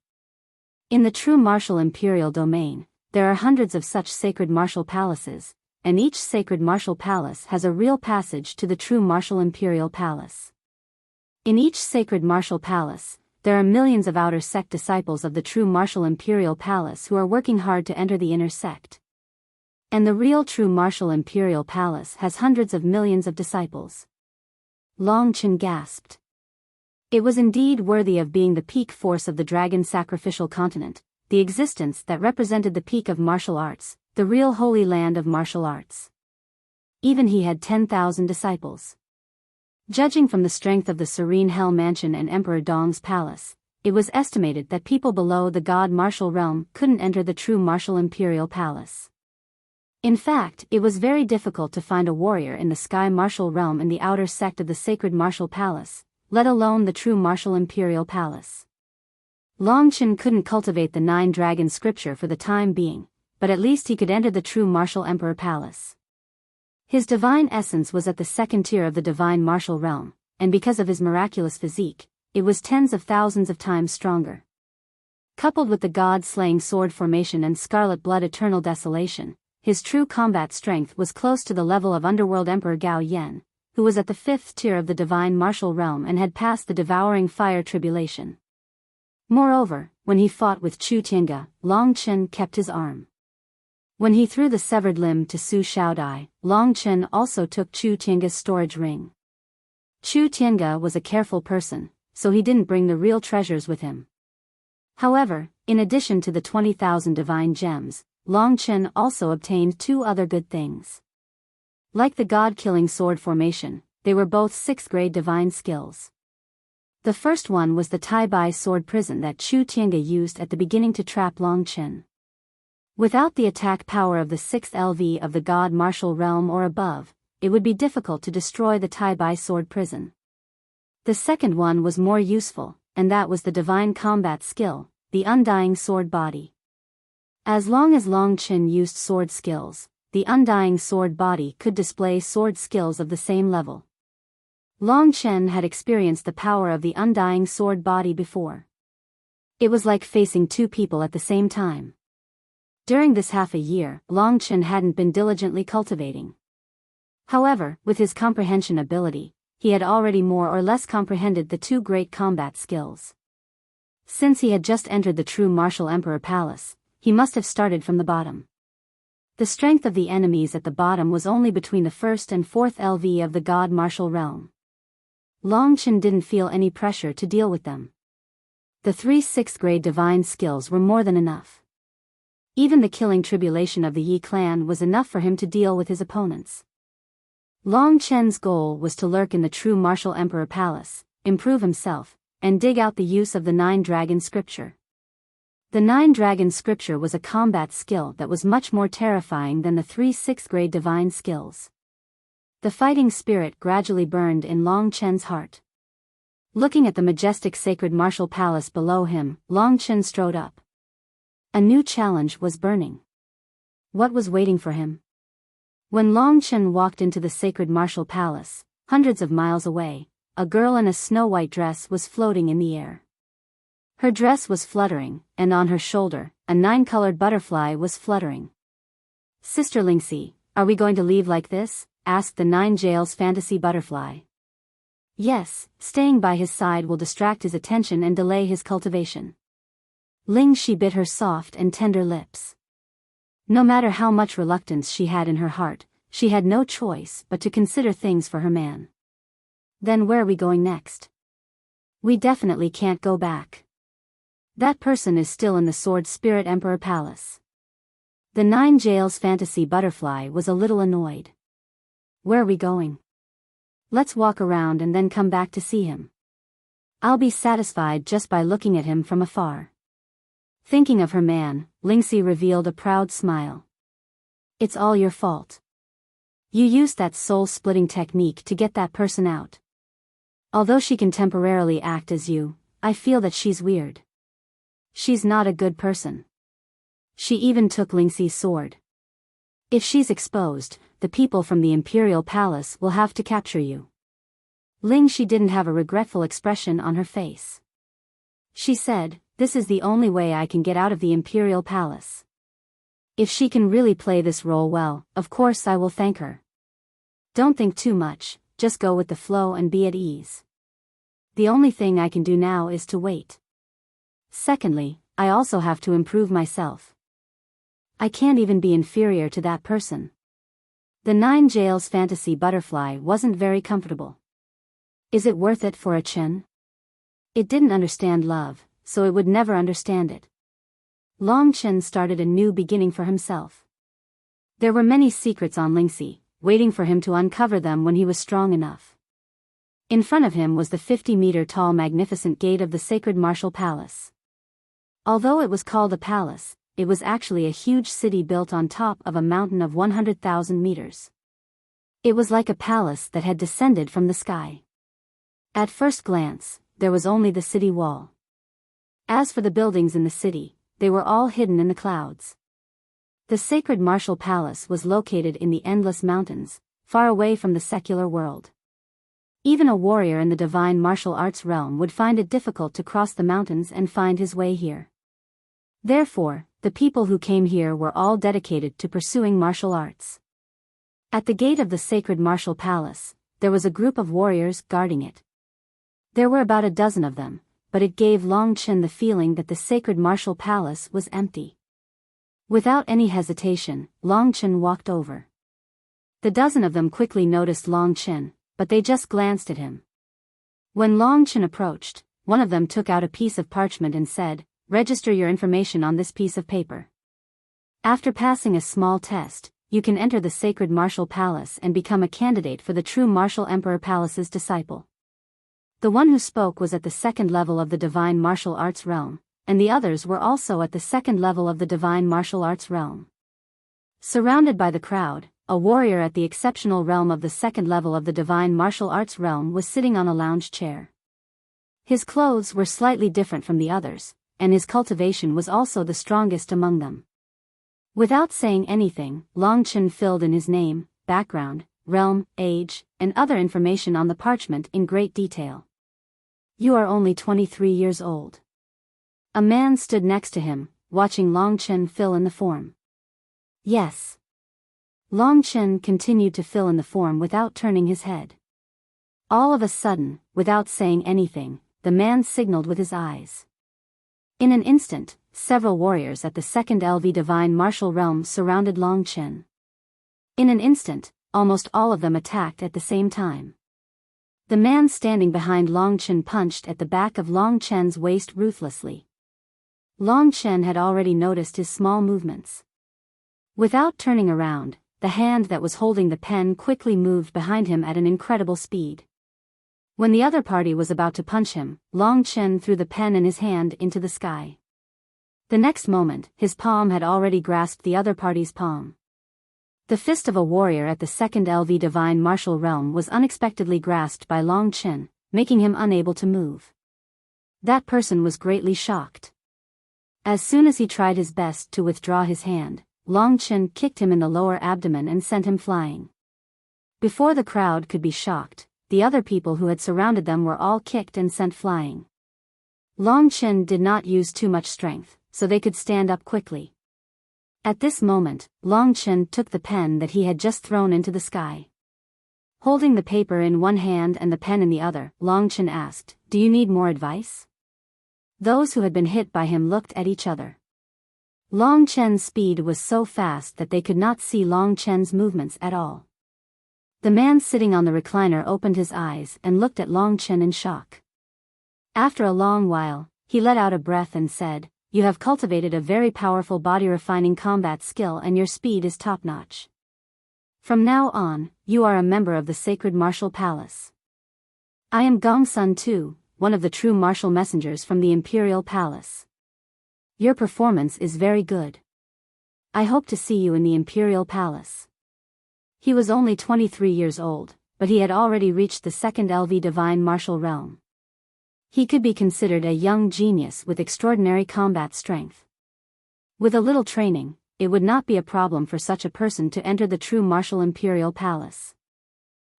In the true martial imperial domain, there are hundreds of such sacred martial palaces, and each sacred martial palace has a real passage to the true martial imperial palace. In each sacred martial palace, there are millions of outer sect disciples of the true martial imperial palace who are working hard to enter the inner sect. And the real true martial imperial palace has hundreds of millions of disciples. Long Chen gasped. It was indeed worthy of being the peak force of the dragon sacrificial continent, the existence that represented the peak of martial arts, the real holy land of martial arts. Even he had 10,000 disciples. Judging from the strength of the Serene Hell Mansion and Emperor Dong's palace, it was estimated that people below the God martial realm couldn't enter the true martial imperial palace. In fact, it was very difficult to find a warrior in the sky martial realm in the outer sect of the sacred martial palace, let alone the true martial imperial palace. Long Chen couldn't cultivate the 9 dragon scripture for the time being, but at least he could enter the true martial emperor palace. His divine essence was at the 2nd tier of the divine martial realm, and because of his miraculous physique, it was tens of thousands of times stronger. Coupled with the god-slaying sword formation and scarlet blood eternal desolation, his true combat strength was close to the level of underworld emperor Gao Yan, who was at the 5th tier of the divine martial realm and had passed the devouring fire tribulation. Moreover, when he fought with Chu Tiange, Long Chen kept his arm. When he threw the severed limb to Su Shaodai, Long Chen also took Chu Tiange's storage ring. Chu Tiange was a careful person, so he didn't bring the real treasures with him. However, in addition to the 20,000 divine gems, Long Chen also obtained 2 other good things. Like the god-killing sword formation, they were both 6th-grade divine skills. The first one was the Tai Bai sword prison that Chu Tiange used at the beginning to trap Long Chen. Without the attack power of the 6th LV of the God martial realm or above, it would be difficult to destroy the Tai Bai sword prison. The second one was more useful, and that was the divine combat skill, the undying sword body. As long as Long Chen used sword skills, the undying sword body could display sword skills of the same level. Long Chen had experienced the power of the undying sword body before. It was like facing 2 people at the same time. During this half a year, Long Chen hadn't been diligently cultivating. However, with his comprehension ability, he had already more or less comprehended the 2 great combat skills. Since he had just entered the true martial emperor palace, he must have started from the bottom. The strength of the enemies at the bottom was only between the 1st and 4th LV of the God martial realm. Long Chen didn't feel any pressure to deal with them. The 3 6th-grade divine skills were more than enough. Even the killing tribulation of the Yi clan was enough for him to deal with his opponents. Long Chen's goal was to lurk in the true martial emperor palace, improve himself, and dig out the use of the 9 dragon scripture. The 9 dragon scripture was a combat skill that was much more terrifying than the 3 6th-grade divine skills. The fighting spirit gradually burned in Long Chen's heart. Looking at the majestic sacred martial palace below him, Long Chen strode up. A new challenge was burning. What was waiting for him? When Long Chen walked into the sacred martial palace, hundreds of miles away, a girl in a snow-white dress was floating in the air. Her dress was fluttering, and on her shoulder, a 9-colored butterfly was fluttering. "Sister Lingxi, are we going to leave like this?" asked the 9 Jails fantasy butterfly. "Yes, staying by his side will distract his attention and delay his cultivation." Lingxi bit her soft and tender lips. No matter how much reluctance she had in her heart, she had no choice but to consider things for her man. "Then where are we going next?" "We definitely can't go back. That person is still in the Sword Spirit Emperor Palace." The 9 Jails fantasy butterfly was a little annoyed. "Where are we going? Let's walk around and then come back to see him. I'll be satisfied just by looking at him from afar." Thinking of her man, Lingxi revealed a proud smile. "It's all your fault. You used that soul-splitting technique to get that person out. Although she can temporarily act as you, I feel that she's weird. She's not a good person. She even took Lingxi's sword. If she's exposed, the people from the Imperial Palace will have to capture you." Lingxi didn't have a regretful expression on her face. She said, "This is the only way I can get out of the Imperial Palace. If she can really play this role well, of course I will thank her. Don't think too much, just go with the flow and be at ease. The only thing I can do now is to wait. Secondly, I also have to improve myself. I can't even be inferior to that person." The 9 Jails fantasy butterfly wasn't very comfortable. Is it worth it for a Chen? It didn't understand love, so it would never understand it. Long Chen started a new beginning for himself. There were many secrets on Lingxi, waiting for him to uncover them when he was strong enough. In front of him was the 50-meter-tall magnificent gate of the sacred martial palace. Although it was called a palace, it was actually a huge city built on top of a mountain of 100,000 meters. It was like a palace that had descended from the sky. At first glance, there was only the city wall. As for the buildings in the city, they were all hidden in the clouds. The sacred martial palace was located in the endless mountains, far away from the secular world. Even a warrior in the divine martial arts realm would find it difficult to cross the mountains and find his way here. Therefore, the people who came here were all dedicated to pursuing martial arts. At the gate of the sacred martial palace, there was a group of warriors guarding it. There were about a dozen of them, but it gave Long Chen the feeling that the sacred martial palace was empty. Without any hesitation, Long Chen walked over. The dozen of them quickly noticed Long Chen, but they just glanced at him. When Long Chen approached, one of them took out a piece of parchment and said, "Register your information on this piece of paper. After passing a small test, you can enter the sacred martial palace and become a candidate for the true martial emperor palace's disciple." The one who spoke was at the second level of the divine martial arts realm, and the others were also at the second level of the divine martial arts realm. Surrounded by the crowd, a warrior at the exceptional realm of the second level of the divine martial arts realm was sitting on a lounge chair. His clothes were slightly different from the others, and his cultivation was also the strongest among them. Without saying anything, Long Chen filled in his name, background, realm, age, and other information on the parchment in great detail. "You are only 23 years old." A man stood next to him, watching Long Chen fill in the form. "Yes." Long Chen continued to fill in the form without turning his head. All of a sudden, without saying anything, the man signaled with his eyes. In an instant, several warriors at the second LV divine martial realm surrounded Long Chen. In an instant, almost all of them attacked at the same time. The man standing behind Long Chen punched at the back of Long Chen's waist ruthlessly. Long Chen had already noticed his small movements. Without turning around, the hand that was holding the pen quickly moved behind him at an incredible speed. When the other party was about to punch him, Long Chen threw the pen in his hand into the sky. The next moment, his palm had already grasped the other party's palm. The fist of a warrior at the second LV divine martial realm was unexpectedly grasped by Long Chen, making him unable to move. That person was greatly shocked. As soon as he tried his best to withdraw his hand, Long Chen kicked him in the lower abdomen and sent him flying. Before the crowd could be shocked, the other people who had surrounded them were all kicked and sent flying. Long Chen did not use too much strength, so they could stand up quickly. At this moment, Long Chen took the pen that he had just thrown into the sky. Holding the paper in one hand and the pen in the other, Long Chen asked, "Do you need more advice?" Those who had been hit by him looked at each other. Long Chen's speed was so fast that they could not see Long Chen's movements at all. The man sitting on the recliner opened his eyes and looked at Long Chen in shock. After a long while, he let out a breath and said, "You have cultivated a very powerful body-refining combat skill and your speed is top-notch. From now on, you are a member of the Sacred Martial Palace. I am Gongsun Tu, one of the true martial messengers from the Imperial Palace. Your performance is very good. I hope to see you in the Imperial Palace." He was only 23 years old, but he had already reached the second LV Divine Martial Realm. He could be considered a young genius with extraordinary combat strength. With a little training, it would not be a problem for such a person to enter the true martial Imperial Palace.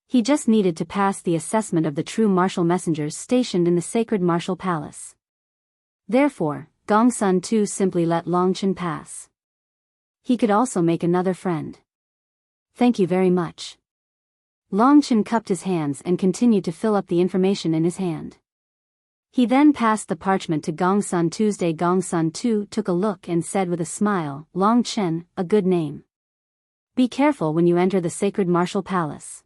He just needed to pass the assessment of the true martial messengers stationed in the Sacred Martial Palace. Therefore, Gongsun Tu simply let Long Chen pass. He could also make another friend. "Thank you very much." Long Chen cupped his hands and continued to fill up the information in his hand. He then passed the parchment to Gongsun Tuesday. Gongsun Tu took a look and said with a smile, "Long Chen, a good name. Be careful when you enter the Sacred Martial Palace.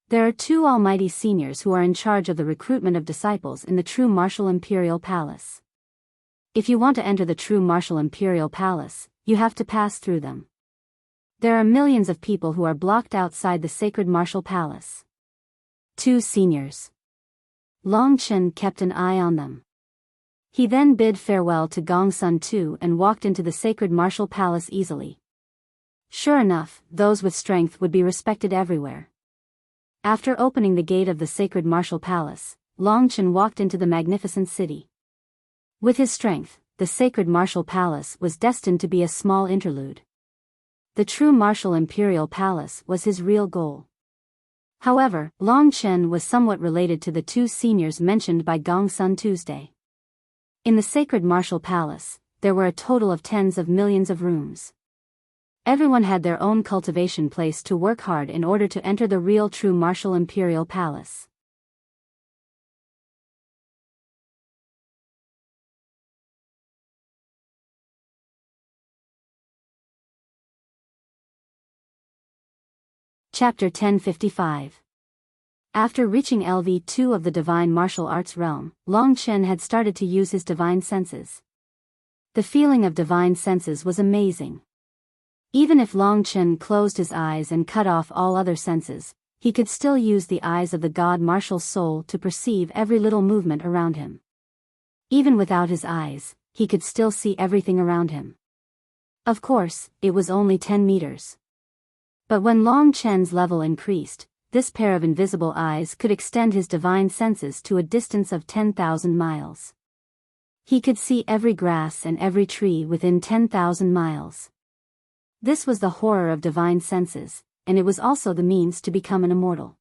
There are 2 almighty seniors who are in charge of the recruitment of disciples in the true martial Imperial Palace. If you want to enter the true martial Imperial Palace, you have to pass through them. There are millions of people who are blocked outside the Sacred Martial Palace." 2 seniors. Long Chen kept an eye on them. He then bid farewell to Gongsun Tu and walked into the Sacred Martial Palace easily. Sure enough, those with strength would be respected everywhere. After opening the gate of the Sacred Martial Palace, Long Chen walked into the magnificent city. With his strength, the Sacred Martial Palace was destined to be a small interlude. The true martial Imperial Palace was his real goal. However, Long Chen was somewhat related to the 2 seniors mentioned by Gongsun Tuesday. In the Sacred Martial Palace, there were a total of tens of millions of rooms. Everyone had their own cultivation place to work hard in order to enter the real true martial Imperial Palace. Chapter 1055. After reaching LV2 of the Divine Martial Arts realm, Long Chen had started to use his divine senses. The feeling of divine senses was amazing. Even if Long Chen closed his eyes and cut off all other senses, he could still use the eyes of the God Martial Soul to perceive every little movement around him. Even without his eyes, he could still see everything around him. Of course, it was only 10 meters. But when Long Chen's level increased, this pair of invisible eyes could extend his divine senses to a distance of 10,000 miles. He could see every grass and every tree within 10,000 miles. This was the horror of divine senses, and it was also the means to become an immortal.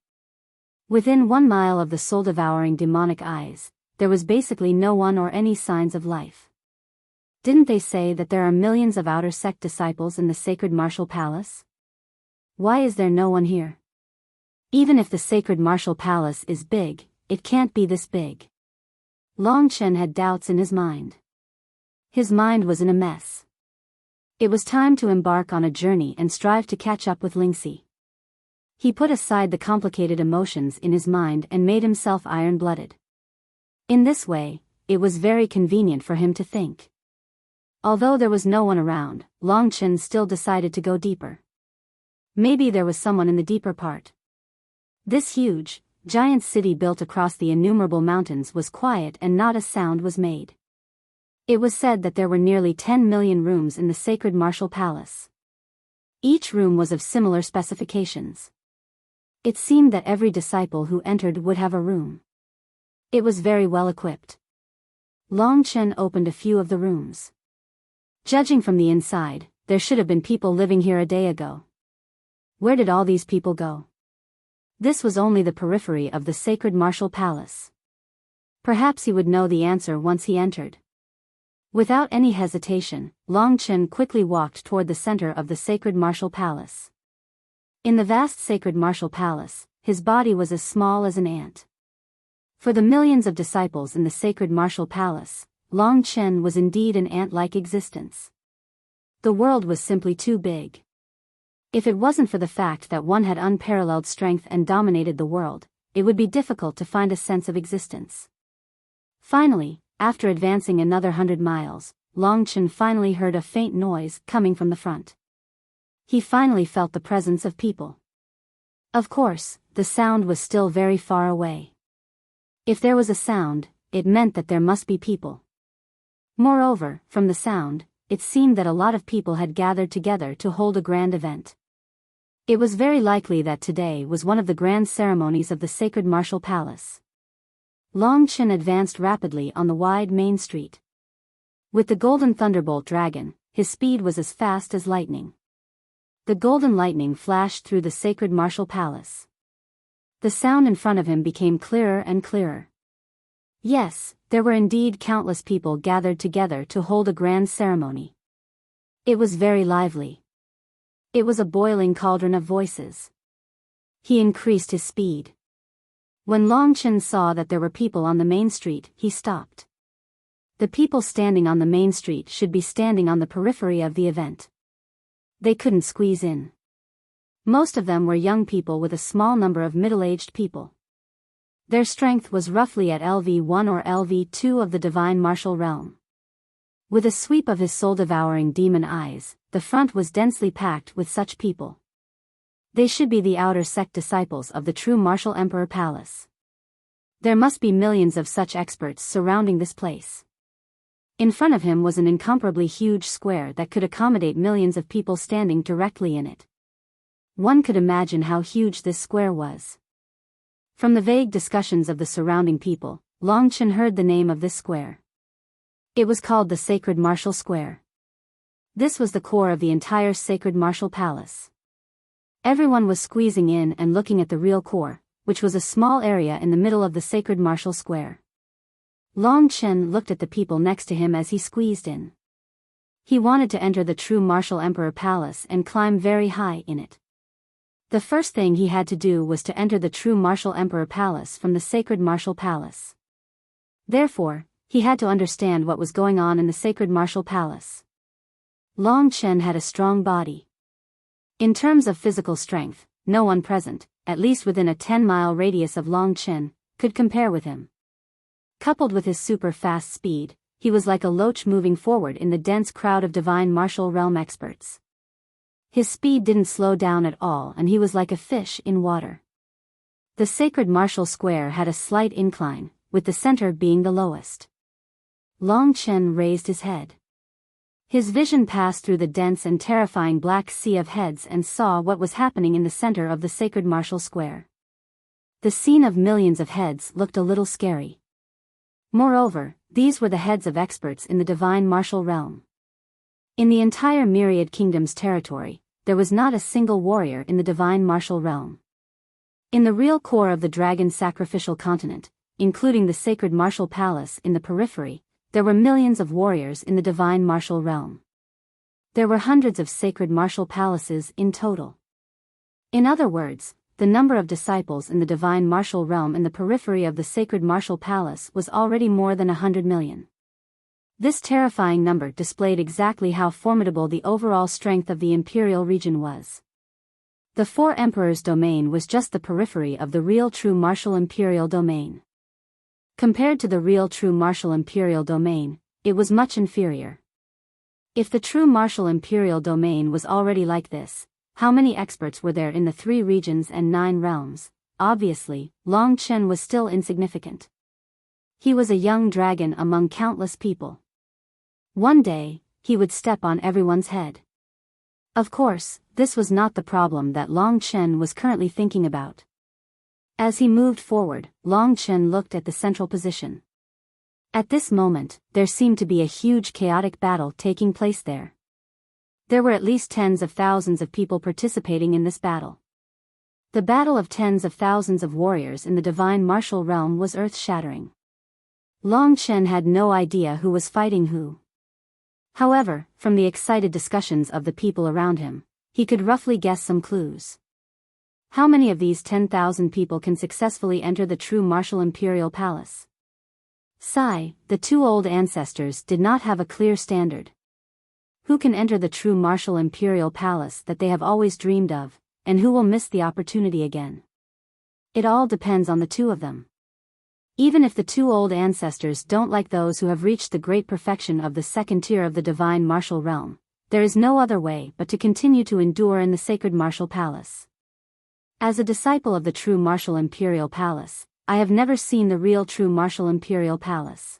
Within 1 mile of the soul-devouring demonic eyes, there was basically no one or any signs of life. Didn't they say that there are millions of outer sect disciples in the Sacred Martial Palace? Why is there no one here? Even if the Sacred Martial Palace is big, it can't be this big. Long Chen had doubts in his mind. His mind was in a mess. It was time to embark on a journey and strive to catch up with Lingxi. He put aside the complicated emotions in his mind and made himself iron-blooded. In this way, it was very convenient for him to think. Although there was no one around, Long Chen still decided to go deeper. Maybe there was someone in the deeper part. This huge, giant city built across the innumerable mountains was quiet and not a sound was made. It was said that there were nearly 10 million rooms in the Sacred Martial Palace. Each room was of similar specifications. It seemed that every disciple who entered would have a room. It was very well equipped. Long Chen opened a few of the rooms. Judging from the inside, there should have been people living here a day ago. Where did all these people go? This was only the periphery of the sacred martial palace. Perhaps he would know the answer once he entered. Without any hesitation, Long Chen quickly walked toward the center of the sacred martial palace. In the vast sacred martial palace, his body was as small as an ant. For the millions of disciples in the sacred martial palace, Long Chen was indeed an ant-like existence. The world was simply too big. If it wasn't for the fact that one had unparalleled strength and dominated the world, it would be difficult to find a sense of existence. Finally, after advancing another 100 miles, Long Chen finally heard a faint noise coming from the front. He finally felt the presence of people. Of course, the sound was still very far away. If there was a sound, it meant that there must be people. Moreover, from the sound, it seemed that a lot of people had gathered together to hold a grand event. It was very likely that today was one of the grand ceremonies of the sacred martial palace. Long Chen advanced rapidly on the wide main street. With the golden thunderbolt dragon, his speed was as fast as lightning. The golden lightning flashed through the sacred martial palace. The sound in front of him became clearer and clearer. Yes, there were indeed countless people gathered together to hold a grand ceremony. It was very lively. It was a boiling cauldron of voices. He increased his speed. When Long Chen saw that there were people on the main street, he stopped. The people standing on the main street should be standing on the periphery of the event. They couldn't squeeze in. Most of them were young people with a small number of middle-aged people. Their strength was roughly at LV1 or LV2 of the divine martial realm. With a sweep of his soul-devouring demon eyes, the front was densely packed with such people. They should be the outer sect disciples of the true martial emperor palace. There must be millions of such experts surrounding this place. In front of him was an incomparably huge square that could accommodate millions of people standing directly in it. One could imagine how huge this square was. From the vague discussions of the surrounding people, Long Chen heard the name of this square. It was called the Sacred Martial Square. This was the core of the entire Sacred Martial Palace. Everyone was squeezing in and looking at the real core, which was a small area in the middle of the Sacred Martial Square. Long Chen looked at the people next to him as he squeezed in. He wanted to enter the true Martial Emperor Palace and climb very high in it. The first thing he had to do was to enter the true Martial Emperor Palace from the Sacred Martial Palace. Therefore, he had to understand what was going on in the Sacred Martial Palace. Long Chen had a strong body. In terms of physical strength, no one present, at least within a 10-mile radius of Long Chen, could compare with him. Coupled with his super-fast speed, he was like a loach moving forward in the dense crowd of divine martial realm experts. His speed didn't slow down at all and he was like a fish in water. The Sacred Martial Square had a slight incline, with the center being the lowest. Long Chen raised his head. His vision passed through the dense and terrifying black sea of heads and saw what was happening in the center of the Sacred Martial Square. The scene of millions of heads looked a little scary. Moreover, these were the heads of experts in the divine martial realm. In the entire Myriad Kingdom's territory, there was not a single warrior in the divine martial realm. In the real core of the dragon sacrificial continent, including the Sacred Martial Palace in the periphery, there were millions of warriors in the divine martial realm. There were hundreds of sacred martial palaces in total. In other words, the number of disciples in the divine martial realm in the periphery of the Sacred Martial Palace was already more than 100 million. This terrifying number displayed exactly how formidable the overall strength of the imperial region was. The Four Emperors' domain was just the periphery of the real true martial imperial domain. Compared to the real true martial imperial domain, it was much inferior. If the true martial imperial domain was already like this, how many experts were there in the 3 regions and 9 realms? Obviously, Long Chen was still insignificant. He was a young dragon among countless people. One day, he would step on everyone's head. Of course, this was not the problem that Long Chen was currently thinking about. As he moved forward, Long Chen looked at the central position. At this moment, there seemed to be a huge chaotic battle taking place there. There were at least tens of thousands of people participating in this battle. The battle of tens of thousands of warriors in the divine martial realm was earth-shattering. Long Chen had no idea who was fighting who. However, from the excited discussions of the people around him, he could roughly guess some clues. How many of these 10,000 people can successfully enter the true martial imperial palace? The two old ancestors did not have a clear standard. Who can enter the true martial imperial palace that they have always dreamed of, and who will miss the opportunity again? It all depends on the two of them. Even if the two old ancestors don't like those who have reached the great perfection of the second tier of the divine martial realm, there is no other way but to continue to endure in the sacred martial palace. As a disciple of the true martial imperial palace, I have never seen the real true martial imperial palace.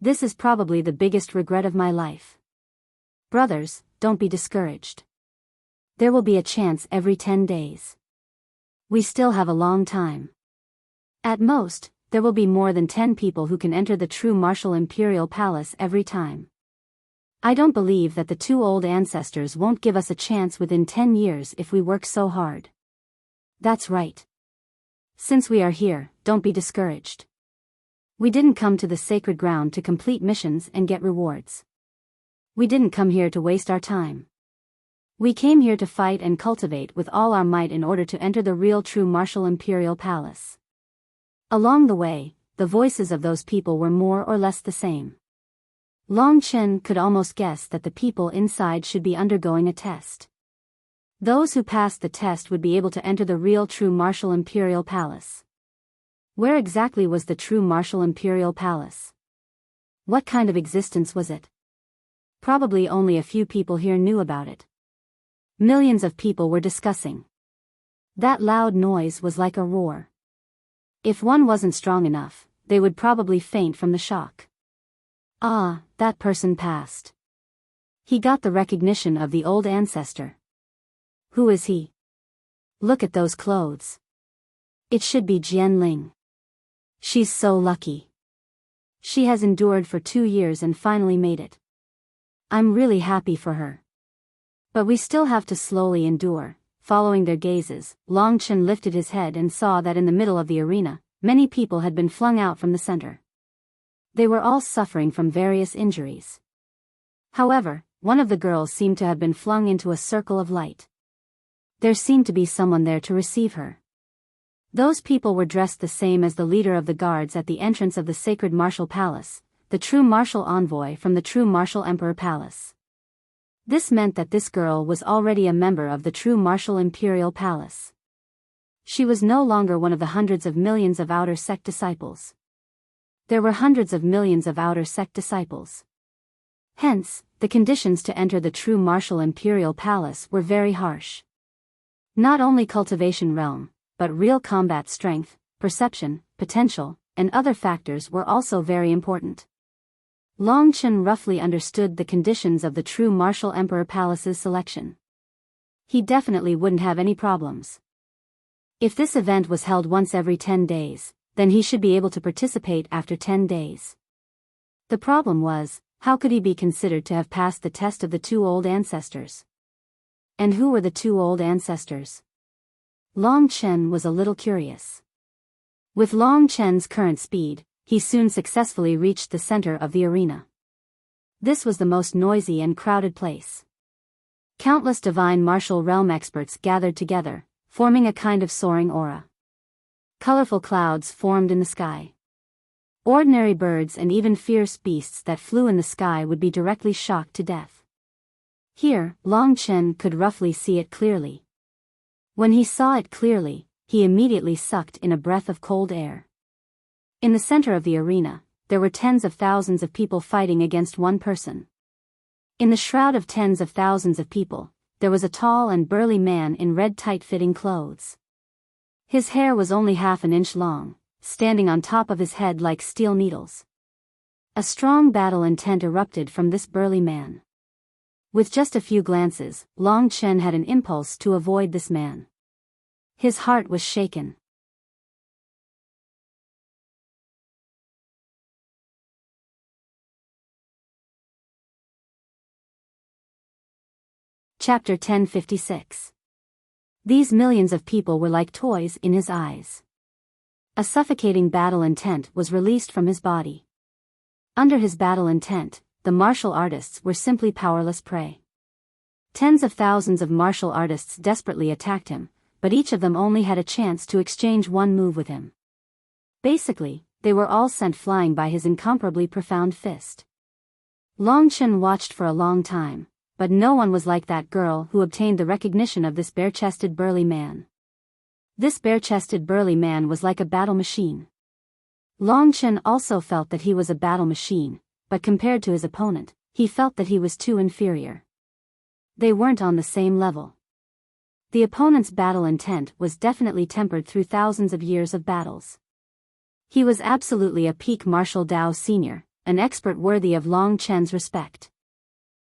This is probably the biggest regret of my life. Brothers, don't be discouraged. There will be a chance every 10 days. We still have a long time. At most, there will be more than 10 people who can enter the true martial imperial palace every time. I don't believe that the two old ancestors won't give us a chance within 10 years if we work so hard. That's right. Since we are here, don't be discouraged. We didn't come to the sacred ground to complete missions and get rewards. We didn't come here to waste our time. We came here to fight and cultivate with all our might in order to enter the real true martial imperial palace. Along the way, the voices of those people were more or less the same. Long Chen could almost guess that the people inside should be undergoing a test. Those who passed the test would be able to enter the real true martial imperial palace. Where exactly was the true martial imperial palace? What kind of existence was it? Probably only a few people here knew about it. Millions of people were discussing. That loud noise was like a roar. If one wasn't strong enough, they would probably faint from the shock. Ah, that person passed. He got the recognition of the old ancestor. Who is he? Look at those clothes. It should be Jianling. She's so lucky. She has endured for 2 years and finally made it. I'm really happy for her. But we still have to slowly endure. Following their gazes, Long Chen lifted his head and saw that in the middle of the arena, many people had been flung out from the center. They were all suffering from various injuries. However, one of the girls seemed to have been flung into a circle of light. There seemed to be someone there to receive her. Those people were dressed the same as the leader of the guards at the entrance of the sacred martial palace, the true martial envoy from the true martial emperor palace. This meant that this girl was already a member of the true martial imperial palace. She was no longer one of the hundreds of millions of outer sect disciples. There were hundreds of millions of outer sect disciples. Hence, the conditions to enter the true martial imperial palace were very harsh. Not only cultivation realm, but real combat strength, perception, potential, and other factors were also very important. Long Chen roughly understood the conditions of the true martial emperor palace's selection. He definitely wouldn't have any problems. If this event was held once every 10 days, then he should be able to participate after 10 days. The problem was, how could he be considered to have passed the test of the two old ancestors? And who were the two old ancestors? Long Chen was a little curious. With Long Chen's current speed, he soon successfully reached the center of the arena. This was the most noisy and crowded place. Countless divine martial realm experts gathered together, forming a kind of soaring aura. Colorful clouds formed in the sky. Ordinary birds and even fierce beasts that flew in the sky would be directly shocked to death. Here, Long Chen could roughly see it clearly. When he saw it clearly, he immediately sucked in a breath of cold air. In the center of the arena, there were tens of thousands of people fighting against one person. In the shroud of tens of thousands of people, there was a tall and burly man in red tight-fitting clothes. His hair was only half an inch long, standing on top of his head like steel needles. A strong battle intent erupted from this burly man. With just a few glances, Long Chen had an impulse to avoid this man. His heart was shaken. Chapter 1056. These millions of people were like toys in his eyes. A suffocating battle intent was released from his body. Under his battle intent, the martial artists were simply powerless prey. Tens of thousands of martial artists desperately attacked him, but each of them only had a chance to exchange one move with him. Basically, they were all sent flying by his incomparably profound fist. Long Chen watched for a long time, but no one was like that girl who obtained the recognition of this bare-chested burly man. This bare-chested burly man was like a battle machine. Long Chen also felt that he was a battle machine, but compared to his opponent, he felt that he was too inferior. They weren't on the same level. The opponent's battle intent was definitely tempered through thousands of years of battles. He was absolutely a peak martial Dao senior, an expert worthy of Long Chen's respect.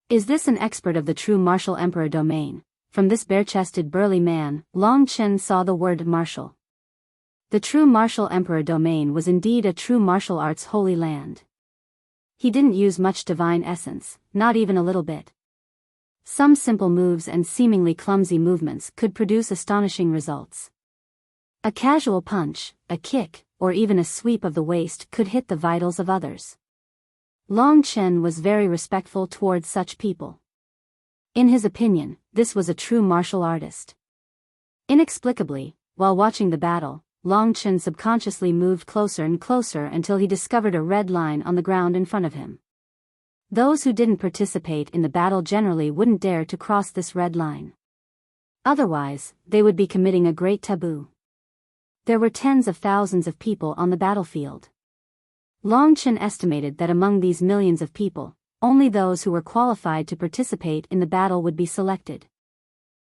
Is this an expert of the true martial emperor domain? From this bare-chested burly man, Long Chen saw the word martial. The true martial emperor domain was indeed a true martial arts holy land. He didn't use much divine essence, not even a little bit. Some simple moves and seemingly clumsy movements could produce astonishing results. A casual punch, a kick, or even a sweep of the waist could hit the vitals of others. Long Chen was very respectful towards such people. In his opinion, this was a true martial artist. Inexplicably, while watching the battle, Long Chen subconsciously moved closer and closer until he discovered a red line on the ground in front of him. Those who didn't participate in the battle generally wouldn't dare to cross this red line. Otherwise, they would be committing a great taboo. There were tens of thousands of people on the battlefield. Long Chen estimated that among these millions of people, only those who were qualified to participate in the battle would be selected.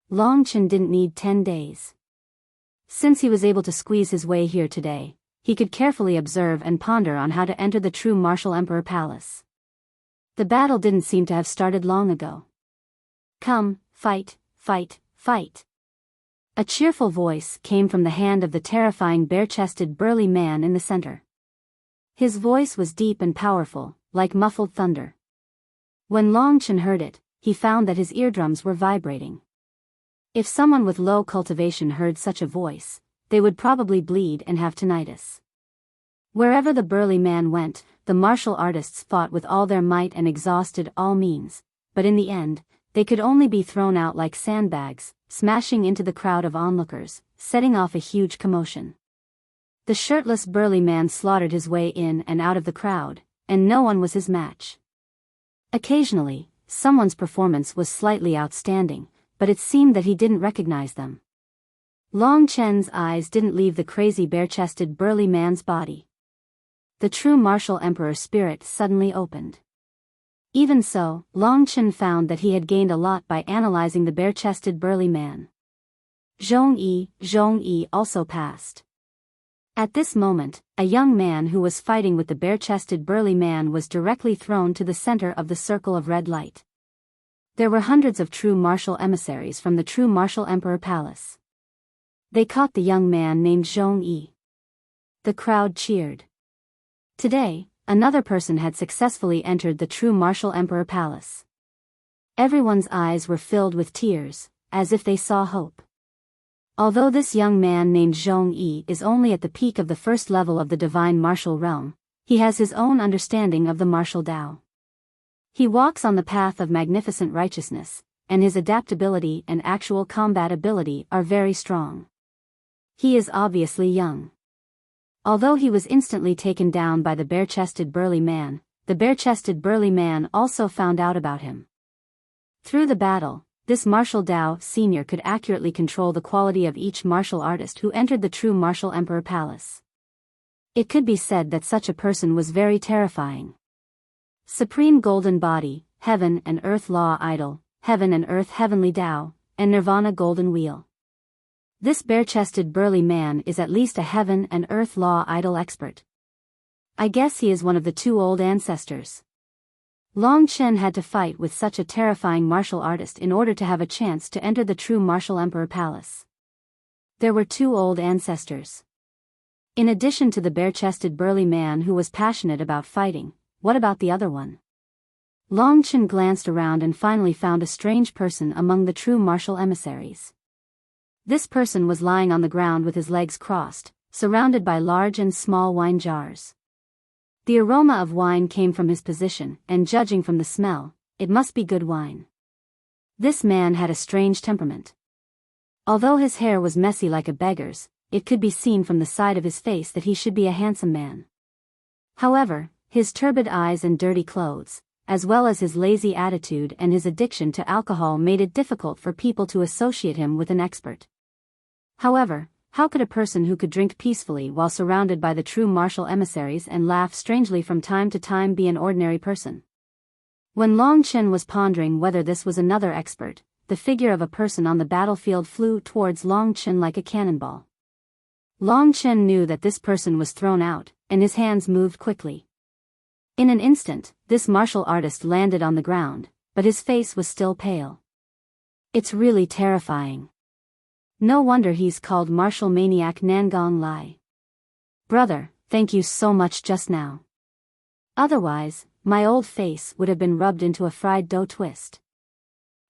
Long Chen didn't need 10 days. Since he was able to squeeze his way here today, he could carefully observe and ponder on how to enter the true martial emperor palace. The battle didn't seem to have started long ago. Come, fight, fight, fight. A cheerful voice came from the hand of the terrifying bare-chested burly man in the center. His voice was deep and powerful, like muffled thunder. When Long Chen heard it, he found that his eardrums were vibrating. If someone with low cultivation heard such a voice, they would probably bleed and have tinnitus. Wherever the burly man went, the martial artists fought with all their might and exhausted all means, but in the end, they could only be thrown out like sandbags, smashing into the crowd of onlookers, setting off a huge commotion. The shirtless burly man slaughtered his way in and out of the crowd, and no one was his match. Occasionally, someone's performance was slightly outstanding, but it seemed that he didn't recognize them. Long Chen's eyes didn't leave the crazy bare-chested burly man's body. The true martial emperor spirit suddenly opened. Even so, Long Chen found that he had gained a lot by analyzing the bare-chested burly man. Zhong Yi also passed. At this moment, a young man who was fighting with the bare-chested burly man was directly thrown to the center of the circle of red light. There were hundreds of true martial emissaries from the true martial emperor palace. They caught the young man named Zhong Yi. The crowd cheered. Today, another person had successfully entered the true martial emperor palace. Everyone's eyes were filled with tears, as if they saw hope. Although this young man named Zhong Yi is only at the peak of the first level of the divine martial realm, he has his own understanding of the martial Tao. He walks on the path of magnificent righteousness, and his adaptability and actual combat ability are very strong. He is obviously young. Although he was instantly taken down by the bare-chested burly man, the bare-chested burly man also found out about him. Through the battle, this martial Dao senior could accurately control the quality of each martial artist who entered the true martial emperor palace. It could be said that such a person was very terrifying. Supreme Golden Body, Heaven and Earth Law Idol, Heaven and Earth Heavenly Dao, and Nirvana Golden Wheel. This bare-chested burly man is at least a Heaven and Earth Law Idol expert. I guess he is one of the two old ancestors. Long Chen had to fight with such a terrifying martial artist in order to have a chance to enter the true martial emperor palace. There were two old ancestors. In addition to the bare-chested burly man who was passionate about fighting, what about the other one? Long Chen glanced around and finally found a strange person among the true martial emissaries. This person was lying on the ground with his legs crossed, surrounded by large and small wine jars. The aroma of wine came from his position, and judging from the smell, it must be good wine. This man had a strange temperament. Although his hair was messy like a beggar's, it could be seen from the side of his face that he should be a handsome man. However, his turbid eyes and dirty clothes, as well as his lazy attitude and his addiction to alcohol, made it difficult for people to associate him with an expert. However, how could a person who could drink peacefully while surrounded by the true martial emissaries and laugh strangely from time to time be an ordinary person? When Long Chen was pondering whether this was another expert, the figure of a person on the battlefield flew towards Long Chen like a cannonball. Long Chen knew that this person was thrown out, and his hands moved quickly. In an instant, this martial artist landed on the ground, but his face was still pale. It's really terrifying. No wonder he's called martial maniac Nangong Lai. Brother, thank you so much just now. Otherwise, my old face would have been rubbed into a fried dough twist.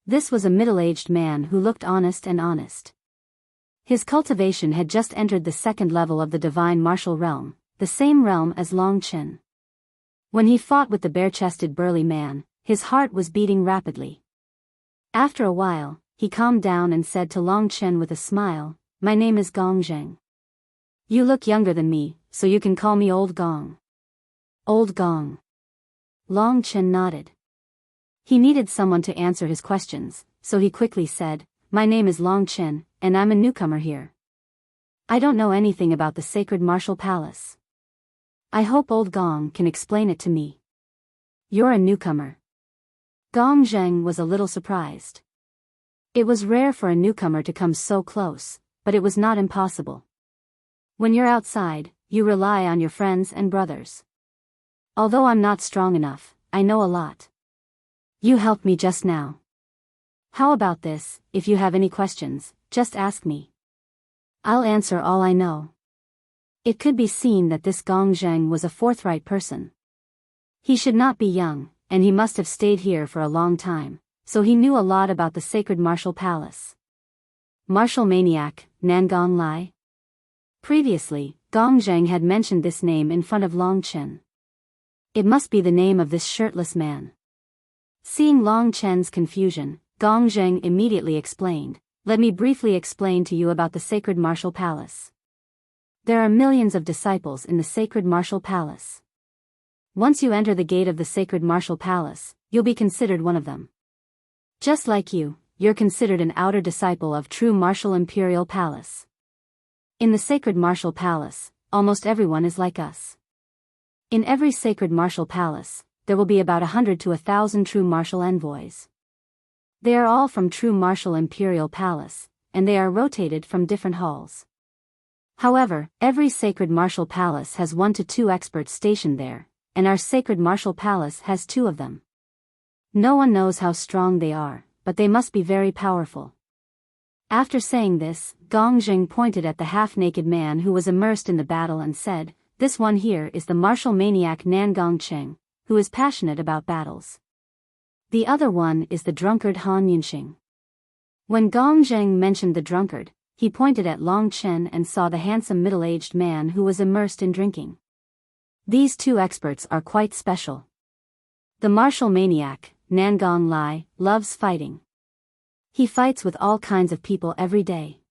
This was a middle-aged man who looked honest and honest. His cultivation had just entered the second level of the divine martial realm, the same realm as Long Chen. When he fought with the bare-chested burly man, his heart was beating rapidly. After a while, he calmed down and said to Long Chen with a smile, "My name is Gong Zheng. You look younger than me, so you can call me Old Gong." Old Gong. Long Chen nodded. He needed someone to answer his questions, so he quickly said, "My name is Long Chen, and I'm a newcomer here. I don't know anything about the sacred martial palace. I hope Old Gong can explain it to me." "You're a newcomer." Gong Zheng was a little surprised. It was rare for a newcomer to come so close, but it was not impossible. When you're outside, you rely on your friends and brothers. Although I'm not strong enough, I know a lot. You helped me just now. How about this, if you have any questions, just ask me. I'll answer all I know. It could be seen that this Gong Zheng was a forthright person. He should not be young, and he must have stayed here for a long time, so he knew a lot about the sacred martial palace. Martial maniac, Nangong Lai? Previously, Gong Zheng had mentioned this name in front of Long Chen. It must be the name of this shirtless man. Seeing Long Chen's confusion, Gong Zheng immediately explained, "Let me briefly explain to you about the sacred martial palace. There are millions of disciples in the sacred martial palace. Once you enter the gate of the sacred martial palace, you'll be considered one of them. Just like you're considered an outer disciple of true martial imperial palace. In the sacred martial palace, almost everyone is like us. In every sacred martial palace, there will be about 100 to 1,000 true martial envoys. They are all from true martial imperial palace, and they are rotated from different halls. However, every sacred martial palace has 1 to 2 experts stationed there, and our sacred martial palace has 2 of them. No one knows how strong they are, but they must be very powerful." After saying this, Gong Zheng pointed at the half-naked man who was immersed in the battle and said, "This one here is the martial maniac Nangong Cheng, who is passionate about battles. The other one is the drunkard Han Yunxing." When Gong Zheng mentioned the drunkard, he pointed at Long Chen and saw the handsome middle-aged man who was immersed in drinking. These 2 experts are quite special. The martial maniac, Nangong Lai, loves fighting. He fights with all kinds of people every day.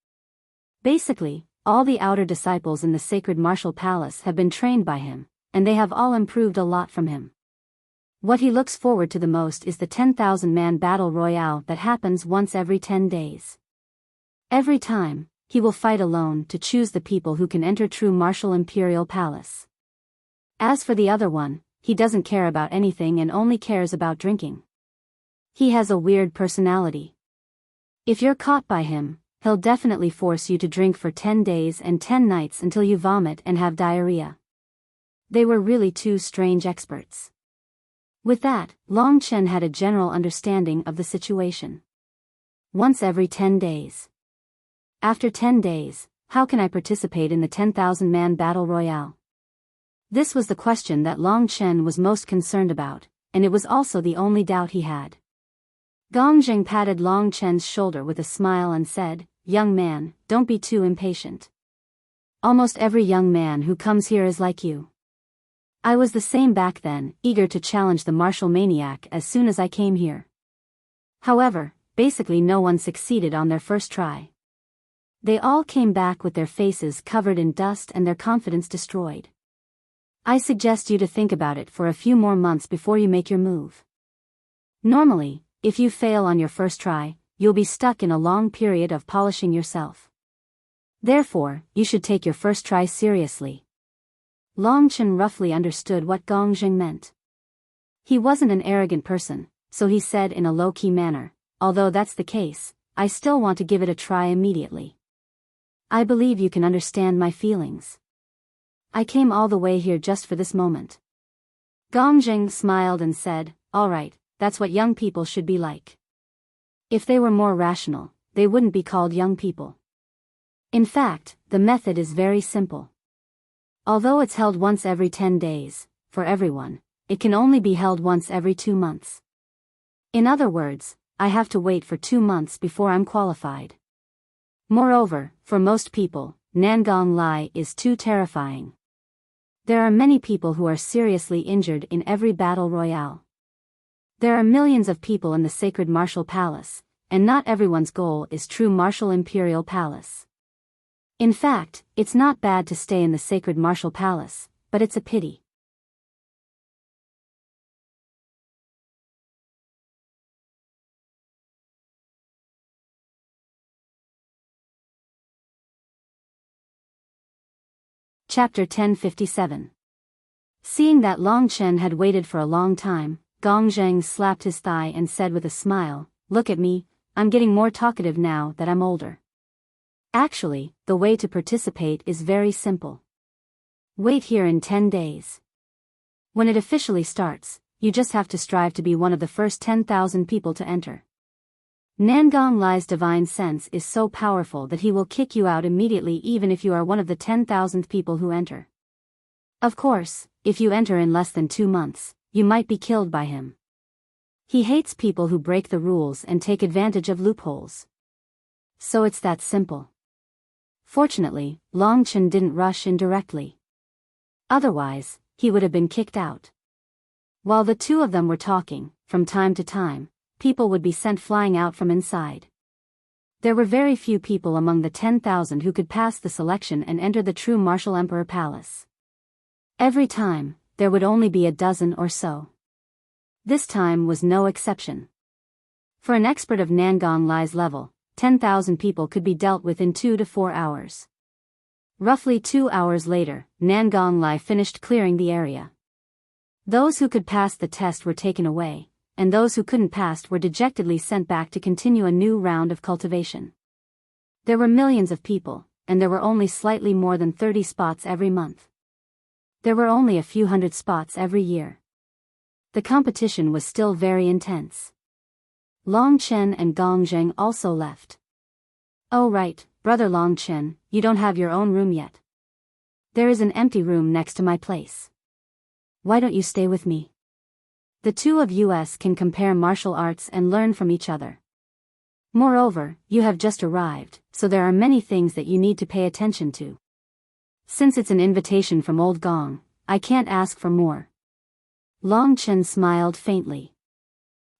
Basically, all the outer disciples in the sacred martial palace have been trained by him, and they have all improved a lot from him. What he looks forward to the most is the 10,000-man battle royale that happens once every 10 days. Every time, he will fight alone to choose the people who can enter true martial imperial palace. As for the other one, he doesn't care about anything and only cares about drinking. He has a weird personality. If you're caught by him, he'll definitely force you to drink for 10 days and 10 nights until you vomit and have diarrhea. They were really 2 strange experts. With that, Long Chen had a general understanding of the situation. Once every 10 days. After 10 days, how can I participate in the 10,000-man battle royale? This was the question that Long Chen was most concerned about, and it was also the only doubt he had. Gong Jing patted Long Chen's shoulder with a smile and said, "Young man, don't be too impatient. Almost every young man who comes here is like you. I was the same back then, eager to challenge the martial maniac as soon as I came here. However, basically no one succeeded on their first try. They all came back with their faces covered in dust and their confidence destroyed. I suggest you to think about it for a few more months before you make your move. Normally, if you fail on your first try, you'll be stuck in a long period of polishing yourself. Therefore, you should take your first try seriously." Long Chen roughly understood what Gong Jing meant. He wasn't an arrogant person, so he said in a low-key manner, "Although that's the case, I still want to give it a try immediately. I believe you can understand my feelings. I came all the way here just for this moment." Gong Jing smiled and said, "All right, that's what young people should be like. If they were more rational, they wouldn't be called young people. In fact, the method is very simple. Although it's held once every 10 days, for everyone, it can only be held once every 2 months. In other words, I have to wait for 2 months before I'm qualified. Moreover, for most people, Nangong Lai is too terrifying. There are many people who are seriously injured in every battle royale. There are millions of people in the sacred martial palace, and not everyone's goal is true martial imperial palace. In fact, it's not bad to stay in the sacred martial palace, but it's a pity." Chapter 1057. Seeing that Long Chen had waited for a long time, Gong Zheng slapped his thigh and said with a smile, "Look at me, I'm getting more talkative now that I'm older. Actually, the way to participate is very simple. Wait here in 10 days. When it officially starts, you just have to strive to be one of the first 10,000 people to enter. Nangong Lai's divine sense is so powerful that he will kick you out immediately even if you are one of the 10,000th people who enter. Of course, if you enter in less than 2 months, you might be killed by him. He hates people who break the rules and take advantage of loopholes. So it's that simple." Fortunately, Long Chen didn't rush in directly. Otherwise, he would have been kicked out. While the two of them were talking, from time to time, people would be sent flying out from inside. There were very few people among the 10,000 who could pass the selection and enter the true martial emperor palace. Every time, there would only be a dozen or so. This time was no exception. For an expert of Nangong Lai's level, 10,000 people could be dealt with in 2 to 4 hours. Roughly 2 hours later, Nangong Lai finished clearing the area. Those who could pass the test were taken away, and those who couldn't pass were dejectedly sent back to continue a new round of cultivation. There were millions of people, and there were only slightly more than 30 spots every month. There were only a few hundred spots every year. The competition was still very intense. Long Chen and Gong Zheng also left. "Oh right, brother Long Chen, you don't have your own room yet. There is an empty room next to my place. Why don't you stay with me? The two of us can compare martial arts and learn from each other. Moreover, you have just arrived, so there are many things that you need to pay attention to. Since it's an invitation from old Gong, I can't ask for more." Long Chen smiled faintly.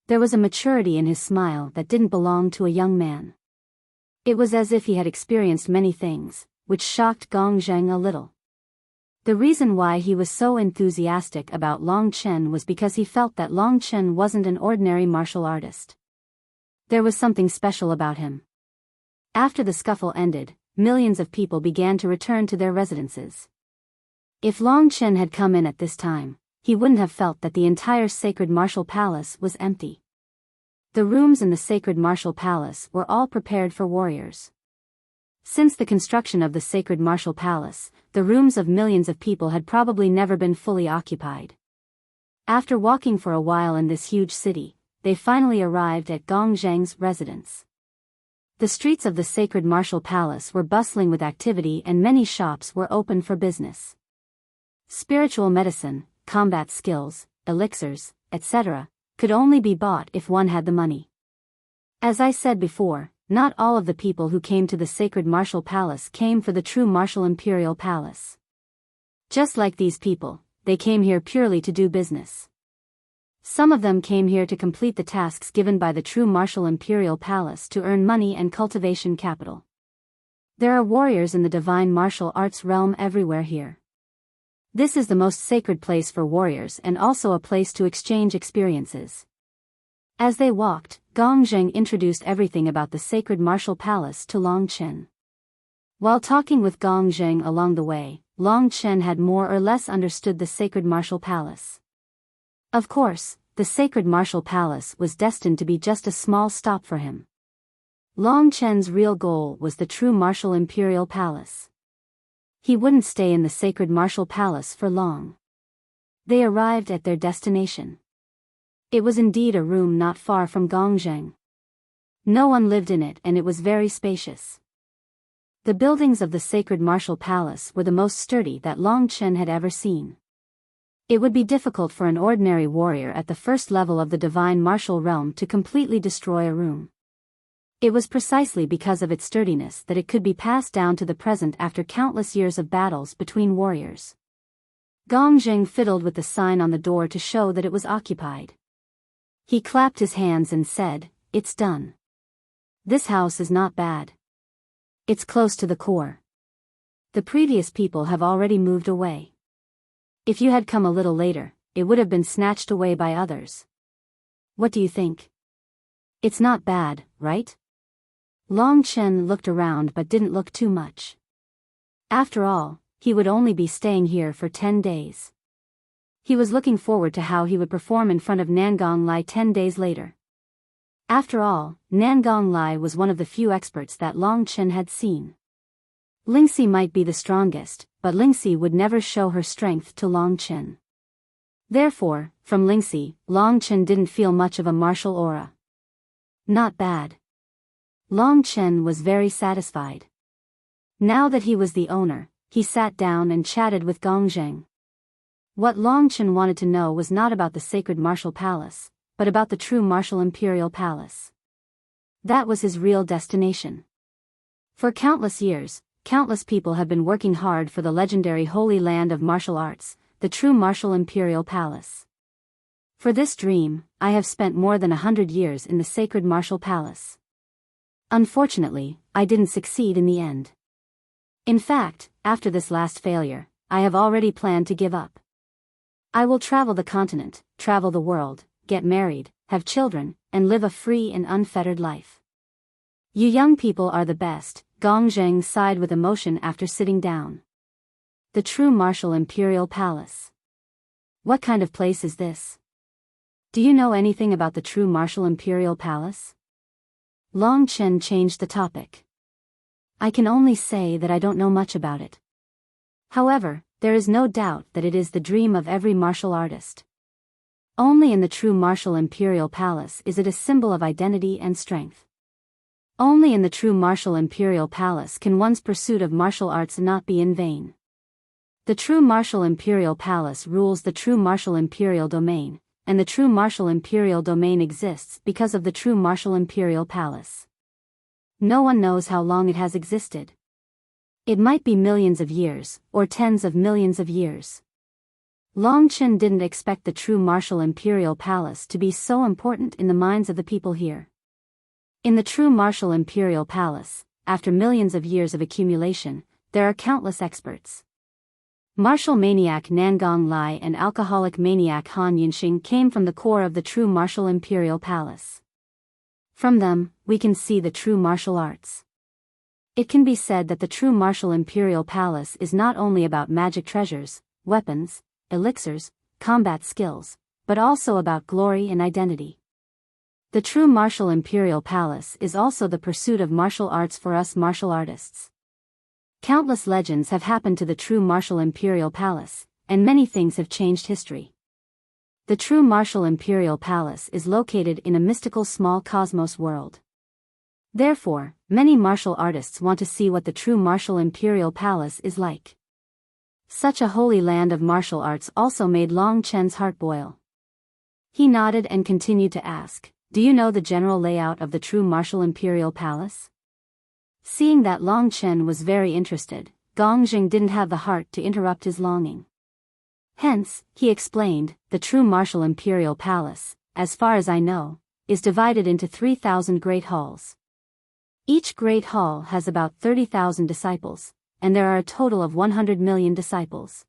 There was a maturity in his smile that didn't belong to a young man. It was as if he had experienced many things, which shocked Gong Zheng a little. The reason why he was so enthusiastic about Long Chen was because he felt that Long Chen wasn't an ordinary martial artist. There was something special about him. After the scuffle ended, millions of people began to return to their residences. If Long Chen had come in at this time, he wouldn't have felt that the entire sacred martial palace was empty. The rooms in the sacred martial palace were all prepared for warriors. Since the construction of the sacred martial palace, the rooms of millions of people had probably never been fully occupied. After walking for a while in this huge city, they finally arrived at Gong Zheng's residence. The streets of the sacred martial palace were bustling with activity and many shops were open for business. Spiritual medicine, combat skills, elixirs, etc., could only be bought if one had the money. As I said before, not all of the people who came to the sacred martial palace came for the true martial imperial palace. Just like these people, they came here purely to do business. Some of them came here to complete the tasks given by the true martial imperial palace to earn money and cultivation capital. There are warriors in the divine martial arts realm everywhere here. This is the most sacred place for warriors and also a place to exchange experiences. As they walked, Gong Zheng introduced everything about the sacred martial palace to Long Chen. While talking with Gong Zheng along the way, Long Chen had more or less understood the sacred martial palace. Of course, the sacred martial palace was destined to be just a small stop for him. Long Chen's real goal was the true martial imperial palace. He wouldn't stay in the sacred martial palace for long. They arrived at their destination. It was indeed a room not far from Gong Zheng. No one lived in it and it was very spacious. The buildings of the sacred martial palace were the most sturdy that Long Chen had ever seen. It would be difficult for an ordinary warrior at the first level of the divine martial realm to completely destroy a room. It was precisely because of its sturdiness that it could be passed down to the present after countless years of battles between warriors. Gong Zheng fiddled with the sign on the door to show that it was occupied. He clapped his hands and said, "It's done. This house is not bad. It's close to the core. The previous people have already moved away. If you had come a little later, it would have been snatched away by others. What do you think? It's not bad, right?" Long Chen looked around but didn't look too much. After all, he would only be staying here for 10 days. He was looking forward to how he would perform in front of Nangong Lai 10 days later. After all, Nangong Lai was one of the few experts that Long Chen had seen. Lingxi might be the strongest, but Lingxi would never show her strength to Long Chen. Therefore, from Lingxi, Long Chen didn't feel much of a martial aura. Not bad. Long Chen was very satisfied. Now that he was the owner, he sat down and chatted with Gong Zheng. What Long Chen wanted to know was not about the sacred martial palace, but about the true martial imperial palace. That was his real destination. For countless years, countless people have been working hard for the legendary holy land of martial arts, the true martial imperial palace. For this dream, I have spent more than 100 years in the sacred martial palace. Unfortunately, I didn't succeed in the end. In fact, after this last failure, I have already planned to give up. I will travel the continent, travel the world, get married, have children, and live a free and unfettered life. You young people are the best, Gong Zheng sighed with emotion after sitting down. The true martial imperial palace. What kind of place is this? Do you know anything about the true martial imperial palace? Long Chen changed the topic. I can only say that I don't know much about it. However, there is no doubt that it is the dream of every martial artist. Only in the true martial imperial palace is it a symbol of identity and strength. Only in the true martial imperial palace can one's pursuit of martial arts not be in vain. The true martial imperial palace rules the true martial imperial domain, and the true martial imperial domain exists because of the true martial imperial palace. No one knows how long it has existed. It might be millions of years, or tens of millions of years. Long Chen didn't expect the true martial imperial palace to be so important in the minds of the people here. In the true martial imperial palace, after millions of years of accumulation, there are countless experts. Martial maniac Nangong Lai and alcoholic maniac Han Yunxing came from the core of the true martial imperial palace. From them, we can see the true martial arts. It can be said that the true martial imperial palace is not only about magic treasures, weapons, elixirs, combat skills, but also about glory and identity. The true martial imperial palace is also the pursuit of martial arts for us martial artists. Countless legends have happened to the true martial imperial palace, and many things have changed history. The true martial imperial palace is located in a mystical small cosmos world. Therefore, many martial artists want to see what the true martial imperial palace is like. Such a holy land of martial arts also made Long Chen's heart boil. He nodded and continued to ask, "Do you know the general layout of the true martial imperial palace?" Seeing that Long Chen was very interested, Gong Jing didn't have the heart to interrupt his longing. Hence, he explained, the true martial imperial palace, as far as I know, is divided into 3,000 great halls. Each great hall has about 30,000 disciples, and there are a total of 100 million disciples.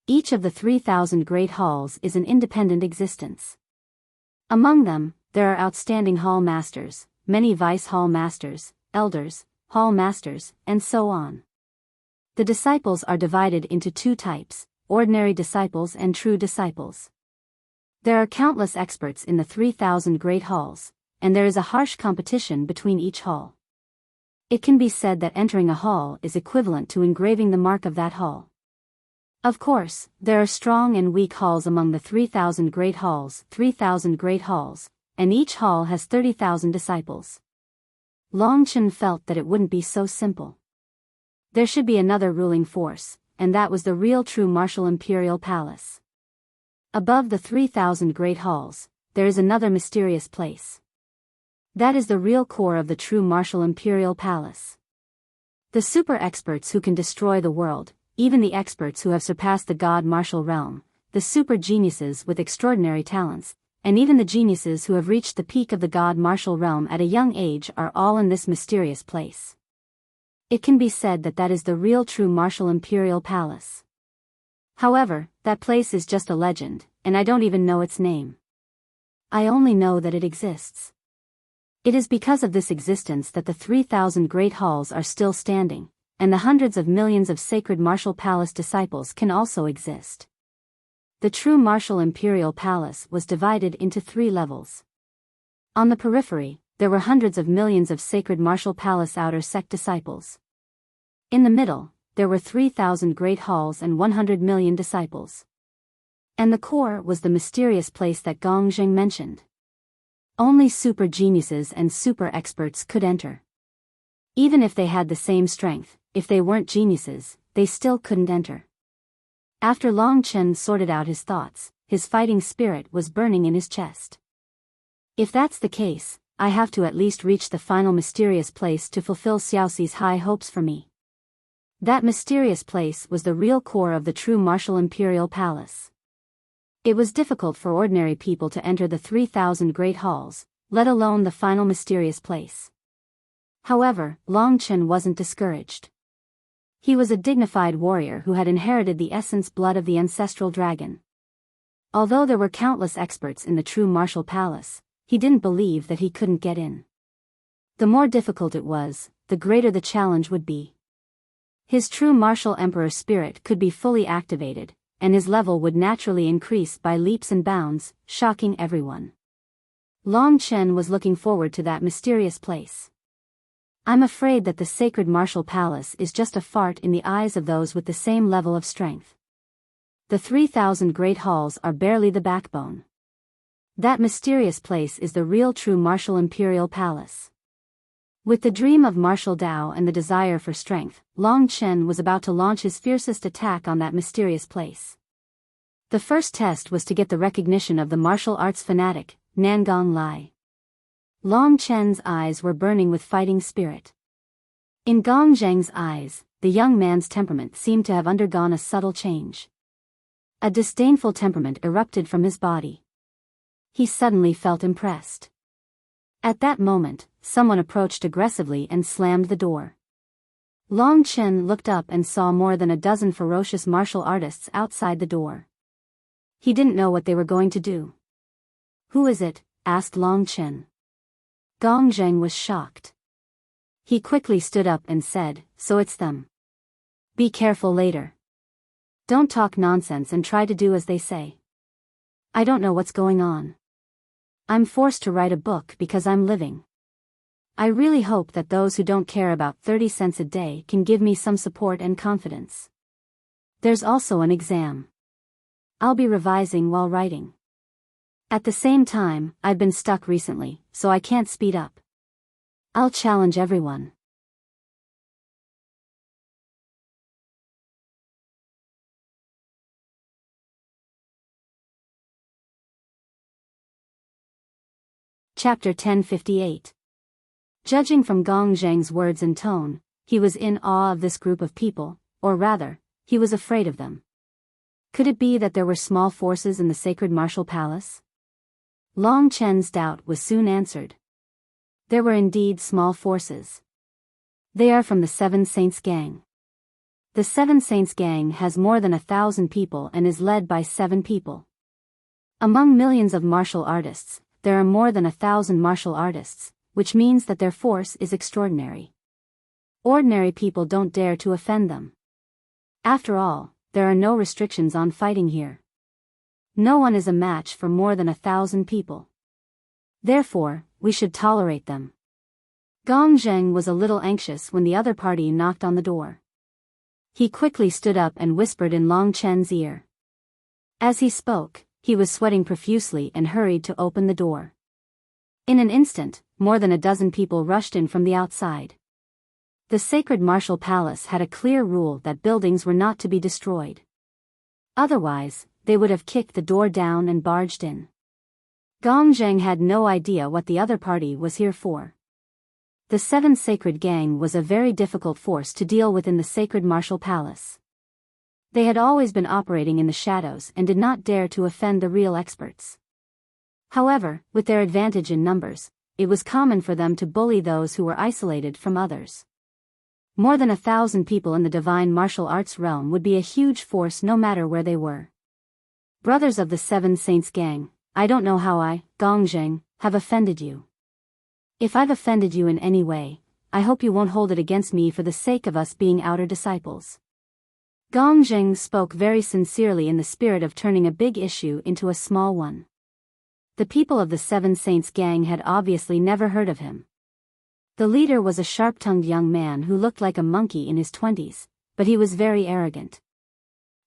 Each of the 3,000 great halls is an independent existence. Among them, there are outstanding hall masters, many vice hall masters, elders, hall masters, and so on. The disciples are divided into two types, ordinary disciples and true disciples. There are countless experts in the 3,000 great halls, and there is a harsh competition between each hall. It can be said that entering a hall is equivalent to engraving the mark of that hall. Of course, there are strong and weak halls among the 3,000 great halls, and each hall has 30,000 disciples. Long Chen felt that it wouldn't be so simple. There should be another ruling force, and that was the real true martial imperial palace. Above the 3,000 great halls, there is another mysterious place. That is the real core of the true martial imperial palace. The super experts who can destroy the world, even the experts who have surpassed the god martial realm, the super geniuses with extraordinary talents, and even the geniuses who have reached the peak of the god martial realm at a young age are all in this mysterious place. It can be said that that is the real true martial imperial palace. However, that place is just a legend, and I don't even know its name. I only know that it exists. It is because of this existence that the 3,000 great halls are still standing, and the hundreds of millions of sacred martial palace disciples can also exist. The true martial imperial palace was divided into 3 levels. On the periphery, there were hundreds of millions of sacred martial palace outer sect disciples. In the middle, there were 3,000 great halls and 100 million disciples. And the core was the mysterious place that Gong Jing mentioned. Only super geniuses and super experts could enter. Even if they had the same strength, if they weren't geniuses, they still couldn't enter. After Long Chen sorted out his thoughts, his fighting spirit was burning in his chest. If that's the case, I have to at least reach the final mysterious place to fulfill Xiaoxi's high hopes for me. That mysterious place was the real core of the true martial imperial palace. It was difficult for ordinary people to enter the 3,000 great halls, let alone the final mysterious place. However, Long Chen wasn't discouraged. He was a dignified warrior who had inherited the essence blood of the ancestral dragon. Although there were countless experts in the true martial palace, he didn't believe that he couldn't get in. The more difficult it was, the greater the challenge would be. His true martial emperor spirit could be fully activated, and his level would naturally increase by leaps and bounds, shocking everyone. Long Chen was looking forward to that mysterious place. I'm afraid that the sacred martial palace is just a fart in the eyes of those with the same level of strength. The 3,000 great halls are barely the backbone. That mysterious place is the real true martial imperial palace. With the dream of martial Dao and the desire for strength, Long Chen was about to launch his fiercest attack on that mysterious place. The first test was to get the recognition of the martial arts fanatic, Nangong Lai. Long Chen's eyes were burning with fighting spirit. In Gong Zheng's eyes, the young man's temperament seemed to have undergone a subtle change. A disdainful temperament erupted from his body. He suddenly felt impressed. At that moment, someone approached aggressively and slammed the door. Long Chen looked up and saw more than a dozen ferocious martial artists outside the door. He didn't know what they were going to do. "Who is it?" asked Long Chen. Gong Zheng was shocked. He quickly stood up and said, "So it's them. Be careful later. Don't talk nonsense and try to do as they say. I don't know what's going on. I'm forced to write a book because I'm living. I really hope that those who don't care about 30 cents a day can give me some support and confidence. There's also an exam. I'll be revising while writing. At the same time, I've been stuck recently, so I can't speed up. I'll challenge everyone." Chapter 1058. Judging from Gong Zheng's words and tone, he was in awe of this group of people, or rather, he was afraid of them. Could it be that there were small forces in the sacred martial palace? Long Chen's doubt was soon answered. There were indeed small forces. They are from the Seven Saints Gang. The Seven Saints Gang has more than 1,000 people and is led by 7 people. Among millions of martial artists, there are more than 1,000 martial artists, which means that their force is extraordinary. Ordinary people don't dare to offend them. After all, there are no restrictions on fighting here. No one is a match for more than 1,000 people. Therefore, we should tolerate them. Gong Zheng was a little anxious when the other party knocked on the door. He quickly stood up and whispered in Long Chen's ear. As he spoke, he was sweating profusely and hurried to open the door. In an instant, more than a dozen people rushed in from the outside. The sacred martial palace had a clear rule that buildings were not to be destroyed. Otherwise, they would have kicked the door down and barged in. Gong Zheng had no idea what the other party was here for. The Seven Sacred Gang was a very difficult force to deal with in the sacred martial palace. They had always been operating in the shadows and did not dare to offend the real experts. However, with their advantage in numbers, it was common for them to bully those who were isolated from others. More than 1,000 people in the divine martial arts realm would be a huge force no matter where they were. Brothers of the Seven Saints Gang, I don't know how I, Gong Zheng, have offended you. If I've offended you in any way, I hope you won't hold it against me for the sake of us being outer disciples. Gong Zheng spoke very sincerely in the spirit of turning a big issue into a small one. The people of the Seven Saints Gang had obviously never heard of him. The leader was a sharp-tongued young man who looked like a monkey in his 20s, but he was very arrogant.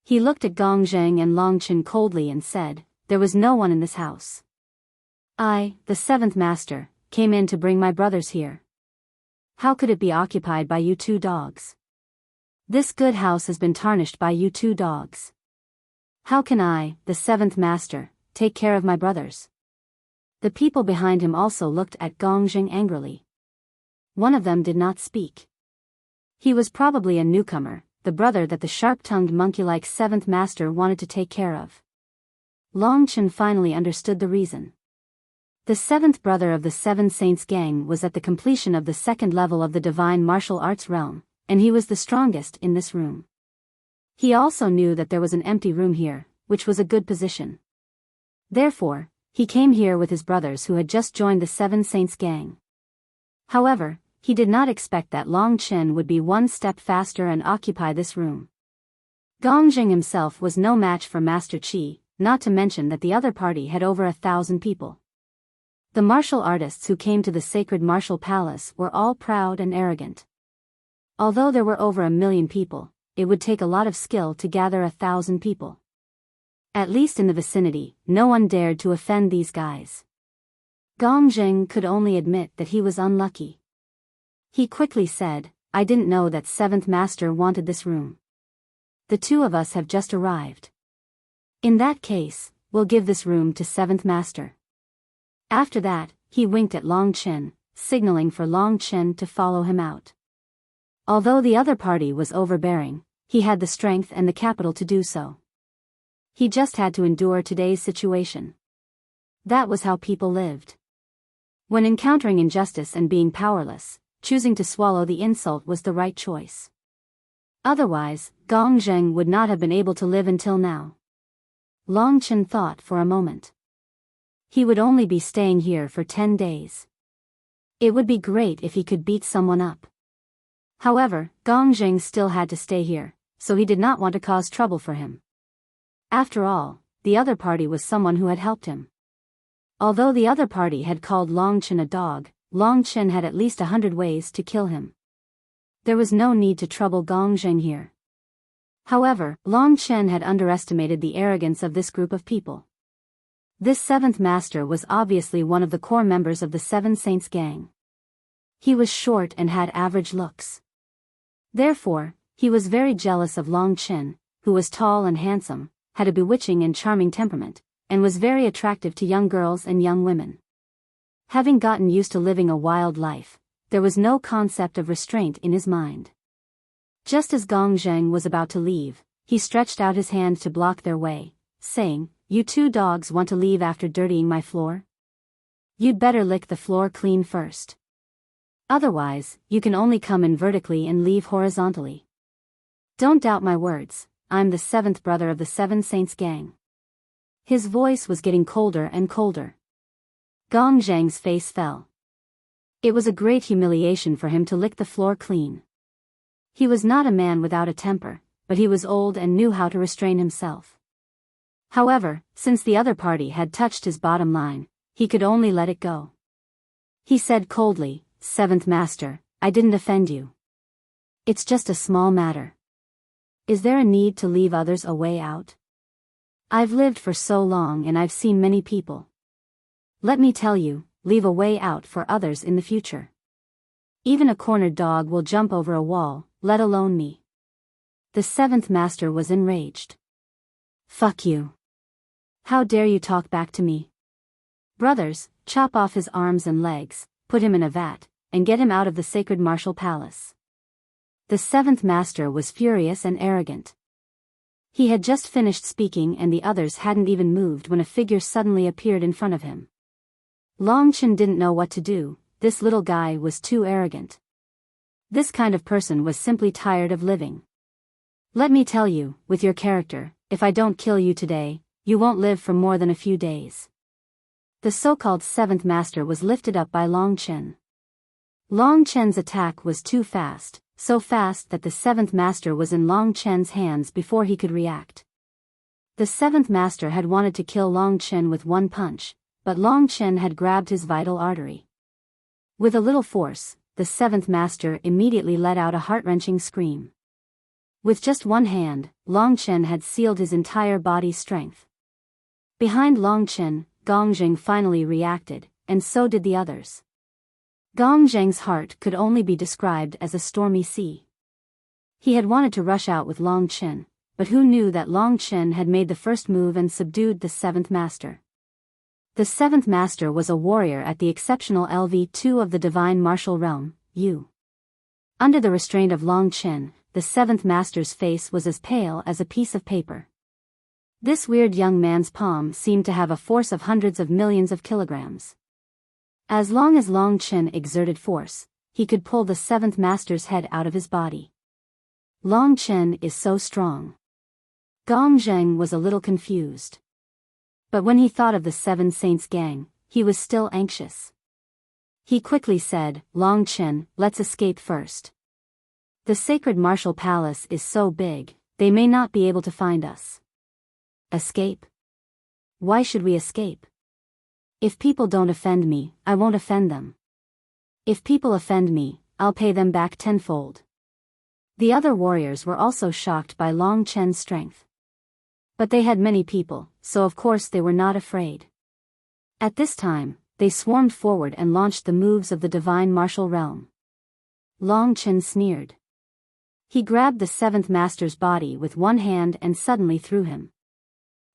He looked at Gong Zheng and Long Chen coldly and said, "There was no one in this house. I, the 7th Master, came in to bring my brothers here. How could it be occupied by you 2 dogs? This good house has been tarnished by you 2 dogs. How can I, the 7th Master, take care of my brothers?" The people behind him also looked at Gong Zheng angrily. One of them did not speak. He was probably a newcomer, the brother that the sharp-tongued monkey-like 7th Master wanted to take care of. Long Chen finally understood the reason. The 7th brother of the Seven Saints Gang was at the completion of the 2nd level of the divine martial arts realm, and he was the strongest in this room. He also knew that there was an empty room here, which was a good position. Therefore, he came here with his brothers who had just joined the Seven Saints Gang. However, he did not expect that Long Chen would be one step faster and occupy this room. Gong Zheng himself was no match for Master Qi, not to mention that the other party had over 1,000 people. The martial artists who came to the sacred martial palace were all proud and arrogant. Although there were over 1,000,000 people, it would take a lot of skill to gather 1,000 people. At least in the vicinity, no one dared to offend these guys. Gong Zheng could only admit that he was unlucky. He quickly said, "I didn't know that 7th Master wanted this room. The 2 of us have just arrived. In that case, we'll give this room to 7th Master." After that, he winked at Long Chen, signaling for Long Chen to follow him out. Although the other party was overbearing, he had the strength and the capital to do so. He just had to endure today's situation. That was how people lived. When encountering injustice and being powerless, choosing to swallow the insult was the right choice. Otherwise, Gong Zheng would not have been able to live until now. Long Chen thought for a moment. He would only be staying here for 10 days. It would be great if he could beat someone up. However, Gong Zheng still had to stay here, so he did not want to cause trouble for him. After all, the other party was someone who had helped him. Although the other party had called Long Chen a dog, Long Chen had at least 100 ways to kill him. There was no need to trouble Gong Zheng here. However, Long Chen had underestimated the arrogance of this group of people. This 7th Master was obviously one of the core members of the Seven Saints Gang. He was short and had average looks. Therefore, he was very jealous of Long Chen, who was tall and handsome, had a bewitching and charming temperament, and was very attractive to young girls and young women. Having gotten used to living a wild life, there was no concept of restraint in his mind. Just as Gong Zheng was about to leave, he stretched out his hand to block their way, saying, "You two dogs want to leave after dirtying my floor? You'd better lick the floor clean first. Otherwise, you can only come in vertically and leave horizontally. Don't doubt my words, I'm the seventh brother of the Seven Saints gang." His voice was getting colder and colder. Gong Zheng's face fell. It was a great humiliation for him to lick the floor clean. He was not a man without a temper, but he was old and knew how to restrain himself. However, since the other party had touched his bottom line, he could only let it go. He said coldly, "Seventh Master, I didn't offend you. It's just a small matter. Is there a need to leave others a way out? I've lived for so long and I've seen many people. Let me tell you, leave a way out for others in the future. Even a cornered dog will jump over a wall, let alone me." The seventh master was enraged. "Fuck you. How dare you talk back to me? Brothers, chop off his arms and legs, put him in a vat, and get him out of the sacred martial palace." The seventh master was furious and arrogant. He had just finished speaking and the others hadn't even moved when a figure suddenly appeared in front of him. Long Chen didn't know what to do. This little guy was too arrogant. This kind of person was simply tired of living. "Let me tell you, with your character, if I don't kill you today, you won't live for more than a few days." The so-called seventh master was lifted up by Long Chen. Long Chen's attack was too fast, so fast that the seventh master was in Long Chen's hands before he could react. The seventh master had wanted to kill Long Chen with one punch, but Long Chen had grabbed his vital artery. With a little force, the seventh master immediately let out a heart-wrenching scream. With just one hand, Long Chen had sealed his entire body's strength. Behind Long Chen, Gong Zheng finally reacted, and so did the others. Gong Zheng's heart could only be described as a stormy sea. He had wanted to rush out with Long Chen, but who knew that Long Chen had made the first move and subdued the seventh master. The seventh master was a warrior at the exceptional LV2 of the divine martial realm, Yu. Under the restraint of Long Chen, the seventh master's face was as pale as a piece of paper. This weird young man's palm seemed to have a force of hundreds of millions of kilograms. As long as Long Chen exerted force, he could pull the seventh master's head out of his body. Long Chen is so strong. Gong Zheng was a little confused. But when he thought of the Seven Saints gang, he was still anxious. He quickly said, "Long Chen, let's escape first. The sacred martial palace is so big, they may not be able to find us." "Escape? Why should we escape? If people don't offend me, I won't offend them. If people offend me, I'll pay them back tenfold." The other warriors were also shocked by Long Chen's strength. But they had many people, so of course they were not afraid. At this time, they swarmed forward and launched the moves of the divine martial realm. Long Chen sneered. He grabbed the seventh master's body with one hand and suddenly threw him.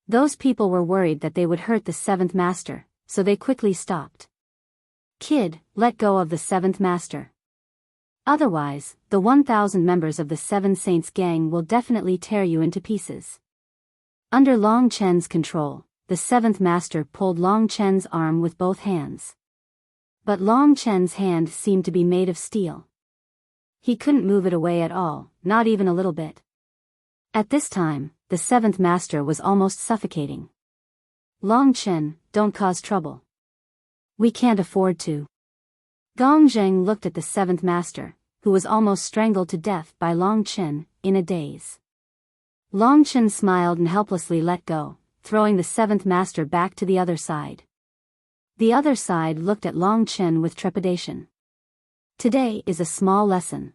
Those people were worried that they would hurt the seventh master, so they quickly stopped. "Kid, let go of the seventh master. Otherwise, the 1,000 members of the Seven Saints gang will definitely tear you into pieces." Under Long Chen's control, the seventh master pulled Long Chen's arm with both hands. But Long Chen's hand seemed to be made of steel. He couldn't move it away at all, not even a little bit. At this time, the seventh master was almost suffocating. "Long Chen, don't cause trouble. We can't afford to." Gong Zheng looked at the seventh master, who was almost strangled to death by Long Chen, in a daze. Long Chen smiled and helplessly let go, throwing the seventh master back to the other side. The other side looked at Long Chen with trepidation. Today is a small lesson.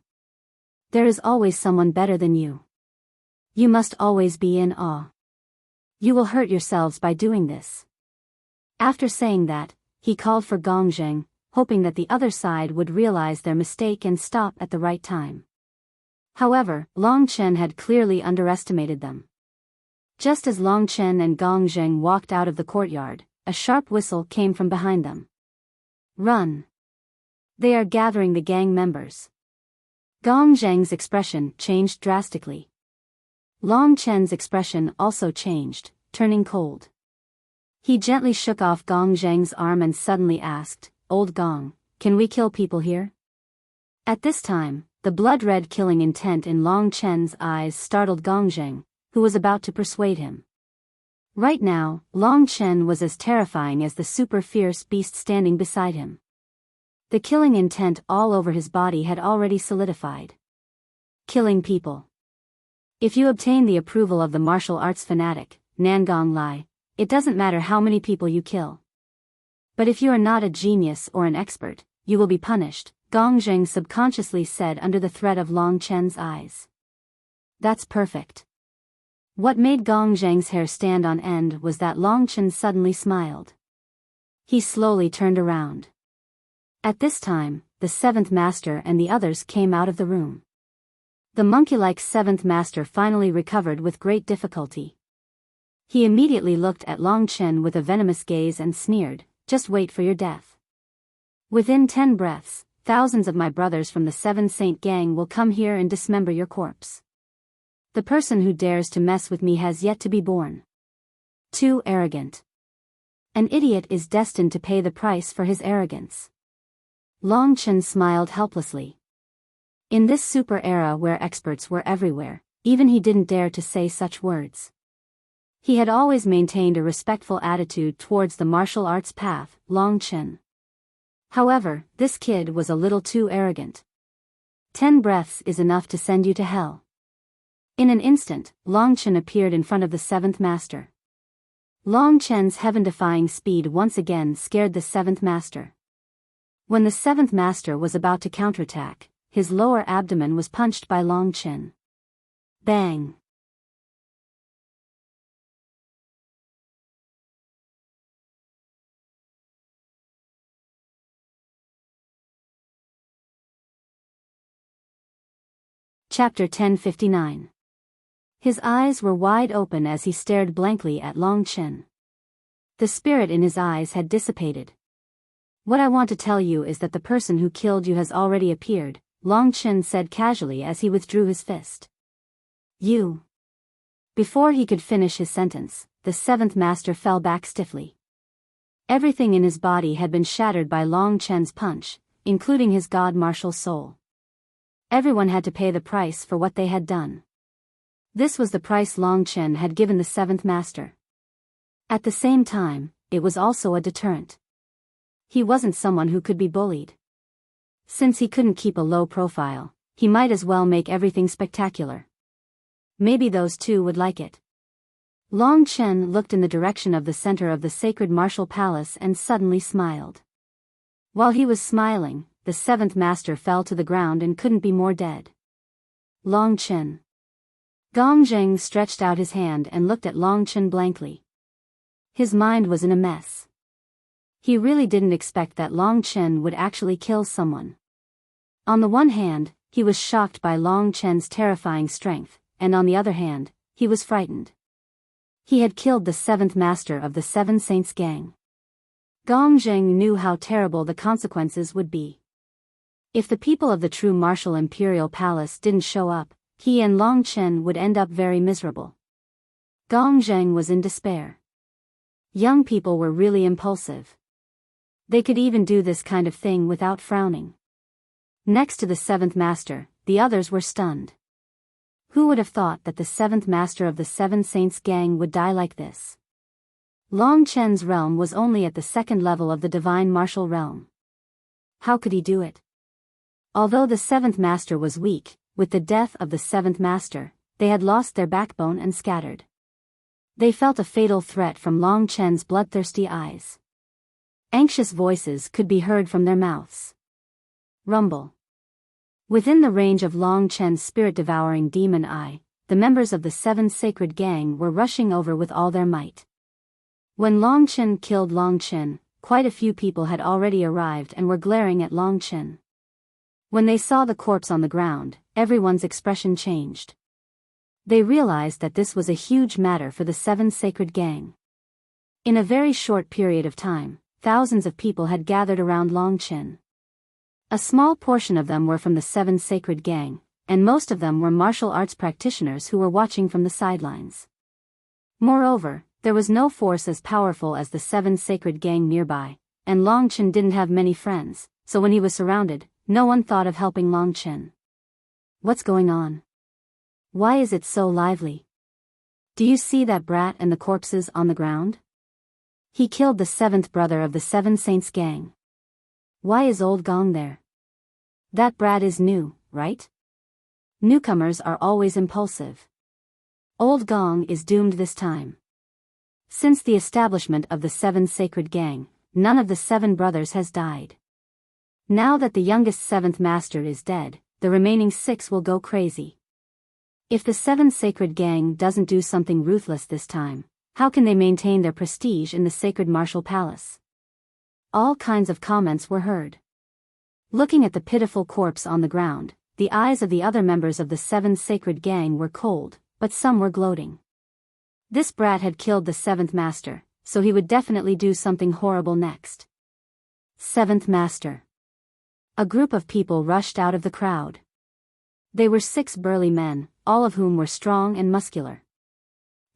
There is always someone better than you. You must always be in awe. You will hurt yourselves by doing this. After saying that, he called for Gong Zheng, hoping that the other side would realize their mistake and stop at the right time. However, Long Chen had clearly underestimated them. Just as Long Chen and Gong Zheng walked out of the courtyard, a sharp whistle came from behind them. Run. They are gathering the gang members. Gong Zheng's expression changed drastically. Long Chen's expression also changed, turning cold. He gently shook off Gong Zheng's arm and suddenly asked, "Old Gong, can we kill people here?" At this time, the blood-red killing intent in Long Chen's eyes startled Gong Zheng, who was about to persuade him. Right now, Long Chen was as terrifying as the super-fierce beast standing beside him. The killing intent all over his body had already solidified. Killing people. If you obtain the approval of the martial arts fanatic, Nangong Lai, it doesn't matter how many people you kill. But if you are not a genius or an expert, you will be punished, Gong Zheng subconsciously said under the threat of Long Chen's eyes. That's perfect. What made Gong Zheng's hair stand on end was that Long Chen suddenly smiled. He slowly turned around. At this time, the seventh master and the others came out of the room. The monkey-like seventh master finally recovered with great difficulty. He immediately looked at Long Chen with a venomous gaze and sneered, "Just wait for your death. Within 10 breaths, thousands of my brothers from the Seven Saint Gang will come here and dismember your corpse. The person who dares to mess with me has yet to be born. Too arrogant. An idiot is destined to pay the price for his arrogance." Long Chen smiled helplessly. In this super era where experts were everywhere, even he didn't dare to say such words. He had always maintained a respectful attitude towards the martial arts path, Long Chen. However, this kid was a little too arrogant. 10 breaths is enough to send you to hell. In an instant, Long Chen appeared in front of the seventh master. Long Chen's heaven-defying speed once again scared the seventh master. When the seventh master was about to counterattack, his lower abdomen was punched by Long Chen. Bang! Chapter 1059. His eyes were wide open as he stared blankly at Long Chen. The spirit in his eyes had dissipated. "What I want to tell you is that the person who killed you has already appeared," Long Chen said casually as he withdrew his fist. "You." Before he could finish his sentence, the seventh master fell back stiffly. Everything in his body had been shattered by Long Chen's punch, including his god-martial soul. Everyone had to pay the price for what they had done. This was the price Long Chen had given the seventh master. At the same time, it was also a deterrent. He wasn't someone who could be bullied. Since he couldn't keep a low profile, he might as well make everything spectacular. Maybe those two would like it. Long Chen looked in the direction of the center of the sacred martial palace and suddenly smiled. While he was smiling, the seventh master fell to the ground and couldn't be more dead. Long Chen. Gong Zheng stretched out his hand and looked at Long Chen blankly. His mind was in a mess. He really didn't expect that Long Chen would actually kill someone. On the one hand, he was shocked by Long Chen's terrifying strength, and on the other hand, he was frightened. He had killed the seventh master of the Seven Saints Gang. Gong Zheng knew how terrible the consequences would be. If the people of the true martial imperial palace didn't show up, he and Long Chen would end up very miserable. Gong Zheng was in despair. Young people were really impulsive. They could even do this kind of thing without frowning. Next to the seventh master, the others were stunned. Who would have thought that the seventh master of the Seven Saints Gang would die like this? Long Chen's realm was only at the second level of the divine martial realm. How could he do it? Although the seventh master was weak, with the death of the seventh master, they had lost their backbone and scattered. They felt a fatal threat from Long Chen's bloodthirsty eyes. Anxious voices could be heard from their mouths. Rumble. Within the range of Long Chen's spirit-devouring demon eye, the members of the Seven Sacred Gang were rushing over with all their might. When Long Chen killed Long Chen, quite a few people had already arrived and were glaring at Long Chen. When they saw the corpse on the ground, everyone's expression changed. They realized that this was a huge matter for the Seven Sacred Gang. In a very short period of time, thousands of people had gathered around Long Chen. A small portion of them were from the Seven Sacred Gang, and most of them were martial arts practitioners who were watching from the sidelines. Moreover, there was no force as powerful as the Seven Sacred Gang nearby, and Long Chen didn't have many friends, so when he was surrounded, no one thought of helping Long Chen. What's going on? Why is it so lively? Do you see that brat and the corpses on the ground? He killed the seventh brother of the Seven Saints Gang. Why is old Gong there? That brat is new, right? Newcomers are always impulsive. Old Gong is doomed this time. Since the establishment of the Seven Sacred Gang, none of the seven brothers has died. Now that the youngest seventh master is dead, the remaining six will go crazy. If the Seven Sacred Gang doesn't do something ruthless this time, how can they maintain their prestige in the Sacred Martial Palace? All kinds of comments were heard. Looking at the pitiful corpse on the ground, the eyes of the other members of the Seven Sacred Gang were cold, but some were gloating. This brat had killed the seventh master, so he would definitely do something horrible next. Seventh master. A group of people rushed out of the crowd. They were 6 burly men, all of whom were strong and muscular.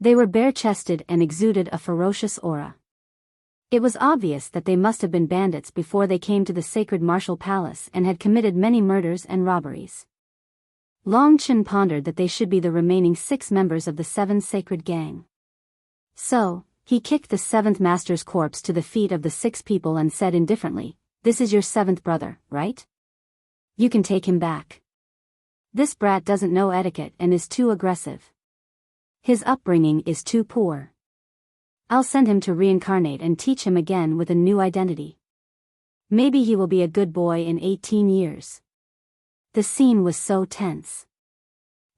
They were bare-chested and exuded a ferocious aura. It was obvious that they must have been bandits before they came to the Sacred Martial Palace and had committed many murders and robberies. Long Chen pondered that they should be the remaining 6 members of the Seven Sacred Gang. So, he kicked the seventh master's corpse to the feet of the 6 people and said indifferently, "This is your seventh brother, right? You can take him back. This brat doesn't know etiquette and is too aggressive. His upbringing is too poor. I'll send him to reincarnate and teach him again with a new identity. Maybe he will be a good boy in 18 years. The scene was so tense.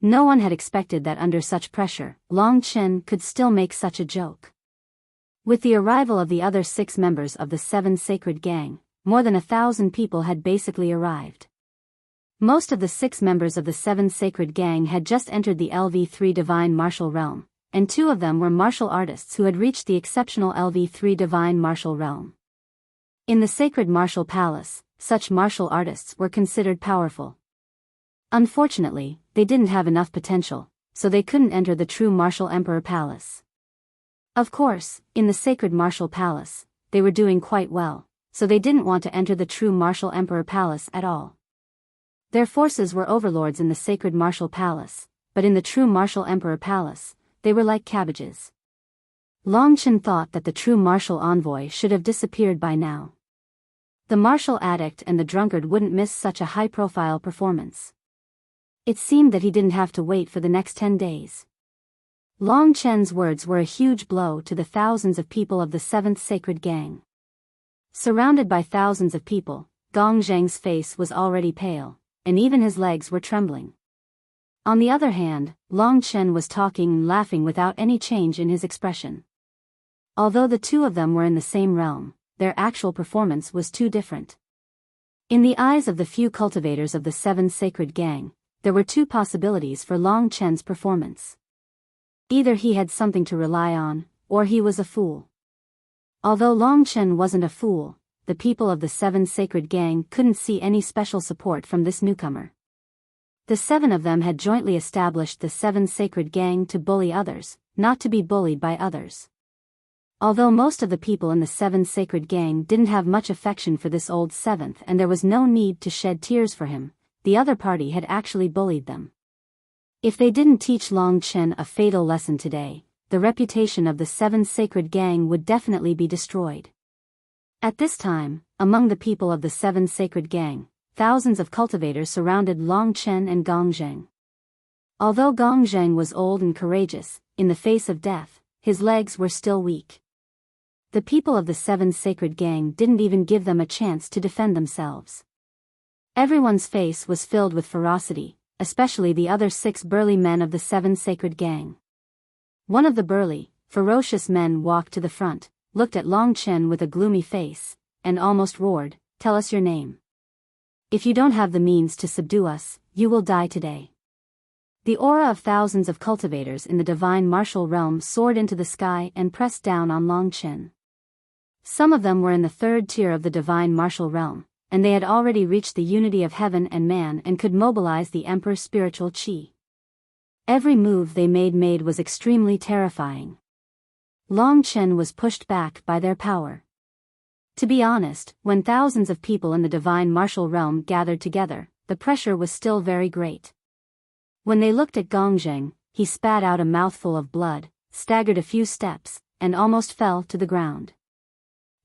No one had expected that under such pressure, Long Chen could still make such a joke. With the arrival of the other 6 members of the Seven Sacred Gang, more than 1,000 people had basically arrived. Most of the 6 members of the Seven Sacred Gang had just entered the LV3 Divine Martial Realm, and 2 of them were martial artists who had reached the exceptional LV3 Divine Martial Realm. In the Sacred Martial Palace, such martial artists were considered powerful. Unfortunately, they didn't have enough potential, so they couldn't enter the true Martial Emperor Palace. Of course, in the Sacred Martial Palace, they were doing quite well, so they didn't want to enter the true Martial Emperor Palace at all. Their forces were overlords in the Sacred Martial Palace, but in the true Martial Emperor Palace, they were like cabbages. Long Chen thought that the true martial envoy should have disappeared by now. The martial addict and the drunkard wouldn't miss such a high-profile performance. It seemed that he didn't have to wait for the next 10 days. Long Chen's words were a huge blow to the thousands of people of the Seventh Sacred Gang. Surrounded by thousands of people, Gong Zheng's face was already pale, and even his legs were trembling. On the other hand, Long Chen was talking and laughing without any change in his expression. Although the 2 of them were in the same realm, their actual performance was too different. In the eyes of the few cultivators of the Seven Sacred Gang, there were 2 possibilities for Long Chen's performance. Either he had something to rely on, or he was a fool. Although Long Chen wasn't a fool, the people of the Seven Sacred Gang couldn't see any special support from this newcomer. The 7 of them had jointly established the Seven Sacred Gang to bully others, not to be bullied by others. Although most of the people in the Seven Sacred Gang didn't have much affection for this old seventh and there was no need to shed tears for him, the other party had actually bullied them. If they didn't teach Long Chen a fatal lesson today, the reputation of the Seven Sacred Gang would definitely be destroyed. At this time, among the people of the Seven Sacred Gang, thousands of cultivators surrounded Long Chen and Gong Zheng. Although Gong Zheng was old and courageous, in the face of death, his legs were still weak. The people of the Seven Sacred Gang didn't even give them a chance to defend themselves. Everyone's face was filled with ferocity, especially the other 6 burly men of the Seven Sacred Gang. One of the burly, ferocious men walked to the front, looked at Long Chen with a gloomy face, and almost roared, "Tell us your name. If you don't have the means to subdue us, you will die today." The aura of thousands of cultivators in the divine martial realm soared into the sky and pressed down on Long Chen. Some of them were in the third tier of the divine martial realm, and they had already reached the unity of heaven and man and could mobilize the emperor's spiritual chi. Every move they made was extremely terrifying. Long Chen was pushed back by their power. To be honest, when thousands of people in the divine martial realm gathered together, the pressure was still very great. When they looked at Gongzheng, he spat out a mouthful of blood, staggered a few steps, and almost fell to the ground.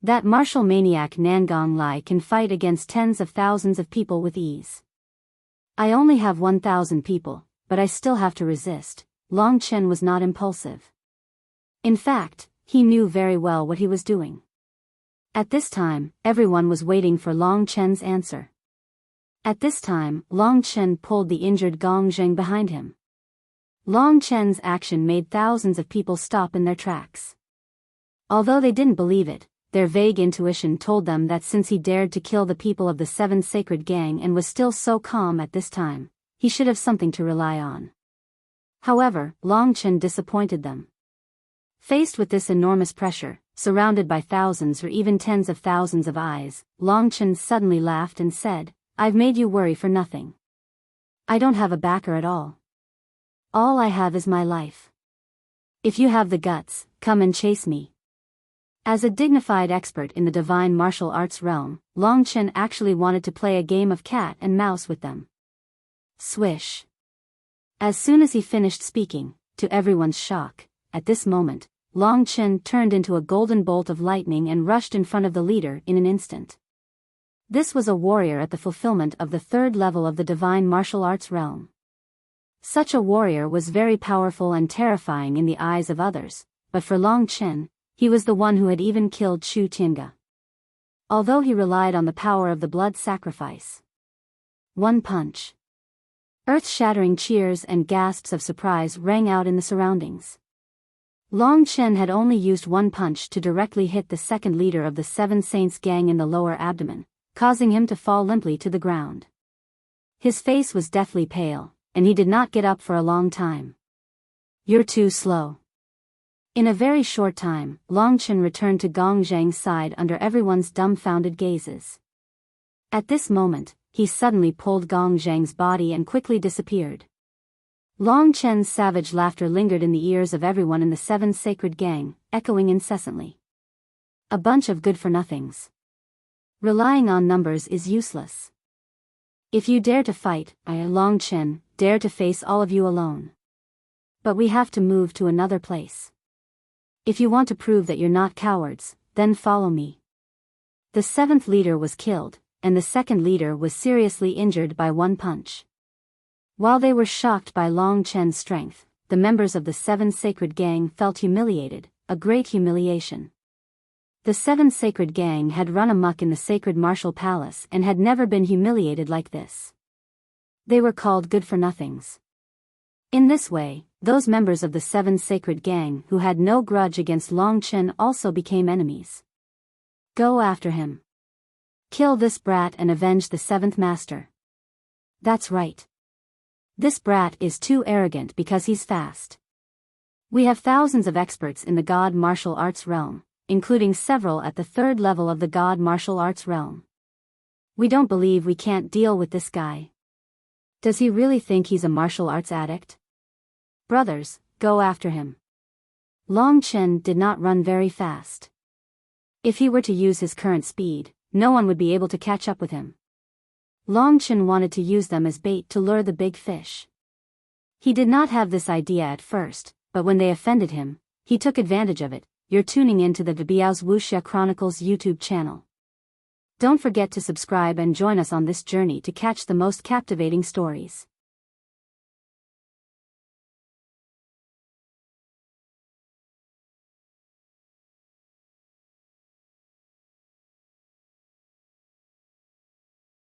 That martial maniac Nangong Lai can fight against tens of thousands of people with ease. I only have 1,000 people, but I still have to resist. Long Chen was not impulsive. In fact, he knew very well what he was doing. At this time, everyone was waiting for Long Chen's answer. At this time, Long Chen pulled the injured Gongzheng behind him. Long Chen's action made thousands of people stop in their tracks. Although they didn't believe it, their vague intuition told them that since he dared to kill the people of the Seven Sacred Gang and was still so calm at this time, he should have something to rely on. However, Long Chen disappointed them. Faced with this enormous pressure, surrounded by thousands or even tens of thousands of eyes, Long Chen suddenly laughed and said, "I've made you worry for nothing. I don't have a backer at all. All I have is my life. If you have the guts, come and chase me." As a dignified expert in the divine martial arts realm, Long Chen actually wanted to play a game of cat and mouse with them. Swish. As soon as he finished speaking, to everyone's shock, at this moment, Long Chen turned into a golden bolt of lightning and rushed in front of the leader in an instant. This was a warrior at the fulfillment of the third level of the divine martial arts realm. Such a warrior was very powerful and terrifying in the eyes of others, but for Long Chen, he was the one who had even killed Chu Tiange. Although he relied on the power of the blood sacrifice. One punch. Earth-shattering cheers and gasps of surprise rang out in the surroundings. Long Chen had only used one punch to directly hit the second leader of the Seven Saints Gang in the lower abdomen, causing him to fall limply to the ground. His face was deathly pale, and he did not get up for a long time. "You're too slow." In a very short time, Long Chen returned to Gongzheng's side under everyone's dumbfounded gazes. At this moment, he suddenly pulled Gongzheng's body and quickly disappeared. Long Chen's savage laughter lingered in the ears of everyone in the Seven Sacred Gang, echoing incessantly. A bunch of good-for-nothings. Relying on numbers is useless. If you dare to fight, I, Long Chen, dare to face all of you alone. But we have to move to another place. If you want to prove that you're not cowards, then follow me. The seventh leader was killed, and the second leader was seriously injured by one punch. While they were shocked by Long Chen's strength, the members of the Seven Sacred Gang felt humiliated, a great humiliation. The Seven Sacred Gang had run amok in the Sacred Martial Palace and had never been humiliated like this. They were called good-for-nothings. In this way, those members of the Seven Sacred Gang who had no grudge against Long Chen also became enemies. Go after him. Kill this brat and avenge the seventh master. That's right. This brat is too arrogant because he's fast. We have thousands of experts in the God martial arts realm, including several at the third level of the God martial arts realm. We don't believe we can't deal with this guy. Does he really think he's a martial arts addict? Brothers, go after him. Long Chen did not run very fast. If he were to use his current speed, no one would be able to catch up with him. Long Chen wanted to use them as bait to lure the big fish. He did not have this idea at first, but when they offended him, he took advantage of it. You're tuning in to the Biyao's Wuxia Chronicles YouTube channel. Don't forget to subscribe and join us on this journey to catch the most captivating stories.